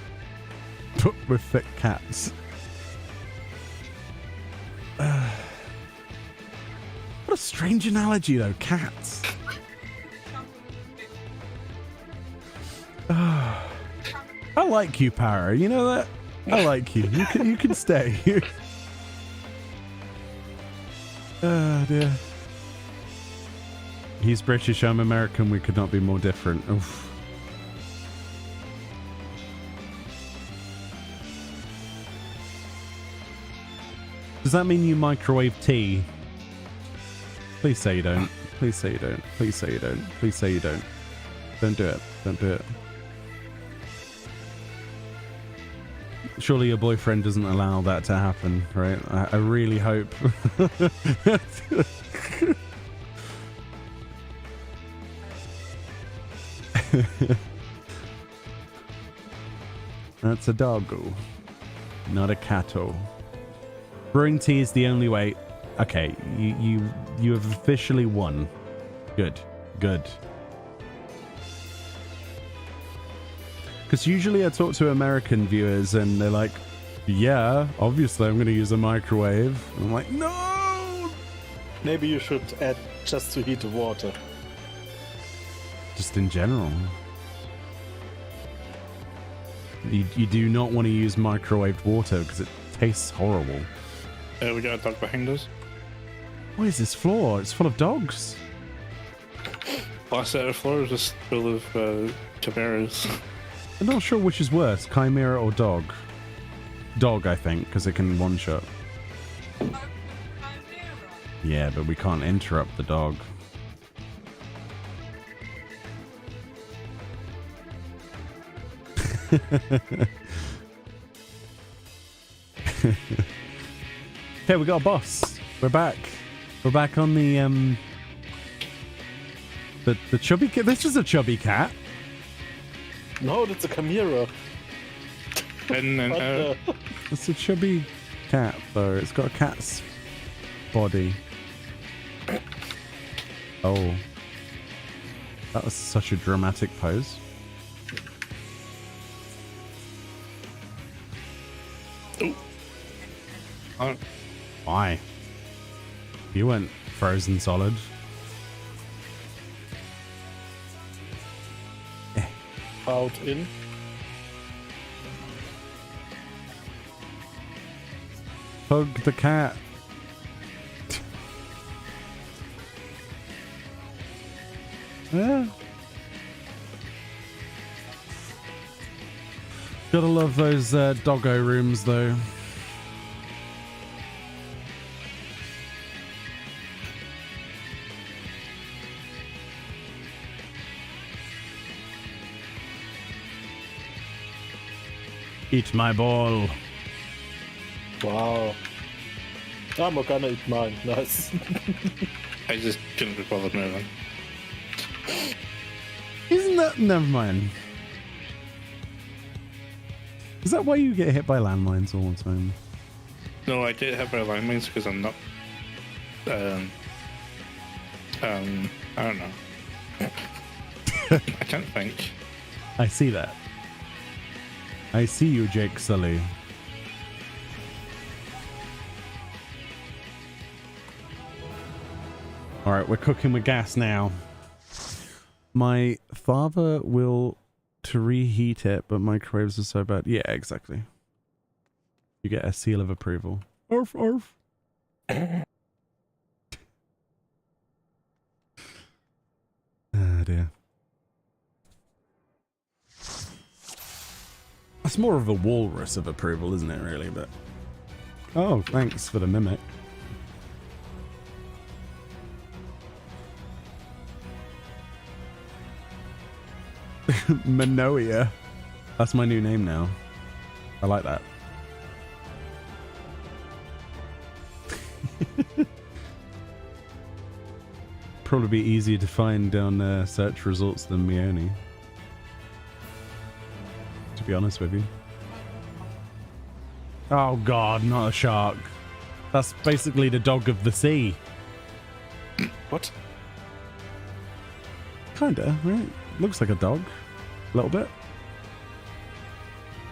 With thick cats. What a strange analogy though, cats. I like you, Para. You know that? I like you. You can stay. Oh dear. He's British, I'm American. We could not be more different. Oof. Does that mean you microwave tea? Please say you don't. Please say you don't. Please say you don't. Please say you don't. Don't do it. Don't do it. Surely your boyfriend doesn't allow that to happen, right? I really hope. That's a doggo, not a catto. Brewing tea is the only way. Okay, you have officially won. Good, good. Because usually I talk to American viewers and they're like, yeah, obviously I'm going to use a microwave. And I'm like, no! Maybe you should add just to heat the water. Just in general. You do not want to use microwaved water because it tastes horrible. We got a dog behind us. What is this floor? It's full of dogs. Last set of floors is full of chimeras. I'm not sure which is worse, chimera or dog. Dog, I think, because it can one-shot. Yeah, but we can't interrupt the dog. Okay, we got a boss. We're back. We're back on the chubby cat. This is a chubby cat. No, that's a chimera. In and What out. the- It's a chubby cat, though. It's got a cat's body. Oh. That was such a dramatic pose. Oh, Why? You went frozen solid. Out in. Hug the cat. Yeah. Gotta love those doggo rooms, though. Eat my ball. Wow. I'm gonna eat mine. Nice. I just couldn't be bothered moving. Isn't that... Never mind. Is that why you get hit by landmines all the time? No, I get hit by landmines because I'm not. I don't know. I can't think. I see that. I see you, Jake Sully. Alright, we're cooking with gas now. My father will to reheat it, but microwaves are so bad. Yeah, exactly. You get a seal of approval. Arf, arf. Oh dear. That's more of a walrus of approval, isn't it, really? But oh, thanks for the mimic. Meoni. That's my new name now. I like that. Probably be easier to find on search results than Meoni, to be honest with you. Oh god, not a shark. That's basically the dog of the sea. What? Kinda, right? Looks like a dog. A little bit.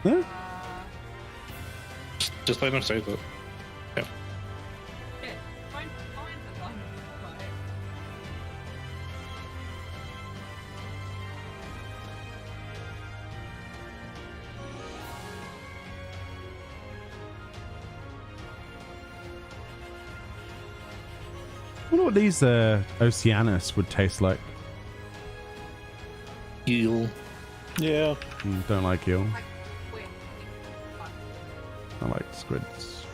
Yeah? Just let him say that. Yeah. Yeah, find the gun. Right. I wonder what these Oceanus would taste like. Eel. Yeah. Don't like eel. Like, wait, fuck. I like squids.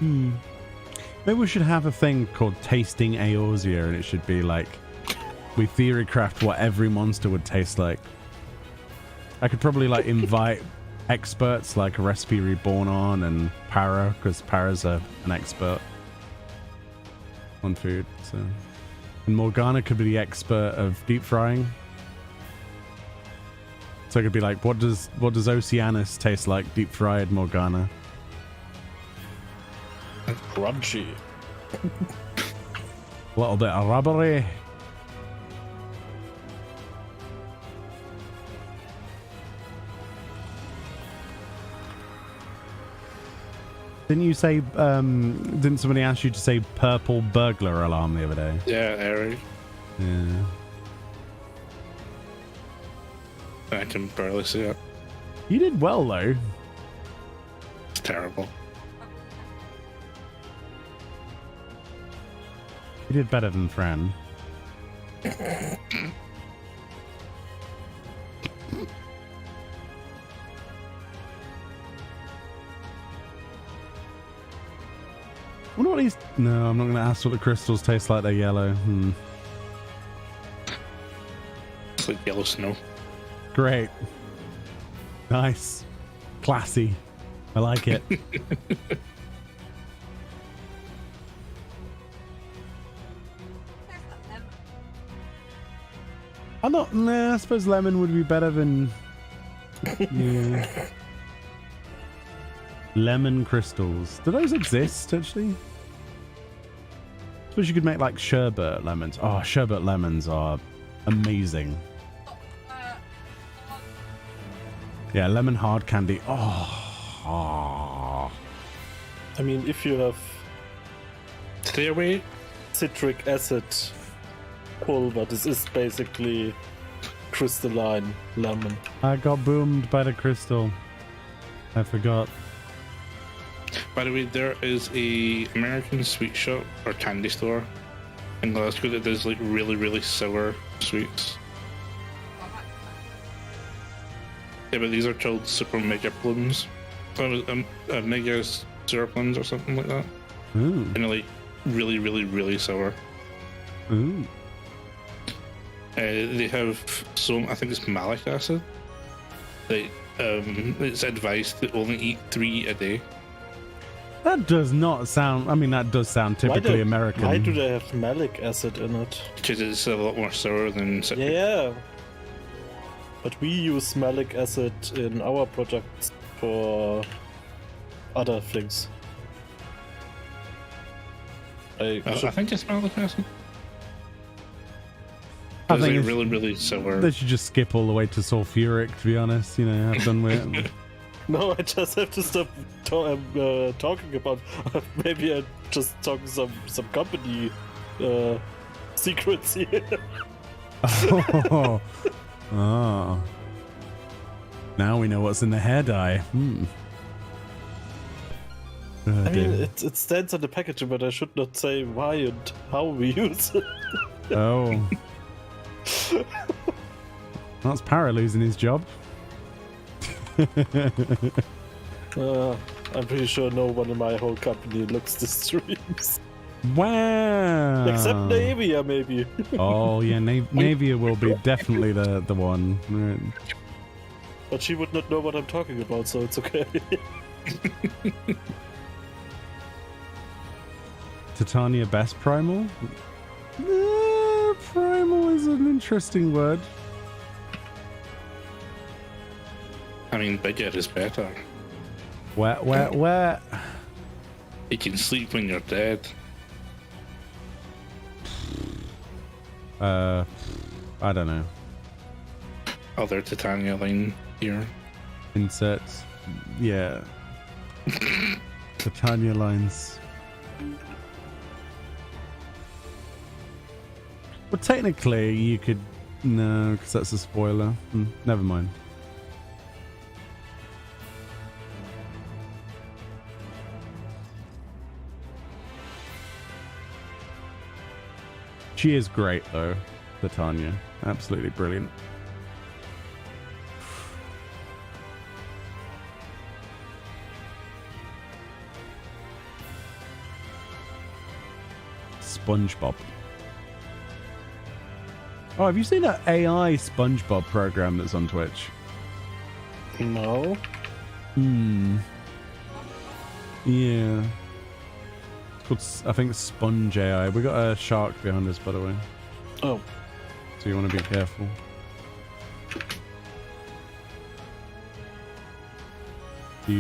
Maybe we should have a thing called Tasting Eorzea, and it should be like we theorycraft what every monster would taste like. I could probably like invite experts like a Recipe Reborn on and Para, because Para's an expert on food. So, and Morgana could be the expert of deep frying. So it could be like, what does Oceanus taste like deep fried, Morgana? Crunchy. A little bit of rubbery. Didn't you say, didn't somebody ask you to say purple burglar alarm the other day? Yeah, Eric. Yeah. I can barely see it. You did well, though. It's terrible. You did better than Fran. I wonder what these... No, I'm not going to ask what the crystals taste like. They're yellow. It's like yellow snow. Great. Nice. Classy. I like it. There's the lemon. I'm not... Nah, I suppose lemon would be better than... Yeah. Lemon crystals. Do those exist, actually? I suppose you could make, like, sherbet lemons. Oh, sherbet lemons are amazing. Yeah, lemon hard candy. Oh. I mean, if you have Stay away. citric acid pulver, this is basically crystalline lemon. I got boomed by the crystal. I forgot. By the way, there is a American sweet shop or candy store In Glasgow, that does like really, really sour sweets. Yeah, but these are called super mega plums. Mega sour plums or something like that. Ooh. And they're like really, really, really sour. Ooh. They have some, I think it's malic acid. It's advised to only eat 3 a day. That does not sound. I mean, that does sound typically American. Why do they have malic acid in it? Because it's a lot more sour than citric. Yeah. But we use malic acid in our products for other things. I think it's malic acid. I It's think like it's- really, really sour. They should just skip all the way to sulfuric, to be honest. You know, have done with it. No, I just have to stop talking about. Maybe I just talk some company secrets here. Oh. Oh. Now we know what's in the hair dye. Oh, I mean, dear. it stands on the packaging, but I should not say why and how we use it. Oh. That's Para losing his job. I'm pretty sure no one in my whole company looks the streams. Wow. Except Navia, maybe. Oh yeah, Navia will be definitely the one. Right. But she would not know what I'm talking about, so it's okay. Titania best primal? Primal is an interesting word. I mean, bigger is better. Where? You can sleep when you're dead. I don't know. Other Titania line here. Inserts. Yeah. Titania lines. Well, technically, you could... No, because that's a spoiler. Never mind. She is great, though, Titania. Absolutely brilliant. SpongeBob. Oh, have you seen that AI SpongeBob program that's on Twitch? No. Yeah. It's called, I think, Sponge AI. We got a shark behind us, by the way. Oh. So you want to be careful. Do.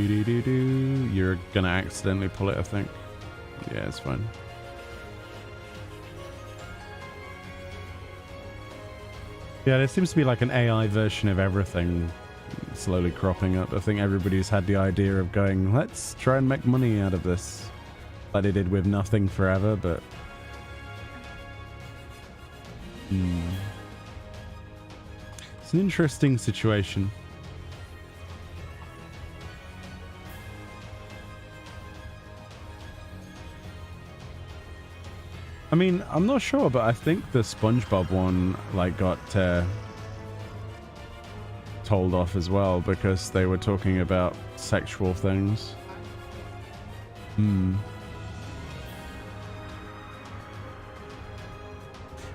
You're gonna accidentally pull it, I think. Yeah, it's fine. Yeah, there seems to be like an AI version of everything slowly cropping up. I think everybody's had the idea of going, let's try and make money out of this. Like they did with Nothing Forever, but... It's an interesting situation. I mean, I'm not sure, but I think the SpongeBob one like got told off as well because they were talking about sexual things.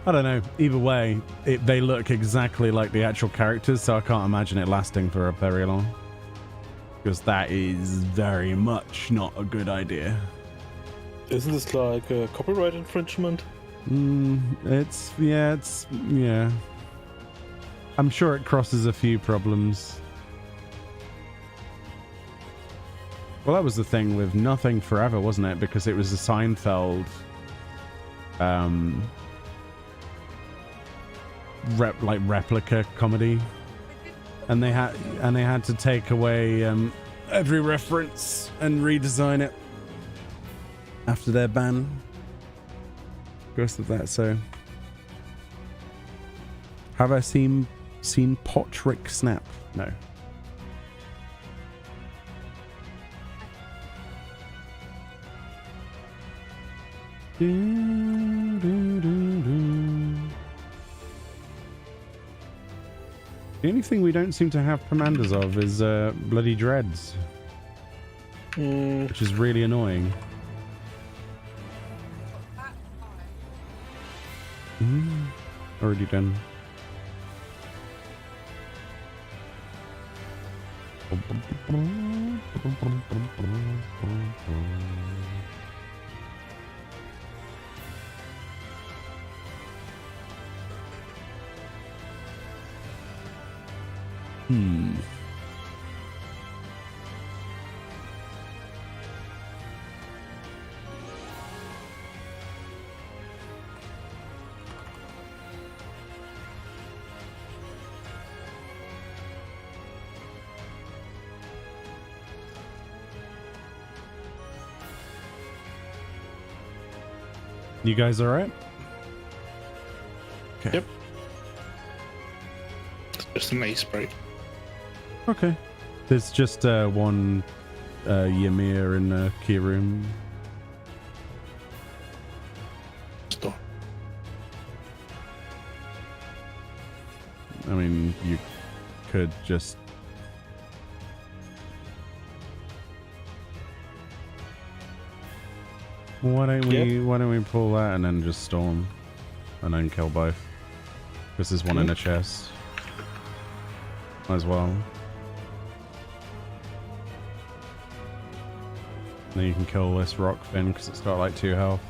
I don't know. Either way, they look exactly like the actual characters, so I can't imagine it lasting for very long. Because that is very much not a good idea. Isn't this like a copyright infringement? Yeah. I'm sure it crosses a few problems. Well, that was the thing with Nothing Forever, wasn't it? Because it was a Seinfeld replica comedy, and they had to take away every reference and redesign it after their ban because of that. So have I seen Potrick Snap? No. The only thing we don't seem to have commanders of is bloody dreads, which is really annoying. Already done. You guys all right? Okay. Yep. It's just a nice break. Okay. There's just one Ymir in the key room. Stop. I mean, you could just... Why don't we pull that and then just storm and then kill both? Because there's one in the chest. Might as well. Then you can kill this rock fin because it's got like 2 health.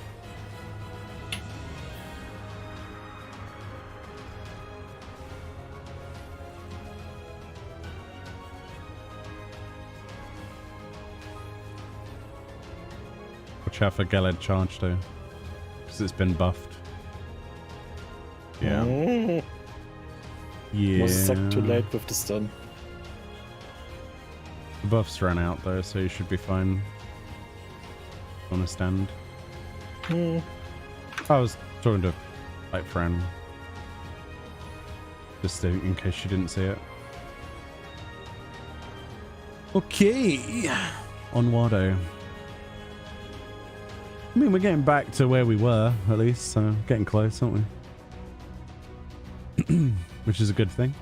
Watch out for Geled charge though, because it's been buffed. Yeah. Yeah. Was stuck too late with the stun. The buffs ran out though, so you should be fine. On a stand. I was talking to like friend, just in case you didn't see it. Okay, on Wado. I mean, we're getting back to where we were, at least, so getting close, aren't we? Which is a good thing.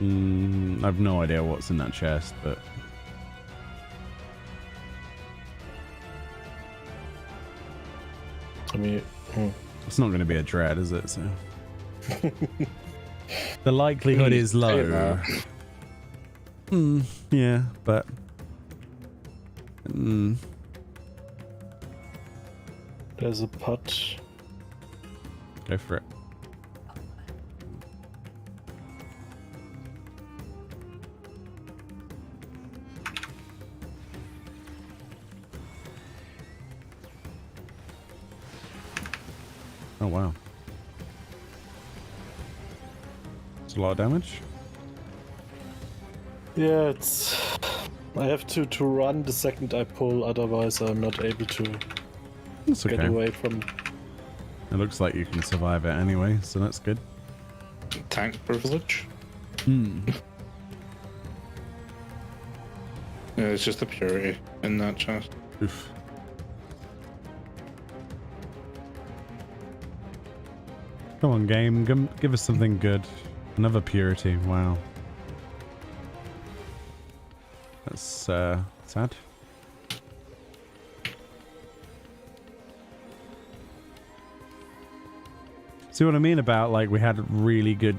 I've no idea what's in that chest, but... I mean... It's not going to be a dread, is it? So the likelihood is low. Yeah, but... There's a pot. Go for it. Oh wow. It's a lot of damage. Yeah, it's... I have to run the second I pull, otherwise I'm not able to That's okay. get away from... It looks like you can survive it anyway, so that's good. Tank privilege. Hmm. Yeah, it's just the purity in that chest. Oof. Come on, game. Give us something good. Another purity. Wow. That's sad. See what I mean about, like, we had really good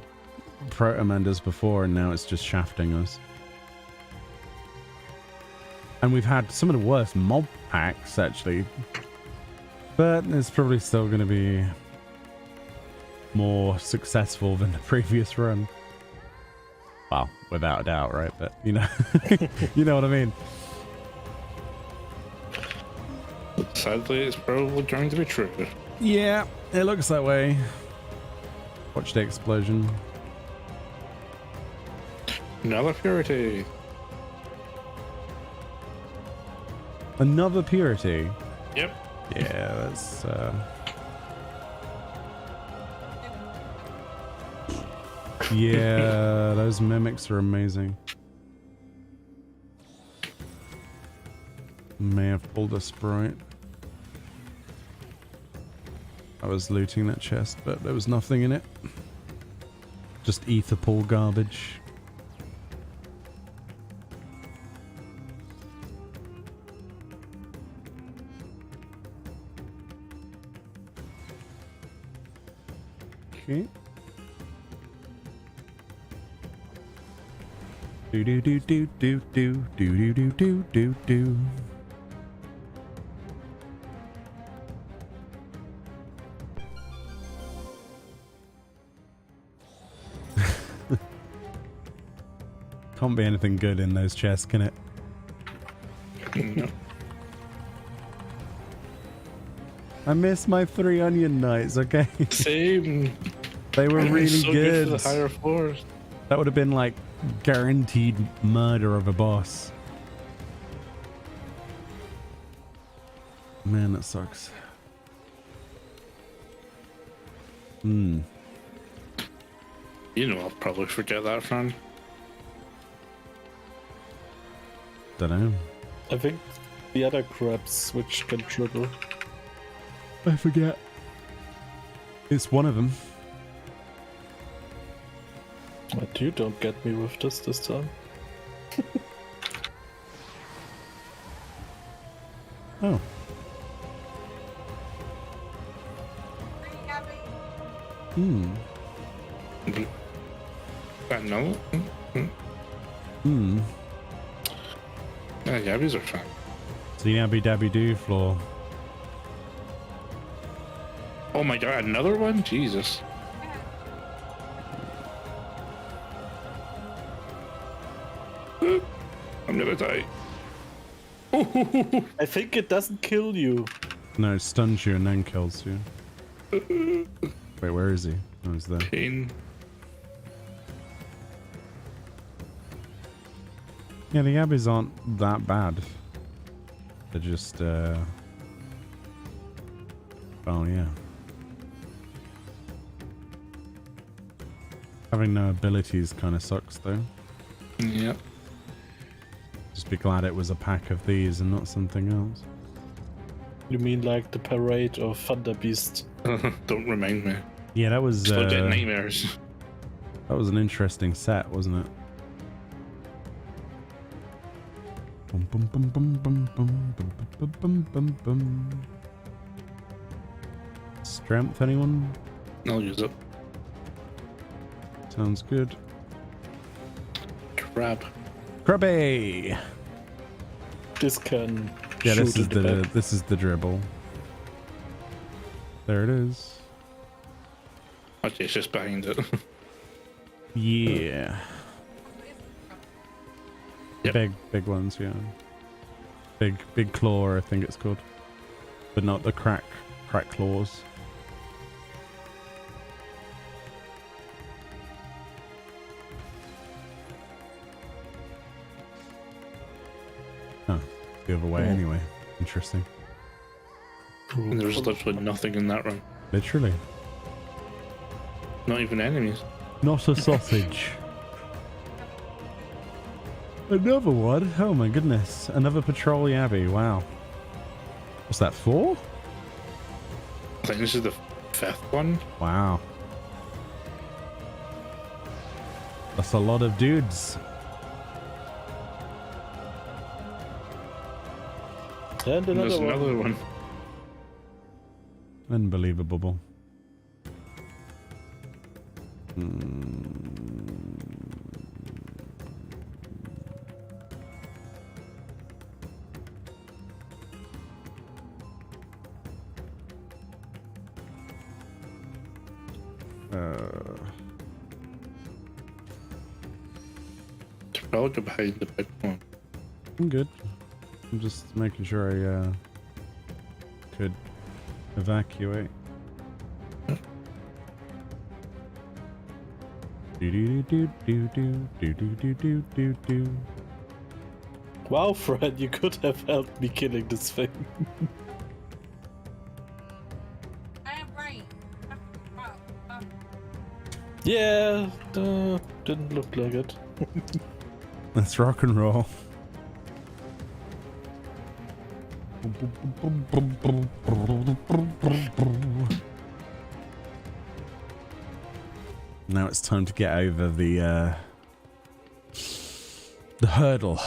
Protomanders before and now it's just shafting us. And we've had some of the worst mob packs, actually. But it's probably still going to be more successful than the previous run. Well, without a doubt, right? But, you know, you know what I mean. Sadly, it's probably going to be true. Yeah, it looks that way. Watch the explosion. Another purity. Another purity. Yep. Yeah, that's yeah, those mimics are amazing. May have pulled a sprite. I was looting that chest, but there was nothing in it. Just ether pool garbage. Okay. Do do do do do do do do do do do. Can't be anything good in those chests, can it? No. I miss my 3 onion knights, okay? Same. They were really So good. for the higher floors. That would have been like guaranteed murder of a boss. Man, that sucks. Hmm. You know, I'll probably forget that, Fran. Dunno. I think the other crabs which can triple. I forget. It's one of them. But you don't get me with this time. Oh. Hmm. No. Hmm. Yeah, yabbies are fun. The Yabby Dabby Doo floor. Oh my god, another one? Jesus. I'm gonna die. I think it doesn't kill you. No, it stuns you and then kills you. Wait, where is he? Oh, he's there. Pain. Yeah, the Yabbies aren't that bad. They're just, oh, yeah. Having no abilities kind of sucks, though. Yep. Just be glad it was a pack of these and not something else. You mean like the parade of Thunder Beast? Don't remind me. Yeah, that was, Still get nightmares. that was an interesting set, wasn't it? Bum, bum, bum, bum, bum, bum, bum, bum, bum, bum. Strength, anyone? I'll use it. Sounds good. Crab. Krabby! This can Yeah, this shoot is in the the back. this is the dribble. There it is. Okay, it's just behind it. Yeah. Yep. Big ones, yeah. Big claw, I think it's called. But not the crack claws. Huh. The other way anyway. Interesting. And there's literally nothing in that room. Literally. Not even enemies. Not a sausage. Another one? Oh my goodness. Another Patrol Abbey. Wow. What's that for? I think this is the 5th one. Wow. That's a lot of dudes. And And there's another another one. one. Unbelievable. It's probably go behind the big one. I'm good. I'm just making sure I could evacuate. Do do do do do do do do do do do. Wow, Fred, you could have helped me killing this thing. I am right. Yeah, didn't look like it. Let's rock and roll. Now it's time to get over the hurdle.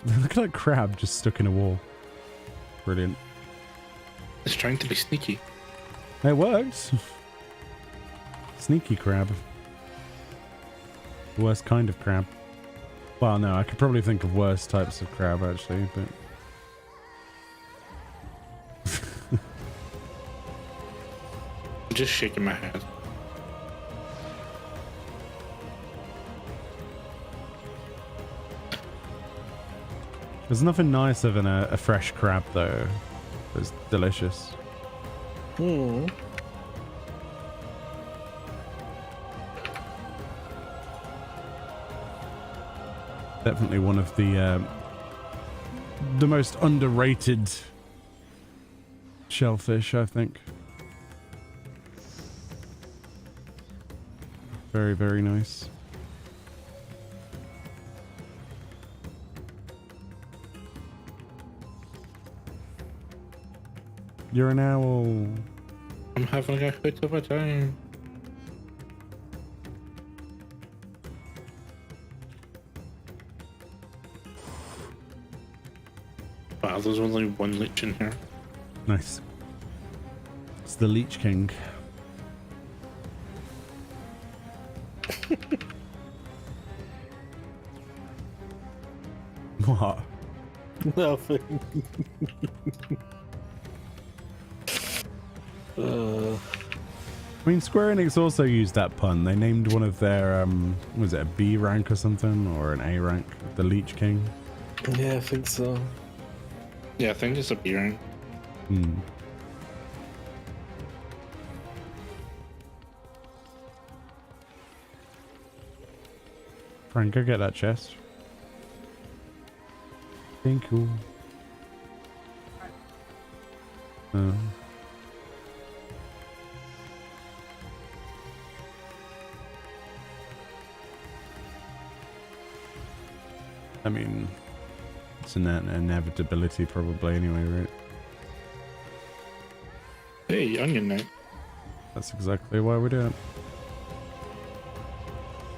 Look at that crab just stuck in a wall. Brilliant. It's trying to be sneaky. It worked. Sneaky crab. Worst kind of crab. Well, no, I could probably think of worse types of crab, actually, but... I'm just shaking my head. There's nothing nicer than a fresh crab, though. It's delicious. Hmm. Definitely one of the most underrated shellfish, I think. Very, very nice. You're an owl. I'm having a bit of a time. Wow, there's only one leech in here. Nice. It's the Leech King. What? Nothing. I mean, Square Enix also used that pun. They named one of their, was it a B rank or something? Or an A rank? The Leech King? Yeah, I think so. Yeah, I think it's a beer. Hmm. Frank, go get that chest. Thank you. I mean, it's an inevitability probably anyway, right? Hey, onion knight. That's exactly why we do it.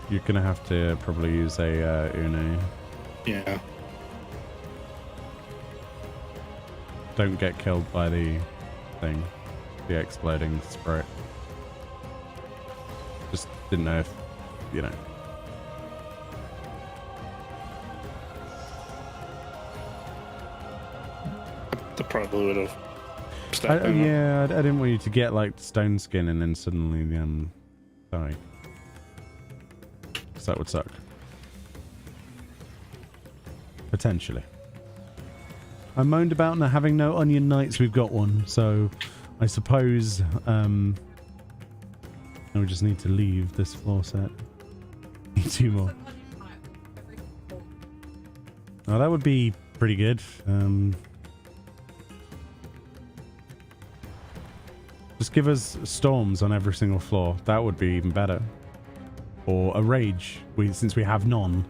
You're gonna have to probably use a Une. Yeah. Don't get killed by the thing, the exploding sprite. Just didn't know if, you know. They probably would have. Yeah, I didn't want you to get like stone skin and then suddenly die. Because that would suck. Potentially. I moaned about not having no onion knights. We've got one, so I suppose we just need to leave this floor set. Need 2 more. Oh, that would be pretty good. Just give us storms on every single floor. That would be even better. Or a rage, since we have none.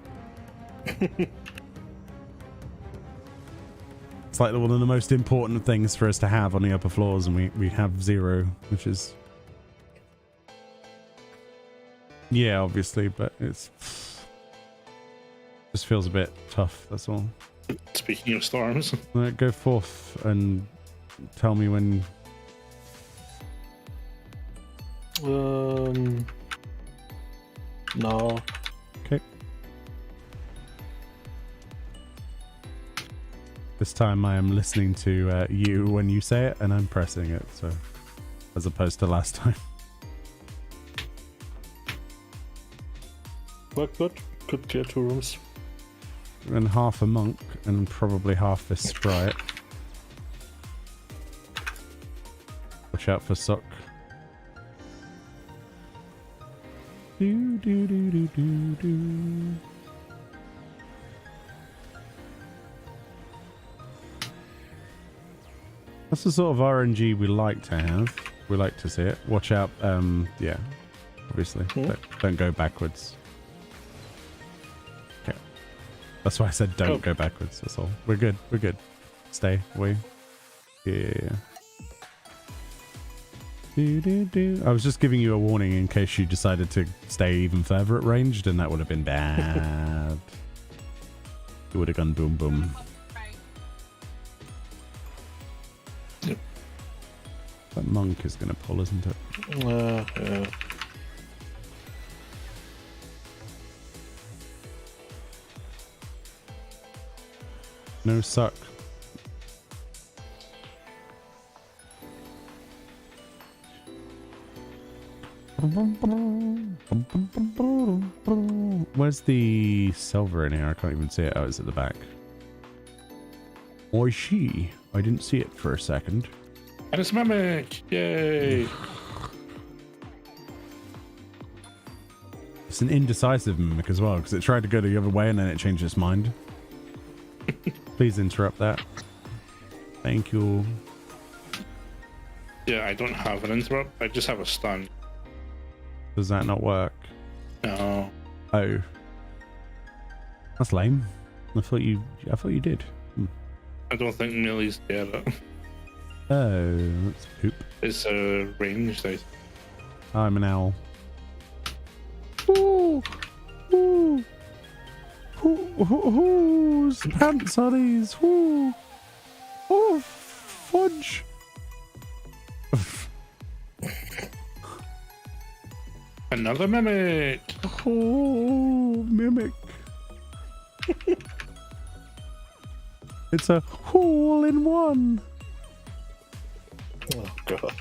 It's like one of the most important things for us to have on the upper floors, and we have 0, which is... Yeah, obviously, but it's... Just feels a bit tough, that's all. Speaking of storms. Go forth and tell me when... No. Okay. This time I am listening to you when you say it, and I'm pressing it, so as opposed to last time. Work good. Could clear 2 rooms. And half a monk, and probably half this sprite. Watch out for Sock. Do do do do do do. That's the sort of RNG we like to have. We like to see it. Watch out. Yeah, obviously. Don't go backwards. Okay. That's why I said don't go backwards. That's all. We're good. We're good. Stay away. Yeah. I was just giving you a warning in case you decided to stay even further at ranged, and that would have been bad. It would have gone boom boom. Yep. That monk is going to pull, isn't it? Yeah. No suck. Where's the silver in here? I can't even see it. Oh, it's at the back. Oi, she. I didn't see it for a second. And it's Mimic! Yay! It's an indecisive mimic as well, because it tried to go the other way and then it changed its mind. Please interrupt that. Thank you. Yeah, I don't have an interrupt. I just have a stun. Does that not work? No. Oh. That's lame. I thought you did. I don't think Millie's get it. Oh, that's poop. It's a ranged item. I'm an owl. Ooh, ooh, whose pants are these? Ooh, oh, fudge. Another Mimic! Oh, mimic. It's a hole in one. Oh god.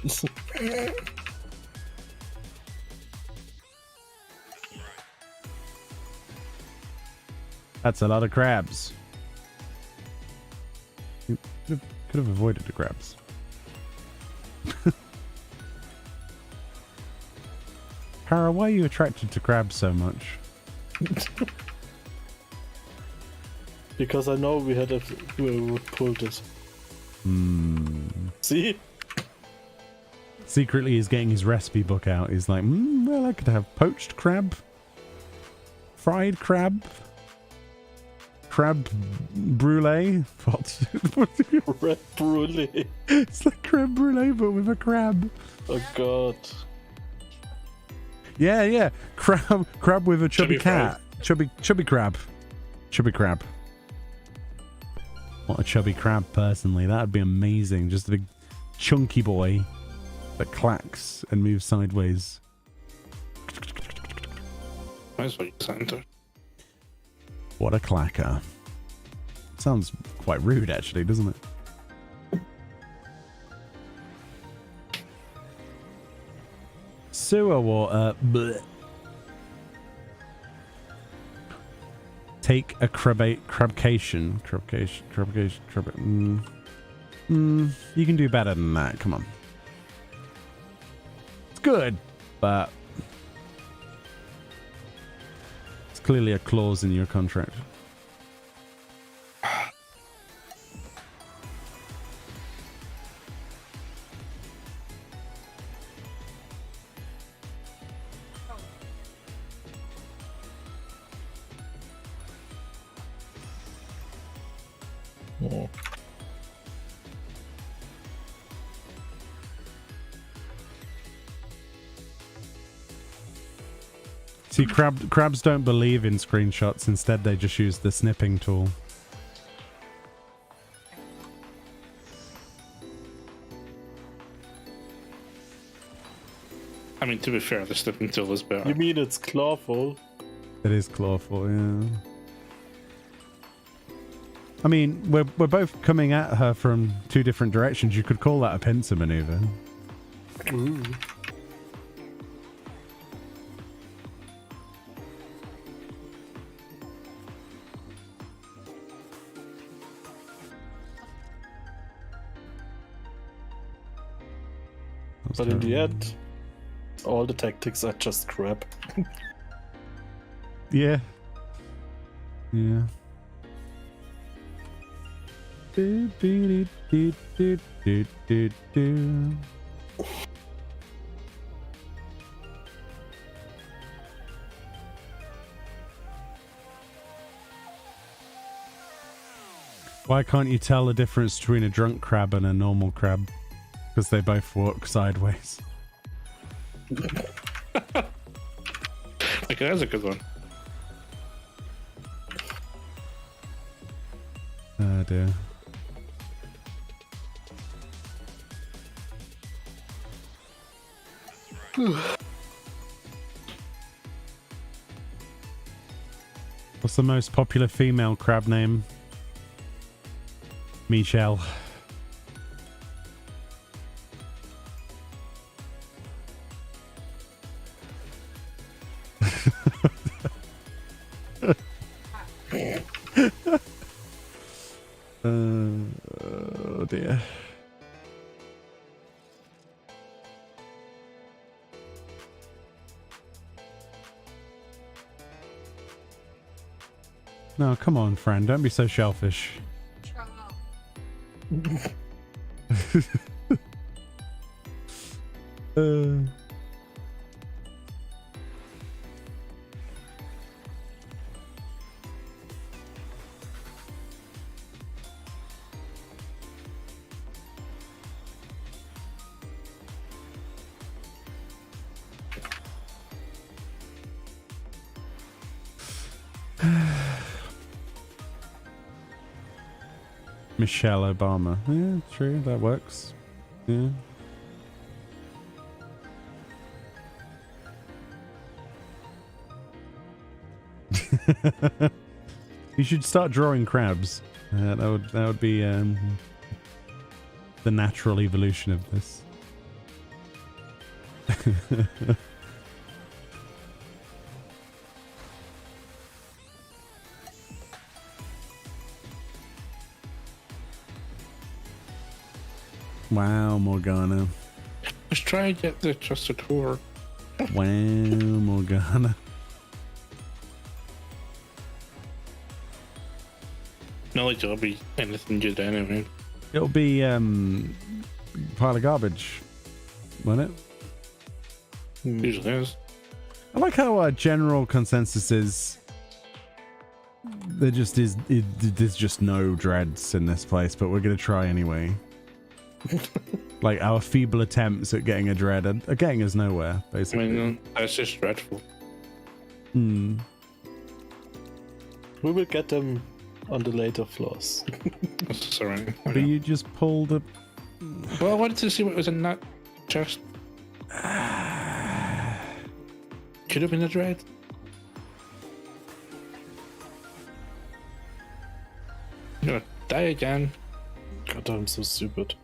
That's a lot of crabs. You could have avoided the crabs. Kara, why are you attracted to crabs so much? Because I know we would pull this. See? Secretly, he's getting his recipe book out. He's like, well, I could have poached crab, fried crab, crab brulee. What? Red brulee. It's like crab brulee, but with a crab. Oh god. Yeah. Crab with a chubby Chubby cat. Chubby crab. Chubby crab. What a chubby crab, personally. That'd be amazing. Just a big chunky boy that clacks and moves sideways. That's what you sound. What a clacker. Sounds quite rude, actually, doesn't it? Sewer water. Blech. Take a crabcation. You can do better than that. Come on. It's good, but it's clearly a clause in your contract. Oh. See, crabs don't believe in screenshots. Instead, they just use the snipping tool. I mean, to be fair, the snipping tool is better. You mean it's clawful? It is clawful, yeah. I mean, we're both coming at her from two different directions. You could call that a pincer maneuver. Ooh. But in the end, all the tactics are just crap. Yeah. Yeah. Do, do, do, do, do, do, do. Why can't you tell the difference between a drunk crab and a normal crab? Because they both walk sideways. Okay, that's a good one. Oh dear. What's the most popular female crab name? Michelle. Oh dear. No, come on, friend. Don't be so shellfish. Shut up. uh, Michelle Obama. Yeah, true. That works. Yeah. You should start drawing crabs. That would be the natural evolution of this. Wow, Morgana. Let's try and get the just a tour. Wow, Morgana. Not like it'll be anything good anyway. It'll be pile of garbage, won't it? Usually is. I like how our general consensus is there's just no dreads in this place, but we're gonna try anyway. Like our feeble attempts at getting a dread are getting us nowhere, I basically. mean, that's just dreadful. We will get them on the later floors. That's alright. But you just pulled a... Well, I wanted to see what was in that chest. Could have been a dread. You're gonna die again. God, I'm so stupid.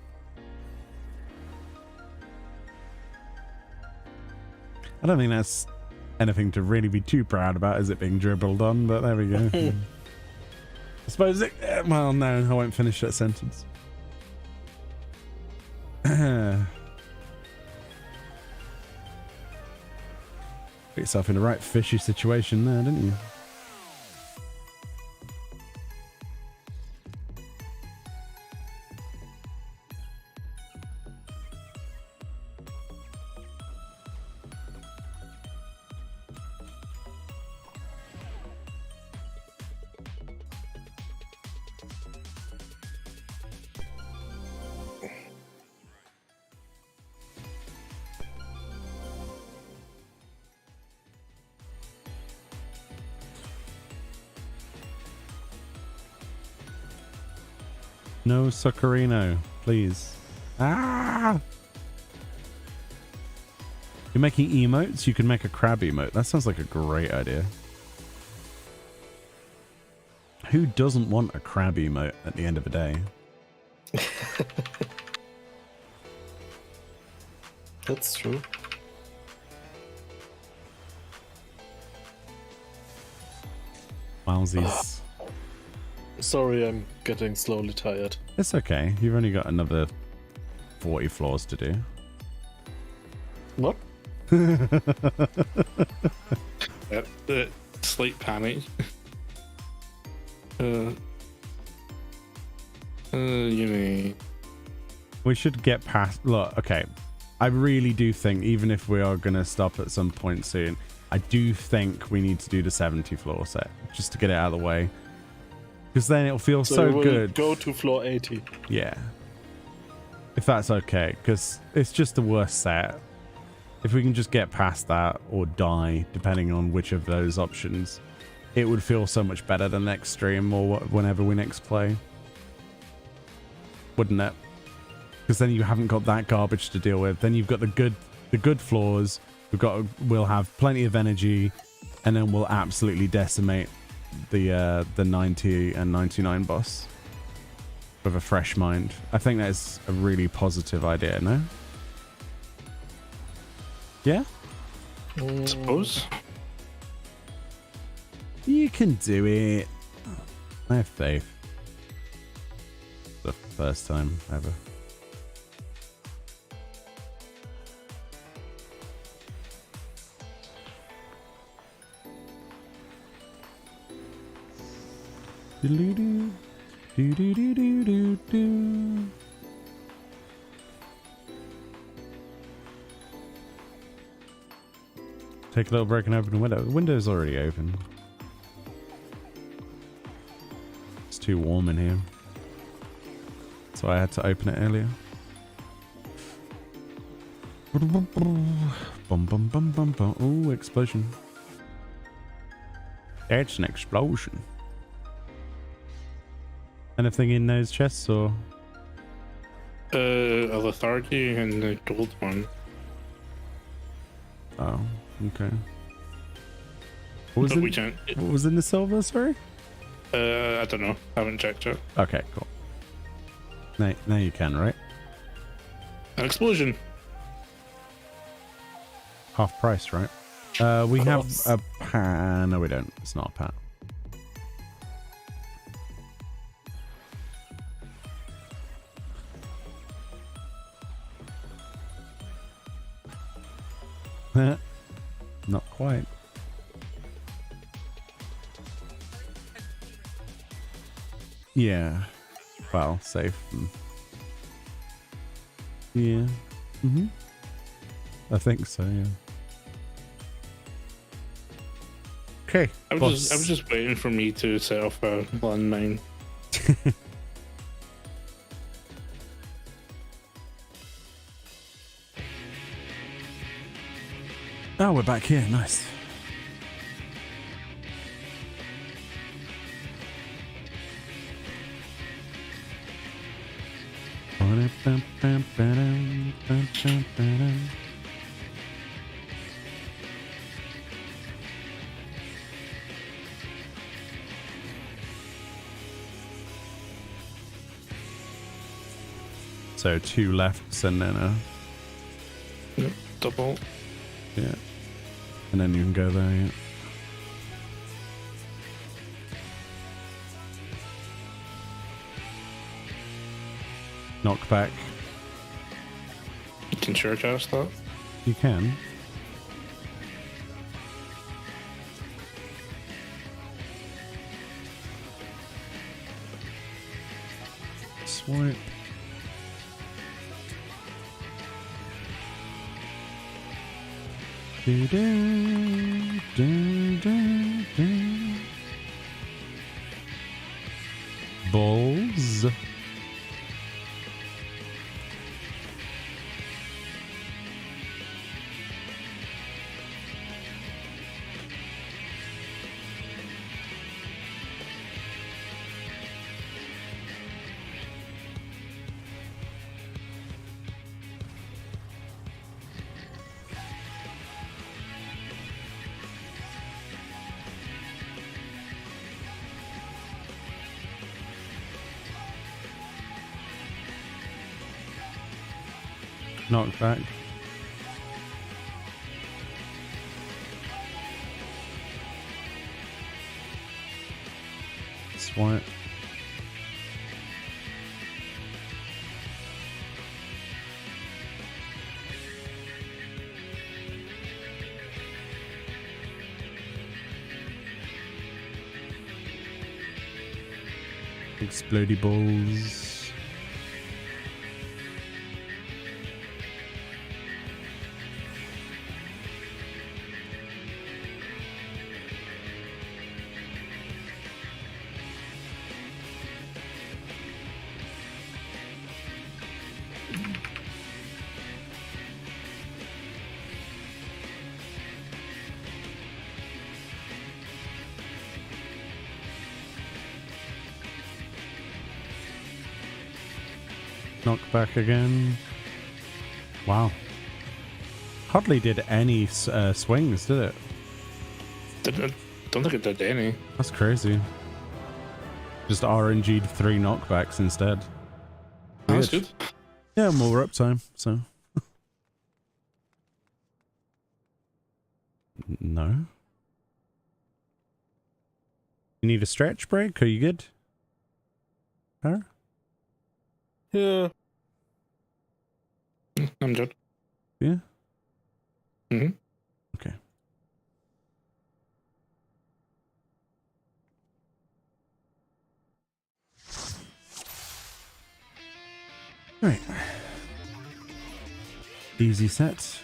I don't think that's anything to really be too proud about, is it being dribbled on? But there we go. I suppose it... well, no, I won't finish that sentence. Put yourself in the right fishy situation there, didn't you? No Succarino, please. Ah! You're making emotes? You can make a crab emote. That sounds like a great idea. Who doesn't want a crab emote at the end of the day? That's true. Wowsies. Sorry, I'm getting slowly tired. It's okay. You've only got another 40 floors to do. What? The slight panic. You know. We should get past... Look, okay. I really do think, even if we are going to stop at some point soon, I do think we need to do the 70 floor set, just to get it out of the way. Because then it'll feel so you will good. Go to floor 80. Yeah. If that's okay, because it's just the worst set. if we can just get past that or die, depending on which of those options, it would feel so much better the next stream or whenever we next play. Wouldn't it? Because then you haven't got that garbage to deal with. Then you've got the good floors. We'll have plenty of energy, and then we'll absolutely decimate the 90 and 99 boss with a fresh mind. I think that's a really positive idea, no? Yeah? I suppose. You can do it. I have faith. The first time ever. Do-do-do. Do-do-do-do-do-do. Take a little break and open the window. The window's already open. It's too warm in here. So I had to open it earlier. Bum bum bum bum bum. Oh, explosion. That's an explosion. Anything in those chests or? A lethargy and the gold one. Oh, okay. What was, But we can't. what was in the silver, sorry? I don't know. Haven't checked it. Okay, cool. Now you can, right? An explosion. Half price, right? We have a pan. No, we don't. It's not a pan. Not quite. Yeah. Well, safe. Yeah. Mm-hmm. I think so, yeah. Okay. I was just waiting for me to set off a landmine. Oh, we're back here. Nice. So 2 left and then a... Yep, double. Yeah. And then you can go there, yeah. Knockback. You can sure cast that. You can. Swipe. Do do do do do. Balls. Knockback. Swipe. Explodey balls. Knockback again. Wow. Hardly did any swings, did it? Don't think it did any. That's crazy. Just RNG'd 3 knockbacks instead. That's good. Yeah, more uptime, so. No. You need a stretch break? Are you good? Huh? Yeah. I'm good. Yeah? Mm-hmm. Okay. Right. Easy set.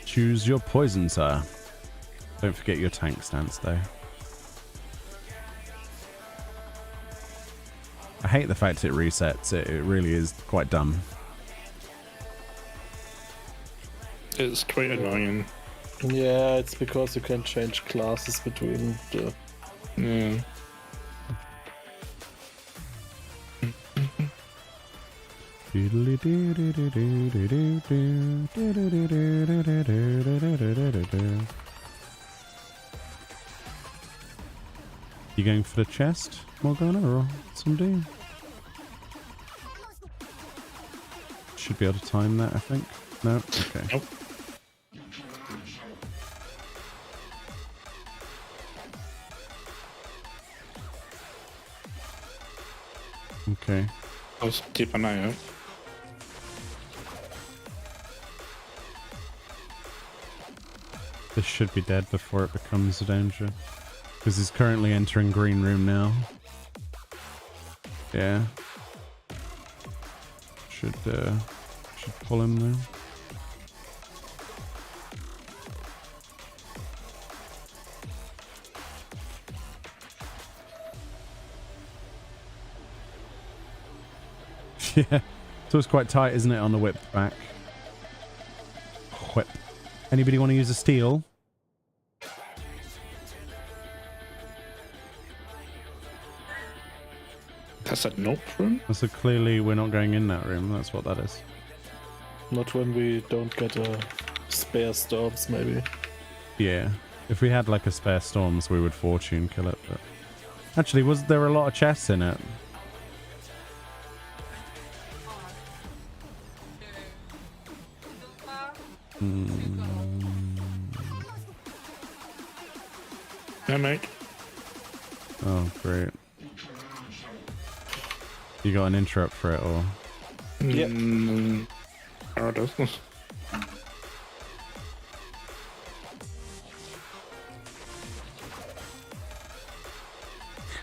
Choose your poison, sir. Don't forget your tank stance, though. I hate the fact it resets. It really is quite dumb. It's quite annoying. Yeah, it's because you can change classes between the... Yeah. You going for the chest, Morgana, or somebody? Should be able to time that, I think. No? Okay. Nope. Okay. I'll keep an eye out. This should be dead before it becomes a danger. Because he's currently entering green room now. Yeah. Should pull him there. Yeah. So it's quite tight, isn't it, on the whip back? Whip. Anybody want to use a steel? That's a nope room? So clearly we're not going in that room. That's what that is. Not when we don't get a spare storms, maybe. Yeah. If we had like a spare storms, we would fortune kill it. But actually, was there a lot of chests in it? Yeah, mate. Oh, great. You got an interrupt for it, or? Yeah. Oh, it does. I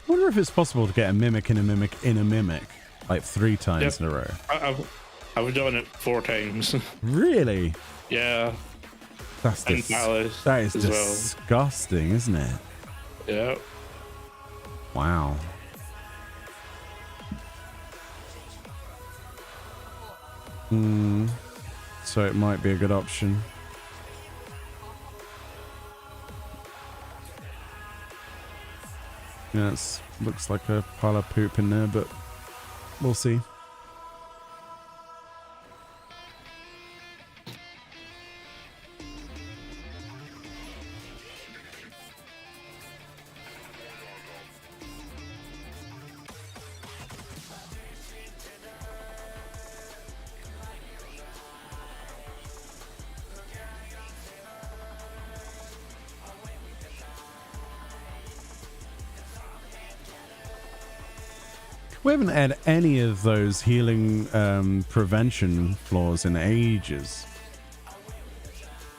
wonder if it's possible to get a mimic in a mimic in a mimic, like 3 times in a row. I've done it 4 times. Really? Yeah. That's And Palace that is as well. disgusting, isn't it? Yeah. Wow. So it might be a good option. Yeah, it looks like a pile of poop in there, but we'll see. We haven't had any of those healing prevention floors in ages.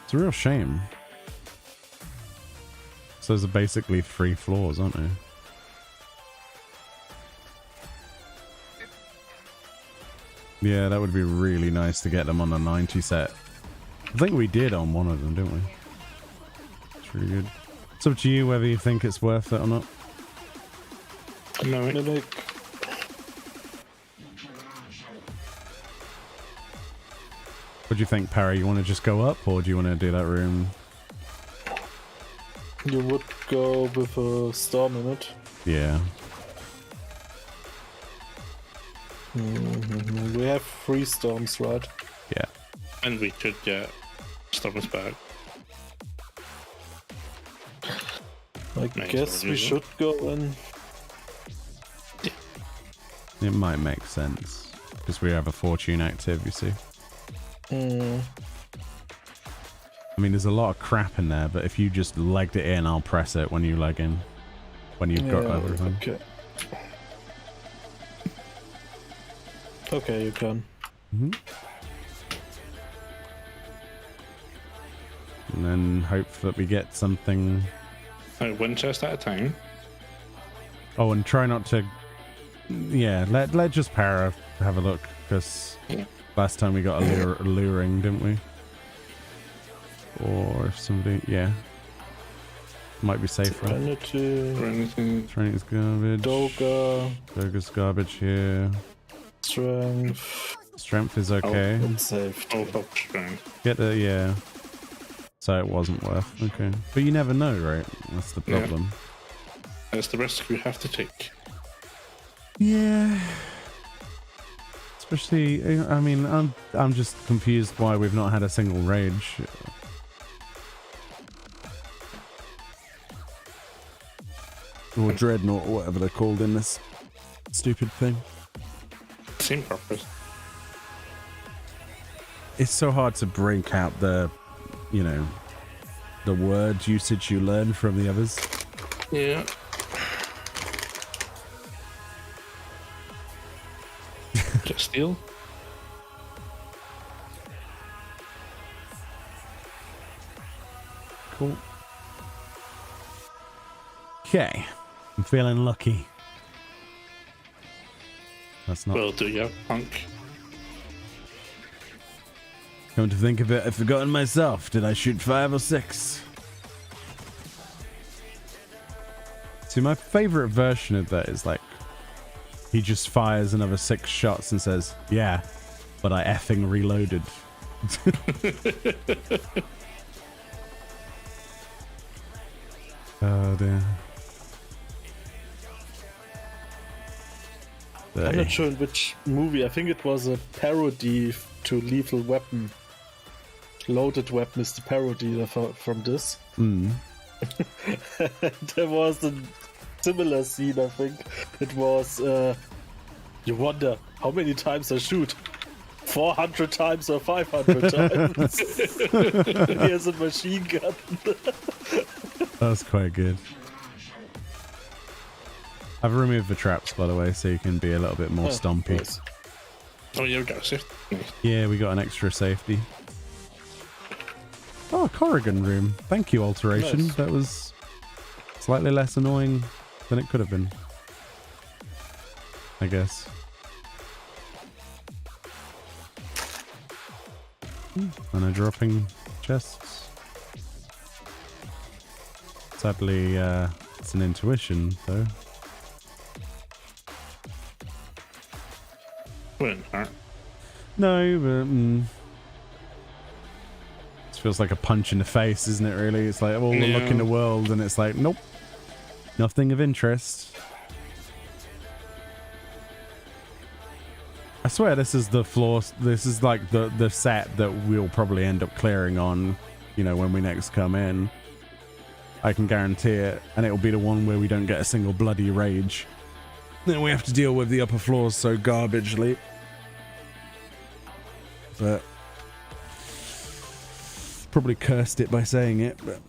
It's a real shame. So those are basically 3 floors, aren't they? Yeah, that would be really nice to get them on a 90 set. I think we did on one of them, didn't we? It's really good. It's up to you whether you think it's worth it or not. No, mate. Mimic. What do you think, Parry? You want to just go up, or do you want to do that room? You would go with a storm in it. Yeah. We have 3 storms, right? Yeah. And we could get Storms back. I Makes guess sense, we yeah. should go in. It might make sense. Because we have a fortune active, you see. Hmm. I mean, there's a lot of crap in there, but if you just legged it in, I'll press it when you leg in. When you've got everything. Okay. Okay, you can. And then hope that we get something. One chest at a time. Oh, and try not to. Yeah, let just Para have a look, because last time we got a luring, didn't we? Or if somebody, yeah, might be safer. Serenity, Or anything. Training's garbage. Doga's garbage here. Strength. Strength is okay. Unsaved. Oh, help strength. Get the, yeah. So it wasn't worth. Okay, but you never know, right? That's the problem. That's the risk you have to take. Yeah. Especially, I mean, I'm just confused why we've not had a single rage. Or dreadnought, or whatever they're called in this stupid thing. Same purpose. It's so hard to break out the, you know, the word usage you learn from the others. Yeah. Get steel. Cool. Okay. I'm feeling lucky. That's not. Will do, yeah, punk. Come to think of it, I've forgotten myself. Did I shoot 5 or 6? See, my favorite version of that is like, he just fires another 6 shots and says, yeah, but I effing reloaded. Oh dear. I'm not sure in which movie. I think it was a parody to Lethal Weapon. Loaded Weapon is the parody from this. There was a similar scene, I think. It was, you wonder how many times I shoot. 400 times or 500 times. Here's a machine gun. That's quite good. I've removed the traps, by the way, so you can be a little bit more stompy. Nice. Oh, you've got a safe. Nice. Yeah, we got an extra safety. Oh, Corrigan room. Thank you, Alteration. Nice. That was slightly less annoying than it could have been, I guess. And a dropping chests. Sadly, it's an intuition, though. Wouldn't hurt. No, but this feels like a punch in the face, isn't it? Really, it's like all the look in the world, and it's like, nope, nothing of interest. I swear, this is the floor. This is like the set that we'll probably end up clearing on, you know, when we next come in. I can guarantee it, and it'll be the one where we don't get a single bloody rage. Then we have to deal with the upper floors so garbagely. But probably cursed it by saying it, but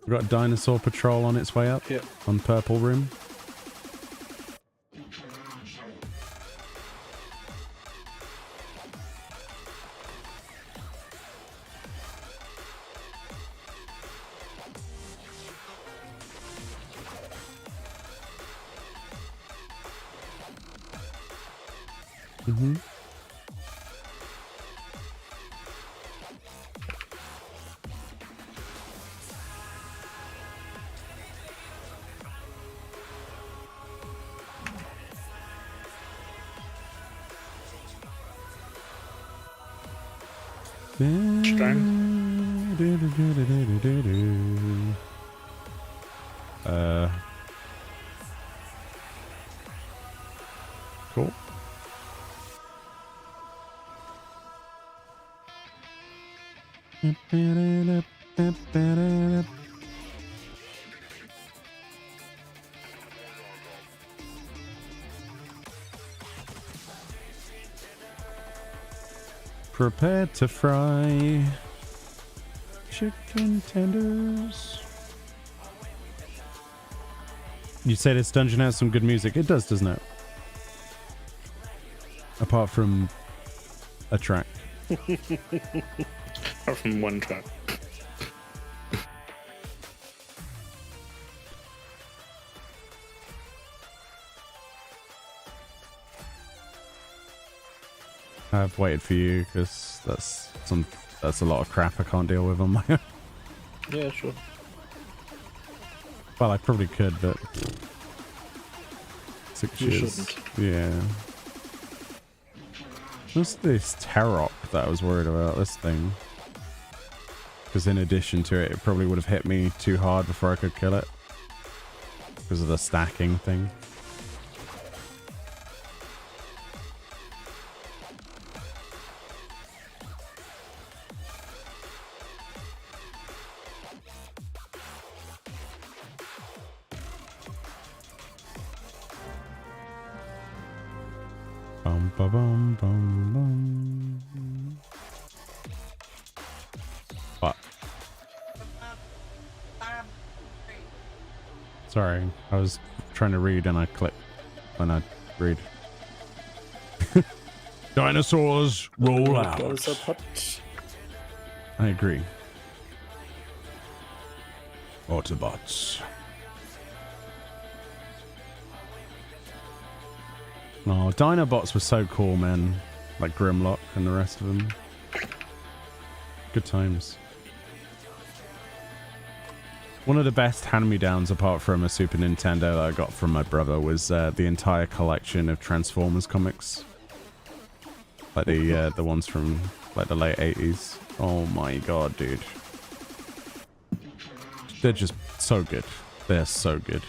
we've got a dinosaur patrol on its way up. Yeah. On purple room. Mm-hmm. Cool. Prepare to fry chicken tenders. You say this dungeon has some good music. It does, doesn't it? Apart from a track. Apart from one track. I've waited for you because that's a lot of crap I can't deal with on my own. Yeah, sure. Well, I probably could, but 6 You years. shouldn't. Yeah. What's this Tarok that I was worried about? This thing. Because in addition to it, it probably would have hit me too hard before I could kill it. Because of the stacking thing. Bum, ba, bum, bum, bum. What? Sorry, I was trying to read and I clicked when I read. Dinosaurs roll out. What is that? I agree. Autobots. Oh, Dinobots were so cool, man. Like Grimlock and the rest of them. Good times. One of the best hand-me-downs, apart from a Super Nintendo that I got from my brother, was the entire collection of Transformers comics. Like the ones from like the late 80s. Oh my god, dude. They're just so good. They're so good.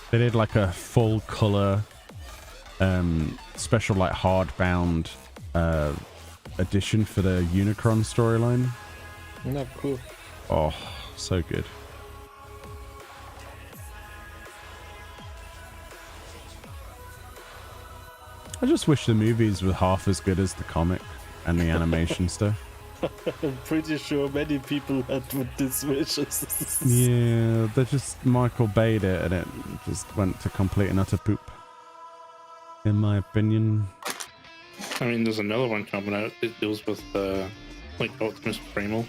They did like a full color special like hardbound edition for the Unicron storyline. Not cool. Oh, so good. I just wish the movies were half as good as the comic and the animation stuff. I'm pretty sure many people had with these wishes. Yeah, they just Michael Bay'd it and it just went to complete and utter poop. In my opinion. I mean, there's another one coming out that deals with like Optimus Primal.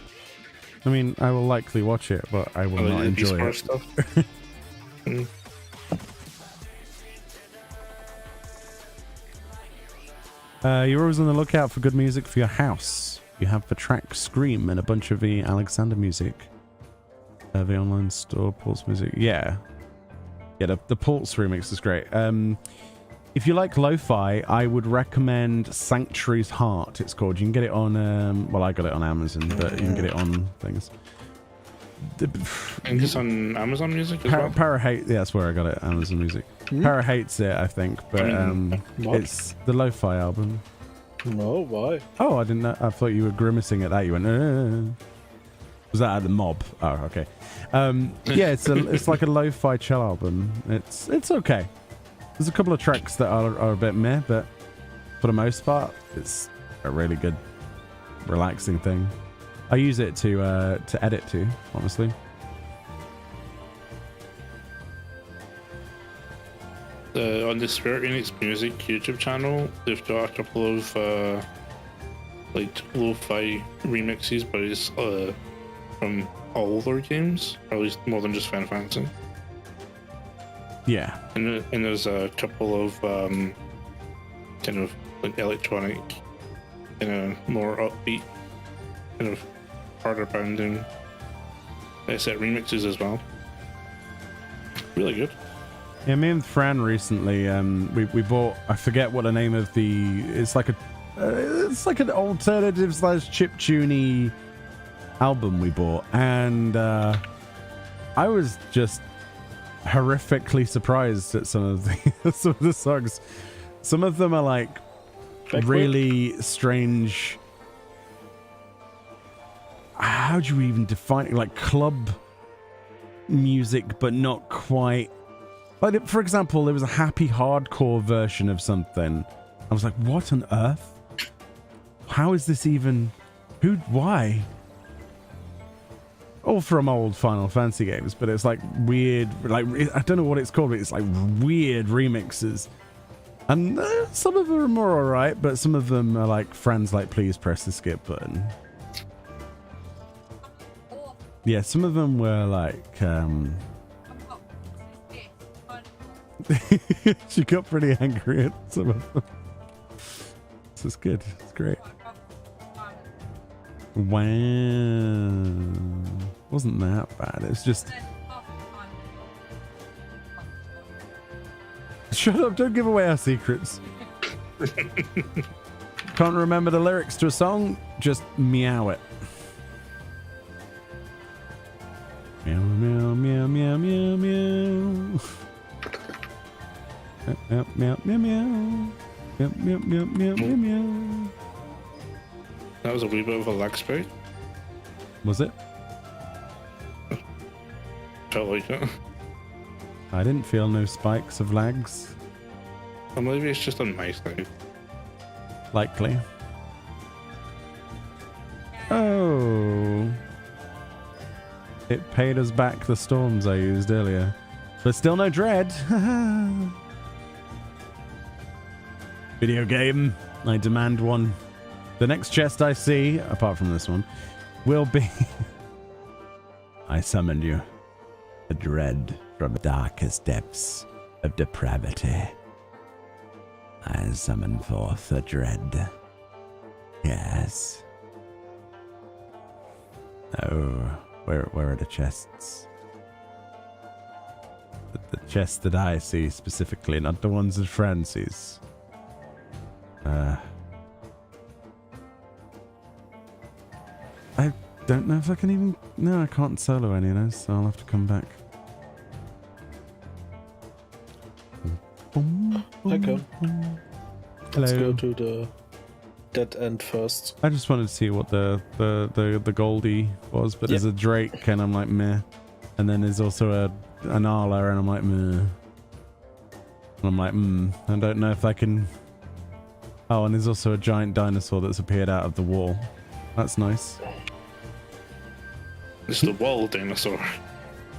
I mean, I will likely watch it, but I will not enjoy it. Stuff. You're always on the lookout for good music for your house. You have the track Scream and a bunch of the Alexander music. The online store, Pulse music. Yeah. Yeah, the Pulse remix is great. If you like lo-fi, I would recommend Sanctuary's Heart, it's called. You can get it on, well, I got it on Amazon, but you can get it on things. And it's on Amazon Music as well? Para hate, yeah, that's where I got it, Amazon Music. Para hates it, I think, but What? it's the lo-fi album. No, why? Oh, I didn't know. I thought you were grimacing at that. You went, Was that at the mob? Oh, okay. Yeah, it's like a lo-fi chill album. It's okay. There's a couple of tracks that are a bit meh, but for the most part, it's a really good, relaxing thing. I use it to edit to, honestly. On the Spirit Unix Music YouTube channel, they've got a couple of like lo-fi remixes, but it's from all their games, or at least more than just Final Fantasy. Yeah. And there's a couple of kind of like electronic, more upbeat, kind of harder pounding set remixes as well. Really good. Yeah, me and Fran recently, we bought, I forget what the name of it's like an alternative / chiptune album we bought, and I was just horrifically surprised at some of the songs. Some of them are like really strange. How do you even define it? Like club music, but not quite. Like, for example, there was a happy hardcore version of something. I was like, what on earth? How is this even? Why? All from old Final Fantasy games, but it's like weird, like, I don't know what it's called, but it's like weird remixes. And some of them are more alright, but some of them are like, friends like, please press the skip button. Yeah, some of them were like, she got pretty angry at some of them. This is good. It's great. Wow. Wasn't that bad. It's just... Shut up, don't give away our secrets. Can't remember the lyrics to a song? Just meow it. Meow, meow, meow, meow, meow, meow. Meow, meow, meow, meow. Meow, meow, meow, meow, meow, meow. That was a wee bit of a lag spike. Was it? Felt like it. I didn't feel no spikes of lags. Or maybe it's just on my side. Likely. Oh. It paid us back the storms I used earlier. But still no dread. Video game. I demand one. The next chest I see, apart from this one, will be... I summoned you. A dread from the darkest depths of depravity. I summon forth a dread. Yes. Oh, where are the chests? The chests that I see specifically, not the ones that Fran sees. I don't know if I can even... No, I can't solo any of those, so I'll have to come back. Okay. Let's Hello. go to the dead end first. I just wanted to see what the Goldie was, but there's a Drake, and I'm like, meh. And then there's also an Arla, and I'm like, meh. And I'm like, I don't know if I can... Oh, and there's also a giant dinosaur that's appeared out of the wall. That's nice. It's the wall dinosaur.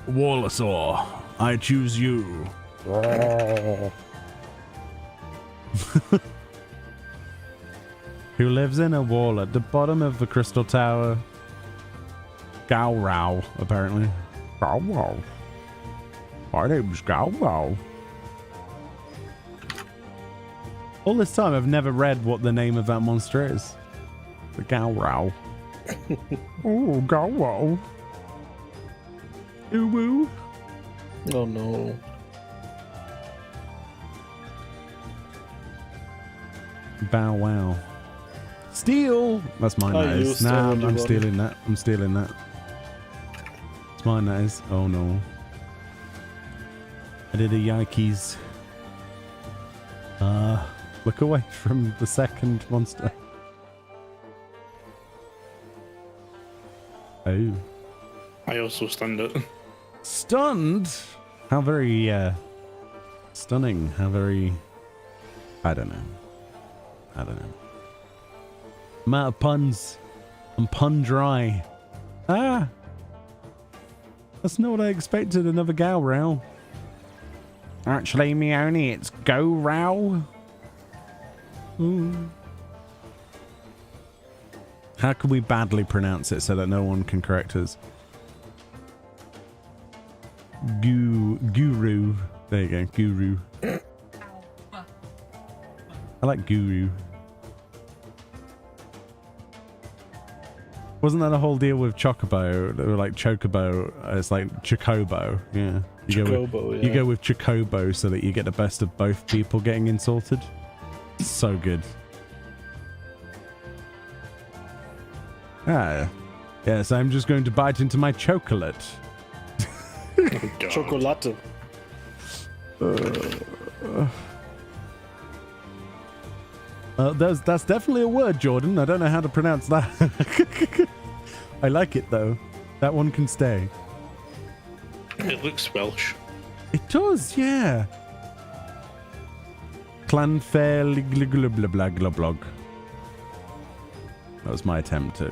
Wallasaur, I choose you. Who lives in a wall at the bottom of the crystal tower? Gowrow, apparently. Gowrow. My name's Gowrow. All this time I've never read what the name of that monster is. The Gowrow. Oh, Gowrow. Ooh woo. Oh no. Bow wow. Steal! That's mine, that is. Nah, I'm stealing that. I'm stealing that. It's mine, that is. Oh no. I did a yikes. Look away from the second monster. Oh. I also stunned it. Stunned? How very, stunning. How very... I don't know. I'm out of puns. I'm pun dry. Ah! That's not what I expected, another Gowrow. Actually, Meoni, it's Go-Row. Ooh. How can we badly pronounce it so that no one can correct us? Guru. There you go, Guru. I like Guru. Wasn't that a whole deal with Chocobo? They were like Chocobo. It's like Chocobo. Yeah. You go with Chocobo so that you get the best of both people getting insulted. So good. Ah. Yes, I'm just going to bite into my chocolate. Oh, God. Chocolate. That's definitely a word, Jordan. I don't know how to pronounce that. I like it though. That one can stay. It looks Welsh. It does, yeah. Clanfairligligligligliglig. That was my attempt at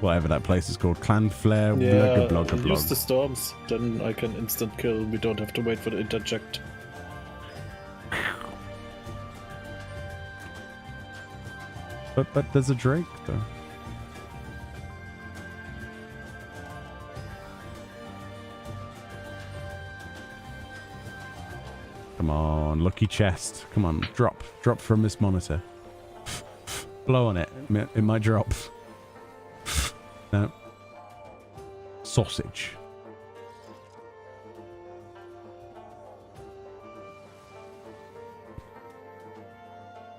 whatever that place is called. Clanflair. Yeah, use the storms. Then I can instant kill. We don't have to wait for the interject. But there's a Drake though. Come on, lucky chest. Come on, drop from this monitor. Blow on it. It might drop. No. Sausage.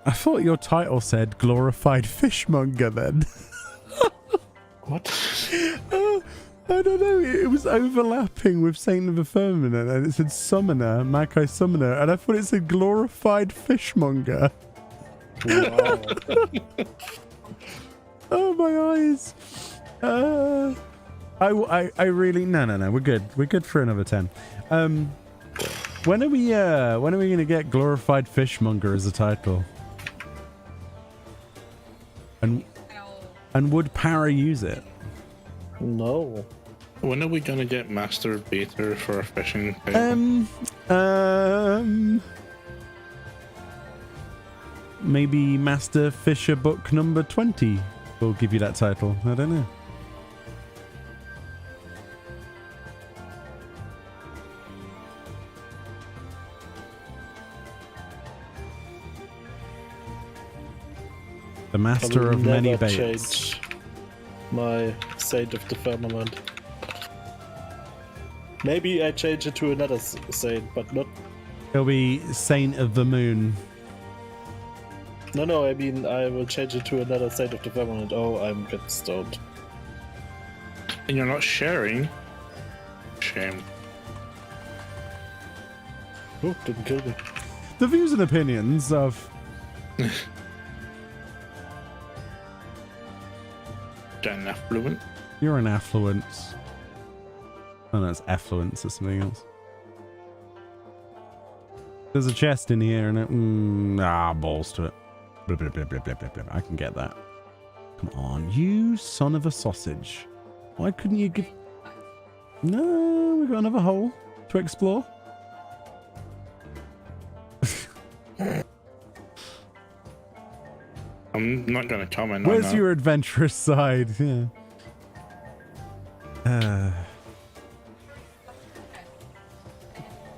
I thought your title said glorified fishmonger then. What? I don't know. It was overlapping with Saint of the Firmament and it said summoner, Makai summoner, and I thought it said glorified fishmonger. Wow. Oh, my eyes. I really no. We're good. We're good for another 10. When are we gonna get glorified fishmonger as a title? And would Para use it? No. When are we gonna get Master Baiter for a fishing maybe Master Fisher book number 20 will give you that title. I don't know. The master of many baits. Change my Saint of the Firmament. Maybe I change it to another saint, but not. It'll be Saint of the Moon. No, I mean I will change it to another Saint of the Firmament. Oh, I'm getting stoned. And you're not sharing? Shame. Oh, didn't kill me. The views and opinions of An affluent. you're an affluence. Oh, no, it's affluence or something else. There's a chest in here and it. Balls to it. Blah, blah, blah, blah, blah, blah, blah. I can get that. Come on, you son of a sausage. Why couldn't you give... No, we've got another hole to explore. I'm not going to comment on Where's that. your adventurous side? Yeah.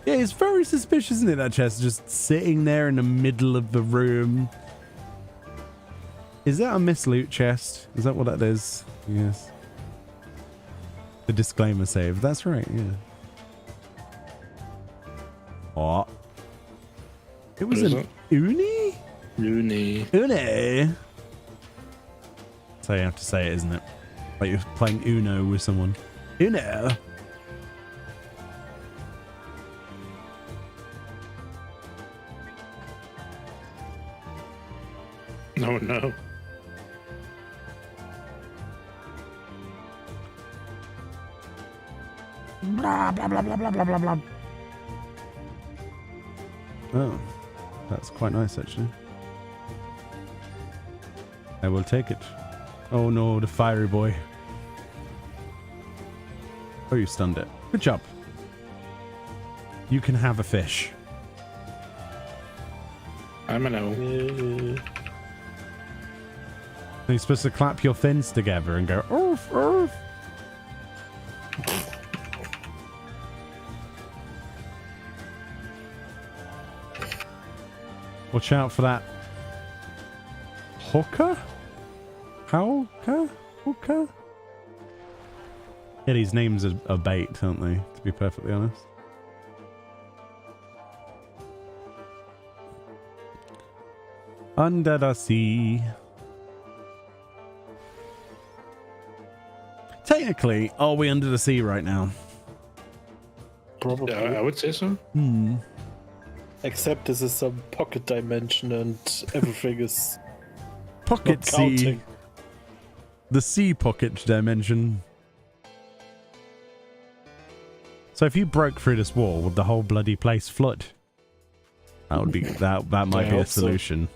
Yeah, it's very suspicious, isn't it, that chest just sitting there in the middle of the room. Is that a misloot chest? Is that what that is? Yes. The disclaimer save. That's right, yeah. Oh. It was an Uni? Uni. Uni? That's how you have to say it, isn't it? Like you're playing Uno with someone. Uno? No, no. Blah, blah, blah, blah, blah, blah, blah, blah. Oh, that's quite nice, actually. I will take it. Oh no, the fiery boy. Oh, you stunned it. Good job. You can have a fish. I'm an owl. You're supposed to clap your fins together and go, oof, oof. Watch out for that hooker? Hooker? Yeah, these names are bait, aren't they? To be perfectly honest. Under the sea. Technically, are we under the sea right now? Probably. Yeah, I would say so. Hmm. Except this is some pocket dimension and everything is Pocket not sea. counting. The sea pocket dimension. So if you broke through this wall, would the whole bloody place flood? That would be that might I be a hope so. solution.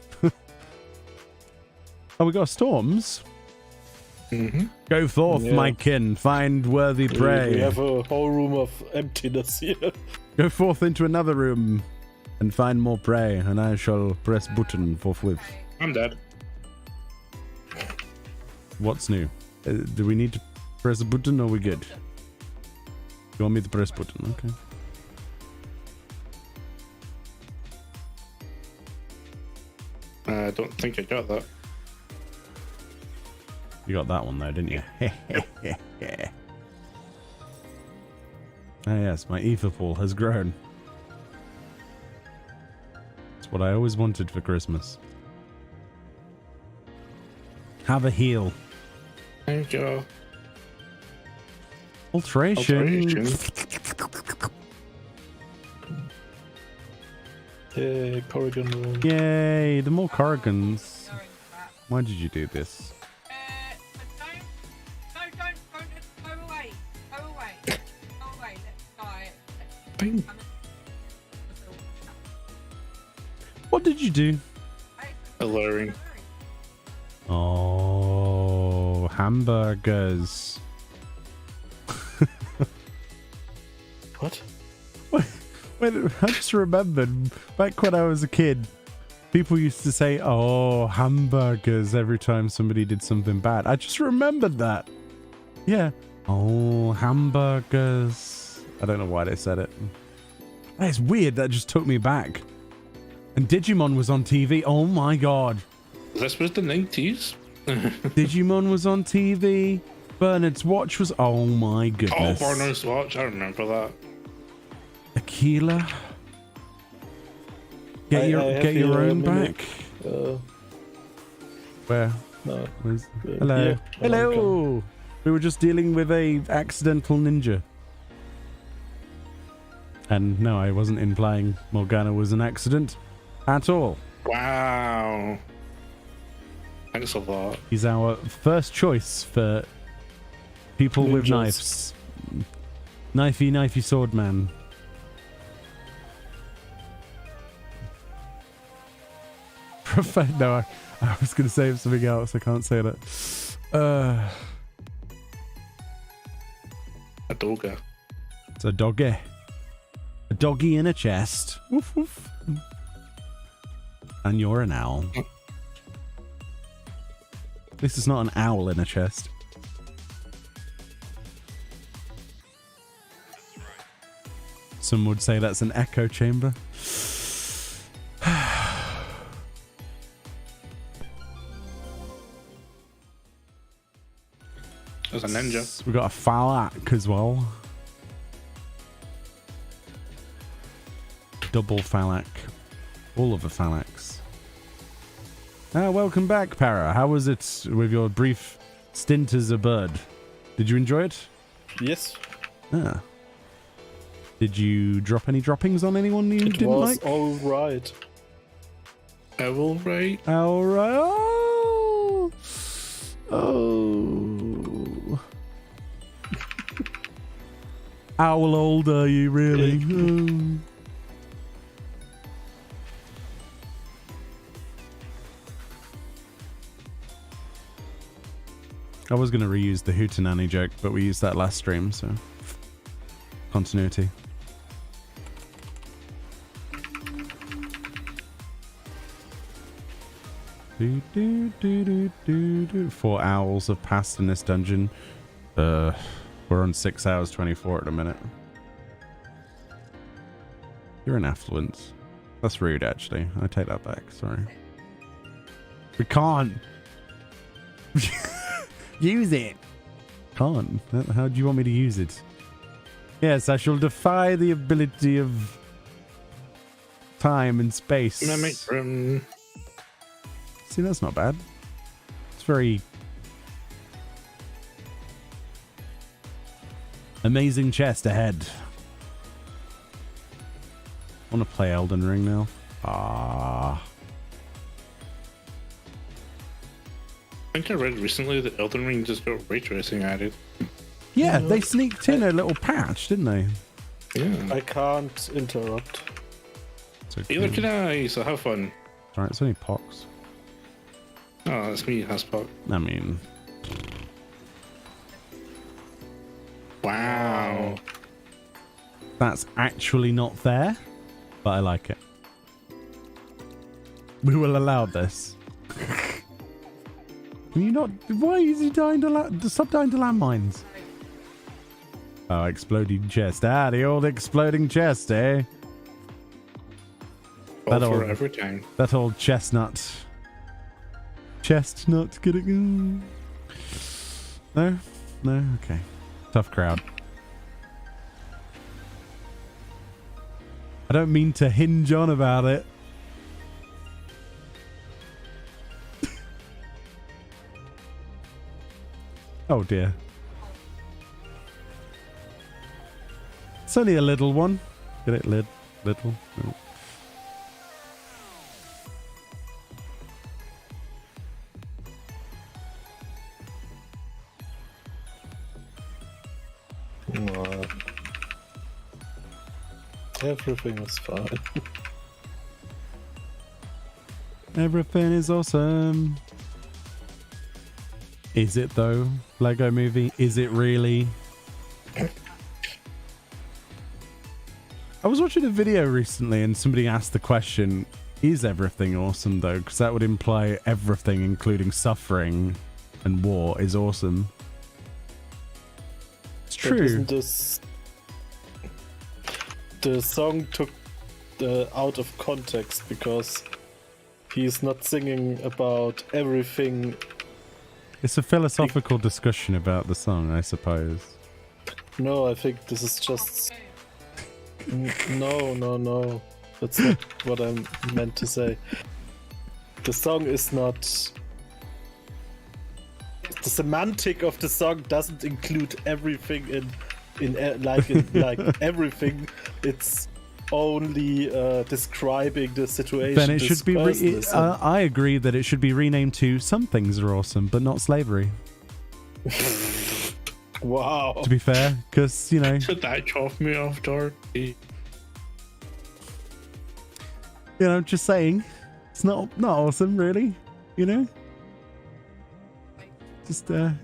Oh, we got storms. Mm-hmm. Go forth, Yeah. my kin, find worthy prey. We have a whole room of emptiness here. Go forth into another room and find more prey, and I shall press button forthwith. I'm dead. What's new? Do we need to press a button or are we good? You want me to press button? Okay. I don't think I got that. You got that one though, didn't you? Ah yes, my ether pool has grown. It's what I always wanted for Christmas. Have a heal. There you go. Alteration. Hey, Corrigan room. Yay, the more Corrigans. Going for that. Why did you do this? Go away. Go away. Go away. Let's die. Bing. What did you do? Alluring. Oh, hamburgers. What? Wait, I just remembered back when I was a kid, people used to say, oh, hamburgers every time somebody did something bad. I just remembered that. Yeah. Oh, hamburgers. I don't know why they said it. That's weird. That just took me back. And Digimon was on TV. Oh my god. This was the 90s. Digimon was on TV. Bernard's Watch was. Oh my Oh, goodness. Barnard's Watch. I remember that. Aquila. Get I your have get your here a own minute. back. Uh, Where? no. Where's... Yeah, Hello. yeah, Hello. We were just dealing with a accidental ninja. And no, I wasn't implying Morgana was an accident at all. Wow. Thanks a lot. He's our first choice for people with Ninjas. knives. Knifey sword man. No, I was going to say something else. I can't say that. A doga. It's a doggy. A doggy in a chest. Woof, woof. And you're an owl. This is not an owl in a chest. Some would say that's an echo chamber. There's a ninja. We got a phalak as well. Double phalak. All of the phalax. Welcome back, Para. How was it with your brief stint as a bird? Did you enjoy it? Yes, Ah. Did you drop any droppings on anyone you it didn't was like? all right. Owl, right? All right. Oh. How old are you, really? Oh. I was going to reuse the Hootenanny joke, but we used that last stream, so continuity. Do, do, do, do, do, do. 4 owls have passed in this dungeon. We're on 6 hours 24 at the minute. You're an affluence. That's rude, actually. I take that back. Sorry. We can't use it. can't. How do you want me to use it? Yes, I shall defy the ability of time and space. Mimic room. See, that's not bad. It's very amazing chest ahead. I want to play Elden Ring now. Ah. I think I read recently that Elden Ring just got ray tracing added. Yeah, they sneaked in a little patch, didn't they? Yeah. I can't interrupt. It's okay. Neither can I, so have fun. It's alright, it's only pox. Oh, that's me, Haspok. I mean, Wow. that's actually not fair, but I like it. We will allow this. Can you not? Why is he dying to stop dying to landmines? Oh, exploding chest. Ah, the old exploding chest, eh? All That for old- every time. That old chestnut. Chestnut, get it? No? No? Okay. Tough crowd. I don't mean to hinge on about it. Oh dear. It's only a little one. Get it, little? No. Everything is fine. Everything is awesome. Is it though? Lego Movie? Is it really? I was watching a video recently and somebody asked the question, is everything awesome though? Because that would imply everything, including suffering and war, is awesome. It's But true. isn't this... The song took out of context because he's not singing about everything. It's a philosophical discussion about the song, I suppose. No, I think this is just... No. That's not what I meant to say. The song is not... The semantic of the song doesn't include everything in like everything. It's only describing the situation. Then it this should be... person is in. I agree that it should be renamed to Some Things Are Awesome, but not Slavery. Wow. To be fair, because, you know... Should that off me off, Dorothy? You know, just saying, it's not awesome, really. You know, just oh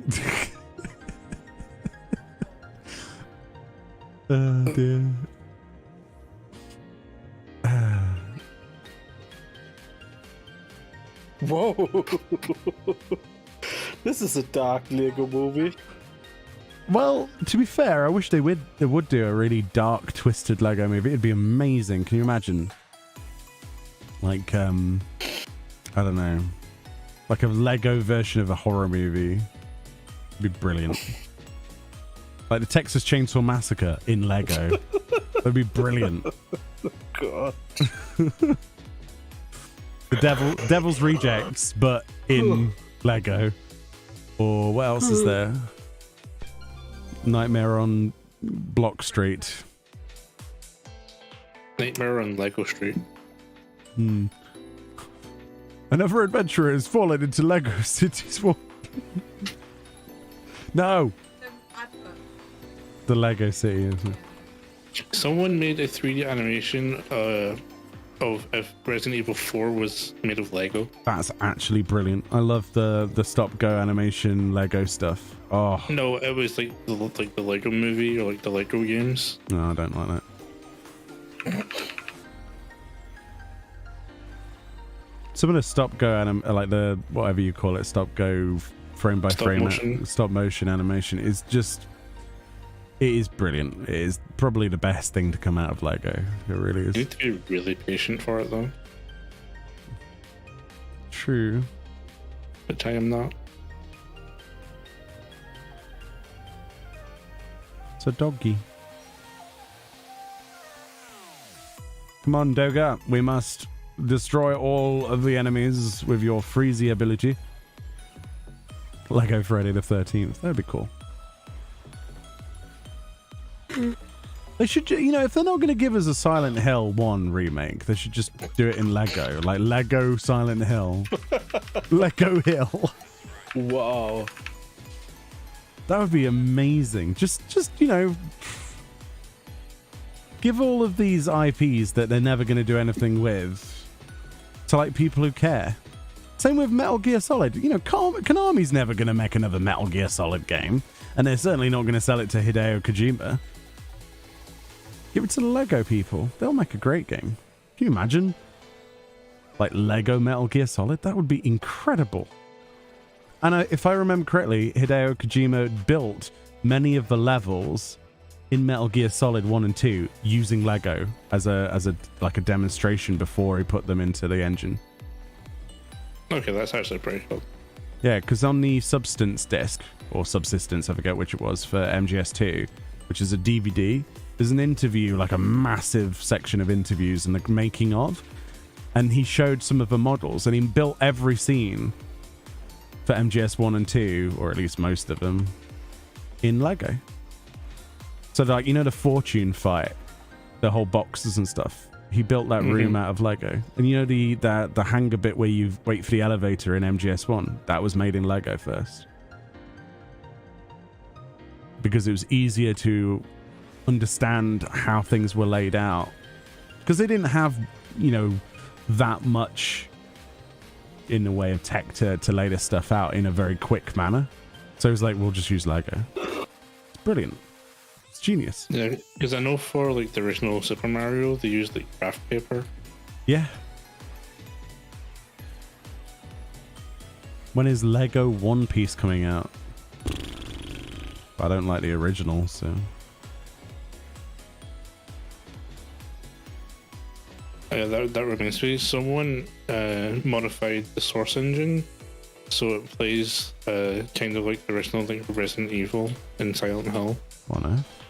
dear. Whoa. This is a dark Lego movie. Well, to be fair, I wish they would do a really dark, twisted Lego movie. It'd be amazing. Can you imagine? Like, I don't know, like a Lego version of a horror movie. It'd be brilliant. Like the Texas Chainsaw Massacre in Lego. That'd be brilliant. God. The Devil's Rejects, but in Lego. Or what else is there? Nightmare on Block Street. Nightmare on Lego Street. Another adventurer has fallen into Lego City's wall. No, the Lego City. Isn't it? Someone made a 3D animation of if Resident Evil 4 was made of Lego. That's actually brilliant. I love the stop-go animation Lego stuff. Oh No, it was like the Lego movie or like the Lego games. no, I don't like that. Some of the stop-go like the whatever you call it, stop-go frame by frame stop motion animation is just, it is brilliant. It is probably the best thing to come out of Lego. It really You is. need to be really patient for it though, True. which I am not. It's a doggy. Come on, Doga. We must destroy all of the enemies with your freezy ability. Lego Friday the 13th. That'd be cool. They should, you know, if they're not going to give us a Silent Hill 1 remake, they should just do it in Lego. Like Lego Silent Hill. Lego Hill. Wow. That would be amazing. Just, you know, give all of these IPs that they're never going to do anything with to like people who care. Same with Metal Gear Solid. You know, Konami's never going to make another Metal Gear Solid game, and they're certainly not going to sell it to Hideo Kojima. Give it to the Lego people. They'll make a great game. Can you imagine? Like Lego Metal Gear Solid? That would be incredible. And if I remember correctly, Hideo Kojima built many of the levels in Metal Gear Solid 1 and 2 using Lego as a like a demonstration before he put them into the engine. Okay, that's actually pretty cool. Yeah, because on the Substance disc, or Subsistence, I forget which it was, for MGS2, which is a DVD, there's an interview, like a massive section of interviews and the making of, and he showed some of the models, and he built every scene for MGS 1 and 2, or at least most of them, in Lego. So, like, you know the Fortune fight, the whole boxes and stuff? He built that room out of Lego. And you know the hangar bit where you wait for the elevator in MGS 1? That was made in Lego first. Because it was easier to understand how things were laid out. Because they didn't have, you know, that much in the way of tech to lay this stuff out in a very quick manner. So it was like, we'll just use Lego. It's brilliant. It's genius. Yeah, because I know for like the original Super Mario, they used like craft paper. Yeah. When is Lego One Piece coming out? I don't like the original, so... That reminds me, someone modified the Source engine so it plays kind of like the original like Resident Evil and Silent Hill. What on earth?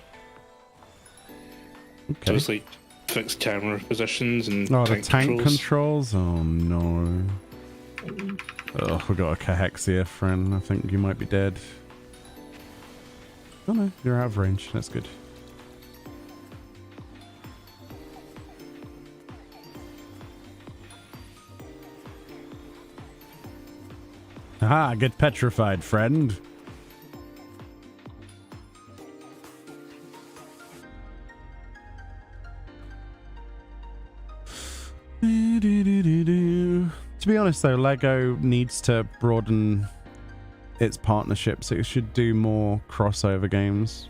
Okay. So it's like fixed camera positions and the tank controls? Oh no. Oh, we got a Cahexia friend. I think you might be dead. Oh no, you're out of range. That's good. Aha, get petrified, friend. To be honest though, Lego needs to broaden its partnerships. It should do more crossover games.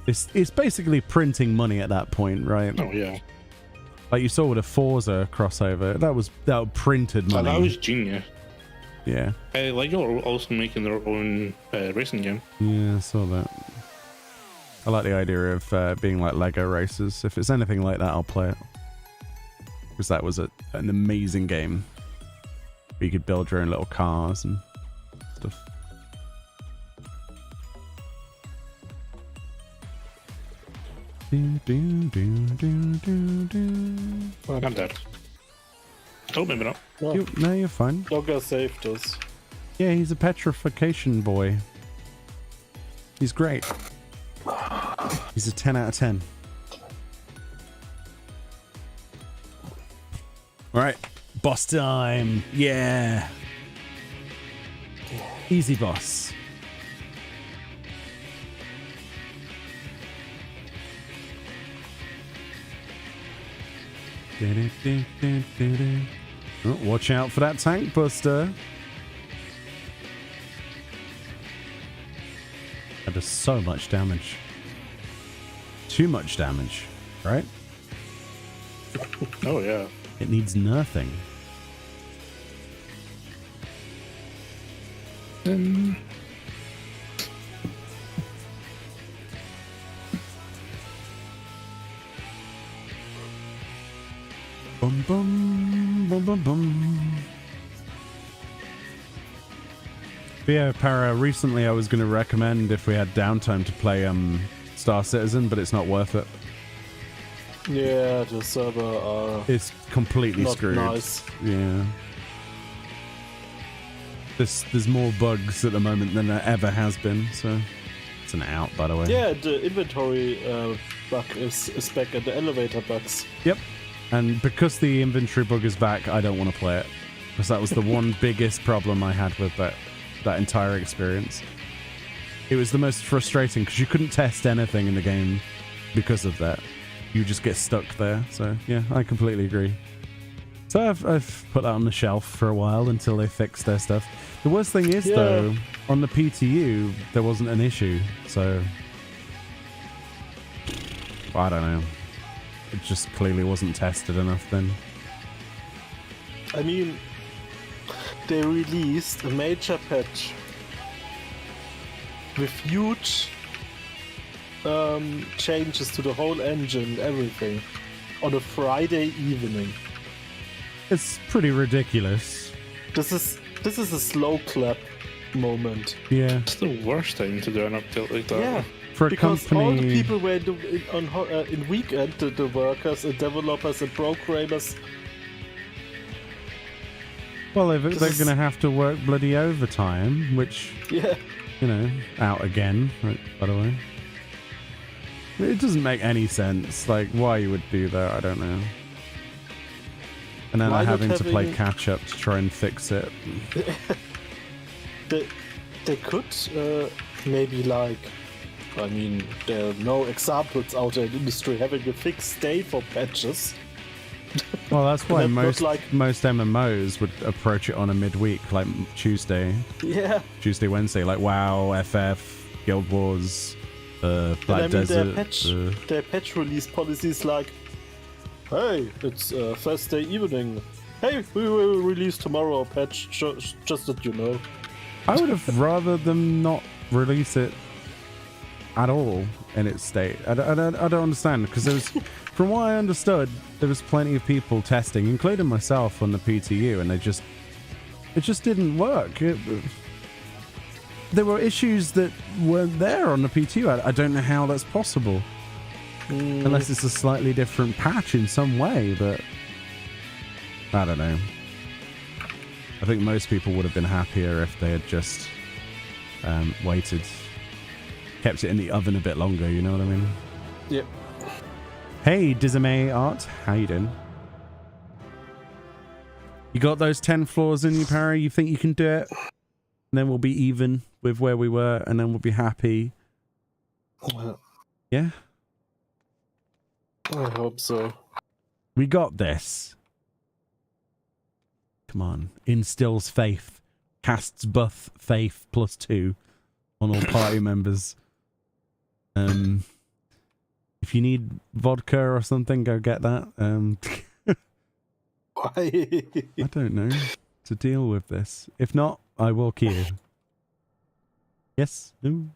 It's basically printing money at that point, right? Oh yeah. Like you saw with a Forza crossover, that printed money. Oh, that was genius. Yeah. Lego are also making their own racing game. Yeah, I saw that. I like the idea of being like Lego races. If it's anything like that, I'll play it. Because that was an amazing game. Where you could build your own little cars and stuff. I'm dead. Oh, maybe not. No, you're fine. Dogger saved us. Yeah, he's a petrification boy. He's great. He's a 10 out of 10. All right, boss time. Yeah. Easy boss. Oh, watch out for that tank buster. That does so much damage. Too much damage, right? Oh yeah. It needs nerfing. Bum bum bum bum bum. But yeah, Para, recently I was going to recommend if we had downtime to play Star Citizen, but it's not worth it. Yeah, the server It's completely not screwed. nice. Yeah. There's more bugs at the moment than there ever has been, so it's an out, by the way. Yeah, the inventory bug is back and the elevator bugs. Yep. And because the inventory bug is back, I don't want to play it. Because that was the one biggest problem I had with that entire experience. It was the most frustrating because you couldn't test anything in the game because of that. You just get stuck there. So yeah, I completely agree. So I've put that on the shelf for a while until they fix their stuff. The worst thing is though, on the PTU there wasn't an issue. So I don't know. It just clearly wasn't tested enough then. I mean, they released a major patch with huge changes to the whole engine, everything, on a Friday evening. It's pretty ridiculous. This is a slow clap moment. Yeah. It's the worst time to do an update like that. Yeah, For a because company, all the people were in weekend, the workers and developers and programmers. well, they're going to have to work bloody overtime, which, Yeah, you know, out again, right, by the way. It doesn't make any sense. Like, why you would do that, I don't know. And then Why not having to play having- catch up to try and fix it. they could maybe like. I mean, there are no examples out there in the industry having a fixed day for patches. Well, that's why Not most like- MMOs would approach it on a midweek, like Tuesday, Wednesday, like WoW, FF, Guild Wars, Black And I mean, Desert. their patch release policy is like, hey, it's Thursday evening. Hey, we will release tomorrow a patch, just that you know. I would have rather them not release it at all in its state. I don't understand, because there was, from what I understood, there was plenty of people testing, including myself, on the PTU, and it just didn't work. There were issues that weren't there on the PTU. I don't know how that's possible, unless it's a slightly different patch in some way, but I don't know. I think most people would have been happier if they had just waited, kept it in the oven a bit longer, you know what I mean? Yep. Hey, Dizame Art, how you doing? You got those 10 floors in you, Parry? You think you can do it? And then we'll be even with where we were, and then we'll be happy. Well, Yeah? I hope so. We got this. Come on. Instills faith. Casts buff faith +2 on all party members. If you need vodka or something, go get that. Why? I don't know. To deal with this. If not, I will queue. Yes? No?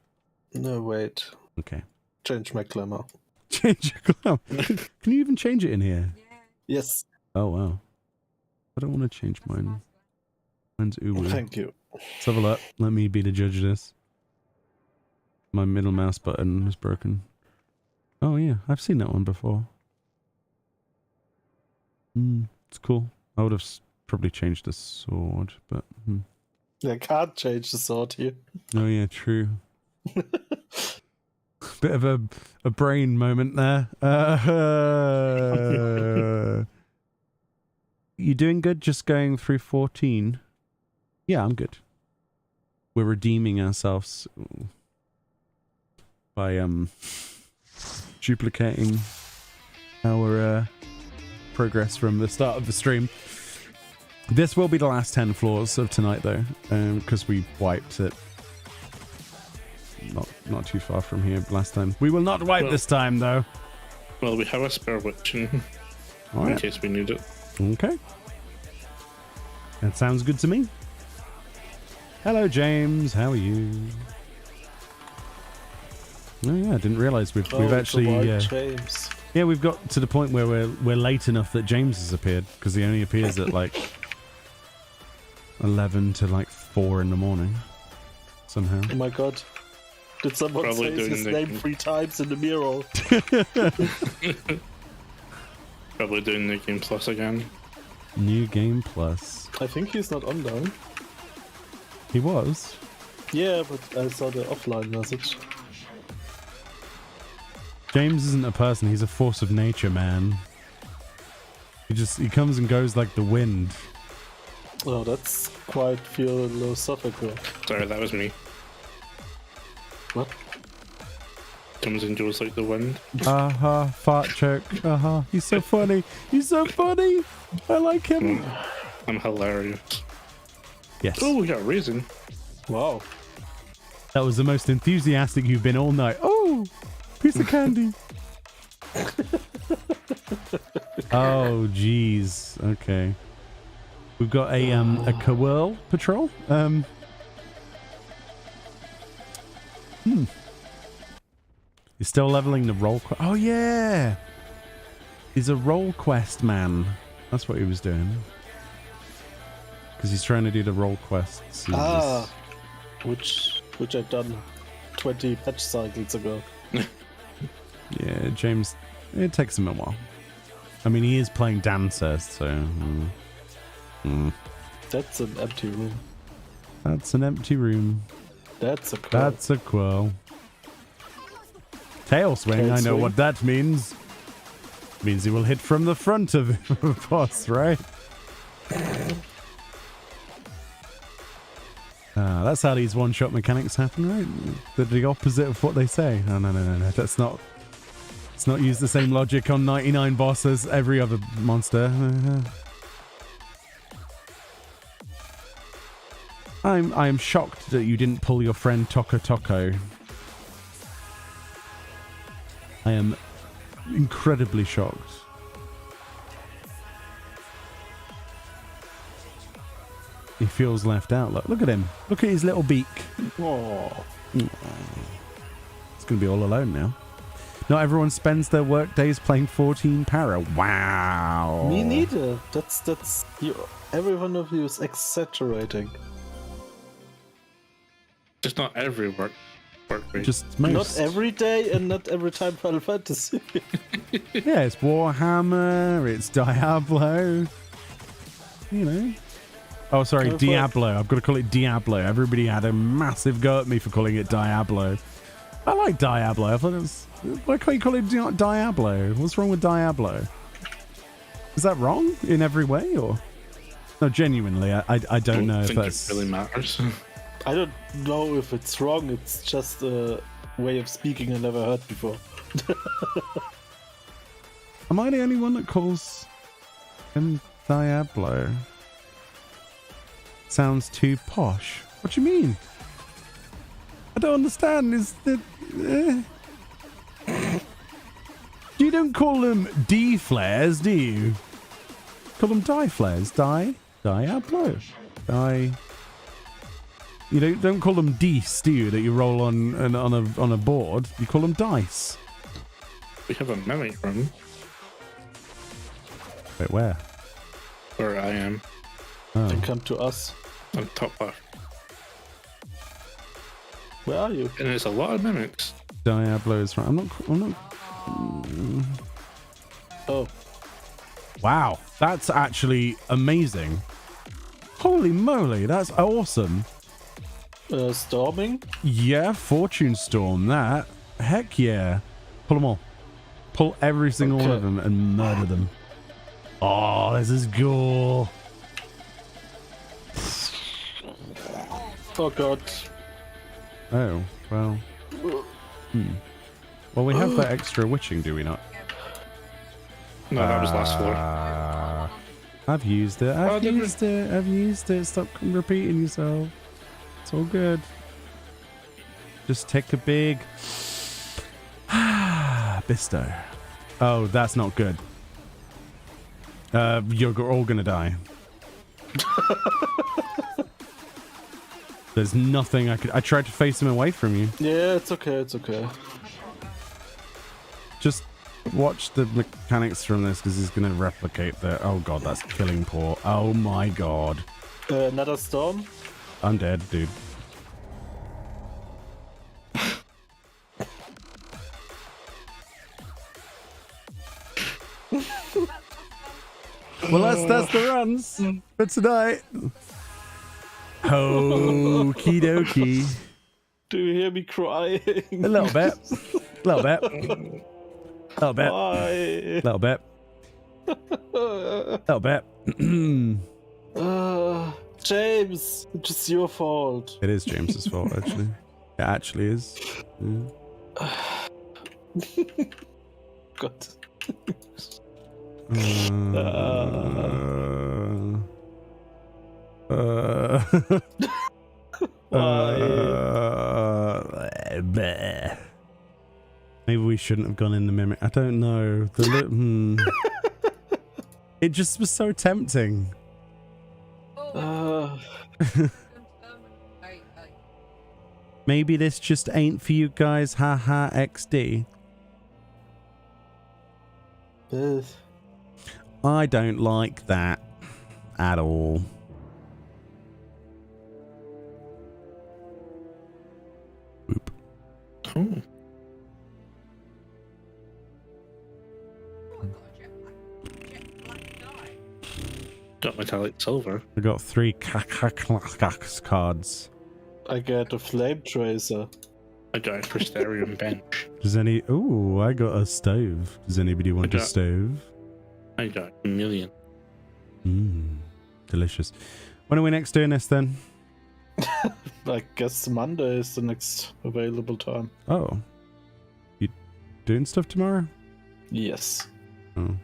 No, wait. Okay. Change my glamour. Change your clown. Can you even change it in here? Yes. Oh, wow. I don't want to change mine. Mine's Uwu. Thank you. Let's have a look. Let me be the judge of this. My middle mouse button is broken. Oh, yeah. I've seen that one before. It's cool. I would have probably changed the sword, but... I can't change the sword here. Oh, yeah, true. Bit of a brain moment there. You doing good just going through 14? Yeah, I'm good. We're redeeming ourselves by duplicating our progress from the start of the stream. This will be the last 10 floors of tonight though, because we wiped it not too far from here last time. We will not wipe this time though. Well, we have a spare witch in Alright. case we need it. Okay. That sounds good to me. Hello, James. How are you? Oh yeah, I didn't realise we've actually James. yeah, we've got to the point where we're late enough that James has appeared, because he only appears at like 11 to like 4 in the morning. somehow. Oh my god. Did someone Probably say doing his the- name 3 times in the mirror? Probably doing New Game Plus again. New Game Plus. I think he's not online. He was. Yeah, but I saw the offline message. James isn't a person, he's a force of nature, man. He comes and goes like the wind. Oh, that's quite philosophical. Sorry, that was me. What? Comes and goes like the wind. Fart joke. He's so funny. He's so funny. I like him. I'm hilarious. Yes. Oh, we got a raisin. Wow. That was the most enthusiastic you've been all night. Oh, piece of candy. Oh, jeez. Okay. We've got a Quirl patrol. He's still leveling the roll quest. Oh, yeah. He's a roll quest man. That's what he was doing. Because he's trying to do the roll quests. Which I've done 20 patch cycles ago. Yeah, James, it takes him a while. I mean, he is playing Dancer, so... That's an empty room. That's an empty room. That's a quirl. That's a quirl. Tail swing, Tail I know swing? what that means. Means he will hit from the front of the boss, right? That's how these one-shot mechanics happen, right? They're the opposite of what they say. No. That's not... Let's not use the same logic on 99 boss as every other monster. I am shocked that you didn't pull your friend Toko. I am incredibly shocked. He feels left out. Look at him. Look at his little beak. Oh. It's going to be all alone now. Not everyone spends their work days playing 14 para. Wow. Me neither. That's you. Every one of you is exaggerating. Just not every work week. Just most. Not every day and not every time Final Fantasy. Yeah, it's Warhammer, it's Diablo. You know. Oh, sorry, Go for Diablo. I've got to call it Diablo. Everybody had a massive go at me for calling it Diablo. I like Diablo. I thought it was... Why can't you call it Diablo? What's wrong with Diablo? Is that wrong in every way, or... No, genuinely, I don't know if think that's... it really matters. I don't know if it's wrong. It's just a way of speaking I never heard before. Am I the only one that calls him Diablo? Sounds too posh. What do you mean? I don't understand. Is that... You don't call them D-flares, do you? Call them die-flares. Diablo. You don't call them dice, do you? That you roll on a board. You call them dice. We have a mimic room Wait, where? where I am. Oh. Then come to us. On top left. Where are you? And there's a lot of mimics. Diablo is right. I'm not. Oh, Wow, that's actually amazing. Holy moly, that's awesome. storming? Yeah, Fortune Storm, that. Heck yeah. Pull them all. Pull every single one of them and murder them. Oh, this is cool. Oh god. Oh, well. Well, we have that extra witching, do we not? No, that was last floor. I've used it. I've did we? used it. I've used it. Stop repeating yourself. It's all good. Just take a big Bisto. Oh, that's not good. You're all gonna die. There's nothing I could. I tried to face him away from you. Yeah, it's okay, it's okay. Just watch the mechanics from this because he's gonna replicate the. Oh god, that's killing poor. Oh my god. Another storm? I'm dead, dude. Well, that's the runs for tonight. Okie dokie. Do you hear me crying? A little bit. A little bit. A little bit. Why? A little bit. A little bit. James, it's just your fault. It is James's fault, actually. It actually is. Yeah. God. Bleh. Maybe we shouldn't have gone in the mimic. I don't know. It just was so tempting. Maybe this just ain't for you guys. Haha, XD. I don't like that at all. Oop. Oh. Got metallic silver. I got 3 cards. I get a flame tracer. I got a Crystarium bench. Does any... Ooh, I got a stove. Does anybody want a stove? I got a million. Delicious. When are we next doing this then? I guess Monday is the next available time. Oh. You doing stuff tomorrow? Yes. Oh.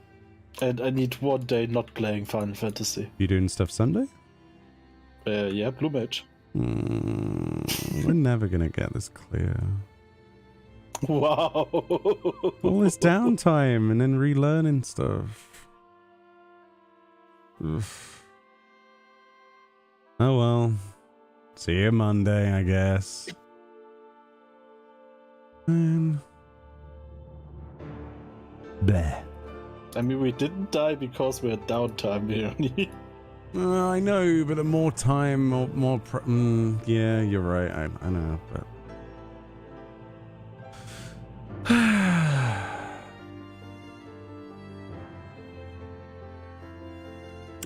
And I need 1 day not playing Final Fantasy. You doing stuff Sunday? Yeah, Blue Mage. We're never gonna get this clear. Wow. All this downtime and then relearning stuff. Oof. Oh well. See you Monday, I guess. And... Bleh. I mean, we didn't die because we had downtime, Meoni. I know, but more time, more yeah, you're right. I know, but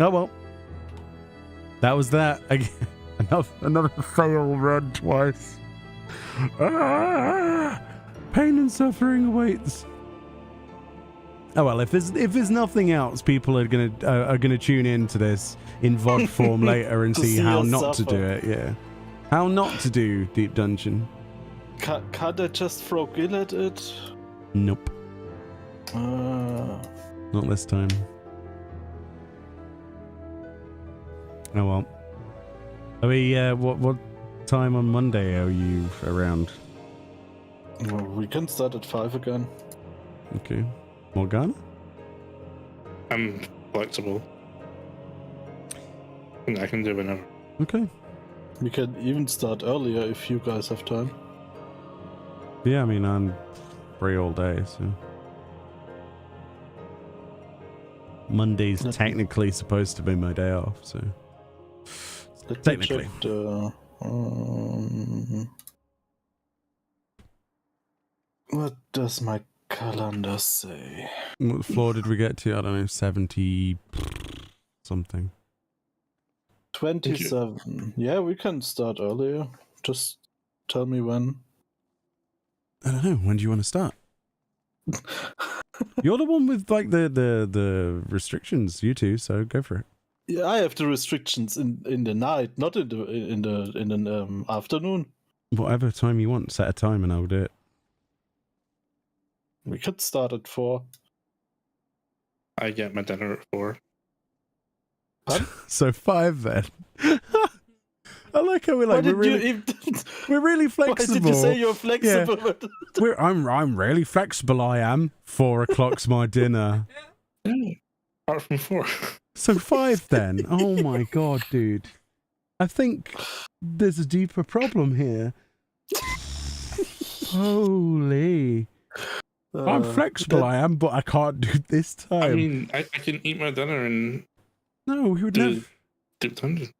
oh well. That was that. Again, another fail run twice. Pain and suffering awaits. Oh well, if there's nothing else, people are gonna tune into this in VOD form later and see how not to do it. Yeah, how not to do Deep Dungeon. Can't I just throw Gil at it? Nope, not this time. Oh well. Are we? What time on Monday are you around? Well, we can start at 5 again. Okay. Morgana? I'm flexible. And I can do whenever. Okay. We can even start earlier if you guys have time. Yeah, I mean, I'm free all day, so... Monday's technically supposed to be my day off, so... Let technically. me check the, what does my calendar say? What floor did we get to? I don't know, 70 something. 27. Yeah, we can start earlier. Just tell me when. I don't know, when do you want to start? You're the one with like the restrictions, you two, so go for it. Yeah, I have the restrictions in the night, not in the afternoon. Whatever time you want, set a time and I'll do it. We could start at 4. I get my dinner at 4. So 5 then. I like how we're like we're really flexible. Why did you say you're flexible? Yeah. I'm really flexible. I am. 4 o'clock's my dinner. Apart from 4. So 5 then. Oh my god, dude. I think there's a deeper problem here. Holy. I'm flexible, I am, but I can't do this time. I mean, I can eat my dinner and... No, we would never... Deep Dungeon.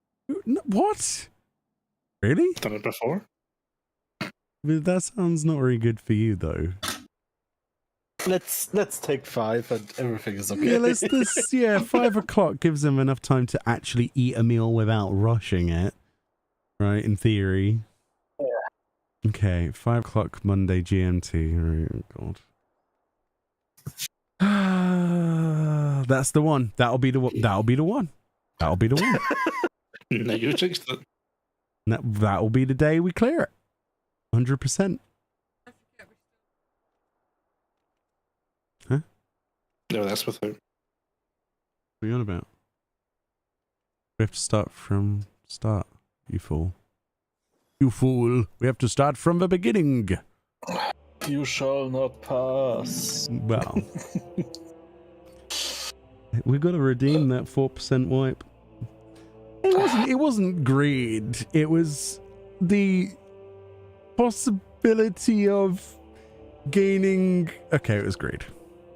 What? Really? Done it before. That sounds not very good for you, though. let's take 5 and everything is okay. Yeah, 5 o'clock gives them enough time to actually eat a meal without rushing it. Right, in theory. Yeah. Okay, 5 o'clock Monday GMT. Oh god. That's the one. That'll be the one. That'll be the one. That'll be the one. No, you fixed it. That'll be the day we clear it. 100%. Huh? No, that's without. What are you on about? We have to start from start, you fool. You fool. We have to start from the beginning. You shall not pass. Well. We've got to redeem that 4% wipe. It wasn't greed. It was the possibility of gaining... Okay, it was greed.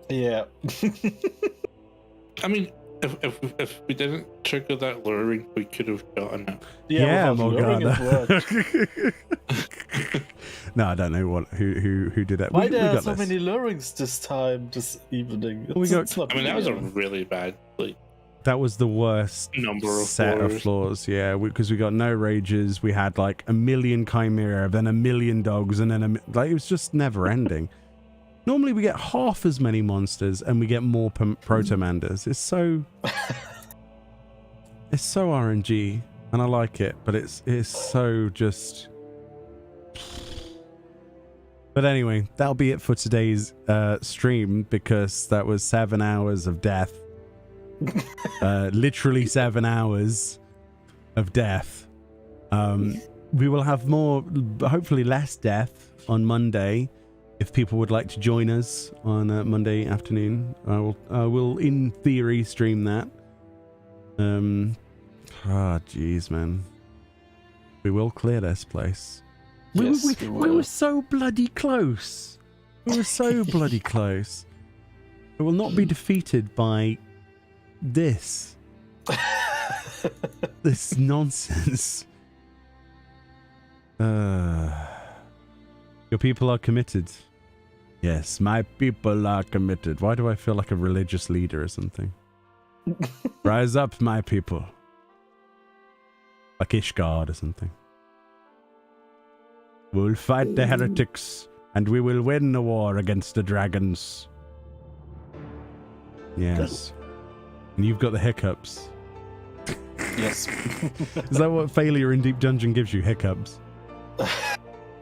Yeah. I mean, if we didn't trigger that luring, we could have gotten it. Yeah, without luring it worked. No, I don't know who did that. Why we there are got so this. many lurings this evening? We got- It's not I mean, that was a fair. really bad That was the worst number of set floors. of floors, yeah, because we got no rages. We had like a million chimera, then a million dogs, and then it was just never ending. Normally we get half as many monsters and we get more protomanders. It's so RNG, and I like it, but it's so just. But anyway, that'll be it for today's stream, because that was 7 hours of death. Literally 7 hours of death. We will have more, hopefully less death on Monday. If people would like to join us on Monday afternoon, I will in theory stream that. Jeez, man. We will clear this place. Yes, we will. were so bloody close. We were so bloody close. We will not be defeated by this. This nonsense. Your people are committed. Yes, my people are committed. Why do I feel like a religious leader or something? Rise up, my people. Like Ishgard or something. We'll fight the heretics, and we will win the war against the dragons. Yes. And you've got the hiccups. Yes. Is that what failure in Deep Dungeon gives you? Hiccups?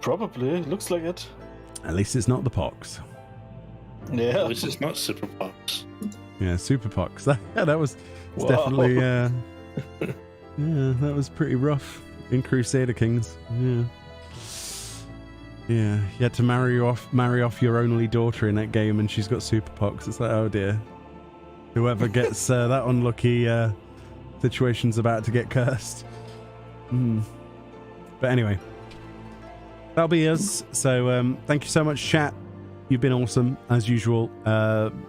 Probably. Looks like it. At least it's not the pox. Yeah. At least it's not super pox. Yeah, super pox. That was Wow. definitely... yeah, that was pretty rough in Crusader Kings. Yeah. Yeah, you had to marry off your only daughter in that game, and she's got super pox. It's like, oh dear. Whoever gets that unlucky situation's about to get cursed. But anyway, that'll be us. So thank you so much, chat. You've been awesome as usual.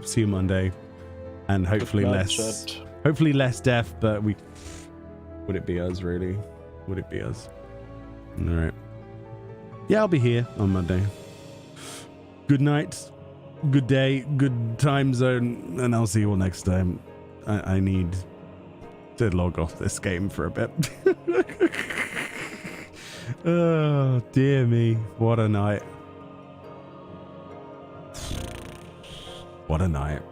See you Monday, and hopefully Good night, less, chat. hopefully less death. But would it be us really? Would it be us? All right. Yeah, I'll be here on Monday. Good night, good day, good time zone, and I'll see you all next time. I need to log off this game for a bit. Oh, dear me. What a night. What a night.